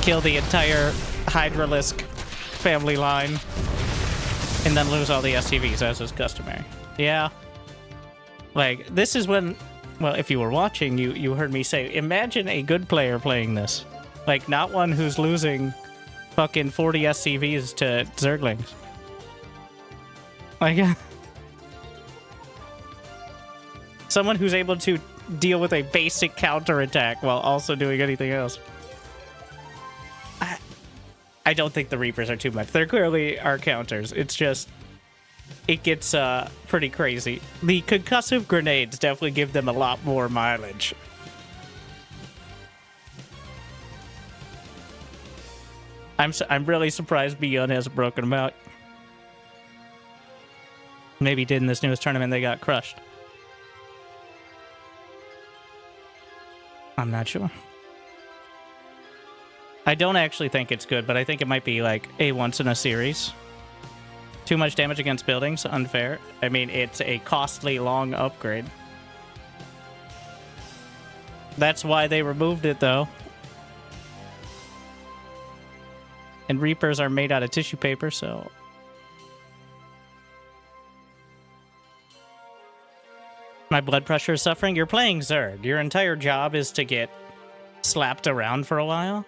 Kill the entire Hydralisk family line. And then lose all the SCVs, as is customary. Yeah. Like, this is when... Well, if you were watching, you heard me say, imagine a good player playing this. Like, not one who's losing fucking 40 SCVs to Zerglings. Like, someone who's able to deal with a basic counterattack while also doing anything else. I don't think the Reapers are too much. They're clearly our counters. It's just... It gets pretty crazy. The concussive grenades definitely give them a lot more mileage. I'm really surprised Beyond hasn't broken them out. Maybe did in this newest tournament, they got crushed. I'm not sure. I don't actually think it's good, but I think it might be like a once in a series. Too much damage against buildings, unfair. I mean, it's a costly, long upgrade. That's why they removed it, though. And Reapers are made out of tissue paper, so... My blood pressure is suffering. You're playing Zerg. Your entire job is to get slapped around for a while.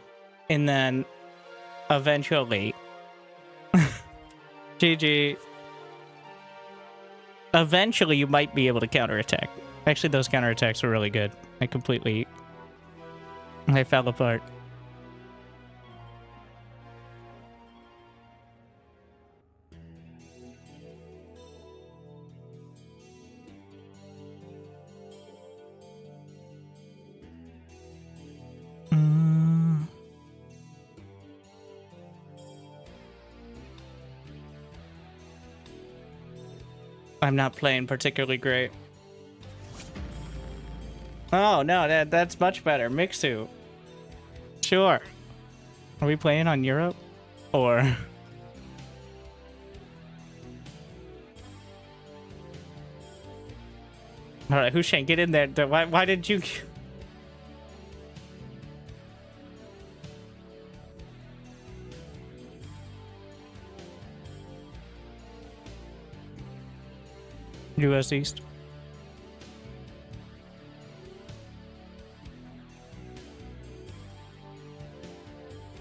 And then, eventually... GG. Eventually, you might be able to counterattack. Actually, those counterattacks were really good. I fell apart. I'm not playing particularly great. Oh, no, that's much better. Mixu. Sure. Are we playing on Europe? Or... Alright, Hushain, get in there. Why did you... US East.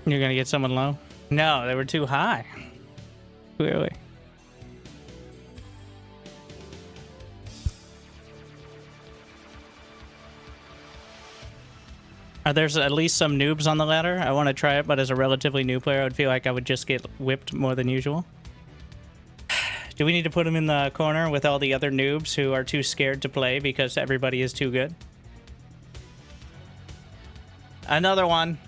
You're gonna get someone low? No, they were too high. Clearly. There's at least some noobs on the ladder. I want to try it, but as a relatively new player, I would feel like I would just get whipped more than usual. Do we need to put them in the corner with all the other noobs who are too scared to play because everybody is too good? Another one.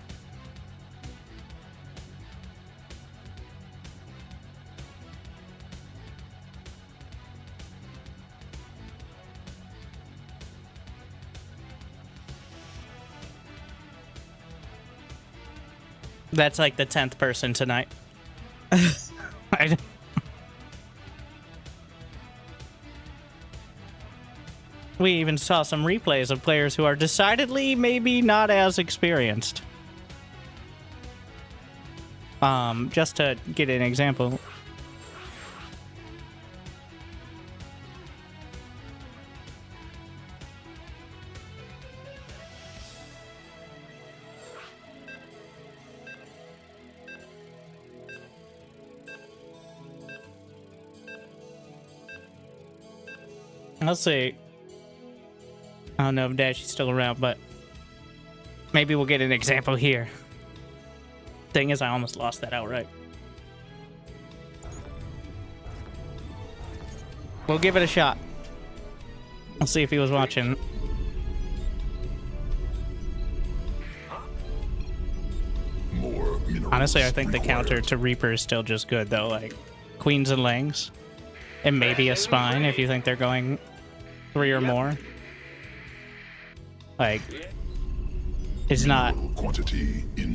That's like the 10th person tonight. We even saw some replays of players who are decidedly maybe not as experienced. Just to get an example. I'll see. I don't know if Dashy's still around, but maybe we'll get an example here. Thing is, I almost lost that outright. We'll give it a shot. I'll see if he was watching. Honestly, I think the counter to Reaper is still just good, though. Like, Queens and Langs. And maybe a Spine if you think they're going 3 or more. Like, it's not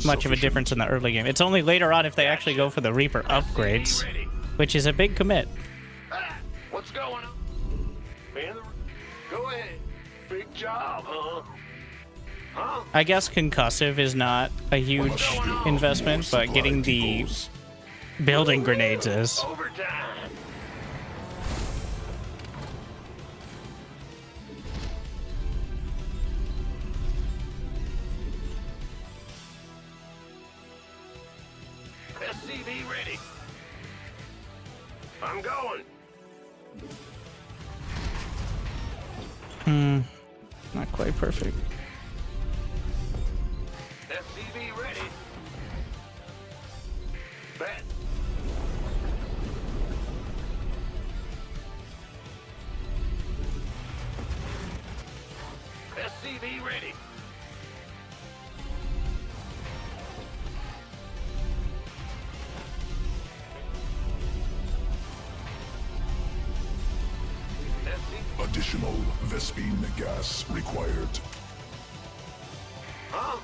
much of a difference in the early game. It's only later on if they actually go for the Reaper upgrades, which is a big commit. What's going on? Go ahead. Big job, huh? I guess concussive is not a huge investment, but getting the building grenades is. SCV ready. I'm going. Not quite perfect. SCV ready. Bet. SCV ready. Additional Vespine gas required. Huh?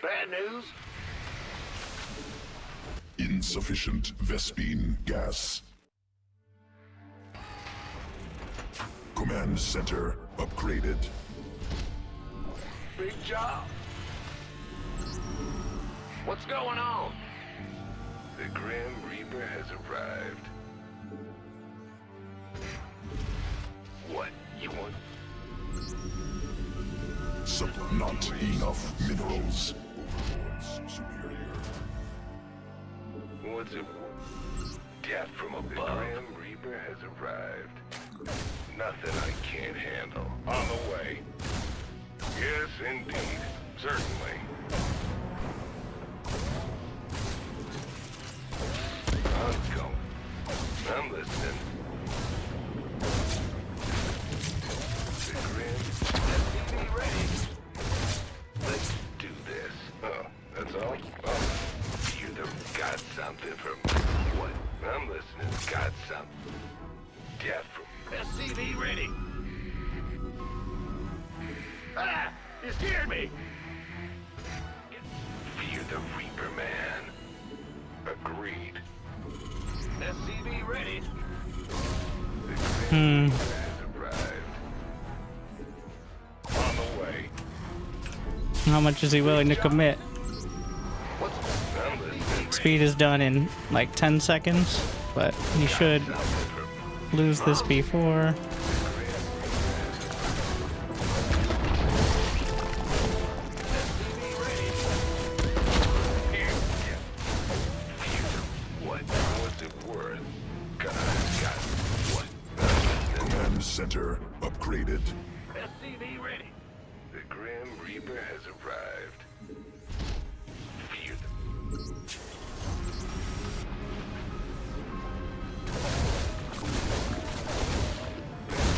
Bad news? Insufficient Vespine gas. Command center upgraded. Big job. What's going on? The Grim Reaper has arrived. What you want? Not enough minerals. What's it? Death from above. The Grim Reaper has arrived. Nothing I can't handle. On the way. Yes, indeed. Certainly. I'm going. I'm listening. The Grim SCV ready. Let's do this. Oh, that's all? Oh, you got something for me. What? I'm listening. Got something. Death from SCV ready. Ah! You scared me! Fear the Reaper, man. Agreed. SCV ready. Has arrived. On the way. How much is he willing to commit? I'm listening. Speed is done in like 10 seconds, but he should lose this before. What was it worth? Center upgraded. SCV ready. The Grim Reaper has arrived. Fear them.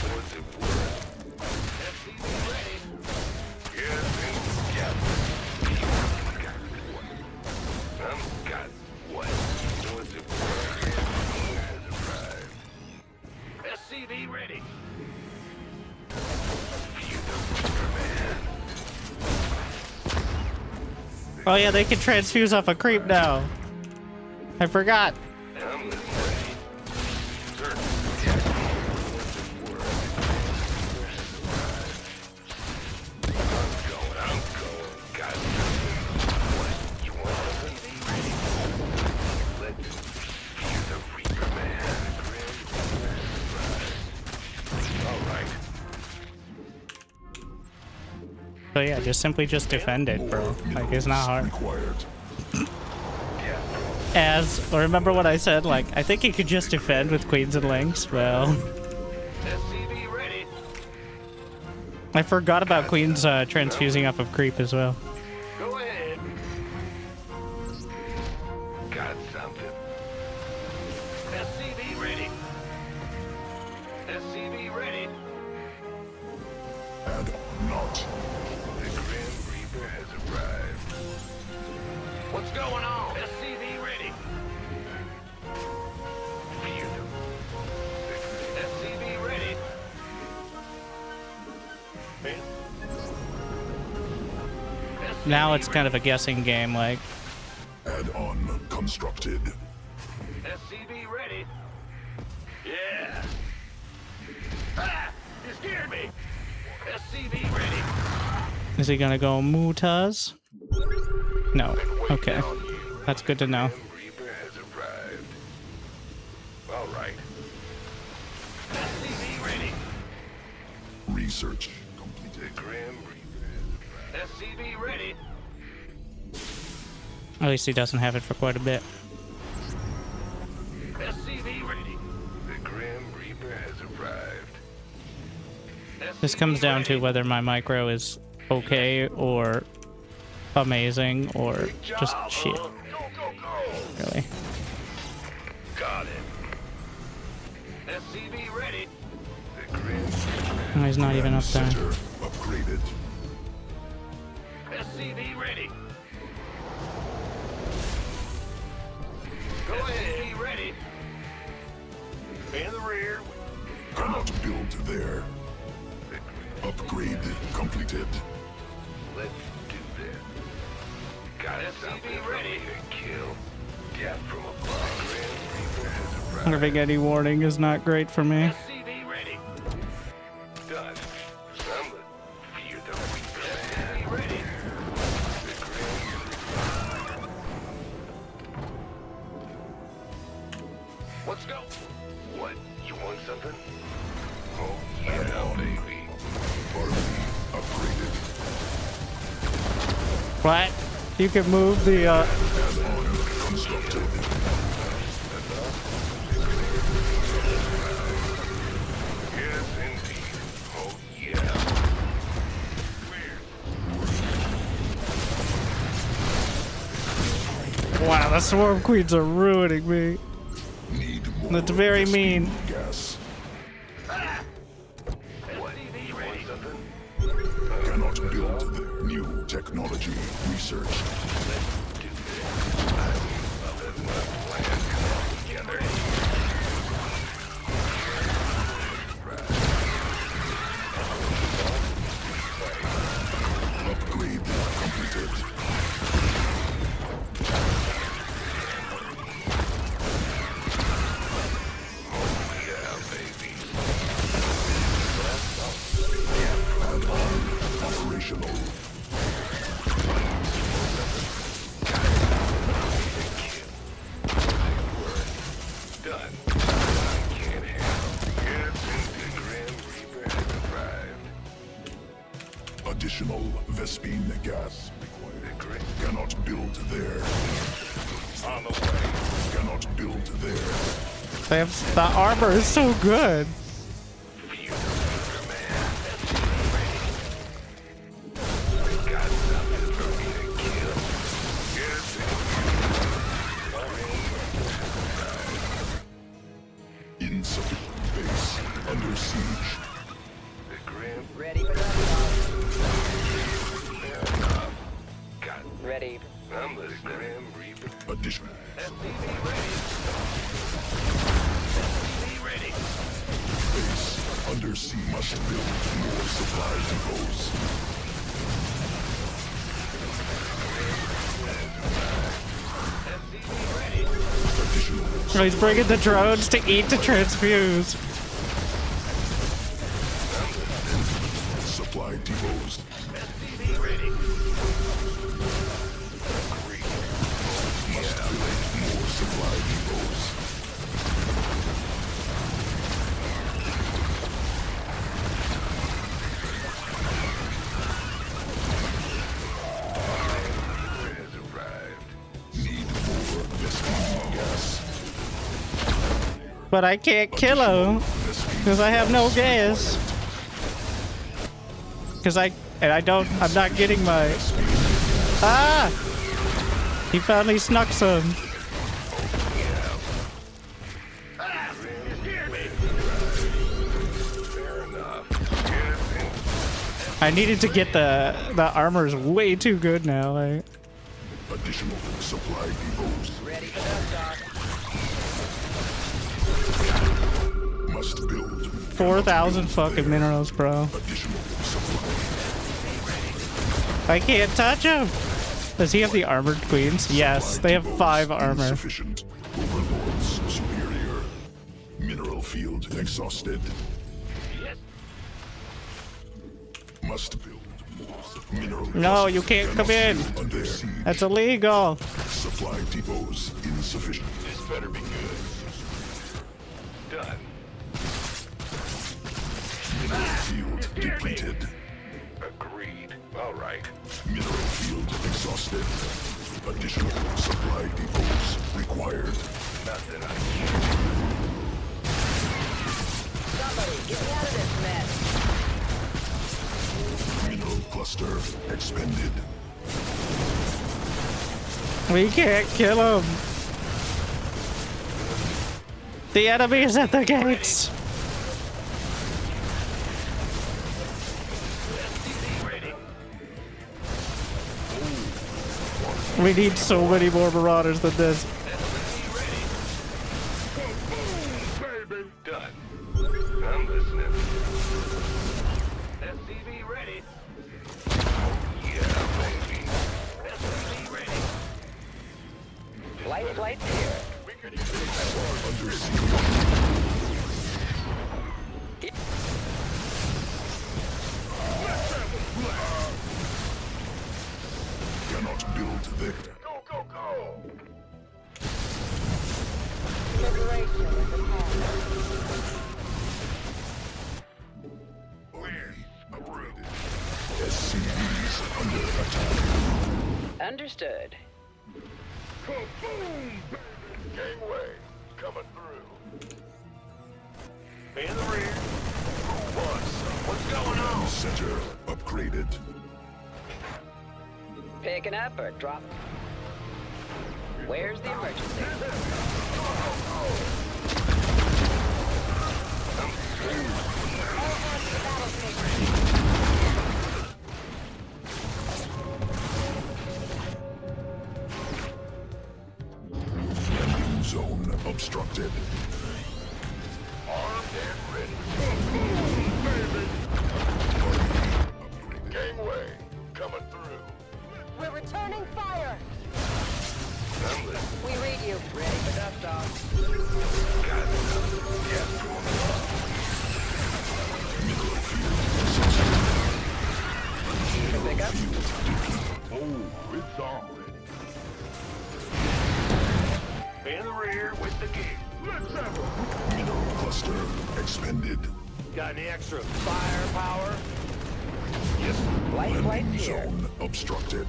What's it worth? SCV ready. Yes, and yeah. Got what? What's it worth? Has arrived. SCV ready. Oh yeah, they can transfuse off a creep now. I forgot. So yeah, just defend it, bro. Like, it's not hard. As, remember what I said? Like, I think you could just defend with queens and lings. Well, I forgot about queens transfusing off of creep as well. Go ahead. Got something. SCV ready. SCV ready. And not. The Grim Reaper has arrived. What's going on? SCV ready. Fear them. SCV ready. Now it's kind of a guessing game, like. Add-on constructed. SCV ready. Yeah. Ah! You scared me. SCV ready. Is he gonna go Mutaz? No. Okay. That's good to know. Reaper has arrived. All right. SCV ready. Research completed. The Grim Reaper has arrived. SCV ready. At least he doesn't have it for quite a bit. SCV ready. The Grim Reaper has arrived. This comes down to whether my micro is okay or amazing or just shit. Go, go, go. Really. Got it. SCV ready. The Grim Oh, he's not even up there. Center upgraded. SCV ready. Go ahead. SCV ready. In the rear. Cannot build there. Upgrade completed. Let's do this. Got SCV ready to kill. Death from above. Grim Reaper has arrived. Having any warning is not great for me. SCV ready. Done. Summon. Fear the Reaper. SCV ready. The Grim. Let's go. What? You want something? Oh yeah, baby. Army upgraded. What? You can move the Add-on constructed. Yes, indeed. Oh yeah. Clear. Wow, the swarm queens are ruining me. Need more. That's very mean. Gas. SCV ready. Something? Cannot build the new technology. Research. Do this. I love it when a plan comes together. Upgrade completed. Yeah, baby. Add-on operational. Done. I can't handle. Yes, the Grim Reaper has arrived. Additional Vespine gas required. The Grim Cannot build there. on the way. Cannot build there. They have, the armor is so good. Fear the Ready. I'm the Grim Reaper. Additional. SCV ready. SCV ready. Base undersea must build more supply depots. SCV ready. Additional Oh, he's bringing the drones to eat to transfuse. supply depots. SCV ready. Must build more supply depots. Has arrived. Need more Vespene gas. But I can't kill him because I have no gas. Because I'm not getting my. Ah! He finally snuck some. I needed to get the armor's way too good now. Like, Additional supply depots. Ready for that, Doc. Must build 4,000 fucking minerals, bro. additional supply. I can't touch him. Does he have the armored queens? Yes, they have 5 armor. Insufficient. Overlords superior. Mineral field exhausted. Must build more mineral. No, you can't come in. Under siege. That's illegal. Supply depots insufficient. This better be good. Done. Mineral field depleted. Agreed. All right. Mineral field exhausted. Additional supply depots required. Nothing I Somebody, get me out of this mess. Mineral cluster expended. We can't kill him. The enemy is at the gates. We need so many more marauders than this. done. I'm listening. SCV ready. Yeah, baby. SCV ready. Light flight here. We could use it. Under siege. Cannot build there. Go, go, go! Liberation is upon us. Enemy upgraded. SCVs under attack. Understood. Kaboom, baby! Gangway, coming through. In the rear. Who wants some? What's going on? Center upgraded. Picking up or drop? Where's the emergency? Landing zone obstructed. Armed and ready. Upgraded. Gangway, coming through. We're returning fire. I'm listening. We read you. Ready for dust off. Got it. Gas drawing off. Mineral field exhausted. Pick up. Oh, it's already. In the rear with the gear. Let's have a... Mineral cluster expended. Got any extra firepower? Yes, Light flight Landing here. zone obstructed.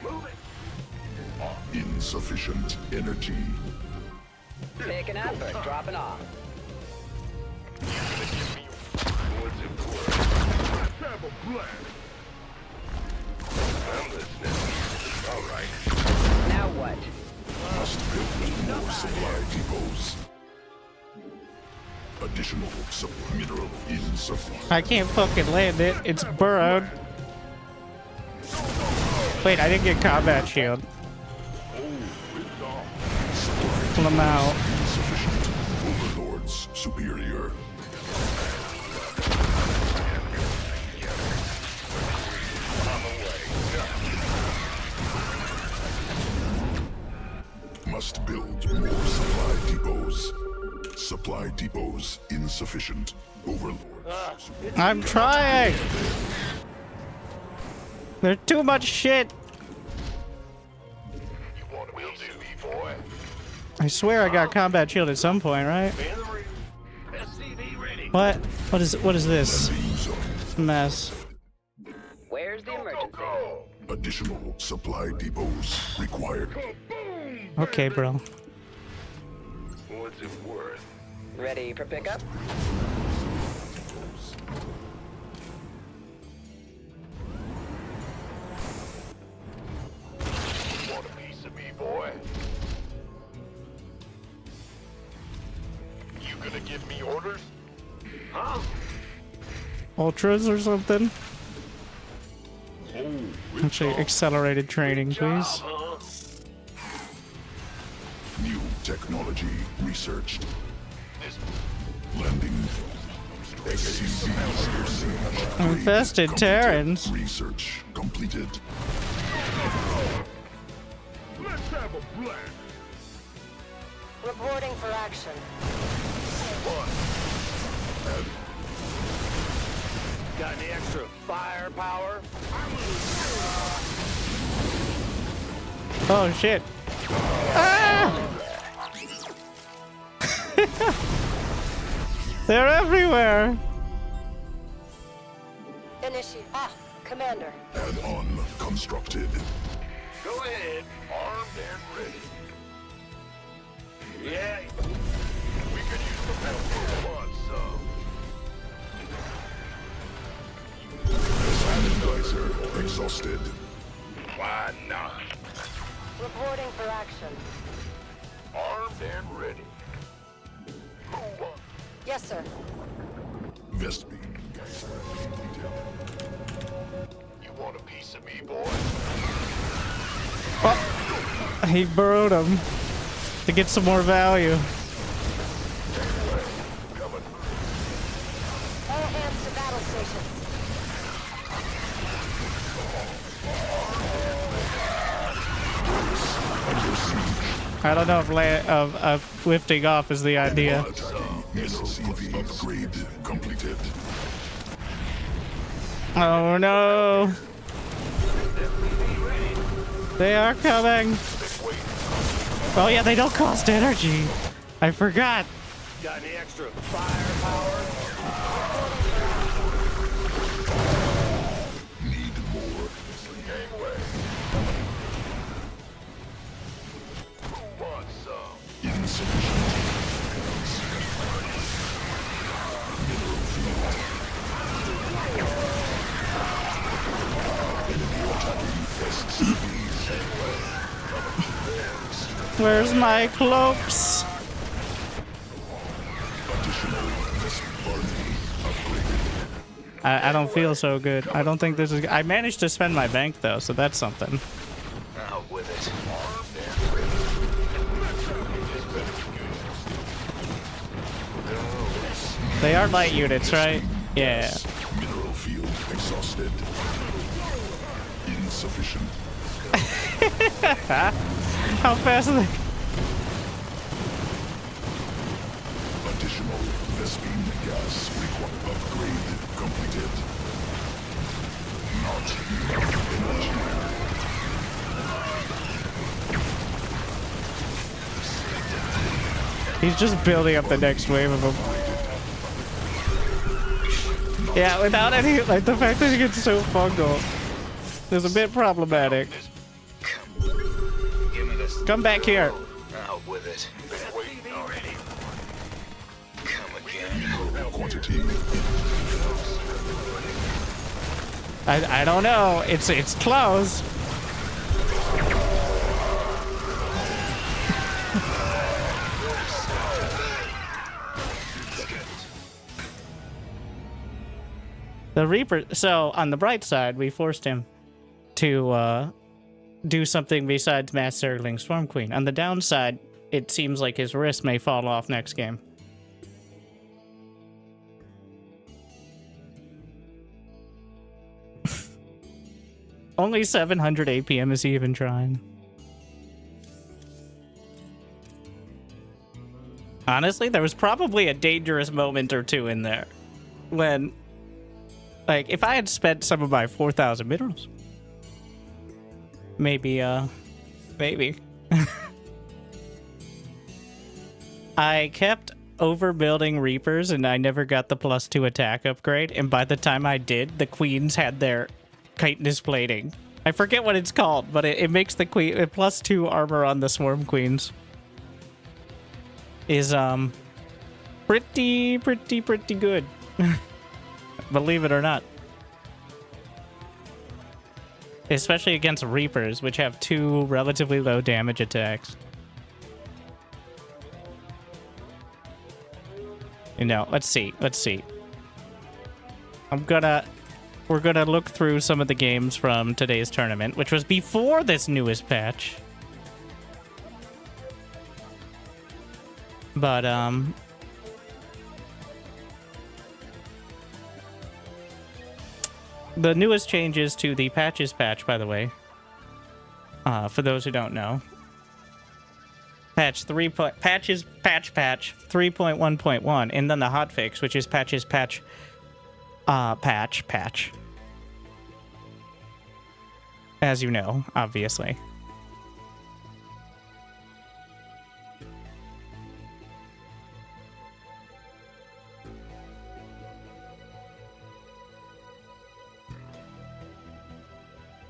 Move it. Insufficient energy. Picking up or dropping off? what's important? Let's have a blast. I'm listening. All right. Now what? Must build more supply depots. Additional mineral insufficient. I can't fucking land it. It's burrowed. Wait, I didn't get combat shield. Pull him out. Insufficient. Overlords superior. Must build more supply depots. Supply depots insufficient. Overlords. I'm trying! There's too much shit! You want to be me, boy? I swear I got combat shield at some point, right? SCV ready. What? What is this? Mess. Where's the emergency? Additional supply depots required. Okay, bro. What's it worth? Ready for pickup? Want a piece of me, boy? You gonna give me orders? Huh? Ultras or something? Actually, accelerated training, please. New technology researched. Landing. SCV. Infested terrans. Research completed. Let's have a blast. Reporting for action. Got any extra firepower? Oh shit. Ah! They're everywhere. Initiate. Commander. Add-on constructed. Go ahead, armed and ready. Yeah, we could use the help for once, Sanitizer exhausted. Why not? Reporting for action. Armed and ready. Move on. Yes, sir. Vest beam gas detail. You want a piece of me, boy? Oh, he burrowed him to get some more value. All hands to battle stations. I don't know if lifting off is the idea. SCV upgrade completed. Oh no! They are coming! Oh yeah, they don't cost energy! I forgot! Got any extra firepower? Need more. Gangway. Who wants some? Insufficient. Where's my cloaks? I don't feel so good. I don't think this is. I managed to spend my bank though, so that's something. Out with it. They are light units, right? Yeah. Mineral field exhausted. Insufficient. How fast are they? Additional Vespine gas required. Upgrade completed. Not enough energy. He's just building up the next wave of them. Yeah, without any, like, the fact that he gets so fungal is a bit problematic. Come back here. Out with it. Been waiting already. Come again. Mineral quantity. I don't know. It's close. The Reaper. So on the bright side, we forced him to do something besides Mass Zergling Swarm Queen. On the downside, it seems like his wrist may fall off next game. Only 700 APM, is he even trying? Honestly, there was probably a dangerous moment or two in there. When, like, if I had spent some of my 4,000 minerals. Maybe. I kept overbuilding Reapers and I never got the +2 attack upgrade. And by the time I did, the queens had their chitinous plating. I forget what it's called, but it makes the queen +2 armor on the swarm queens. Is pretty good. Believe it or not. Especially against Reapers, which have 2 relatively low damage attacks. You know, let's see. We're gonna look through some of the games from today's tournament, which was before this newest patch. But, the newest changes to the patches patch, by the way, for those who don't know. Patch 3.1.1, and then the hotfix, which is patches patch. As you know, obviously.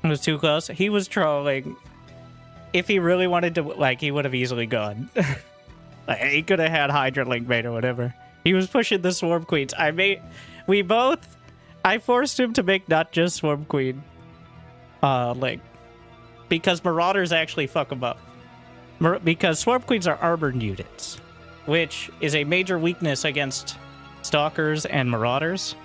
It was too close. He was trolling. If he really wanted to, like, he would have easily gone. Like, he could have had Hydra Link made or whatever. He was pushing the Swarm Queens. I forced him to make not just Swarm Queen Link. Because Marauders actually fuck him up. Because Swarm Queens are armored units, which is a major weakness against Stalkers and Marauders.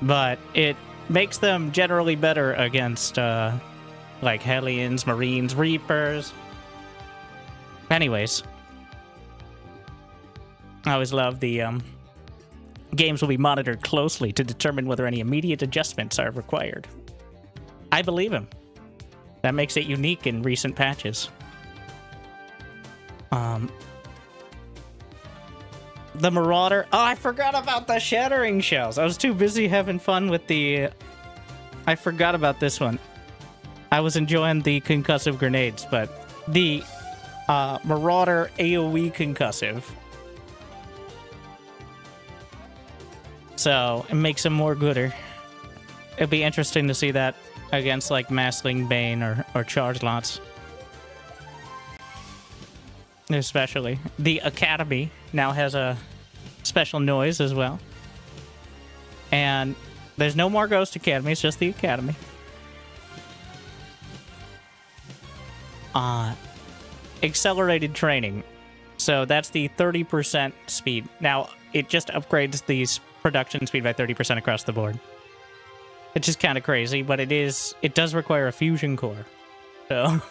But it makes them generally better against, like, Hellions, Marines, Reapers. Anyways. I always love the, games will be monitored closely to determine whether any immediate adjustments are required. I believe him. That makes it unique in recent patches. The Marauder... Oh, I forgot about the Shattering Shells. I was too busy having fun with the... I forgot about this one. I was enjoying the concussive grenades, but the Marauder AoE concussive. So, it makes him more gooder. It'd be interesting to see that against, like, Massling Bane or Charge Lots. Especially. The Academy now has a special noise as well. And there's no more Ghost Academy, it's just the Academy. Accelerated training. So that's the 30% speed. Now, it just upgrades the production speed by 30% across the board. Which is kind of crazy, but it does require a fusion core. So,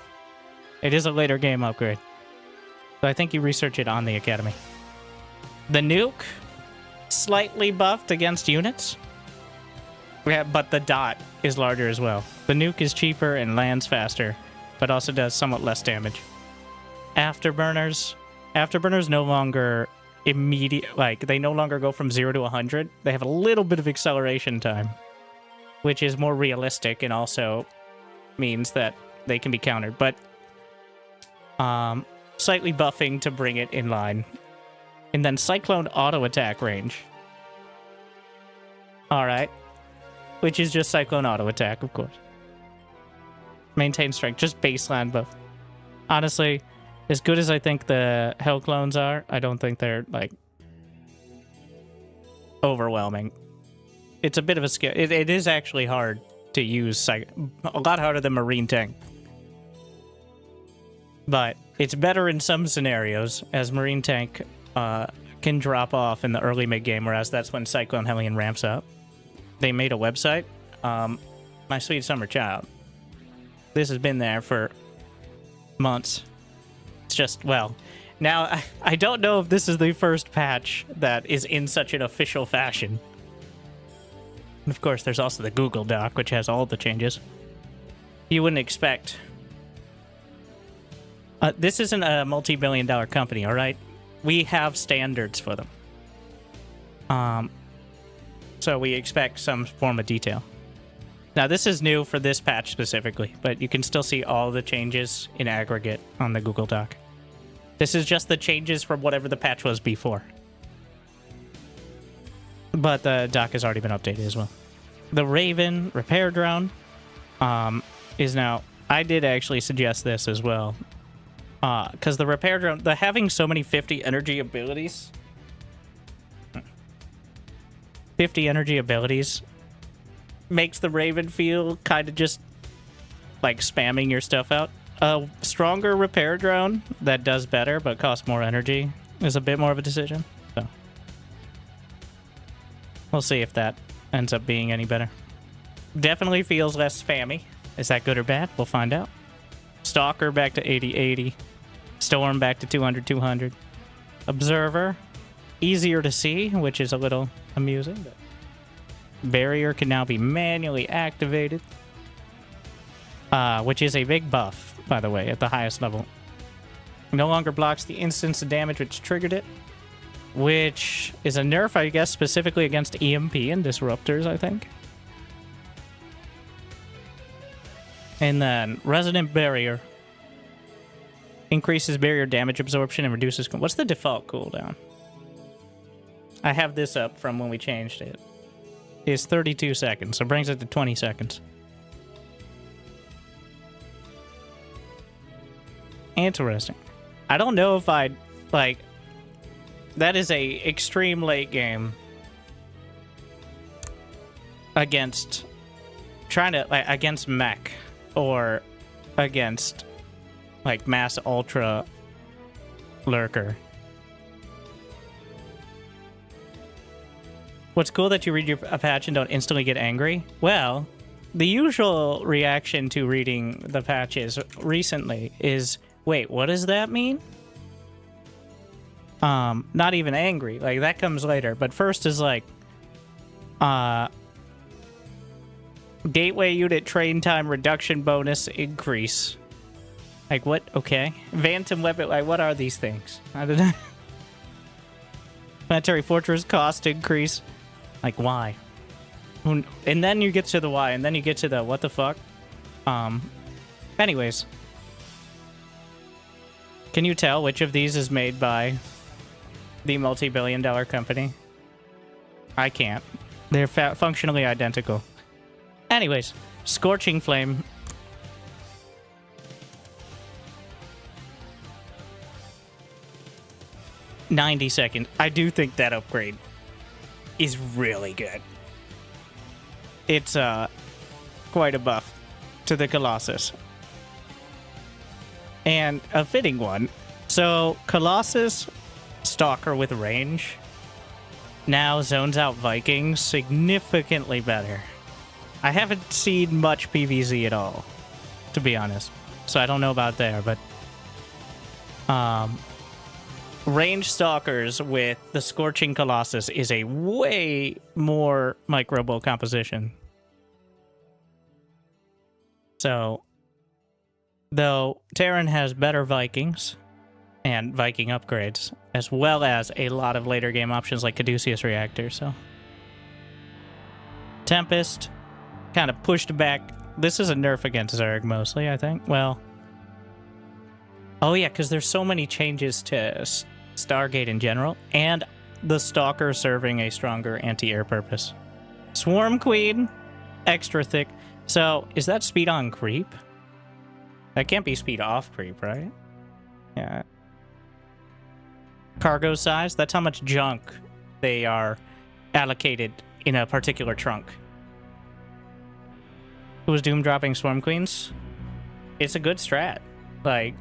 it is a later game upgrade. So I think you research it on the Academy. The nuke, slightly buffed against units. Yeah, but the dot is larger as well. The nuke is cheaper and lands faster, but also does somewhat less damage. Afterburners no longer immediate, like, they no longer go from 0 to 100. They have a little bit of acceleration time, which is more realistic and also means that they can be countered. But, slightly buffing to bring it in line. And then Cyclone auto attack range. Alright. Which is just Cyclone auto attack, of course. Maintain strength, just baseline buff. Honestly, as good as I think the Hell clones are, I don't think they're, like, overwhelming. It's a bit of a skill. It is actually hard to use, a lot harder than Marine Tank. But it's better in some scenarios, as Marine Tank can drop off in the early mid-game, whereas that's when Cyclone Hellion ramps up. They made a website, My Sweet Summer Child. This has been there for months. It's just, well, now I don't know if this is the first patch that is in such an official fashion. And of course, there's also the Google Doc, which has all the changes. You wouldn't expect. This isn't a multi-billion-dollar company, all right? We have standards for them. So we expect some form of detail. Now, this is new for this patch specifically, but you can still see all the changes in aggregate on the Google Doc. This is just the changes from whatever the patch was before. But the doc has already been updated as well. The Raven repair drone is now... I did actually suggest this as well. Because the repair drone... having so many 50 energy abilities... 50 energy abilities makes the Raven feel kind of just like spamming your stuff out. A stronger repair drone that does better but costs more energy is a bit more of a decision. So we'll see if that ends up being any better. Definitely feels less spammy. Is that good or bad? We'll find out. Stalker back to 80-80. Storm back to 200-200. Observer, easier to see, which is a little amusing. But barrier can now be manually activated, which is a big buff, by the way, at the highest level. No longer blocks the instance of damage which triggered it, which is a nerf, I guess, specifically against EMP and disruptors, I think. And then Resonant Barrier increases barrier damage absorption and reduces... What's the default cooldown? I have this up from when we changed it. It's 32 seconds, so brings it to 20 seconds. Interesting. I don't know if I'd, like... That is a extreme late game against... Trying to, like, against mech. Or against, like, mass ultra lurker. What's cool that you read a patch and don't instantly get angry? Well, the usual reaction to reading the patches recently is, wait, what does that mean? Not even angry. Like, that comes later. But first is like, gateway unit train time reduction bonus increase. Like, what? Okay. Phantom weapon, like, what are these things? I don't know. Planetary fortress cost increase. Like, why? And then you get to the why, and then you get to the what the fuck. Anyways. Can you tell which of these is made by the multi-billion-dollar company? I can't. They're functionally identical. Anyways, Scorching Flame. $90 seconds. I do think that upgrade is really good. It's quite a buff to the Colossus. And a fitting one. So, Colossus, Stalker with range, now zones out Vikings significantly better. I haven't seen much PvZ at all, to be honest. So I don't know about there, but... range Stalkers with the Scorching Colossus is a way more microbull composition. So, though Terran has better Vikings and Viking upgrades, as well as a lot of later game options like Caduceus Reactor, so... Tempest, kind of pushed back. This is a nerf against Zerg mostly, I think. Well... Oh yeah, because there's so many changes to Stargate in general, and the Stalker serving a stronger anti-air purpose. Swarm Queen, extra thick. So, is that speed on creep? That can't be speed off creep, right? Yeah. Cargo size, that's how much junk they are allocated in a particular trunk. Who was Doom dropping Swarm Queens? It's a good strat. Like,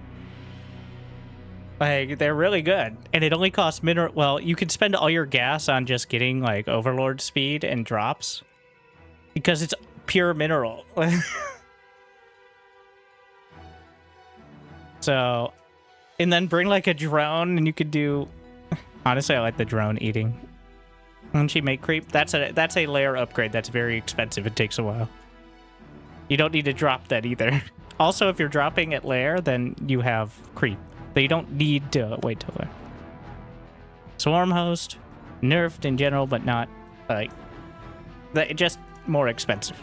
they're really good. And it only costs mineral... Well, you can spend all your gas on just getting, like, Overlord speed and drops. Because it's pure mineral. So, and then bring like a drone, and you could do. Honestly, I like the drone eating. Won't she make creep? That's a layer upgrade. That's very expensive. It takes a while. You don't need to drop that either. Also, if you're dropping at layer, then you have creep. But you don't need to wait till layer. Swarm host, nerfed in general, but not like just more expensive.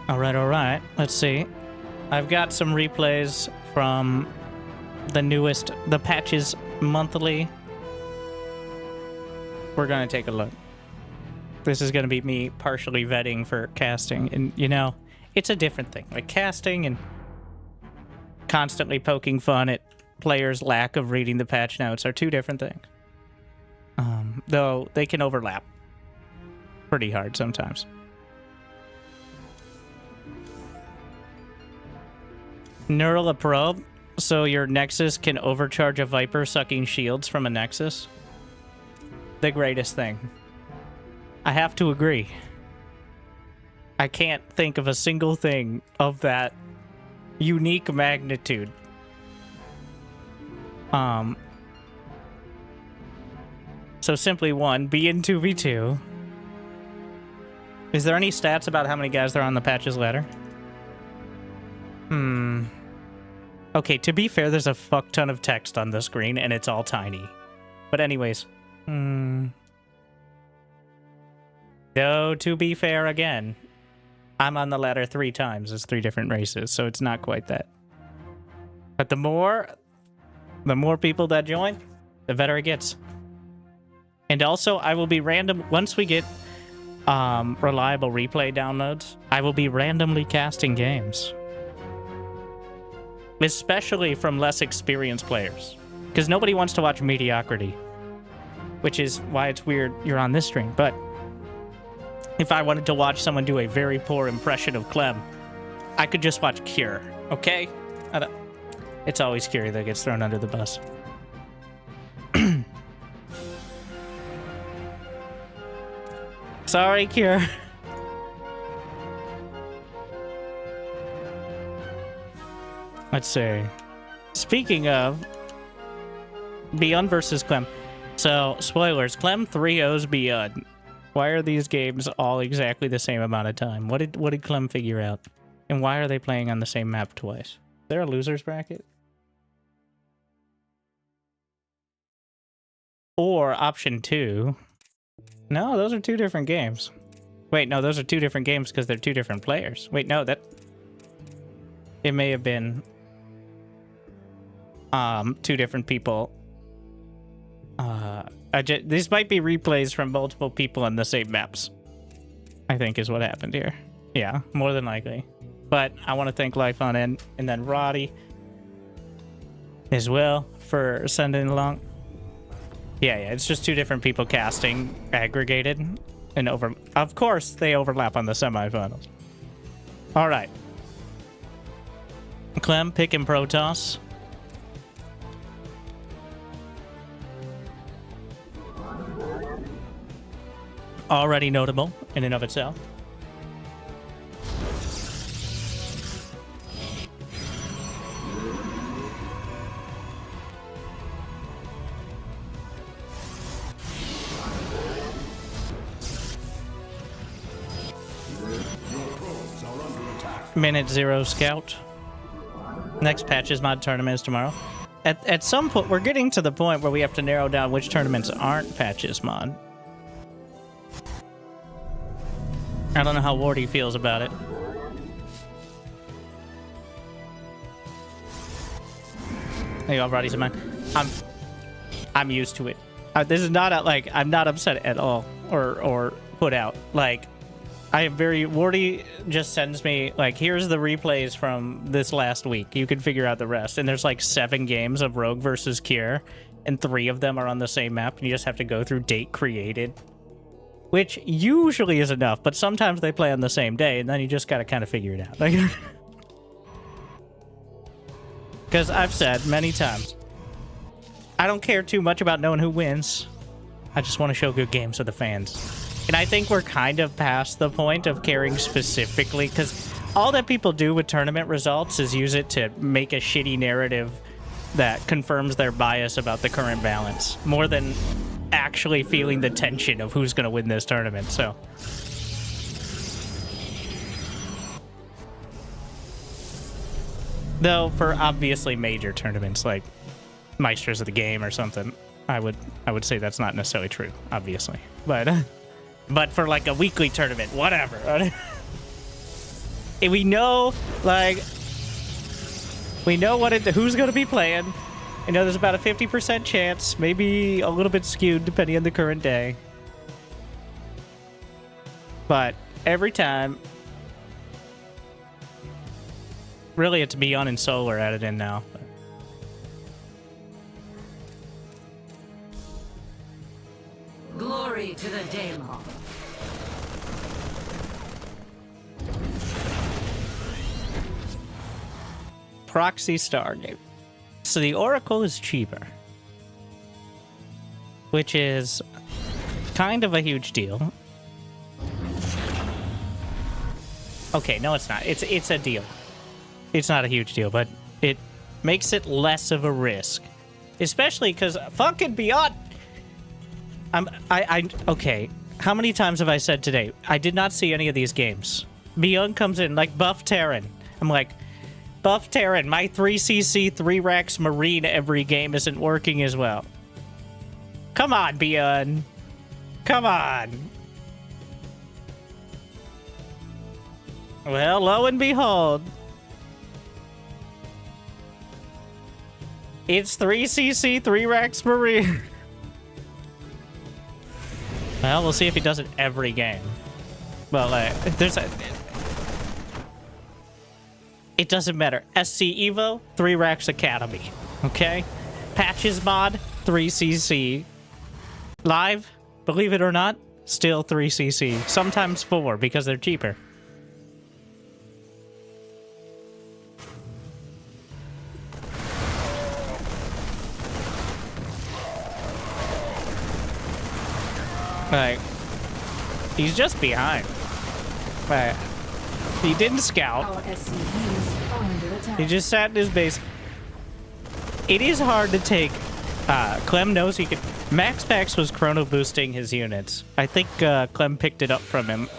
All right. Let's see. I've got some replays from the newest, the Patches monthly. We're gonna take a look. This is gonna be me partially vetting for casting, and you know, it's a different thing. Like casting and constantly poking fun at players' lack of reading the patch notes are two different things. Though they can overlap pretty hard sometimes. Neural a probe, so your Nexus can overcharge a Viper sucking shields from a Nexus. The greatest thing. I have to agree. I can't think of a single thing of that unique magnitude. So simply one, be in 2v2. Is there any stats about how many guys there are on the Patches ladder? Okay, to be fair, there's a fuck ton of text on the screen, and it's all tiny. But anyways. Though, to be fair again, I'm on the ladder 3 times. It's 3 different races, so it's not quite that. But the more people that join, the better it gets. And also, I will be once we get reliable replay downloads, I will be randomly casting games. Especially from less experienced players. Because nobody wants to watch mediocrity. Which is why it's weird you're on this stream. But if I wanted to watch someone do a very poor impression of Clem, I could just watch Cure, okay? It's always Cure that gets thrown under the bus. Sorry, Cure. Let's see. Speaking of Beyond versus Clem. So, spoilers. Clem 3-0's Beyond. Why are these games all exactly the same amount of time? What did Clem figure out? And why are they playing on the same map twice? Is there a loser's bracket? Or option 2. No, those are 2 different games. Wait, no, those are 2 different games because they're 2 different players. Wait, no, it may have been 2 different people. These might be replays from multiple people on the same maps, I think is what happened here. Yeah, more than likely. But I want to thank Life on End and then Roddy as well for sending along. Yeah, it's just 2 different people casting aggregated and of course they overlap on the semifinals. All right. Clem picking Protoss. Already notable in and of itself. Minute 0 scout. Next Patches Mod tournament is tomorrow. At some point, we're getting to the point where we have to narrow down which tournaments aren't Patches Mod. I don't know how Wardy feels about it. There you go, Roddy's in mine. I'm used to it. This is not I'm not upset at all or put out. Like, I am very... Wardy just sends me, like, here's the replays from this last week. You can figure out the rest. And there's, like, 7 games of Rogue versus Kier, and 3 of them are on the same map, and you just have to go through date created. Which usually is enough, but sometimes they play on the same day, and then you just gotta kind of figure it out. Like, because I've said many times, I don't care too much about knowing who wins. I just want to show good games to the fans. And I think we're kind of past the point of caring specifically, because all that people do with tournament results is use it to make a shitty narrative that confirms their bias about the current balance, more than actually feeling the tension of who's going to win this tournament, so. Though, for obviously major tournaments, like Maestros of the Game or something, I would say that's not necessarily true, obviously. But for like a weekly tournament, whatever. We know, like, we know who's going to be playing. I know there's about a 50% chance, maybe a little bit skewed depending on the current day. But every time, really it's Beyond and Solar added in now. Glory to the Daemon. Proxy Stargate. So the Oracle is cheaper, which is kind of a huge deal. Okay, no, it's not. It's a deal. It's not a huge deal, but it makes it less of a risk, especially because fucking Beyond. Okay. How many times have I said today? I did not see any of these games. Beyond comes in like buff Terran. I'm like, buff Terran, my 3cc 3-Rax Marine every game isn't working as well. Come on, Beyond. Come on. Well, lo and behold, it's 3cc 3-Rax Marine. Well, we'll see if he does it every game. Well, it doesn't matter. SC Evo, 3-Rax Academy. Okay? Patches Mod, 3cc. Live, believe it or not, still 3cc. Sometimes 4 because they're cheaper. Like, he's just behind. He didn't scout. Our SCVs are under attack. He just sat in his base. It is hard to take. Clem knows he could. Max Pax was chrono boosting his units. I think Clem picked it up from him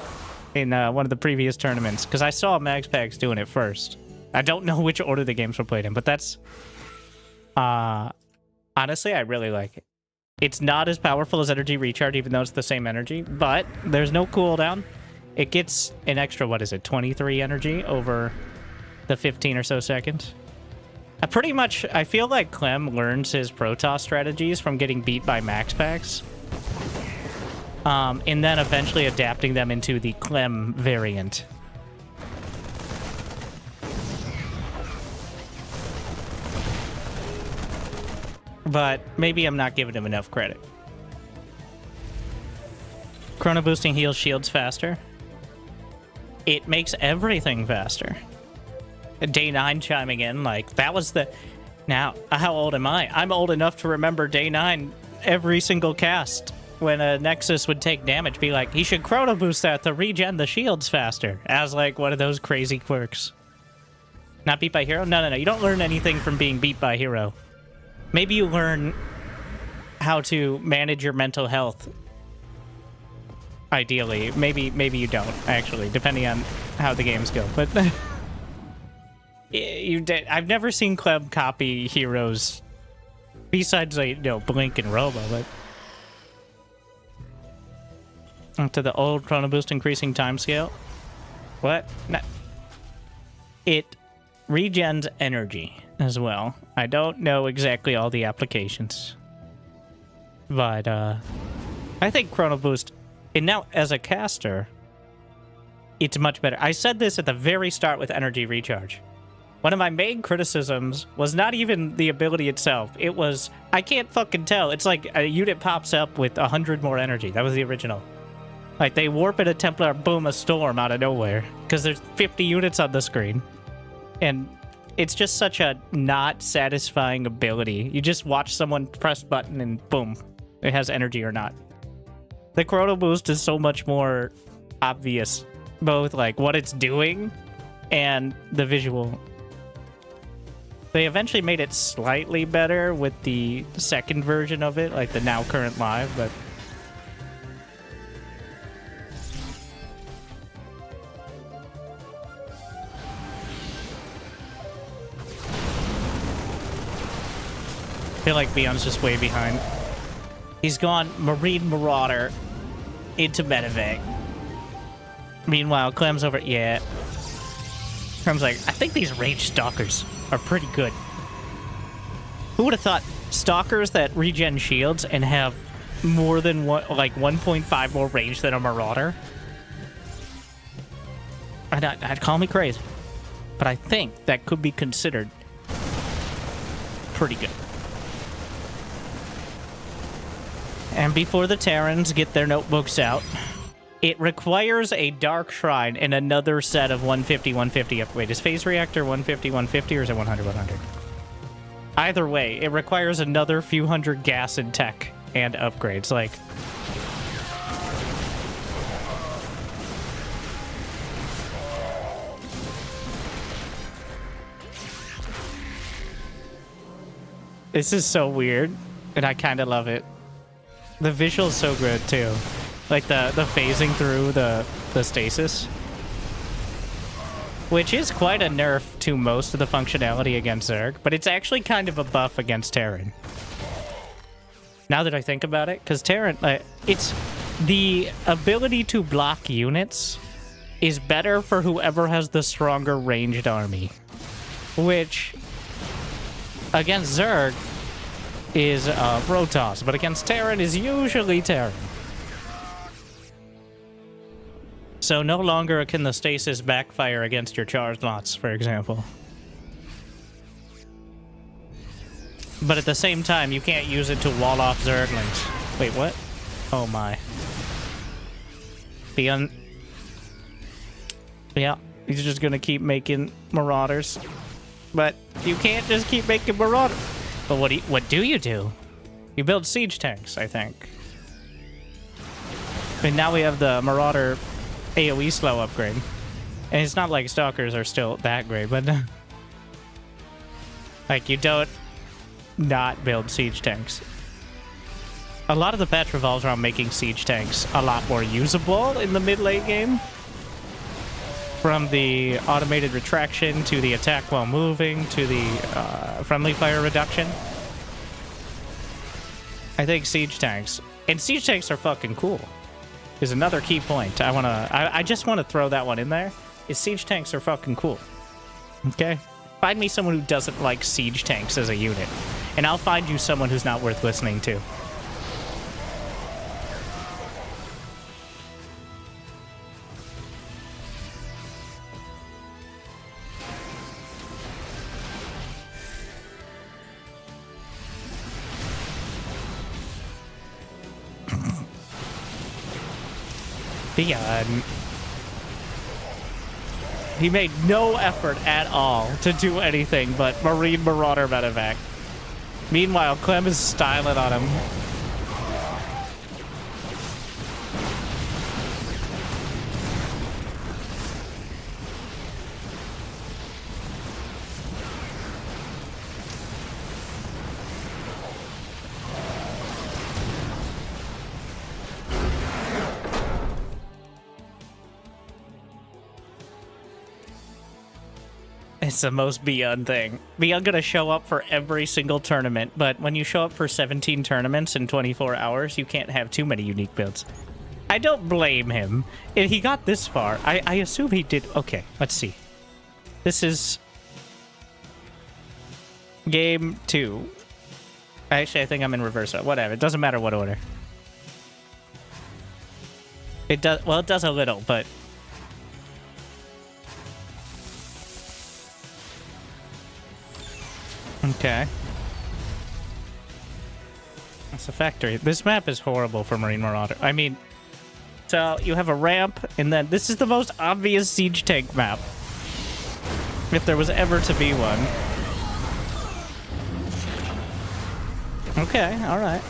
in one of the previous tournaments because I saw Max Pax doing it first. I don't know which order the games were played in, but that's. Honestly, I really like it. It's not as powerful as Energy Recharge, even though it's the same energy, but there's no cooldown. It gets an extra, what is it, 23 energy over the 15 or so seconds. I feel like Clem learns his Protoss strategies from getting beat by Max Packs. And then eventually adapting them into the Clem variant. But maybe I'm not giving him enough credit. Chrono boosting heals shields faster. It makes everything faster. Day 9 chiming in, like, that was the... Now, how old am I? I'm old enough to remember Day 9 every single cast. When a Nexus would take damage, be like, he should chrono boost that to regen the shields faster. As, like, one of those crazy quirks. Not beat by hero? No. You don't learn anything from being beat by hero. Maybe you learn how to manage your mental health. Ideally. Maybe you don't, actually, depending on how the games go. But I've never seen Clem copy heroes besides, like, you know, Blink and Robo, but to the old chrono boost increasing timescale. What? No. It regens energy as well. I don't know exactly all the applications, but I think chrono boost, and now as a caster, it's much better. I said this at the very start with energy recharge. One of my main criticisms was not even the ability itself. It was, I can't fucking tell. It's like a unit pops up with 100 more energy. That was the original. Like, they warp in a Templar, boom, a storm out of nowhere. Because there's 50 units on the screen. And it's just such a not satisfying ability. You just watch someone press button and boom, it has energy or not. The chrono boost is so much more obvious. Both, like, what it's doing and the visual. They eventually made it slightly better with the second version of it, like the now current live, but I feel like Beyond's just way behind. He's gone Marine Marauder into Medevac. Meanwhile, Clem's over. Yeah. Clem's like, I think these ranged stalkers are pretty good. Who would have thought stalkers that regen shields and have more than one, like 1.5 more range than a Marauder? I'd call me crazy, but I think that could be considered pretty good. And before the Terrans get their notebooks out, it requires a Dark Shrine and another set of 150-150. Wait, is Phase Reactor 150-150 or is it 100-100? Either way, it requires another few hundred gas and tech and upgrades. Like, this is so weird, and I kind of love it. The visual's so good too, like the phasing through the stasis, which is quite a nerf to most of the functionality against Zerg, but it's actually kind of a buff against Terran. Now that I think about it, because Terran, it's the ability to block units is better for whoever has the stronger ranged army, which against Zerg is Protoss, but against Terran is usually Terran. So no longer can the stasis backfire against your charged lots, for example. But at the same time, you can't use it to wall off Zerglings. Wait, what? Oh my. Beyond. Yeah, he's just gonna keep making Marauders. But you can't just keep making Marauders. But what do you do? You build siege tanks, I think. And now we have the Marauder AoE slow upgrade. And it's not like Stalkers are still that great, but like, you don't not build siege tanks. A lot of the patch revolves around making siege tanks a lot more usable in the mid-late game. From the automated retraction to the attack while moving to the friendly fire reduction. I think siege tanks, and siege tanks are fucking cool, is another key point. I just want to throw that one in there. Is siege tanks are fucking cool. Okay? Find me someone who doesn't like siege tanks as a unit, and I'll find you someone who's not worth listening to. He made no effort at all to do anything but Marine Marauder Medevac. Meanwhile, Clem is styling on him. It's the most Beyond thing. Beyond gonna show up for every single tournament, but when you show up for 17 tournaments in 24 hours, you can't have too many unique builds. I don't blame him. If he got this far, I assume he did. Okay, let's see. This is game 2. Actually, I think I'm in reverse. Whatever, it doesn't matter what order. It does, well, it does a little, but okay. That's a factory. This map is horrible for Marine Marauder. I mean, so you have a ramp, and then this is the most obvious siege tank map, if there was ever to be one. Okay, alright.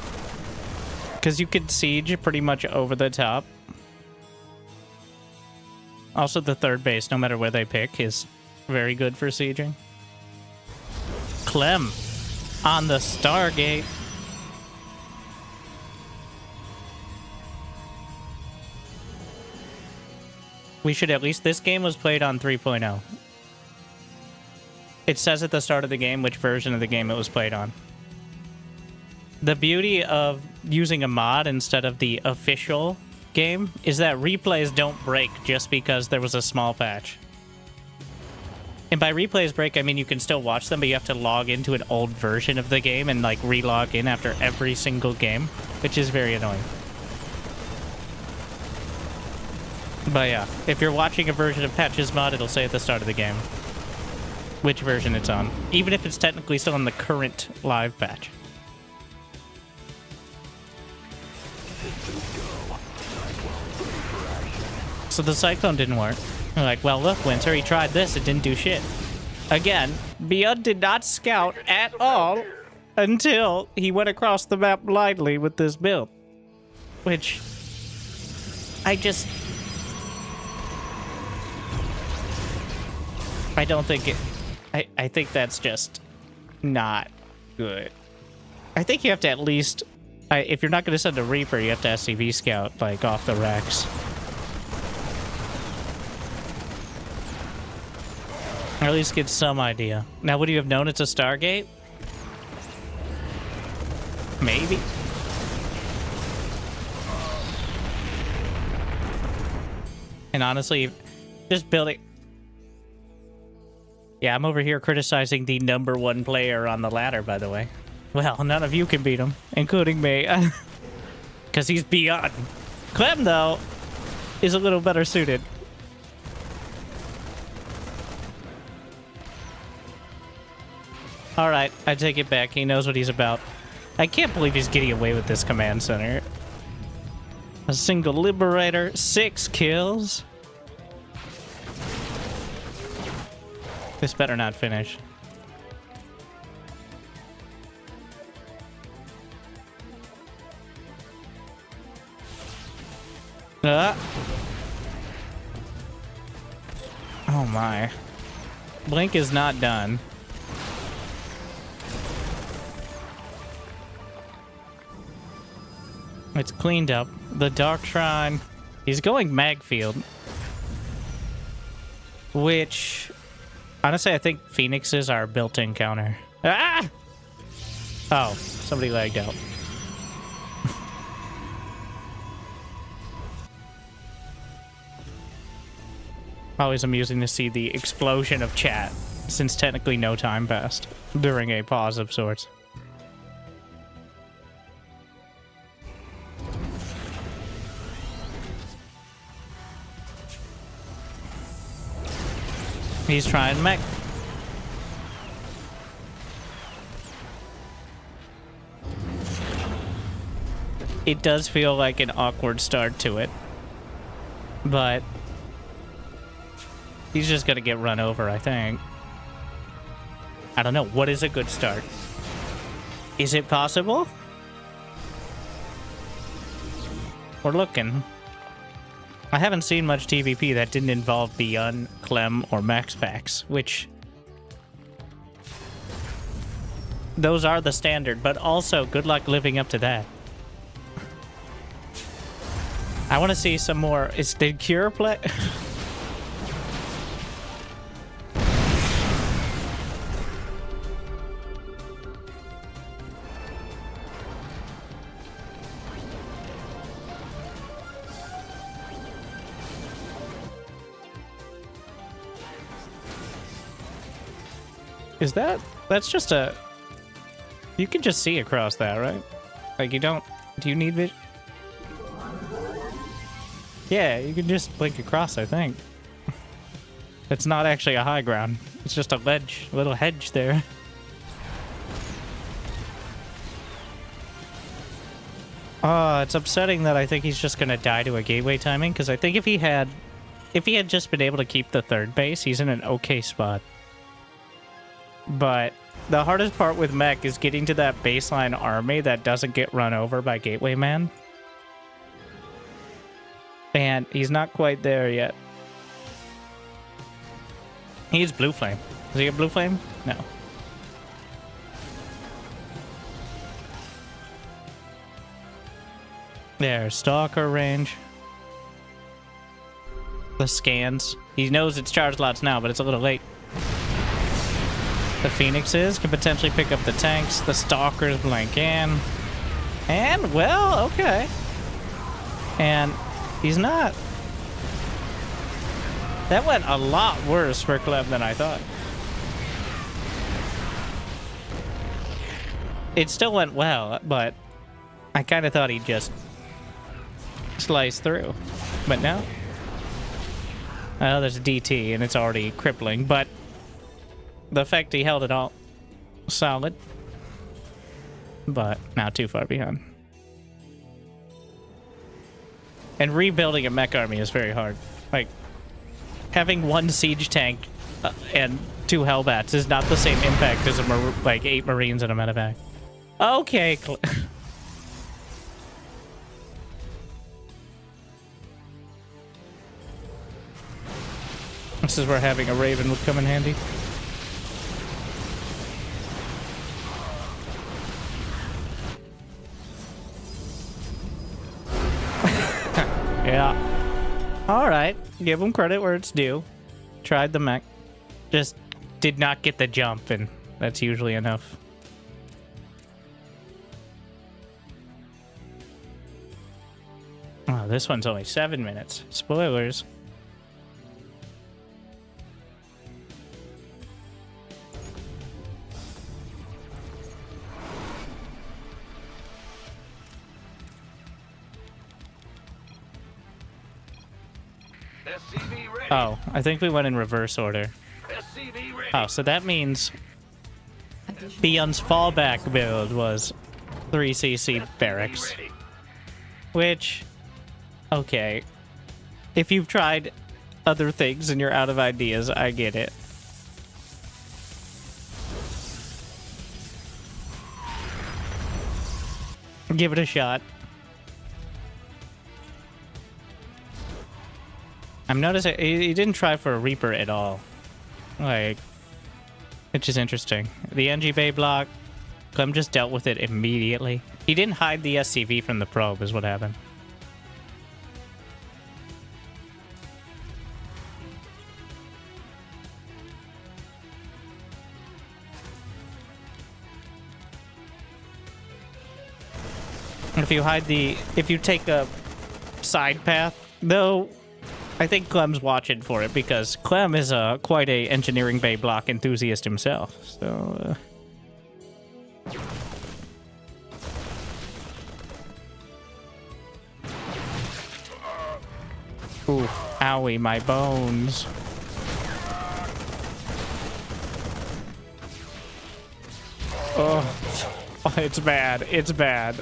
Because you could siege pretty much over the top. Also, the third base, no matter where they pick, is very good for sieging. Clem on the Stargate. We should at least... This game was played on 3.0. It says at the start of the game which version of the game it was played on. The beauty of using a mod instead of the official game is that replays don't break just because there was a small patch. And by replays break, I mean you can still watch them, but you have to log into an old version of the game and like re-log in after every single game, which is very annoying. But yeah, if you're watching a version of Patches Mod, it'll say at the start of the game which version it's on, even if it's technically still on the current live patch. So the Cyclone didn't work. We're like, well, look, Winter, he tried this, it didn't do shit. Again, Beyond did not scout at all until he went across the map blindly with this build. Which, I don't think it... I think that's just not good. I think you have to at least... if you're not going to send a Reaper, you have to SCV scout, like, off the Rex. Or at least get some idea. Now, would you have known it's a Stargate? Maybe. And honestly, just building... Yeah, I'm over here criticizing the #1 player on the ladder, by the way. Well, none of you can beat him, including me. Because he's beyond. Clem, though, is a little better suited. Alright, I take it back. He knows what he's about. I can't believe he's getting away with this command center. A single Liberator, 6 kills. This better not finish. Oh my. Blink is not done. It's cleaned up. The Dark Shrine. He's going Magfield. Which... Honestly, I think Phoenixes are built-in counter. Ah! Oh, somebody lagged out. Always amusing to see the explosion of chat, since technically no time passed during a pause of sorts. He's trying mech. It does feel like an awkward start to it. But he's just gonna get run over, I think. I don't know. What is a good start? Is it possible? We're looking. I haven't seen much TVP that didn't involve Beyond, Clem, or Max Packs, which... Those are the standard, but also good luck living up to that. I want to see some more... Did Cure play? Is that... That's just a... You can just see across that, right? Like, you don't... Do you need vision? Yeah, you can just blink across, I think. It's not actually a high ground. It's just a ledge, a little hedge there. Oh, it's upsetting that I think he's just gonna die to a gateway timing, because I think if he had just been able to keep the third base, he's in an okay spot. But the hardest part with mech is getting to that baseline army that doesn't get run over by Gateway Man. And he's not quite there yet. He's blue flame. Is he a blue flame? No. There's Stalker range. The scans. He knows it's charge lots now, but it's a little late. The Phoenixes can potentially pick up the tanks. The Stalkers blank in. And, well, okay. And he's not. That went a lot worse for Clem than I thought. It still went well, but I kind of thought he'd just slice through. But no. Well, there's a DT, and it's already crippling, but the fact he held it all solid. But not too far behind. And rebuilding a mech army is very hard. Like, having one siege tank and 2 Hellbats is not the same impact as like 8 Marines and a medevac. Okay. This is where having a Raven would come in handy. Yeah. Alright. Give him credit where it's due. Tried the mech. Just did not get the jump, and that's usually enough. Oh, this one's only 7 minutes. Spoilers. SCV ready. Oh, I think we went in reverse order. SCV ready. Oh, so that means Beyond's fallback build was 3cc barracks. Ready. Which, okay. If you've tried other things and you're out of ideas, I get it. Give it a shot. I'm noticing he didn't try for a Reaper at all. Like, which is interesting. The NG Bay block, Clem just dealt with it immediately. He didn't hide the SCV from the probe is what happened. If you take a side path, though, I think Clem's watching for it because Clem is quite a engineering bay block enthusiast himself. So, ooh, owie, my bones. Oh, it's bad. It's bad.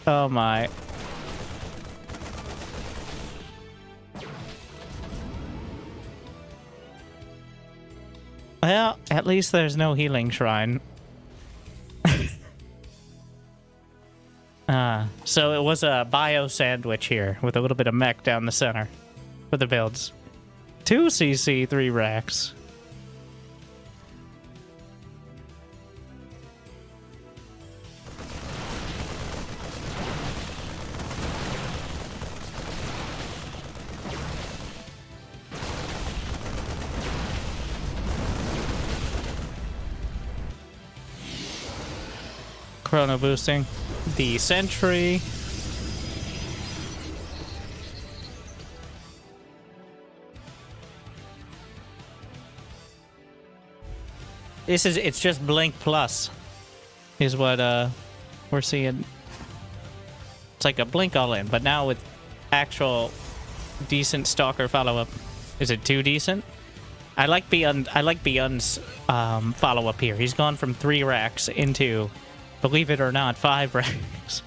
Oh my. Well, at least there's no healing shrine. So it was a bio sandwich here with a little bit of mech down the center for the builds. 2 CC, 3 racks. Chrono boosting the sentry. It's just blink plus is what we're seeing. It's like a blink all in, but now with actual decent stalker follow-up. Is it too decent? I like Beyond's follow-up here. He's gone from 3 racks into, believe it or not, 5 racks.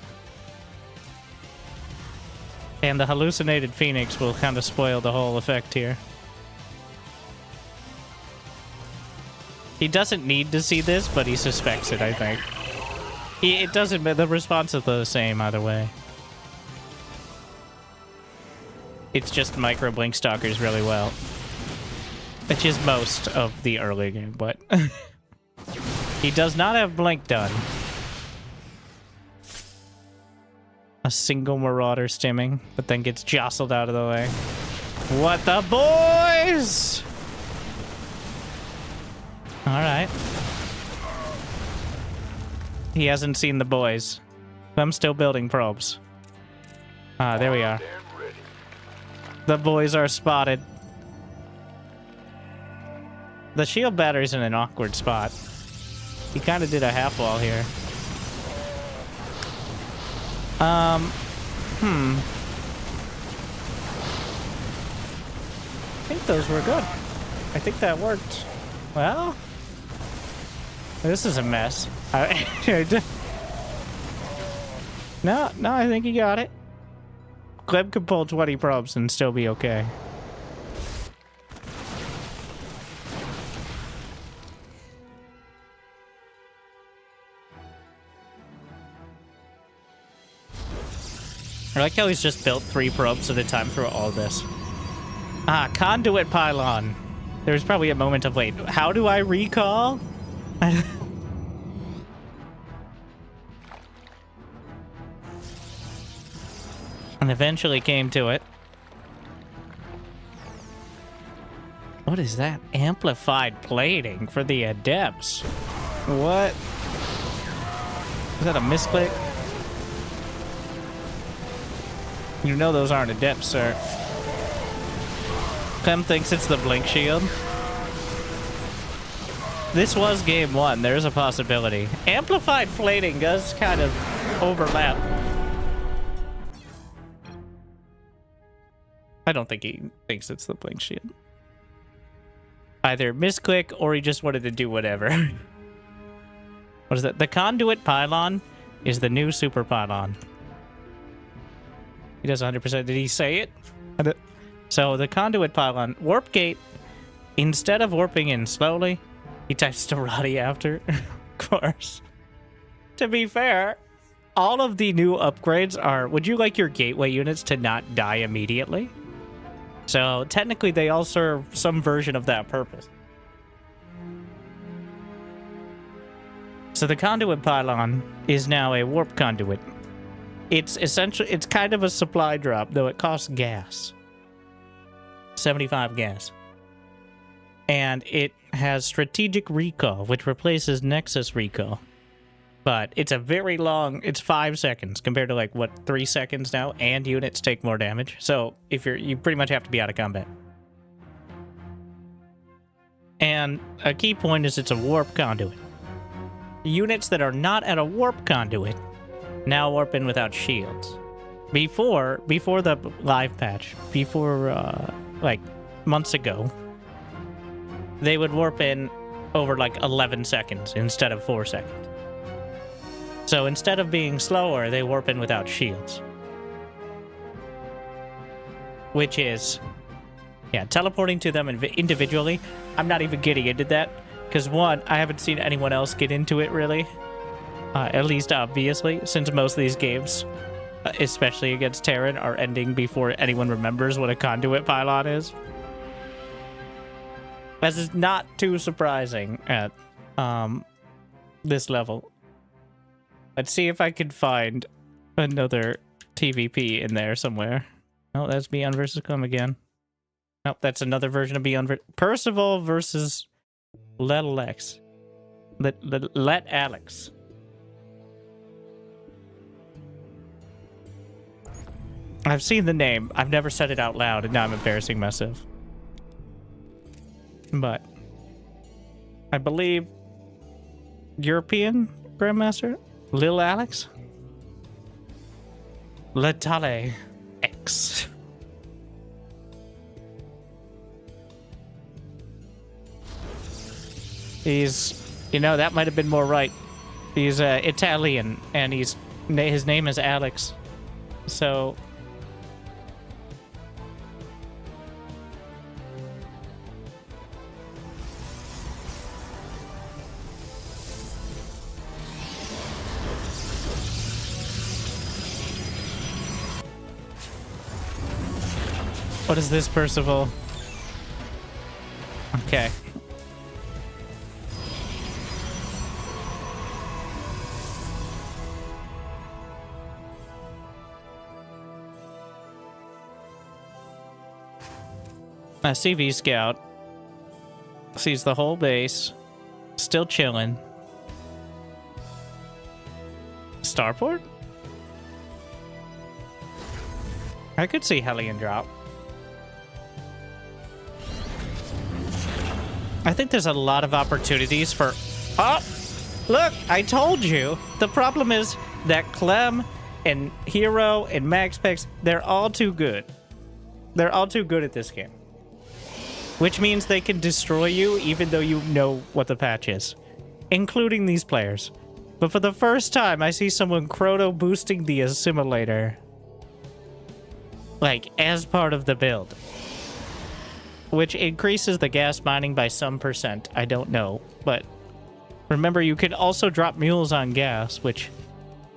And the hallucinated Phoenix will kind of spoil the whole effect here. He doesn't need to see this, but he suspects it, I think. It doesn't, the response is the same either way. It's just micro blink stalkers really well. Which is most of the early game, but he does not have blink done. A single marauder stimming, but then gets jostled out of the way. What the boys? Alright. He hasn't seen the boys. I'm still building probes. Ah, there we are. The boys are spotted. The shield battery's in an awkward spot. He kind of did a half wall here. I think those were good. I think that worked. Well, this is a mess. No, I think he got it. Gleb could pull 20 probes and still be okay. I like how he's just built 3 probes at a time through all this. Ah, conduit pylon. There's probably a moment of, wait, how do I recall? And eventually came to it. What is that? Amplified plating for the adepts. What? Is that a misclick? You know those aren't adepts, sir. Clem thinks it's the blink shield. This was game 1. There's a possibility. Amplified plating does kind of overlap. I don't think he thinks it's the blink shield. Either misclick or he just wanted to do whatever. What is that? The conduit pylon is the new super pylon. He does 100%. Did he say it? So the conduit pylon, warp gate, instead of warping in slowly, he types Starati after. Of course. To be fair, all of the new upgrades are, would you like your gateway units to not die immediately? So technically they all serve some version of that purpose. So the conduit pylon is now a warp conduit. It's essentially, it's kind of a supply drop, though it costs gas. 75 gas. And it has strategic recall, which replaces Nexus recall. But it's a very long, it's 5 seconds compared to like, what, 3 seconds now? And units take more damage. So if you pretty much have to be out of combat. And a key point is it's a warp conduit. Units that are not at a warp conduit now warp in without shields. Before the live patch, like months ago, they would warp in over like 11 seconds instead of 4 seconds. So instead of being slower, they warp in without shields. Which is, yeah, teleporting to them individually. I'm not even getting into that, because one, I haven't seen anyone else get into it really. At least obviously, since most of these games, especially against Terran, are ending before anyone remembers what a conduit pylon is. This is not too surprising at this level. Let's see if I can find another TVP in there somewhere. Oh, that's Beyond versus Come again. Nope, that's another version of Beyond Percival versus Let Alex. Let Alex. I've seen the name. I've never said it out loud, and now I'm embarrassing myself. But I believe European Grandmaster Lil Alex? Letale X. He's, you know, that might have been more right. He's Italian, and his name is Alex. So What is this, Percival? Okay. A CV scout sees the whole base, still chilling. Starport? I could see Hellion drop. I think there's a lot of opportunities for... Oh! Look! I told you! The problem is that Clem and Hero and Maxpex, they're all too good. They're all too good at this game. Which means they can destroy you even though you know what the patch is. Including these players. But for the first time, I see someone chrono boosting the assimilator. Like, as part of the build. Which increases the gas mining by some percent. I don't know. But remember, you can also drop mules on gas, which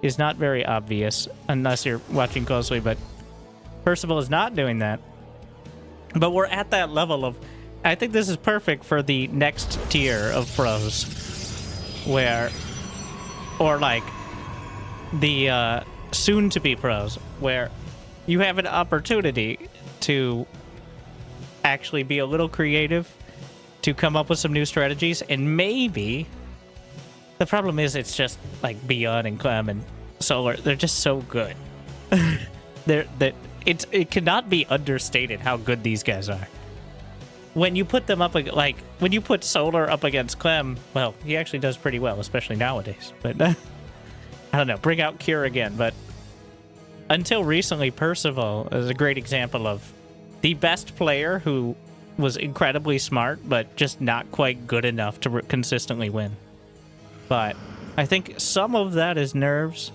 is not very obvious unless you're watching closely. But Percival is not doing that. But we're at that level of... I think this is perfect for the next tier of pros. Where... Or like... The soon-to-be pros. Where you have an opportunity to actually be a little creative. To come up with some new strategies. And maybe... The problem is it's just like Beyond and Clem and Solar. They're just so good. It cannot be understated how good these guys are. When you put them up, like, when you put Solar up against Clem, well, he actually does pretty well, especially nowadays. But, I don't know, bring out Cure again. But until recently, Percival is a great example of the best player who was incredibly smart, but just not quite good enough to consistently win. But I think some of that is nerves.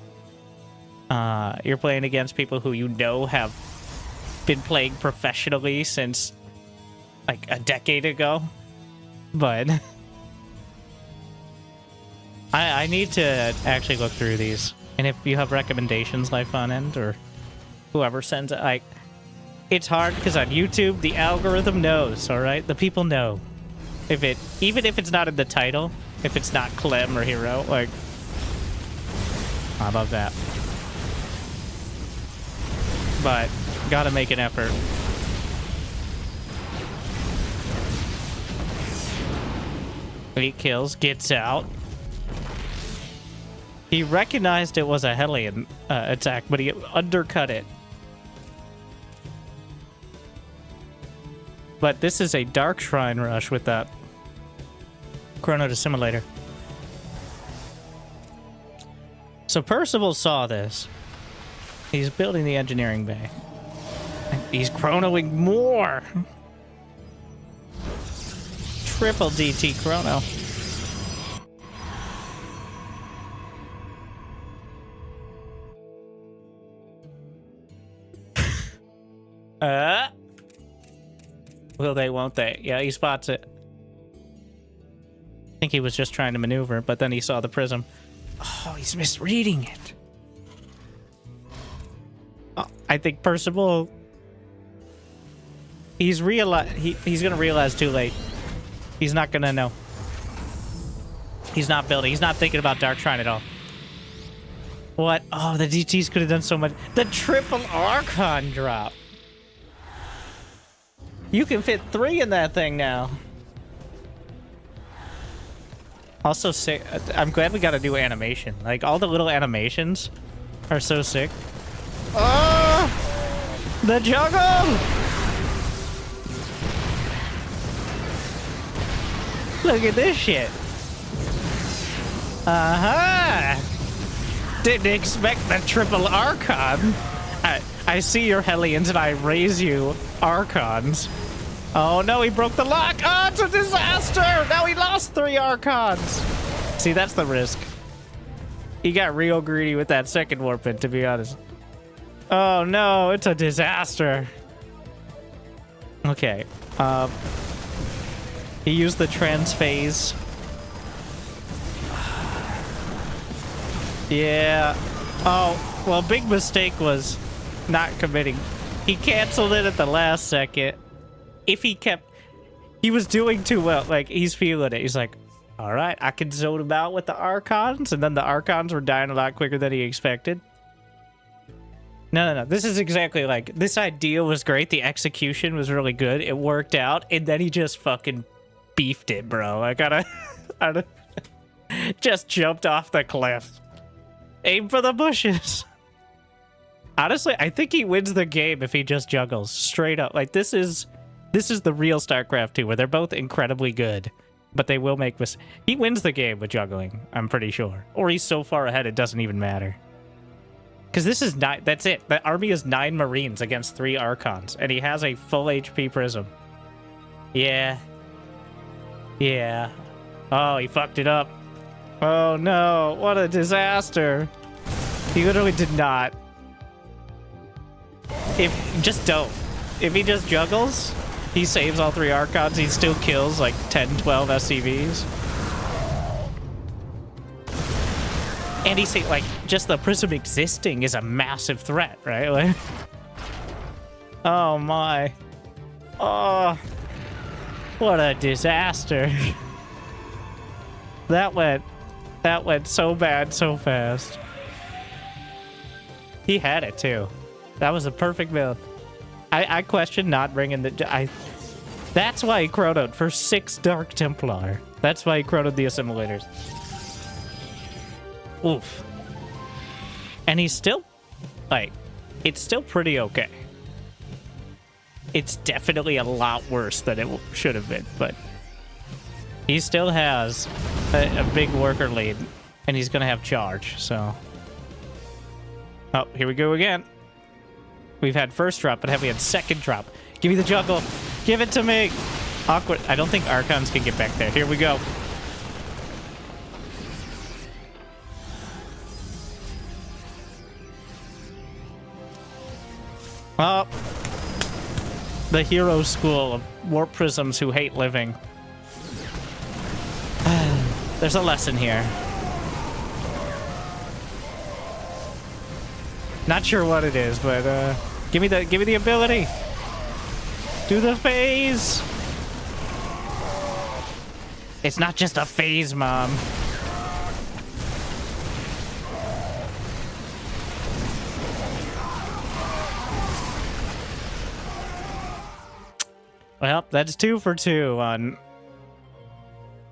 You're playing against people who you know have been playing professionally since like a decade ago. But I need to actually look through these. And if you have recommendations, Life on End, or whoever sends it, it's hard because on YouTube, the algorithm knows, all right? The people know. Even if it's not in the title, if it's not Clem or Hero, like, I love that. But gotta make an effort. Eight kills, gets out. He recognized it was a Hellion attack, but he undercut it. But this is a Dark Shrine rush with that Chrono Assimilator. So Percival saw this. He's building the engineering bay. He's chronoing more. Triple DT chrono. Will they, won't they? Yeah, he spots it. I think he was just trying to maneuver, but then he saw the prism. Oh, he's misreading it. Oh, I think Percival... He's gonna realize too late. He's not gonna know. He's not building. He's not thinking about Dark Shrine at all. What? Oh, the DTs could have done so much. The triple Archon drop. You can fit 3 in that thing now. Also sick. I'm glad we got a new animation. Like, all the little animations are so sick. Oh! The juggle! Look at this shit. Didn't expect the triple Archon. I see your Hellions and I raise you Archons. Oh no, he broke the lock. Oh, it's a disaster. Now he lost 3 Archons. See, that's the risk. He got real greedy with that second warpin, to be honest. Oh no, it's a disaster. Okay. He used the trans phase. Yeah. Oh, well, big mistake was not committing He canceled it at the last second. If he kept... He was doing too well. Like, he's feeling it. He's like, all right, I can zone him out with the Archons. And then the Archons were dying a lot quicker than he expected. No. This is exactly like... This idea was great. The execution was really good. It worked out. And then he just fucking beefed it, bro. I gotta... just jumped off the cliff. Aim for the bushes. Honestly, I think he wins the game if he just juggles. Straight up. Like, this is the real StarCraft 2, where they're both incredibly good, but they will make mistakes. He wins the game with juggling, I'm pretty sure. Or he's so far ahead it doesn't even matter. Because this is 9... That's it. The army is 9 Marines against 3 Archons, and he has a full HP Prism. Yeah. Yeah. Oh, he fucked it up. Oh no, what a disaster. He literally did not. Just don't. If he just juggles, he saves all 3 Archons, he still kills like 10, 12 SCVs. And he say like just the Prism existing is a massive threat, right? Like, oh my. Oh. What a disaster. That went so bad so fast. He had it too. That was a perfect build. I question not bringing the... That's why he chronoed for 6 Dark Templar. That's why he chronoed the assimilators. Oof. And he's still... Like, it's still pretty okay. It's definitely a lot worse than it should have been, but... He still has a big worker lead, and he's gonna have charge, so... Oh, here we go again. We've had first drop, but have we had second drop? Give me the juggle. Give it to me. Awkward. I don't think Archons can get back there. Here we go. Oh. The hero school of warp prisms who hate living. There's a lesson here. Not sure what it is, but give me the ability. Do the phase. It's not just a phase, Mom. Well, that's 2 for 2 on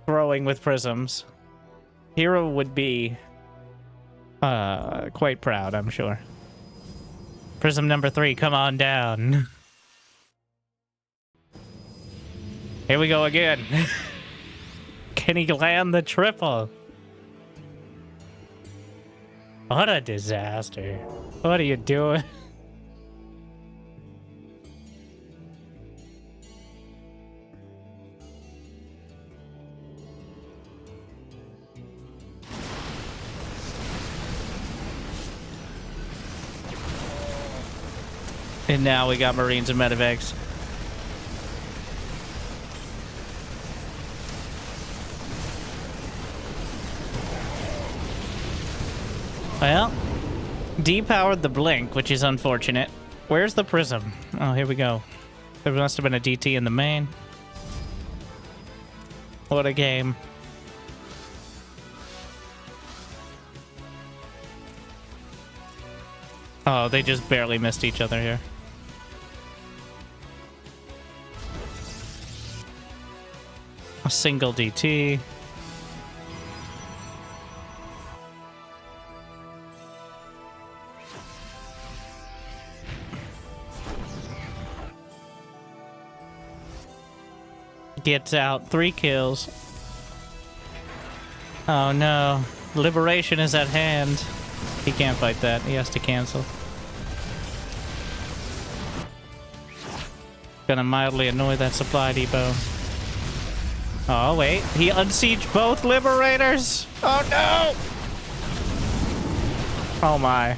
throwing with prisms. Hero would be quite proud, I'm sure. Prism number 3, come on down. Here we go again. Can he land the triple? What a disaster. What are you doing? And now we got Marines and Medivacs. Well, depowered the blink, which is unfortunate. Where's the prism? Oh, here we go. There must have been a DT in the main. What a game. Oh, they just barely missed each other here. A single DT. Gets out, 3 kills. Oh no, liberation is at hand. He can't fight that, he has to cancel. Gonna mildly annoy that supply depot. Oh wait, he unsieged both liberators! Oh no! Oh my.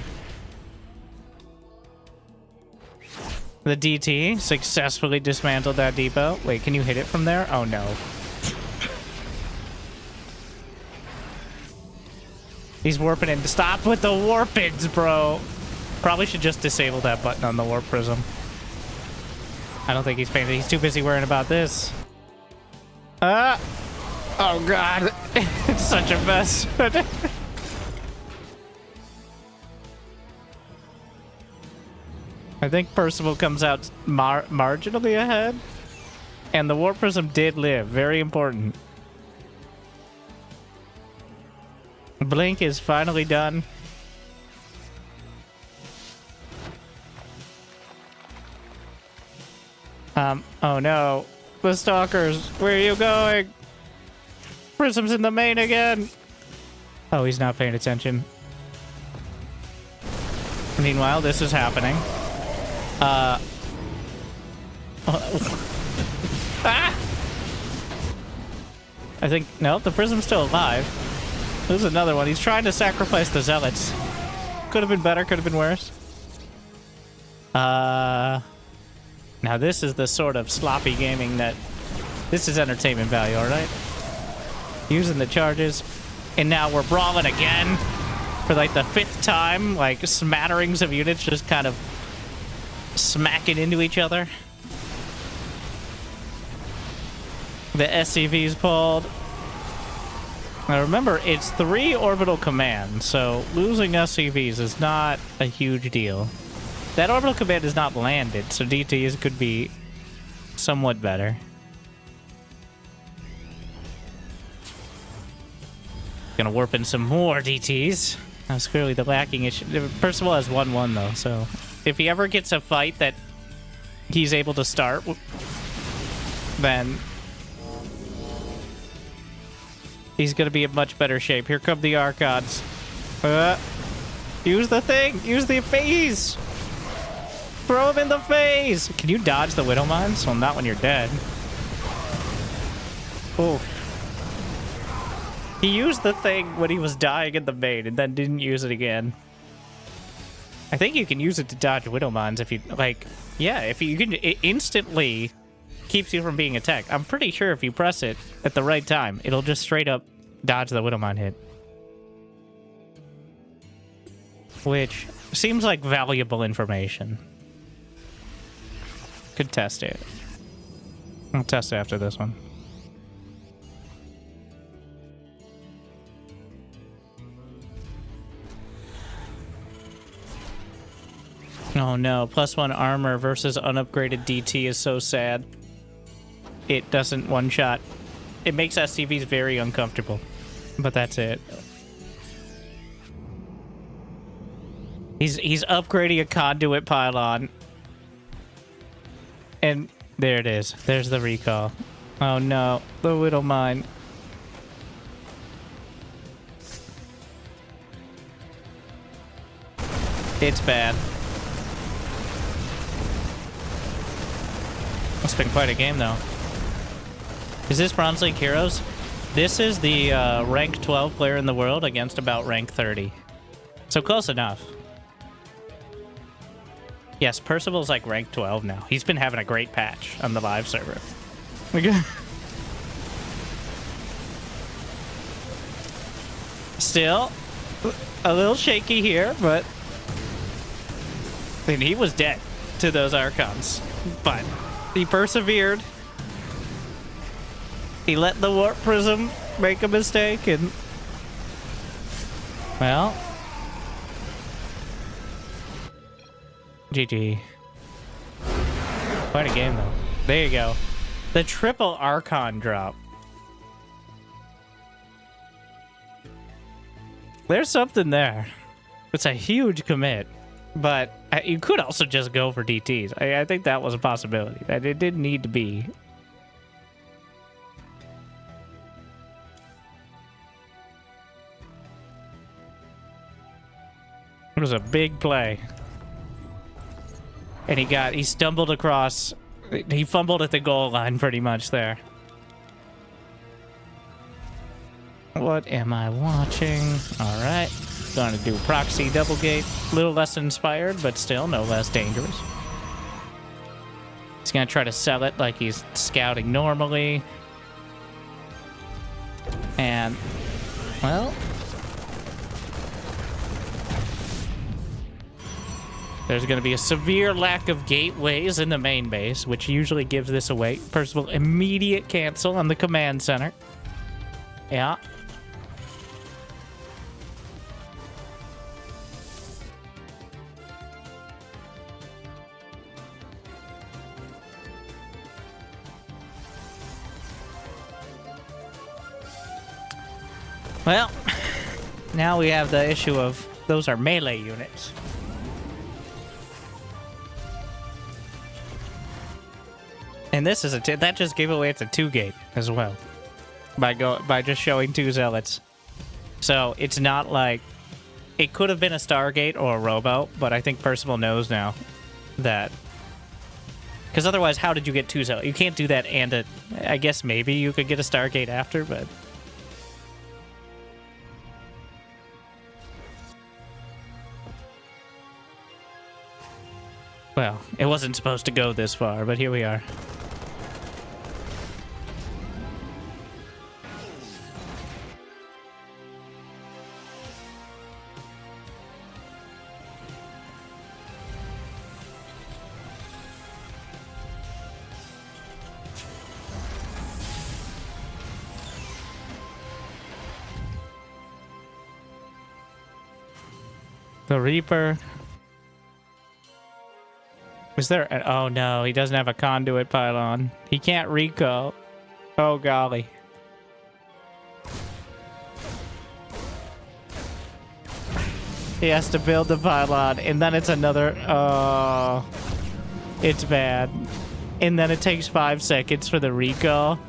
The DT successfully dismantled that depot. Wait, can you hit it from there? Oh no. He's warping in. Stop with the warpins, bro. Probably should just disable that button on the warp prism. I don't think he's paying. He's too busy worrying about this. Oh god. It's such a mess. I think Percival comes out marginally ahead. And the Warp Prism did live. Very important. Blink is finally done. Oh no. The Stalkers, where are you going? Prism's in the main again. Oh, he's not paying attention. Meanwhile, this is happening. Ah! I think, no, the Prism's still alive. There's another one. He's trying to sacrifice the Zealots. Could have been better, could have been worse. Now this is the sort of sloppy gaming that... This is entertainment value, alright? Using the charges. And now we're brawling again. For like the 5th time. Like smatterings of units just kind of smacking into each other. The SCV's pulled. Now remember, it's 3 orbital commands, so losing SCVs is not a huge deal. That orbital command is not landed, so DTs could be somewhat better. Gonna warp in some more DTs. That's clearly the lacking issue. Percival has 1-1 though, so if he ever gets a fight that he's able to start, then he's gonna be in much better shape. Here come the Archons. Use the thing! Use the phase! Throw him in the phase! Can you dodge the Widow Mines? Well, not when you're dead. Oh. He used the thing when he was dying in the main and then didn't use it again. I think you can use it to dodge Widow Mines if you, like... Yeah, if you can... It instantly keeps you from being attacked. I'm pretty sure if you press it at the right time, it'll just straight up dodge the Widow Mine hit. Which seems like valuable information. Could test it. I'll test it after this one. Oh no, +1 armor versus unupgraded DT is so sad. It doesn't one-shot. It makes SCVs very uncomfortable. But that's it. He's upgrading a conduit pylon. And there it is. There's the recall. Oh no, the Widow Mine. It's bad. It's been quite a game, though. Is this Bronze League Heroes? This is the rank 12 player in the world against about rank 30. So close enough. Yes, Percival's like rank 12 now. He's been having a great patch on the live server. Still, a little shaky here, but... And he was dead to those Archons. But he persevered. He let the Warp Prism make a mistake, and... Well... GG. Quite a game, though. There you go. The triple Archon drop. There's something there. It's a huge commit. But you could also just go for DTs. I think that was a possibility. That it didn't need to be. It was a big play. And he stumbled across, he fumbled at the goal line pretty much there. What am I watching? All right, gonna do proxy double gate. A little less inspired, but still no less dangerous. He's gonna try to sell it like he's scouting normally. And, well... There's going to be a severe lack of gateways in the main base, which usually gives this away. Percival, immediate cancel on the command center. Yeah. Well, now we have the issue of those are melee units. And this is that just gave away it's a 2-gate as well. By just showing 2 zealots. So it's not like it could have been a Stargate or a Robo, but I think Percival knows now that, because otherwise how did you get 2 zealots? You can't do that and I guess maybe you could get a Stargate after, but well, it wasn't supposed to go this far, but here we are. The Reaper. Is there an, oh no, he doesn't have a conduit pylon. He can't recall. Oh golly. He has to build the pylon and then it's another, oh, it's bad. And then it takes 5 seconds for the recall.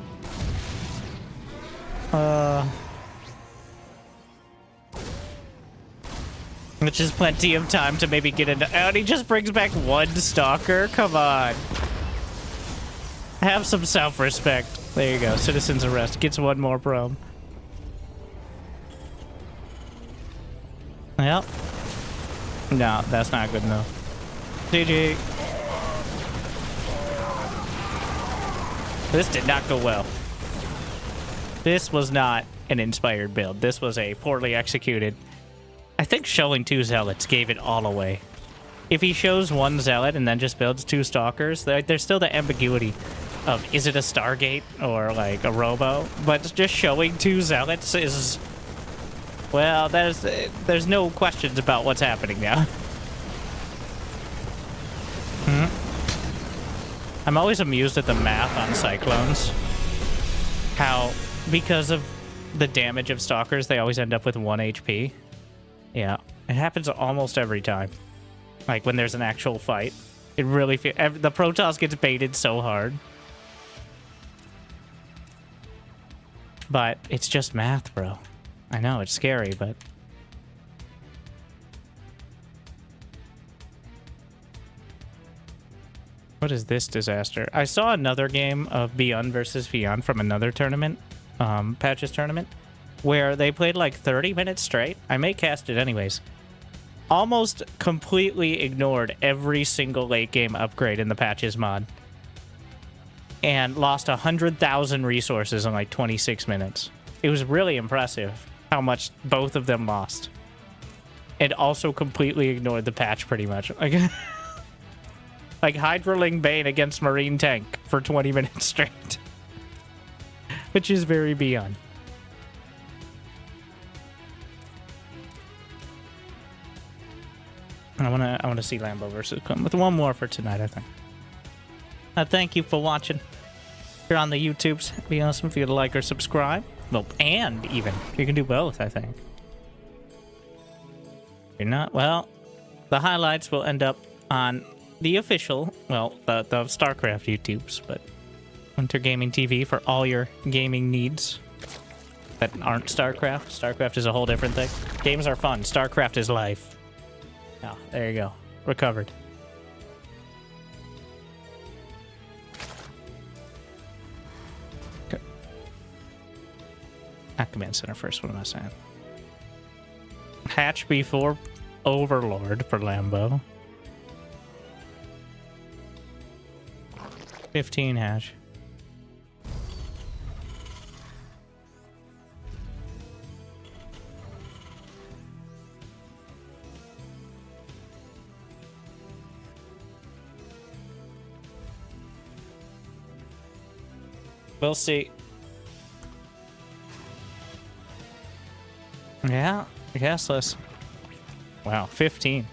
Which is plenty of time to maybe get into... And he just brings back 1 stalker? Come on. Have some self-respect. There you go. Citizen's arrest. Gets 1 more probe. Yep. No, that's not good enough. GG. This did not go well. This was not an inspired build. This was a poorly executed... I think showing 2 zealots gave it all away. If he shows 1 zealot and then just builds 2 stalkers, there's still the ambiguity of is it a Stargate or like a Robo? But just showing 2 zealots is, well, there's no questions about what's happening now. I'm always amused at the math on Cyclones. How, because of the damage of stalkers, they always end up with 1 HP. Yeah, it happens almost every time. Like when there's an actual fight, it really the Protoss gets baited so hard. But it's just math, bro. I know it's scary, but what is this disaster? I saw another game of Beyond versus Beyond from another tournament, Patches tournament, where they played like 30 minutes straight. I may cast it anyways. Almost completely ignored every single late game upgrade in the Patches mod. And lost 100,000 resources in like 26 minutes. It was really impressive how much both of them lost. And also completely ignored the patch pretty much. Like Hydraling Bane against Marine Tank for 20 minutes straight. Which is very Beyond. I wanna see Lambo versus Quinn with 1 more for tonight, I think. Thank you for watching. If you're on the YouTubes, it'd be awesome if you could like or subscribe. Well, and even you can do both, I think. If you're not, well, the highlights will end up on the official, well, the StarCraft YouTubes, but Winter Gaming TV for all your gaming needs that aren't StarCraft. StarCraft is a whole different thing. Games are fun. StarCraft is life. Oh, there you go. Recovered. Okay. Not Command Center first. What am I saying? Hatch before Overlord for Lambo. 15 hatch. We'll see. Yeah, guessless. Wow, 15.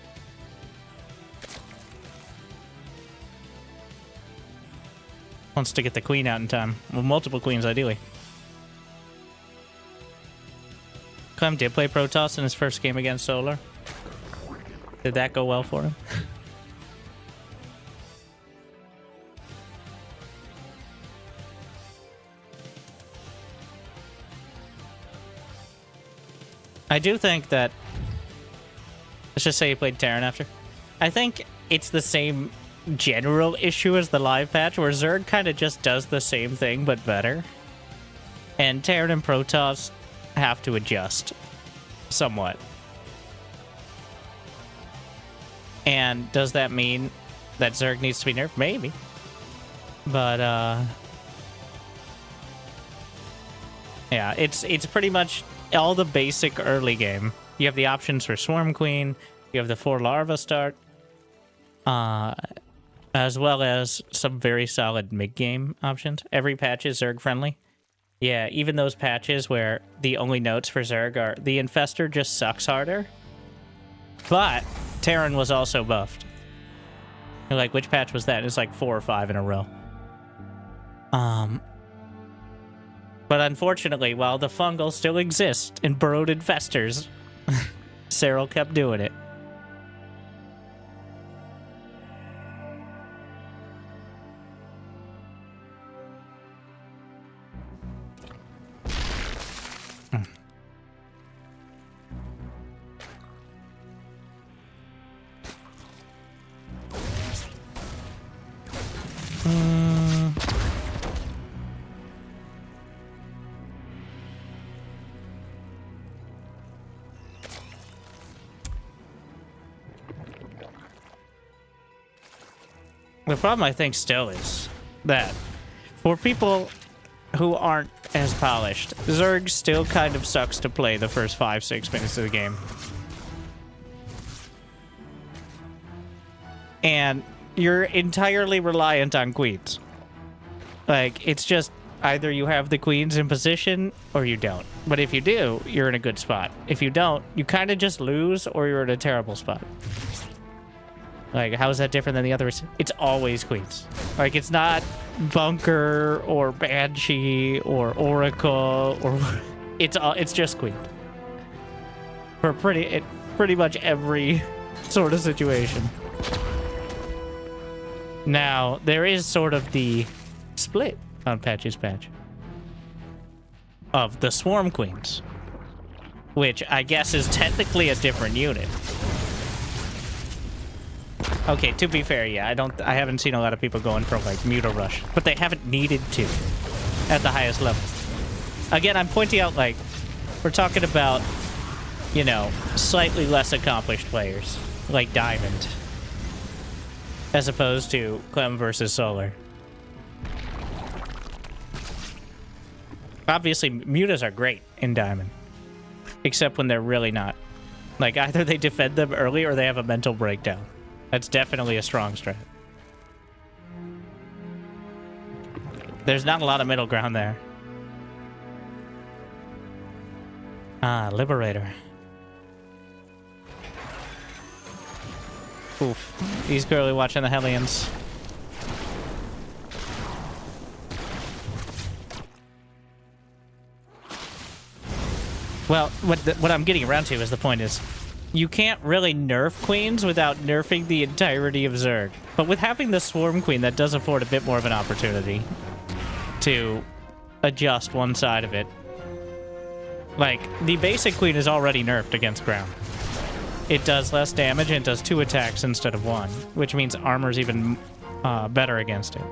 Wants to get the queen out in time. Well, multiple queens, ideally. Clem did play Protoss in his first game against Solar. Did that go well for him? I do think that... Let's just say he played Terran after. I think it's the same general issue as the live patch, where Zerg kind of just does the same thing, but better. And Terran and Protoss have to adjust somewhat. And does that mean that Zerg needs to be nerfed? Maybe. But, yeah, it's pretty much all the basic early game. You have the options for Swarm Queen, you have the 4 Larva start, as well as some very solid mid-game options. Every patch is Zerg friendly. Yeah, even those patches where the only notes for Zerg are the Infester just sucks harder, but Terran was also buffed. You're like, which patch was that? It's like 4 or 5 in a row. But unfortunately, while the fungal still exists in burrowed infestors, Cyril kept doing it. The problem, I think, still is that for people who aren't as polished, Zerg still kind of sucks to play the first 5-6 minutes of the game. And you're entirely reliant on queens. Like, it's just either you have the queens in position or you don't. But if you do, you're in a good spot. If you don't, you kind of just lose or you're in a terrible spot. Like, how is that different than the others? It's always queens. Like, it's not Bunker or Banshee or Oracle or... It's just queen. For pretty much every sort of situation. Now, there is sort of the split on Patch's patch of the Swarm Queens, which I guess is technically a different unit. Okay, to be fair, yeah, I haven't seen a lot of people going for like Muta Rush, but they haven't needed to at the highest level. Again, I'm pointing out, like, we're talking about, you know, slightly less accomplished players, like Diamond, as opposed to Clem versus Solar. Obviously, Mutas are great in Diamond, except when they're really not. Like, either they defend them early or they have a mental breakdown. That's definitely a strong strat. There's not a lot of middle ground there. Ah, Liberator. Oof. He's clearly watching the Hellions. Well, what I'm getting around to is the point is, you can't really nerf queens without nerfing the entirety of Zerg. But with having the Swarm Queen, that does afford a bit more of an opportunity to adjust one side of it. Like, the basic queen is already nerfed against ground. It does less damage and it does 2 attacks instead of 1, which means armor's even better against it.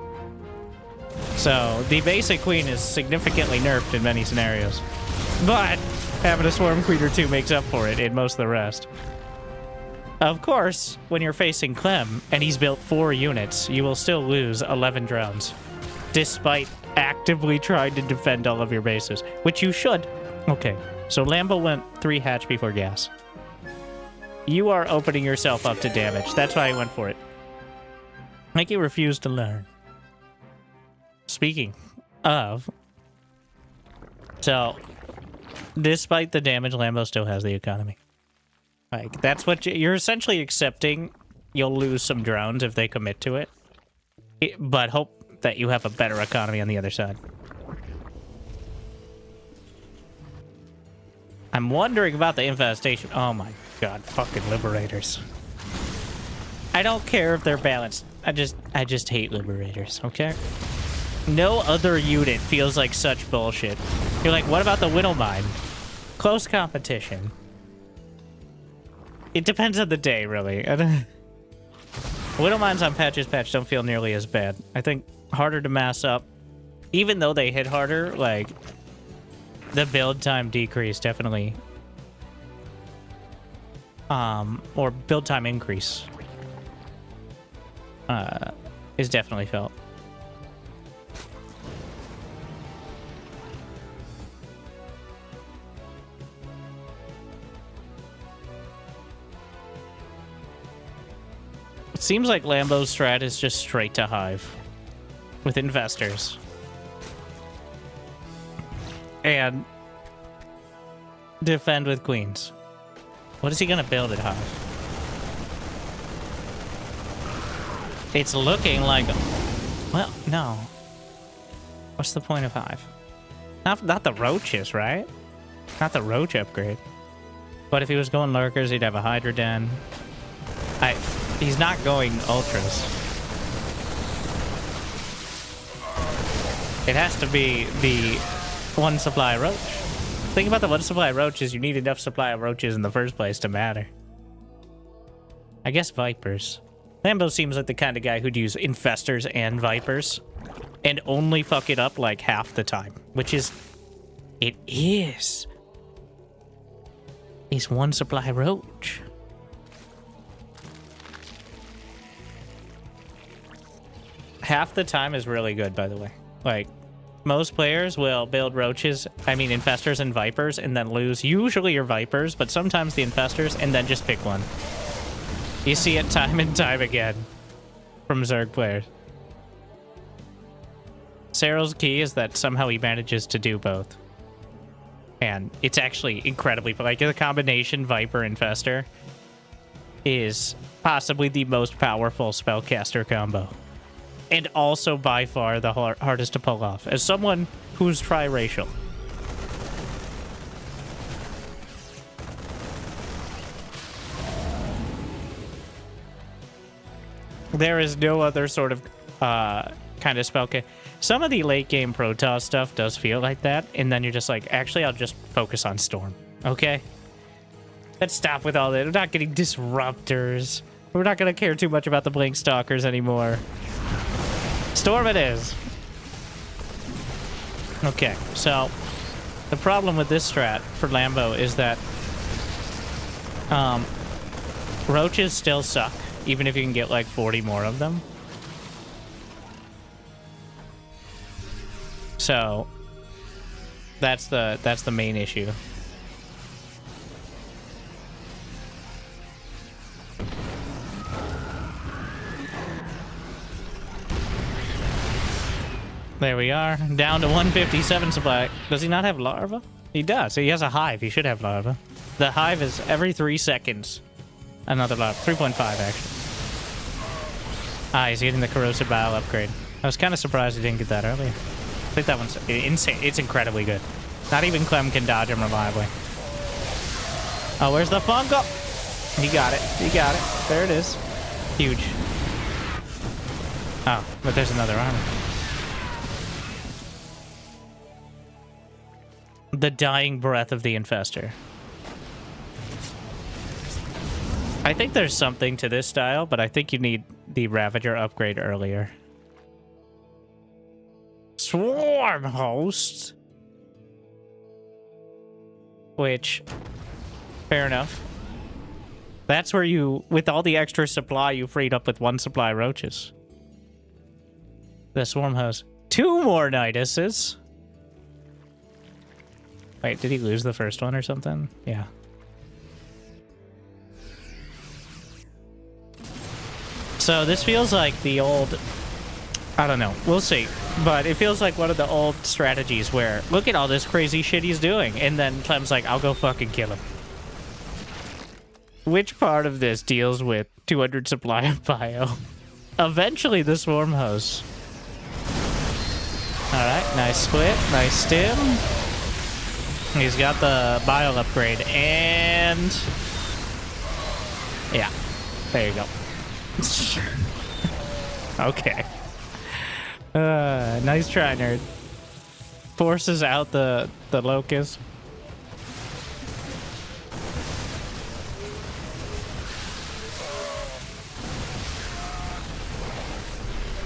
So, the basic queen is significantly nerfed in many scenarios. But having a Swarm Queen or 2 makes up for it in most of the rest. Of course, when you're facing Clem, and he's built 4 units, you will still lose 11 drones, despite actively trying to defend all of your bases, which you should. Okay, so Lambo went 3 hatch before gas. You are opening yourself up to damage. That's why I went for it. Like you refused to learn. Speaking of. So, despite the damage, Lambo still has the economy. Like, that's what you're essentially accepting. You'll lose some drones if they commit to it. But hope that you have a better economy on the other side. I'm wondering about the infestation. Oh my god, fucking liberators. I don't care if they're balanced. I just hate liberators, okay? No other unit feels like such bullshit. You're like, what about the Whittle Mine? Close competition. It depends on the day, really. Whittle Mines on Patches Patch don't feel nearly as bad. I think harder to mass up. Even though they hit harder, like, the build time decrease definitely. Or build time increase. Is definitely felt. It seems like Lambo's strat is just straight to Hive with investors. And defend with queens. What is he gonna build at Hive? It's looking like... Well, no. What's the point of Hive? Not the roaches, right? Not the roach upgrade. But if he was going lurkers, he'd have a Hydra Den. He's not going ultras. It has to be the one supply roach. The thing about the one supply roach is you need enough supply of roaches in the first place to matter. I guess Vipers. Lambo seems like the kind of guy who'd use infestors and Vipers and only fuck it up like half the time, which is... It is. It's one supply roach. Half the time is really good, by the way. Like, most players will build roaches, infestors and Vipers, and then lose usually your Vipers, but sometimes the infestors, and then just pick one. You see it time and time again from Zerg players. Cyril's key is that somehow he manages to do both. And it's actually incredibly... Like, the combination Viper-Infestor is possibly the most powerful spellcaster combo. And also by far the hardest to pull off. As someone who's triracial. There is no other sort of kind of spell. Some of the late game Protoss stuff does feel like that. And then you're just like, actually, I'll just focus on Storm. Okay? Let's stop with all that. We're not getting disruptors. We're not going to care too much about the Blink Stalkers anymore. Storm it is. Okay, so the problem with this strat for Lambo is that roaches still suck, even if you can get like 40 more of them. So that's the main issue. There we are, down to 157 supply. Does he not have larva? He does. He has a hive. He should have larva. The hive is every 3 seconds. Another larva. 3.5, actually. Ah, he's getting the corrosive bile upgrade. I was kind of surprised he didn't get that earlier. I think that one's insane. It's incredibly good. Not even Clem can dodge him reliably. Oh, where's the Funko? He got it. He got it. There it is. Huge. Oh, but there's another armor. The dying breath of the infestor. I think there's something to this style, but I think you need the Ravager upgrade earlier. Swarm host. Which, fair enough. That's where you, with all the extra supply you freed up with 1 supply roaches. The swarm host. 2 more Niduses. Wait, did he lose the first one or something? Yeah. So this feels like the old... I don't know. We'll see. But it feels like one of the old strategies where, look at all this crazy shit he's doing. And then Clem's like, I'll go fucking kill him. Which part of this deals with 200 supply of bio? Eventually the swarm hose. Alright, nice split, nice stim. He's got the bio upgrade, and... yeah, there you go. Okay. Nice try, nerd. Forces out the locust.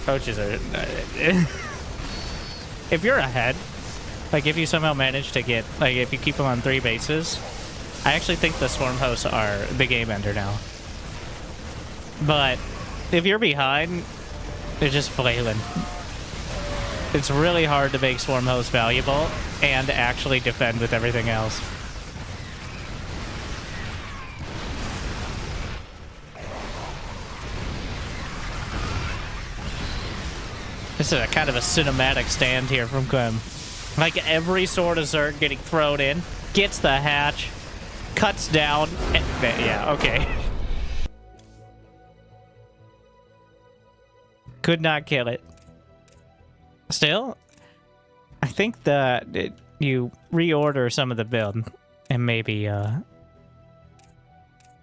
Coaches are... if you're ahead, like if you somehow manage to get, like if you keep them on 3 bases, I actually think the swarm hosts are the game ender now. But if you're behind, they're just flailing. It's really hard to make swarm hosts valuable and actually defend with everything else. This is a kind of a cinematic stand here from Clem. Like every sort of Zerg getting thrown in, gets the hatch, cuts down, and, yeah, okay. Could not kill it. Still, I think that you reorder some of the build, and maybe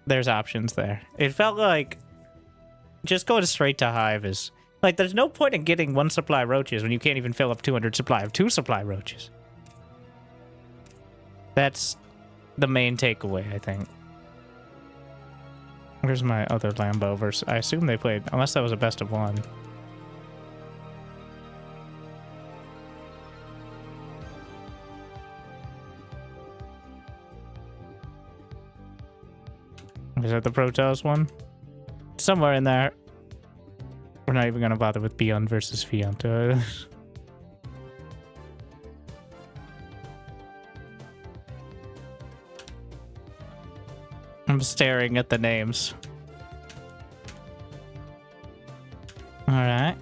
there's options there. It felt like just going straight to Hive is... like, there's no point in getting 1 supply roaches when you can't even fill up 200 supply of 2 supply roaches. That's the main takeaway, I think. Where's my other Lambo versus... I assume they played... unless that was a best of 1. Is that the Protoss one? Somewhere in there. We're not even going to bother with Beyond versus Fianta. I'm staring at the names. Alright.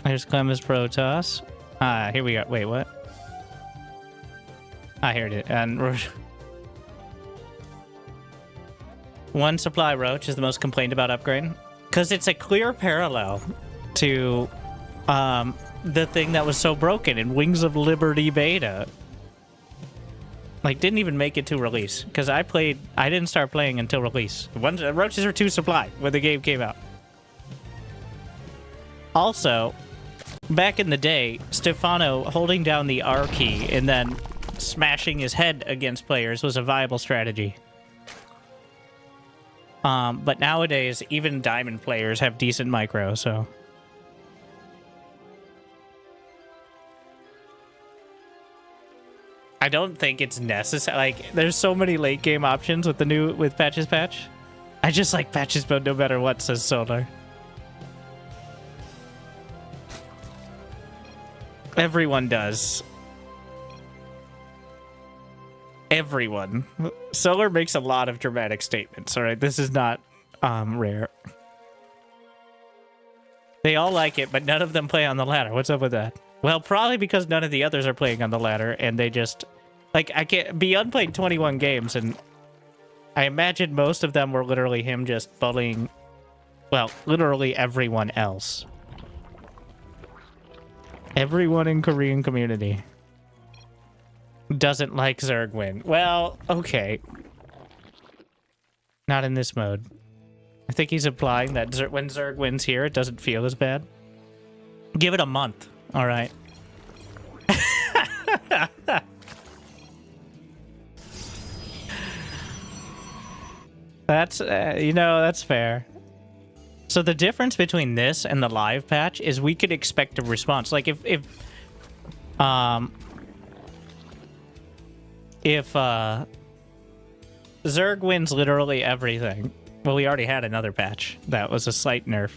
There's Clemens Protoss. Ah, here we go. Wait, what? Ah, here it is. And 1 supply roach is the most complained about upgrade. Because it's a clear parallel to the thing that was so broken in Wings of Liberty beta. Like, didn't even make it to release. Because I didn't start playing until release. Roaches were 2 supply when the game came out. Also, back in the day, Stefano holding down the R key and then smashing his head against players was a viable strategy. But nowadays, even diamond players have decent micro, so... I don't think it's necessary. Like, there's so many late game options with with Patches Patch. I just like Patches mode no matter what, says Solar. Everyone does. Everyone. Solar makes a lot of dramatic statements, alright? This is not rare. They all like it, but none of them play on the ladder. What's up with that? Well, probably because none of the others are playing on the ladder, and they just... like, I can't... Beyond played 21 games, and I imagine most of them were literally him just bullying... well, literally everyone else. Everyone in Korean community doesn't like Zerg win. Well, okay. Not in this mode. I think he's implying that when Zerg wins here, it doesn't feel as bad. Give it a month. All right. That's, you know, that's fair. So the difference between this and the live patch is we could expect a response. Like if Zerg wins literally everything. Well, we already had another patch that was a slight nerf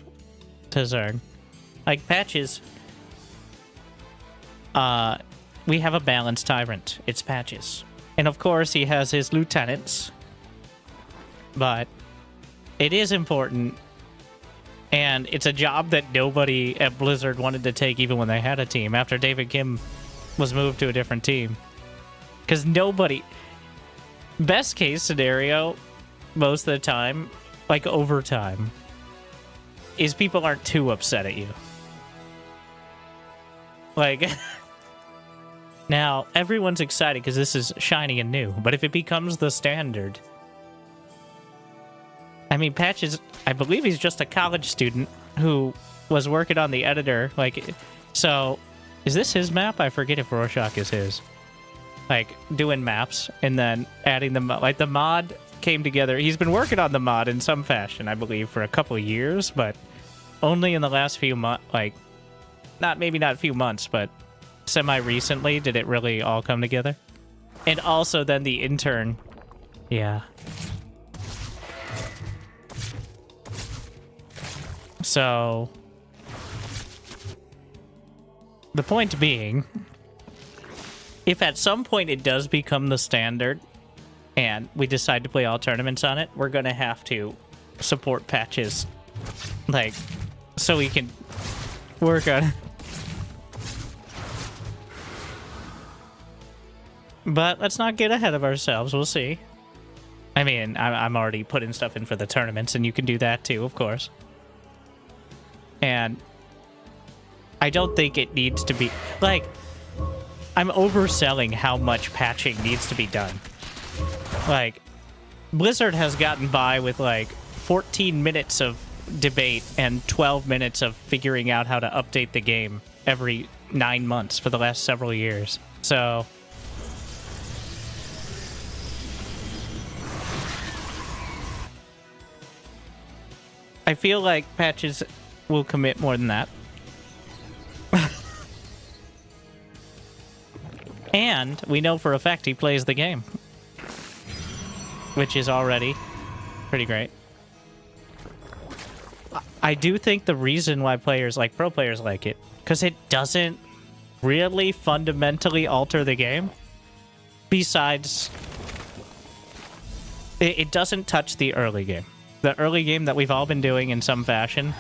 to Zerg. Like Patches, we have a balanced tyrant. It's Patches. And of course he has his lieutenants. But it is important And it's a job that nobody at Blizzard wanted to take even when they had a team after David Kim was moved to a different team. Because nobody... Best case scenario, most of the time, like overtime, is people aren't too upset at you. Like... Now, everyone's excited because this is shiny and new, but if it becomes the standard... I mean, Patches, I believe he's just a college student who was working on the editor. Like, so, is this his map? I forget if Rorschach is his. Like, doing maps and then adding them. Like, the mod came together. He's been working on the mod in some fashion, I believe, for a couple of years, but only in the last few months, like, maybe not a few months, but semi-recently did it really all come together. And also then the intern. Yeah. So, the point being, if at some point it does become the standard and we decide to play all tournaments on it, we're going to have to support Patches, like, so we can work on it. But let's not get ahead of ourselves. We'll see. I mean, I'm already putting stuff in for the tournaments, and you can do that too, of course. And I don't think it needs to be... Like, I'm overselling how much patching needs to be done. Like, Blizzard has gotten by with, like, 14 minutes of debate and 12 minutes of figuring out how to update the game every 9 months for the last several years. So... I feel like Patches will commit more than that. And we know for a fact he plays the game, which is already pretty great. I do think the reason why players like pro players like it, because it doesn't really fundamentally alter the game. Besides, it doesn't touch the early game. The early game that we've all been doing in some fashion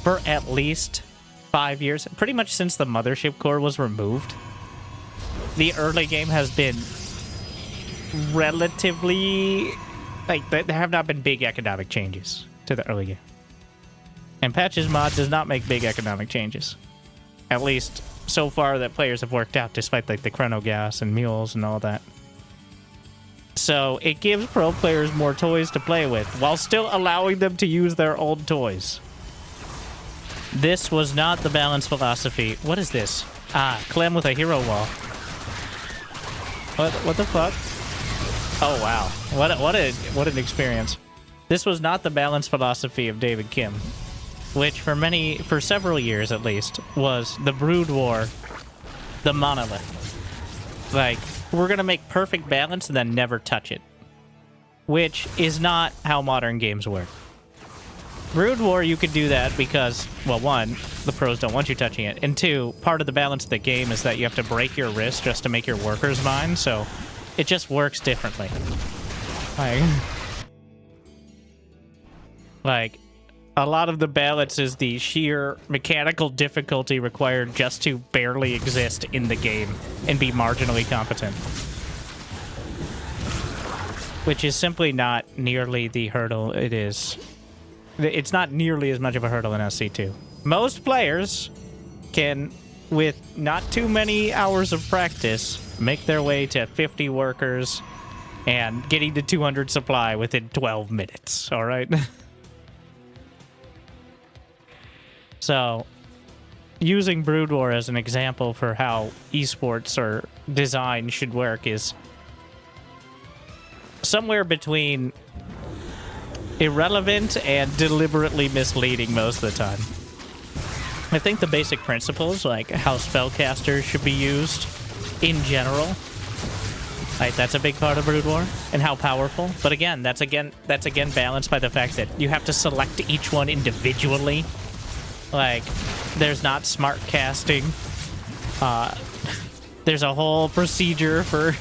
for at least 5 years, pretty much since the Mothership core was removed. The early game has been relatively... Like, there have not been big economic changes to the early game. And Patches Mod does not make big economic changes. At least so far that players have worked out, despite, like, the Chrono Gas and Mules and all that. So it gives pro players more toys to play with, while still allowing them to use their old toys. This was not the balance philosophy. What is this? Ah, Clem with a hero wall. What the fuck? Oh wow, what an experience. This was not the balance philosophy of David Kim, which for several years at least, was the Brood War, the monolith. Like, we're gonna make perfect balance and then never touch it. Which is not how modern games work. Brood War, you could do that because, well, one, the pros don't want you touching it, and two, part of the balance of the game is that you have to break your wrist just to make your workers mine, so it just works differently. Like, a lot of the balance is the sheer mechanical difficulty required just to barely exist in the game and be marginally competent. Which is simply not nearly the hurdle it is. It's not nearly as much of a hurdle in SC2. Most players can, with not too many hours of practice, make their way to 50 workers and getting to 200 supply within 12 minutes, alright? So, using Brood War as an example for how esports or design should work is somewhere between irrelevant and deliberately misleading most of the time. I think the basic principles, like how spellcasters should be used in general, like that's a big part of Brood War, and how powerful. But again, that's again balanced by the fact that you have to select each one individually. Like, there's not smart casting. There's a whole procedure for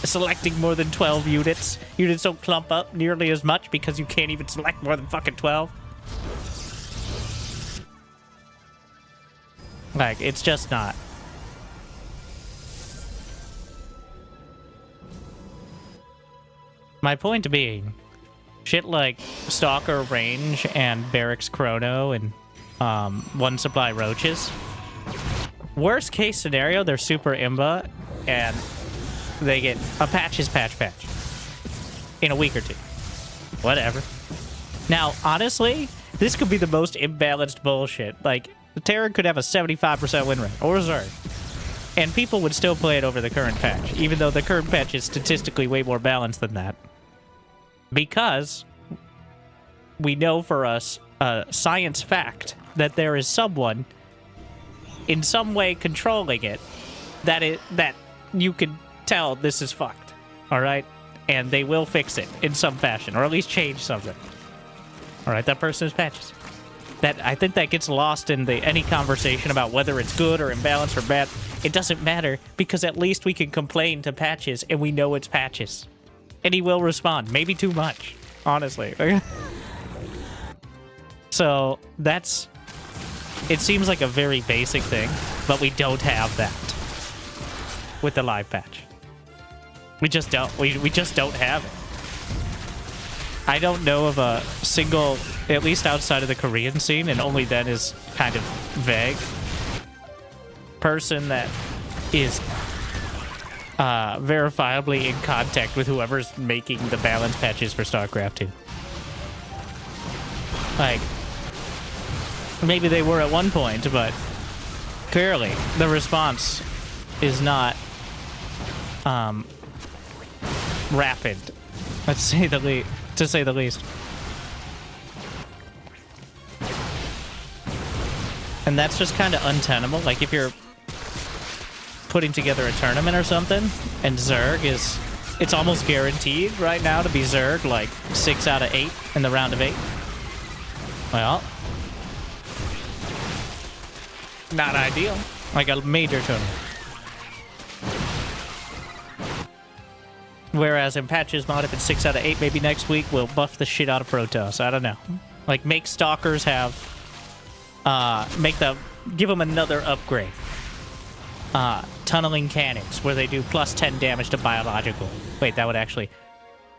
selecting more than 12 units. Units don't clump up nearly as much because you can't even select more than fucking 12. Like, it's just not. My point being, shit like Stalker Range and Barracks Chrono and One Supply Roaches. Worst case scenario, they're super imba and they get a patch in a week or two. Whatever. Now, honestly, this could be the most imbalanced bullshit. Like, the Terran could have a 75% win rate, or Zerg. And people would still play it over the current patch, even though the current patch is statistically way more balanced than that. Because we know for us a science fact that there is someone in some way controlling it that you can tell this is fucked. Alright? And they will fix it in some fashion, or at least change something. Alright, that person is patches. I think that gets lost in any conversation about whether it's good or imbalanced or bad. It doesn't matter, because at least we can complain to Patches and we know it's Patches. And he will respond. Maybe too much, honestly. So, it seems like a very basic thing, but we don't have that with the live patch. We just don't. We just don't have it. I don't know of a single, at least outside of the Korean scene, and only then is kind of vague, person that is verifiably in contact with whoever's making the balance patches for StarCraft 2. Like, maybe they were at one point, but clearly the response is not rapid, to say the least. And that's just kind of untenable. Like, if you're putting together a tournament or something, and Zerg it's almost guaranteed right now to be Zerg, like 6 out of 8 in the round of 8. Well, not ideal. Like a major tournament. Whereas in Patches Mod, if it's 6 out of 8, maybe next week we'll buff the shit out of Protoss. I don't know. Like, make Stalkers have... give them another upgrade. Tunneling cannons, where they do plus 10 damage to biological. Wait, that would actually...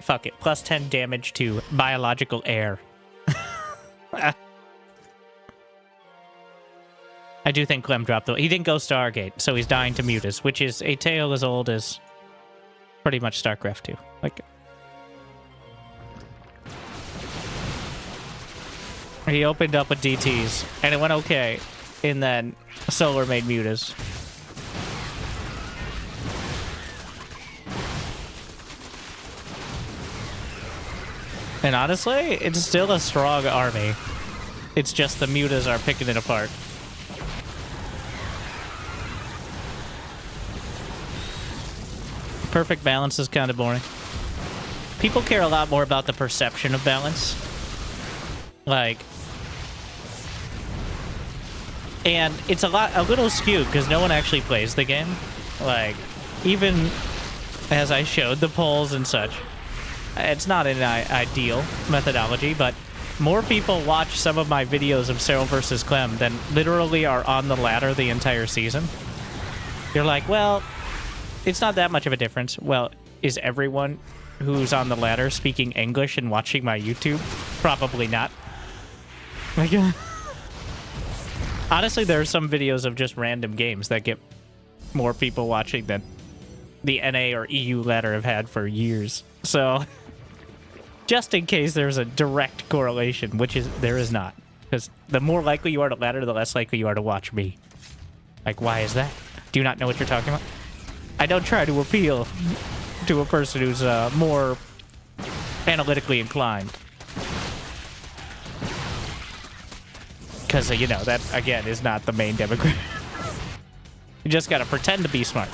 Fuck it. Plus 10 damage to biological air. I do think Clem dropped, though. He didn't go Stargate, so he's dying to Mutus, which is a tale as old as... pretty much StarCraft 2. Like, he opened up with DTs, and it went okay, and then Solar made Mutas. And honestly, it's still a strong army. It's just the Mutas are picking it apart. Perfect balance is kind of boring. People care a lot more about the perception of balance. Like... And it's a little skewed, because no one actually plays the game. Like, even as I showed the polls and such, it's not an ideal methodology, but more people watch some of my videos of Cyril versus Clem than literally are on the ladder the entire season. You're like, well... It's not that much of a difference. Well, is everyone who's on the ladder speaking English and watching my YouTube? Probably not. Like, honestly, there are some videos of just random games that get more people watching than the NA or EU ladder have had for years. So, just in case there's a direct correlation, which there is not. Because the more likely you are to ladder, the less likely you are to watch me. Like, why is that? Do you not know what you're talking about? I don't try to appeal to a person who's more analytically inclined. Because, you know, that, again, is not the main demographic. You just gotta pretend to be smart.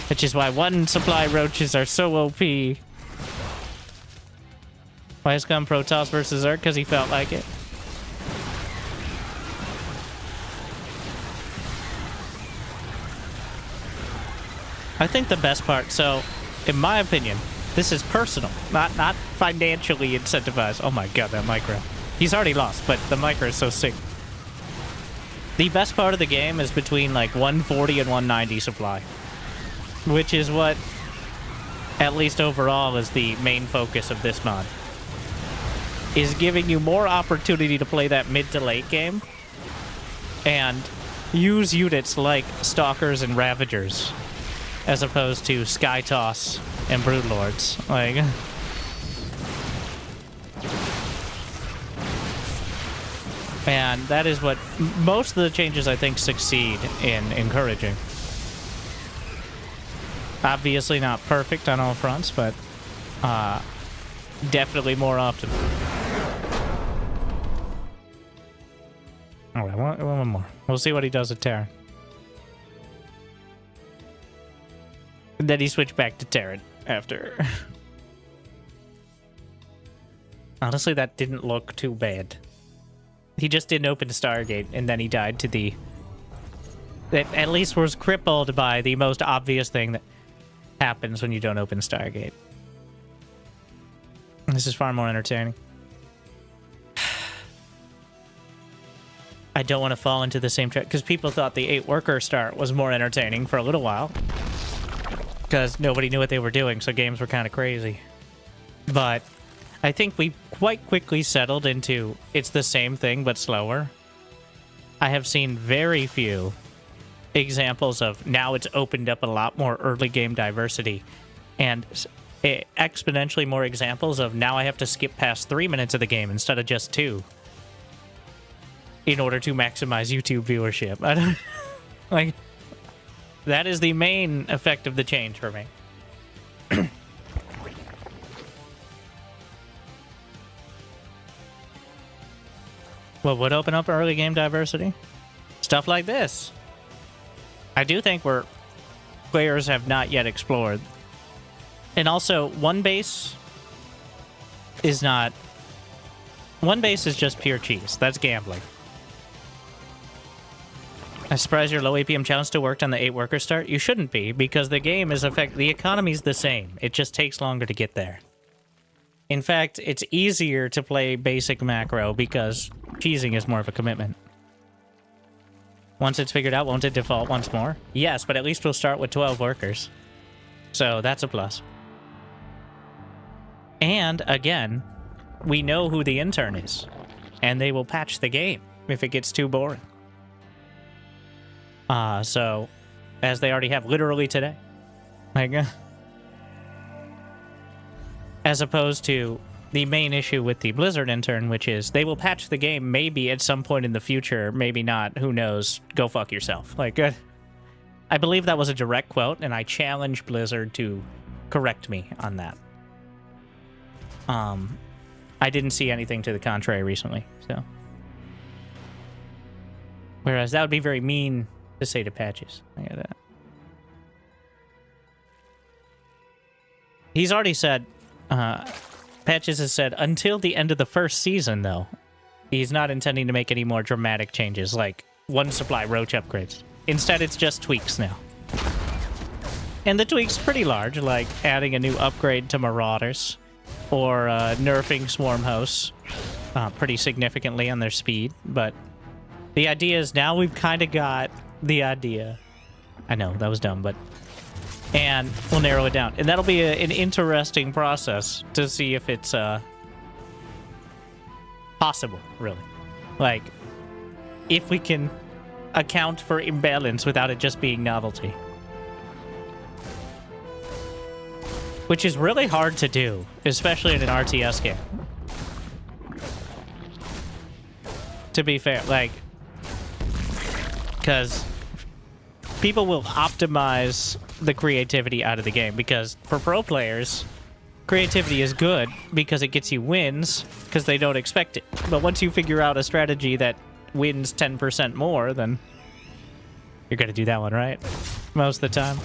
Which is why One Supply Roaches are so OP. Why has come Protoss versus Zerg? Because he felt like it. I think the best part, so, in my opinion, this is personal, not financially incentivized. Oh my god, that micro. He's already lost, but the micro is so sick. The best part of the game is between like 140 and 190 supply, which is what, at least overall, is the main focus of this mod. Is giving you more opportunity to play that mid to late game and use units like Stalkers and Ravagers as opposed to Sky Toss and Broodlords. Like, and that is what most of the changes, I think, succeed in encouraging. Obviously not perfect on all fronts, but definitely more often. All right, one more. We'll see what he does at Terran. And then he switched back to Terran after. Honestly, that didn't look too bad. He just didn't open Stargate, and then he died to the... That at least was crippled by the most obvious thing that happens when you don't open Stargate. This is far more entertaining. I don't want to fall into the same trap, because people thought the 8-worker start was more entertaining for a little while. Because nobody knew what they were doing, so games were kind of crazy. But I think we quite quickly settled into it's the same thing, but slower. I have seen very few examples of now it's opened up a lot more early game diversity. And exponentially more examples of now I have to skip past 3 minutes of the game instead of just 2. In order to maximize YouTube viewership. I don't... Like... That is the main effect of the change for me. What would open up early game diversity? Stuff like this. I do think players have not yet explored. And also, one base is not... One base is just pure cheese. That's gambling. I'm surprised your low APM challenge still worked on the 8-worker start. You shouldn't be, because the game is the economy's the same. It just takes longer to get there. In fact, it's easier to play basic macro because cheesing is more of a commitment. Once it's figured out, won't it default once more? Yes, but at least we'll start with 12 workers. So that's a plus. And, again, we know who the intern is. And they will patch the game if it gets too boring. So, as they already have literally today. Like, as opposed to the main issue with the Blizzard intern, which is they will patch the game maybe at some point in the future, maybe not, who knows, go fuck yourself. Like, I believe that was a direct quote, and I challenge Blizzard to correct me on that. I didn't see anything to the contrary recently, so. Whereas that would be very mean to say to Patches. I get that. He's already said, Patches has said, until the end of the first season, though, he's not intending to make any more dramatic changes, like one supply roach upgrades. Instead, it's just tweaks now. And the tweaks pretty large, like adding a new upgrade to Marauders, or nerfing Swarm Hosts pretty significantly on their speed, but the idea is now we've kind of got the idea. I know, that was dumb, but... And we'll narrow it down. And that'll be an interesting process to see if it's possible, really. Like, if we can account for imbalance without it just being novelty. Which is really hard to do, especially in an RTS game. To be fair, like... Because people will optimize the creativity out of the game, because for pro players, creativity is good because it gets you wins because they don't expect it. But once you figure out a strategy that wins 10% more, then you're going to do that one, right? Most of the time.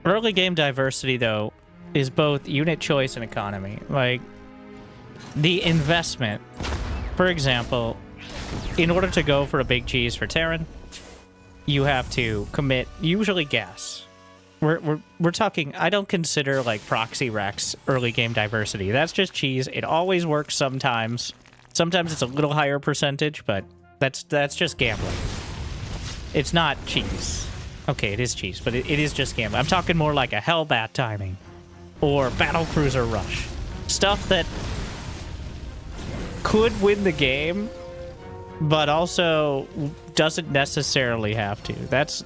Early game diversity, though, is both unit choice and economy. Like, the investment. For example, in order to go for a big cheese for Terran, you have to commit usually gas. We're talking. I don't consider like proxy racks early game diversity. That's just cheese. It always works sometimes. Sometimes it's a little higher percentage, but that's just gambling. It's not cheese. Okay, it is cheese, but it is just gambling. I'm talking more like a Hellbat timing or Battlecruiser Rush. Stuff that could win the game, but also doesn't necessarily have to. That's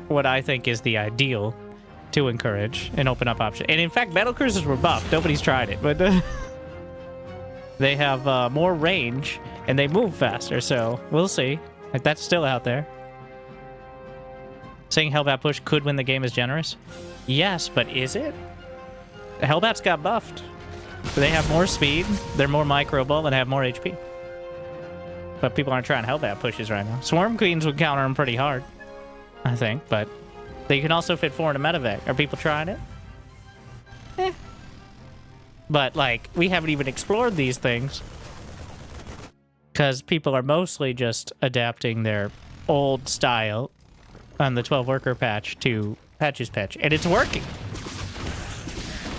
what I think is the ideal to encourage and open up options. And in fact, Battlecruisers were buffed. Nobody's tried it, but they have more range and they move faster, so we'll see. Like, that's still out there. Saying Hellbat push could win the game is generous? Yes, but is it? Hellbats got buffed. They have more speed, they're more microable, and have more HP. But people aren't trying Hellbat pushes right now. Swarm Queens would counter them pretty hard, I think, but they can also fit 4 in a medevac. Are people trying it? Eh. But, like, we haven't even explored these things because people are mostly just adapting their old style on the 12 worker patch to Patches patch, and it's working.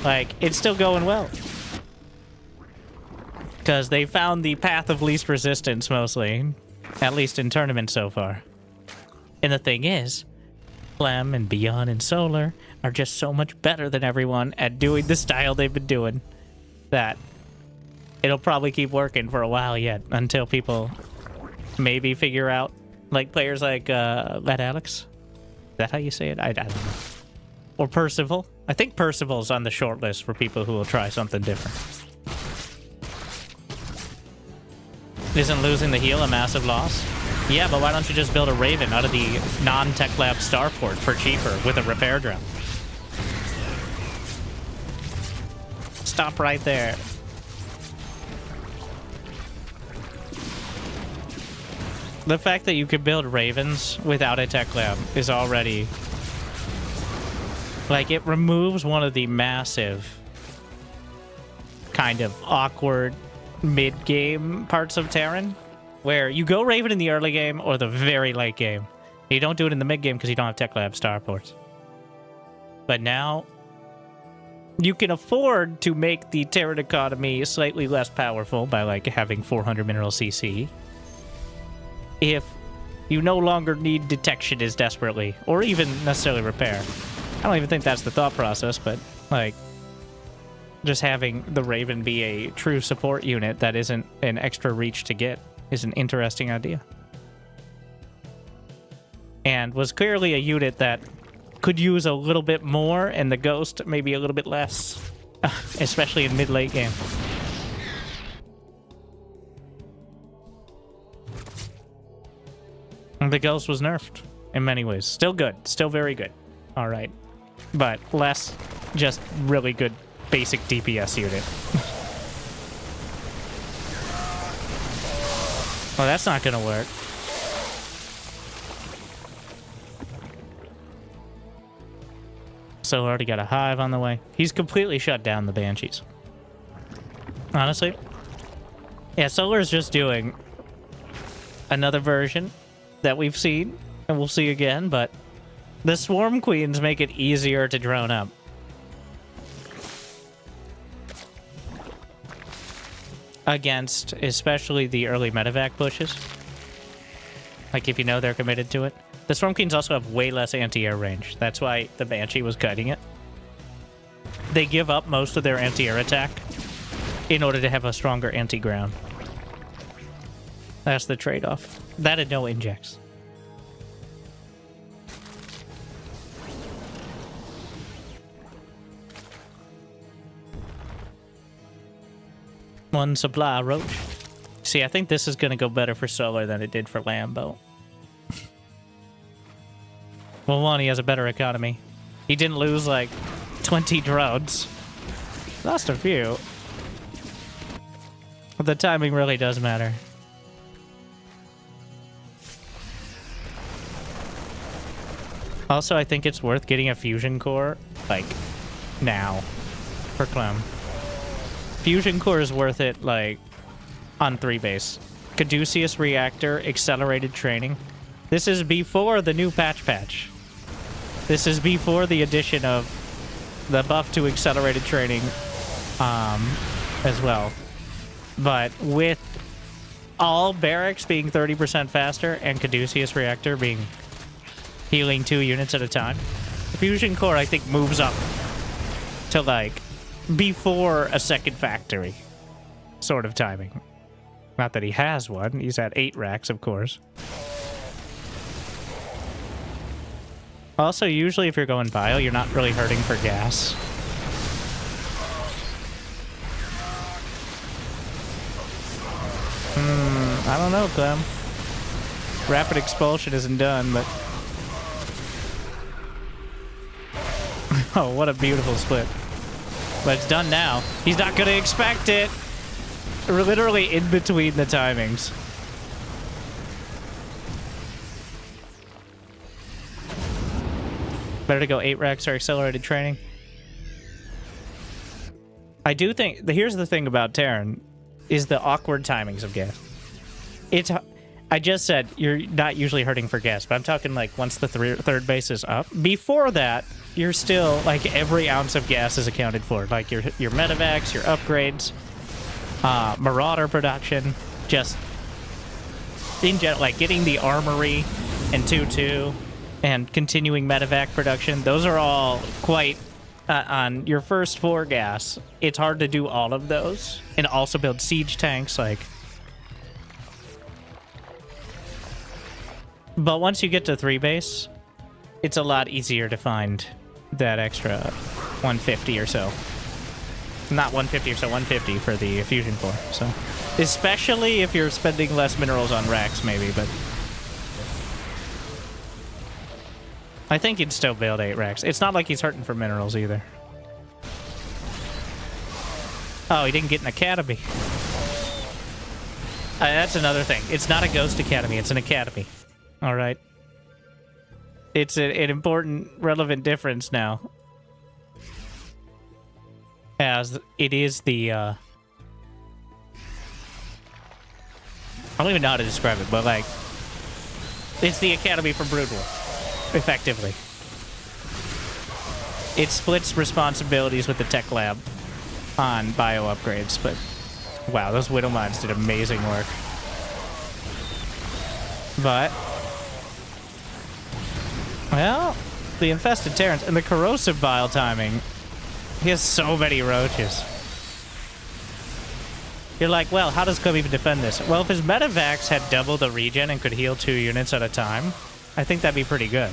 Like, it's still going well. Because they found the path of least resistance, mostly. At least in tournaments so far. And the thing is, Clem and Beyond and Solar are just so much better than everyone at doing the style they've been doing that it'll probably keep working for a while yet until people maybe figure out, like players like Matt Alex. Is that how you say it? I don't know. Or Percival. I think Percival's on the short list for people who will try something different. Isn't losing the heal a massive loss? Yeah, but why don't you just build a Raven out of the non-Tech Lab starport for cheaper with a repair drone? Stop right there. The fact that you could build Ravens without a Tech Lab is already... like, it removes one of the massive kind of awkward mid-game parts of Terran, where you go Raven in the early game or the very late game. You don't do it in the mid-game because you don't have Tech Lab starports. But now, you can afford to make the Terran economy slightly less powerful by, like, having 400 mineral CC. If you no longer need detection as desperately, or even necessarily repair. I don't even think that's the thought process, but, like, just having the Raven be a true support unit that isn't an extra reach to get is an interesting idea. And was clearly a unit that could use a little bit more, and the Ghost maybe a little bit less, especially in mid-late game. The Ghost was nerfed in many ways. Still good. Still very good. All right. But less just really good basic DPS unit. Well, that's not going to work. So already got a hive on the way. He's completely shut down the Banshees. Honestly. Yeah, Solar's just doing another version that we've seen, and we'll see again, but the Swarm Queens make it easier to drone up. Against especially the early medevac pushes. Like, if you know they're committed to it. The Swarm Queens also have way less anti-air range. That's why the Banshee was cutting it. They give up most of their anti-air attack in order to have a stronger anti-ground. That's the trade-off. That and no injects. One supply roach. See, I think this is going to go better for Solar than it did for Lambo. Well, one, he has a better economy. He didn't lose, like, 20 drones. Lost a few. But the timing really does matter. Also, I think it's worth getting a fusion core, like, now, for Clem. Fusion core is worth it, like, on 3 base. Caduceus Reactor Accelerated Training. This is before the new patch. This is before the addition of the buff to Accelerated Training as well. But with all barracks being 30% faster and Caduceus Reactor being healing 2 units at a time, the Fusion Core, I think, moves up to, like, before a second factory sort of timing. Not that he has one. He's at 8 racks, of course. Also, usually if you're going bio, you're not really hurting for gas. I don't know, Clem. Rapid expulsion isn't done, but... oh, what a beautiful split. But it's done now. He's not going to expect it. We're literally in between the timings. Better to go 8 racks or accelerated training. I do think... here's the thing about Terran, is the awkward timings of gas. It's... I just said you're not usually hurting for gas, but I'm talking like once the third base is up. Before that, you're still... like every ounce of gas is accounted for. Like your medevacs, your upgrades, Marauder production, just... in general, like getting the armory and 2-2... and continuing medevac production, those are all quite... on your first 4 gas, it's hard to do all of those. And also build siege tanks, like... but once you get to 3 base, it's a lot easier to find that extra 150 or so. Not 150 or so, 150 for the fusion core, so... especially if you're spending less minerals on racks, maybe, but... I think he'd still build 8 racks. It's not like he's hurting for minerals either. Oh, he didn't get an academy. That's another thing. It's not a ghost academy, it's an academy. Alright. It's an important, relevant difference now. As it is the, I don't even know how to describe it, but like... it's the academy for Brood Wolf. Effectively. It splits responsibilities with the tech lab on bio upgrades, but wow, those Widow Mines did amazing work. But, well, the infested terrans and the corrosive bile timing, he has so many roaches. You're like, well, how does Clem even defend this? Well, if his medevacs had double the regen and could heal 2 units at a time, I think that'd be pretty good.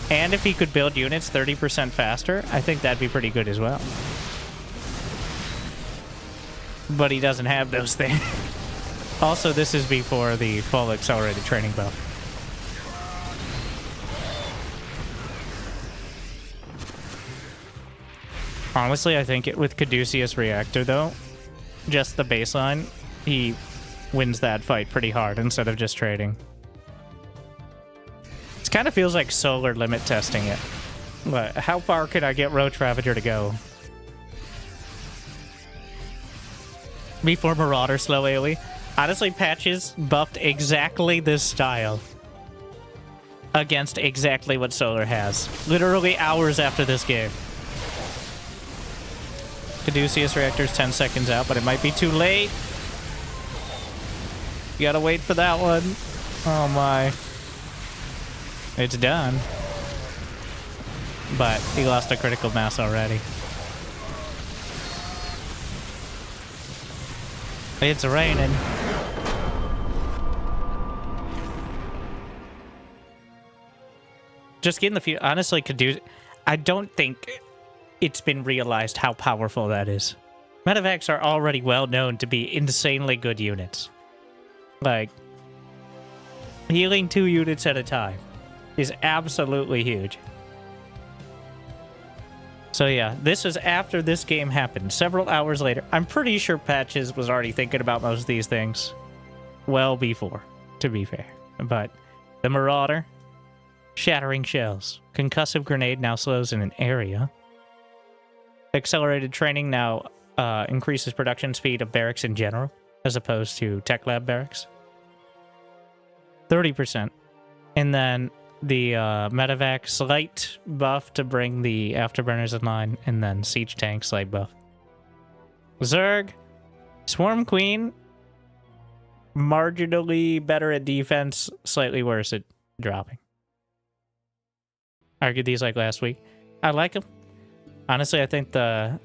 And if he could build units 30% faster, I think that'd be pretty good as well. But he doesn't have those things. Also, this is before the full accelerated training buff. Honestly, I think with Caduceus Reactor, though, just the baseline, he wins that fight pretty hard instead of just trading. It kind of feels like solar limit testing it. But how far can I get Roach Ravager to go? Before Marauder slow AoE? Honestly, Patches buffed exactly this style against exactly what Solar has. Literally hours after this game. Caduceus Reactor's 10 seconds out, but it might be too late. You gotta wait for that one. Oh my. It's done. But he lost a critical mass already. It's raining. Just getting the few... honestly, I don't think it's been realized how powerful that is. Medevacs are already well known to be insanely good units. Like, healing 2 units at a time is absolutely huge. So yeah, this is after this game happened, several hours later. I'm pretty sure Patches was already thinking about most of these things well before, to be fair. But the Marauder, shattering shells. Concussive grenade now slows in an area. Accelerated training now increases production speed of barracks in general. as opposed to Tech Lab Barracks. 30%. And then the medevac slight buff to bring the afterburners in line, and then siege tank slight buff. Zerg, Swarm Queen, marginally better at defense, slightly worse at dropping. Argued these like last week. I like them. Honestly, I think the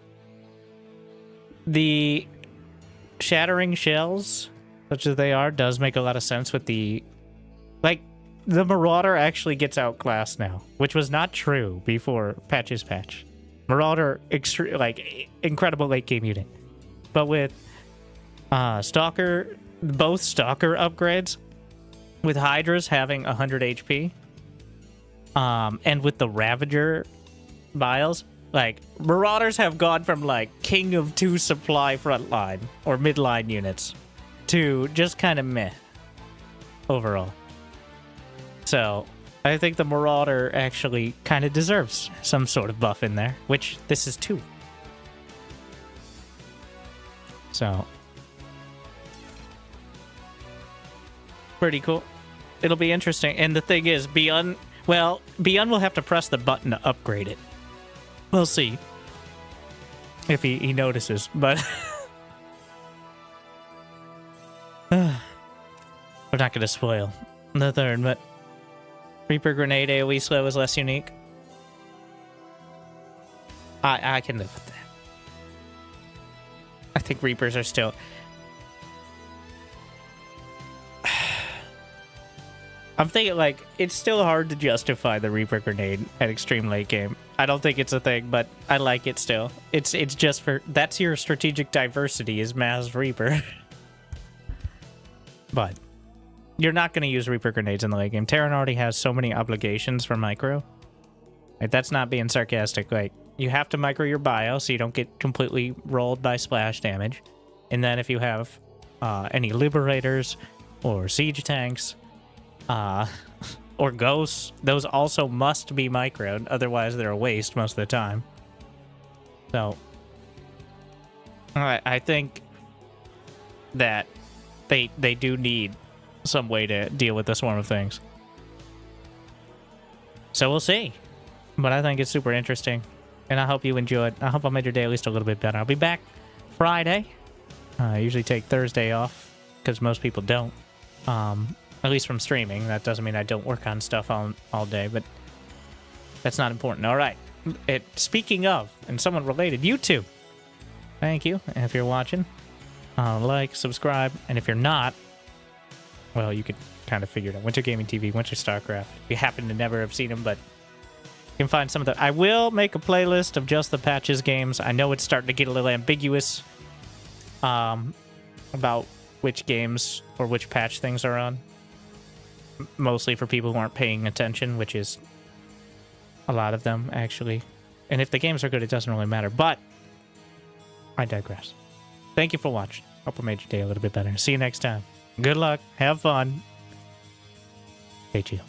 shattering shells, such as they are, does make a lot of sense with the... Like, the Marauder actually gets outclassed now, which was not true before Patch's patch. Marauder, incredible late game unit. But with Stalker, both Stalker upgrades, with Hydras having 100 HP, and with the Ravager bios, like, Marauders have gone from, like, king of 2 supply frontline, or midline units, to just kind of meh, overall. So, I think the Marauder actually kind of deserves some sort of buff in there, which this is too. So, pretty cool. It'll be interesting. And the thing is, Beyond will have to press the button to upgrade it. We'll see if he notices, but we're not going to spoil the third, but Reaper Grenade AoE slow is less unique. I can live with that. I think Reapers are still... I'm thinking, like, it's still hard to justify the Reaper Grenade at extreme late game. I don't think it's a thing, but I like it still. It's just for... That's your strategic diversity, is mass Reaper. But you're not going to use Reaper Grenades in the late game. Terran already has so many obligations for micro. Like, that's not being sarcastic. Like, you have to micro your bio so you don't get completely rolled by splash damage. And then if you have any Liberators or Siege Tanks... or ghosts, those also must be microed, otherwise they're a waste most of the time. So, I think that they do need some way to deal with the swarm of things. So we'll see. But I think it's super interesting, and I hope you enjoyed. I hope I made your day at least a little bit better. I'll be back Friday. I usually take Thursday off, because most people don't. At least from streaming. That doesn't mean I don't work on stuff all day, but that's not important. All right. Speaking of, and somewhat related, YouTube. Thank you. And if you're watching, like, subscribe, and if you're not, well, you could kind of figure it out. Winter Gaming TV, Winterstarcraft. If you happen to never have seen them, but you can find some of that. I will make a playlist of just the Patches games. I know it's starting to get a little ambiguous about which games or which patch things are on. Mostly for people who aren't paying attention, which is a lot of them, actually. And if the games are good, it doesn't really matter. But I digress. Thank you for watching. Hope I made your day a little bit better. See you next time. Good luck. Have fun. Stay chill.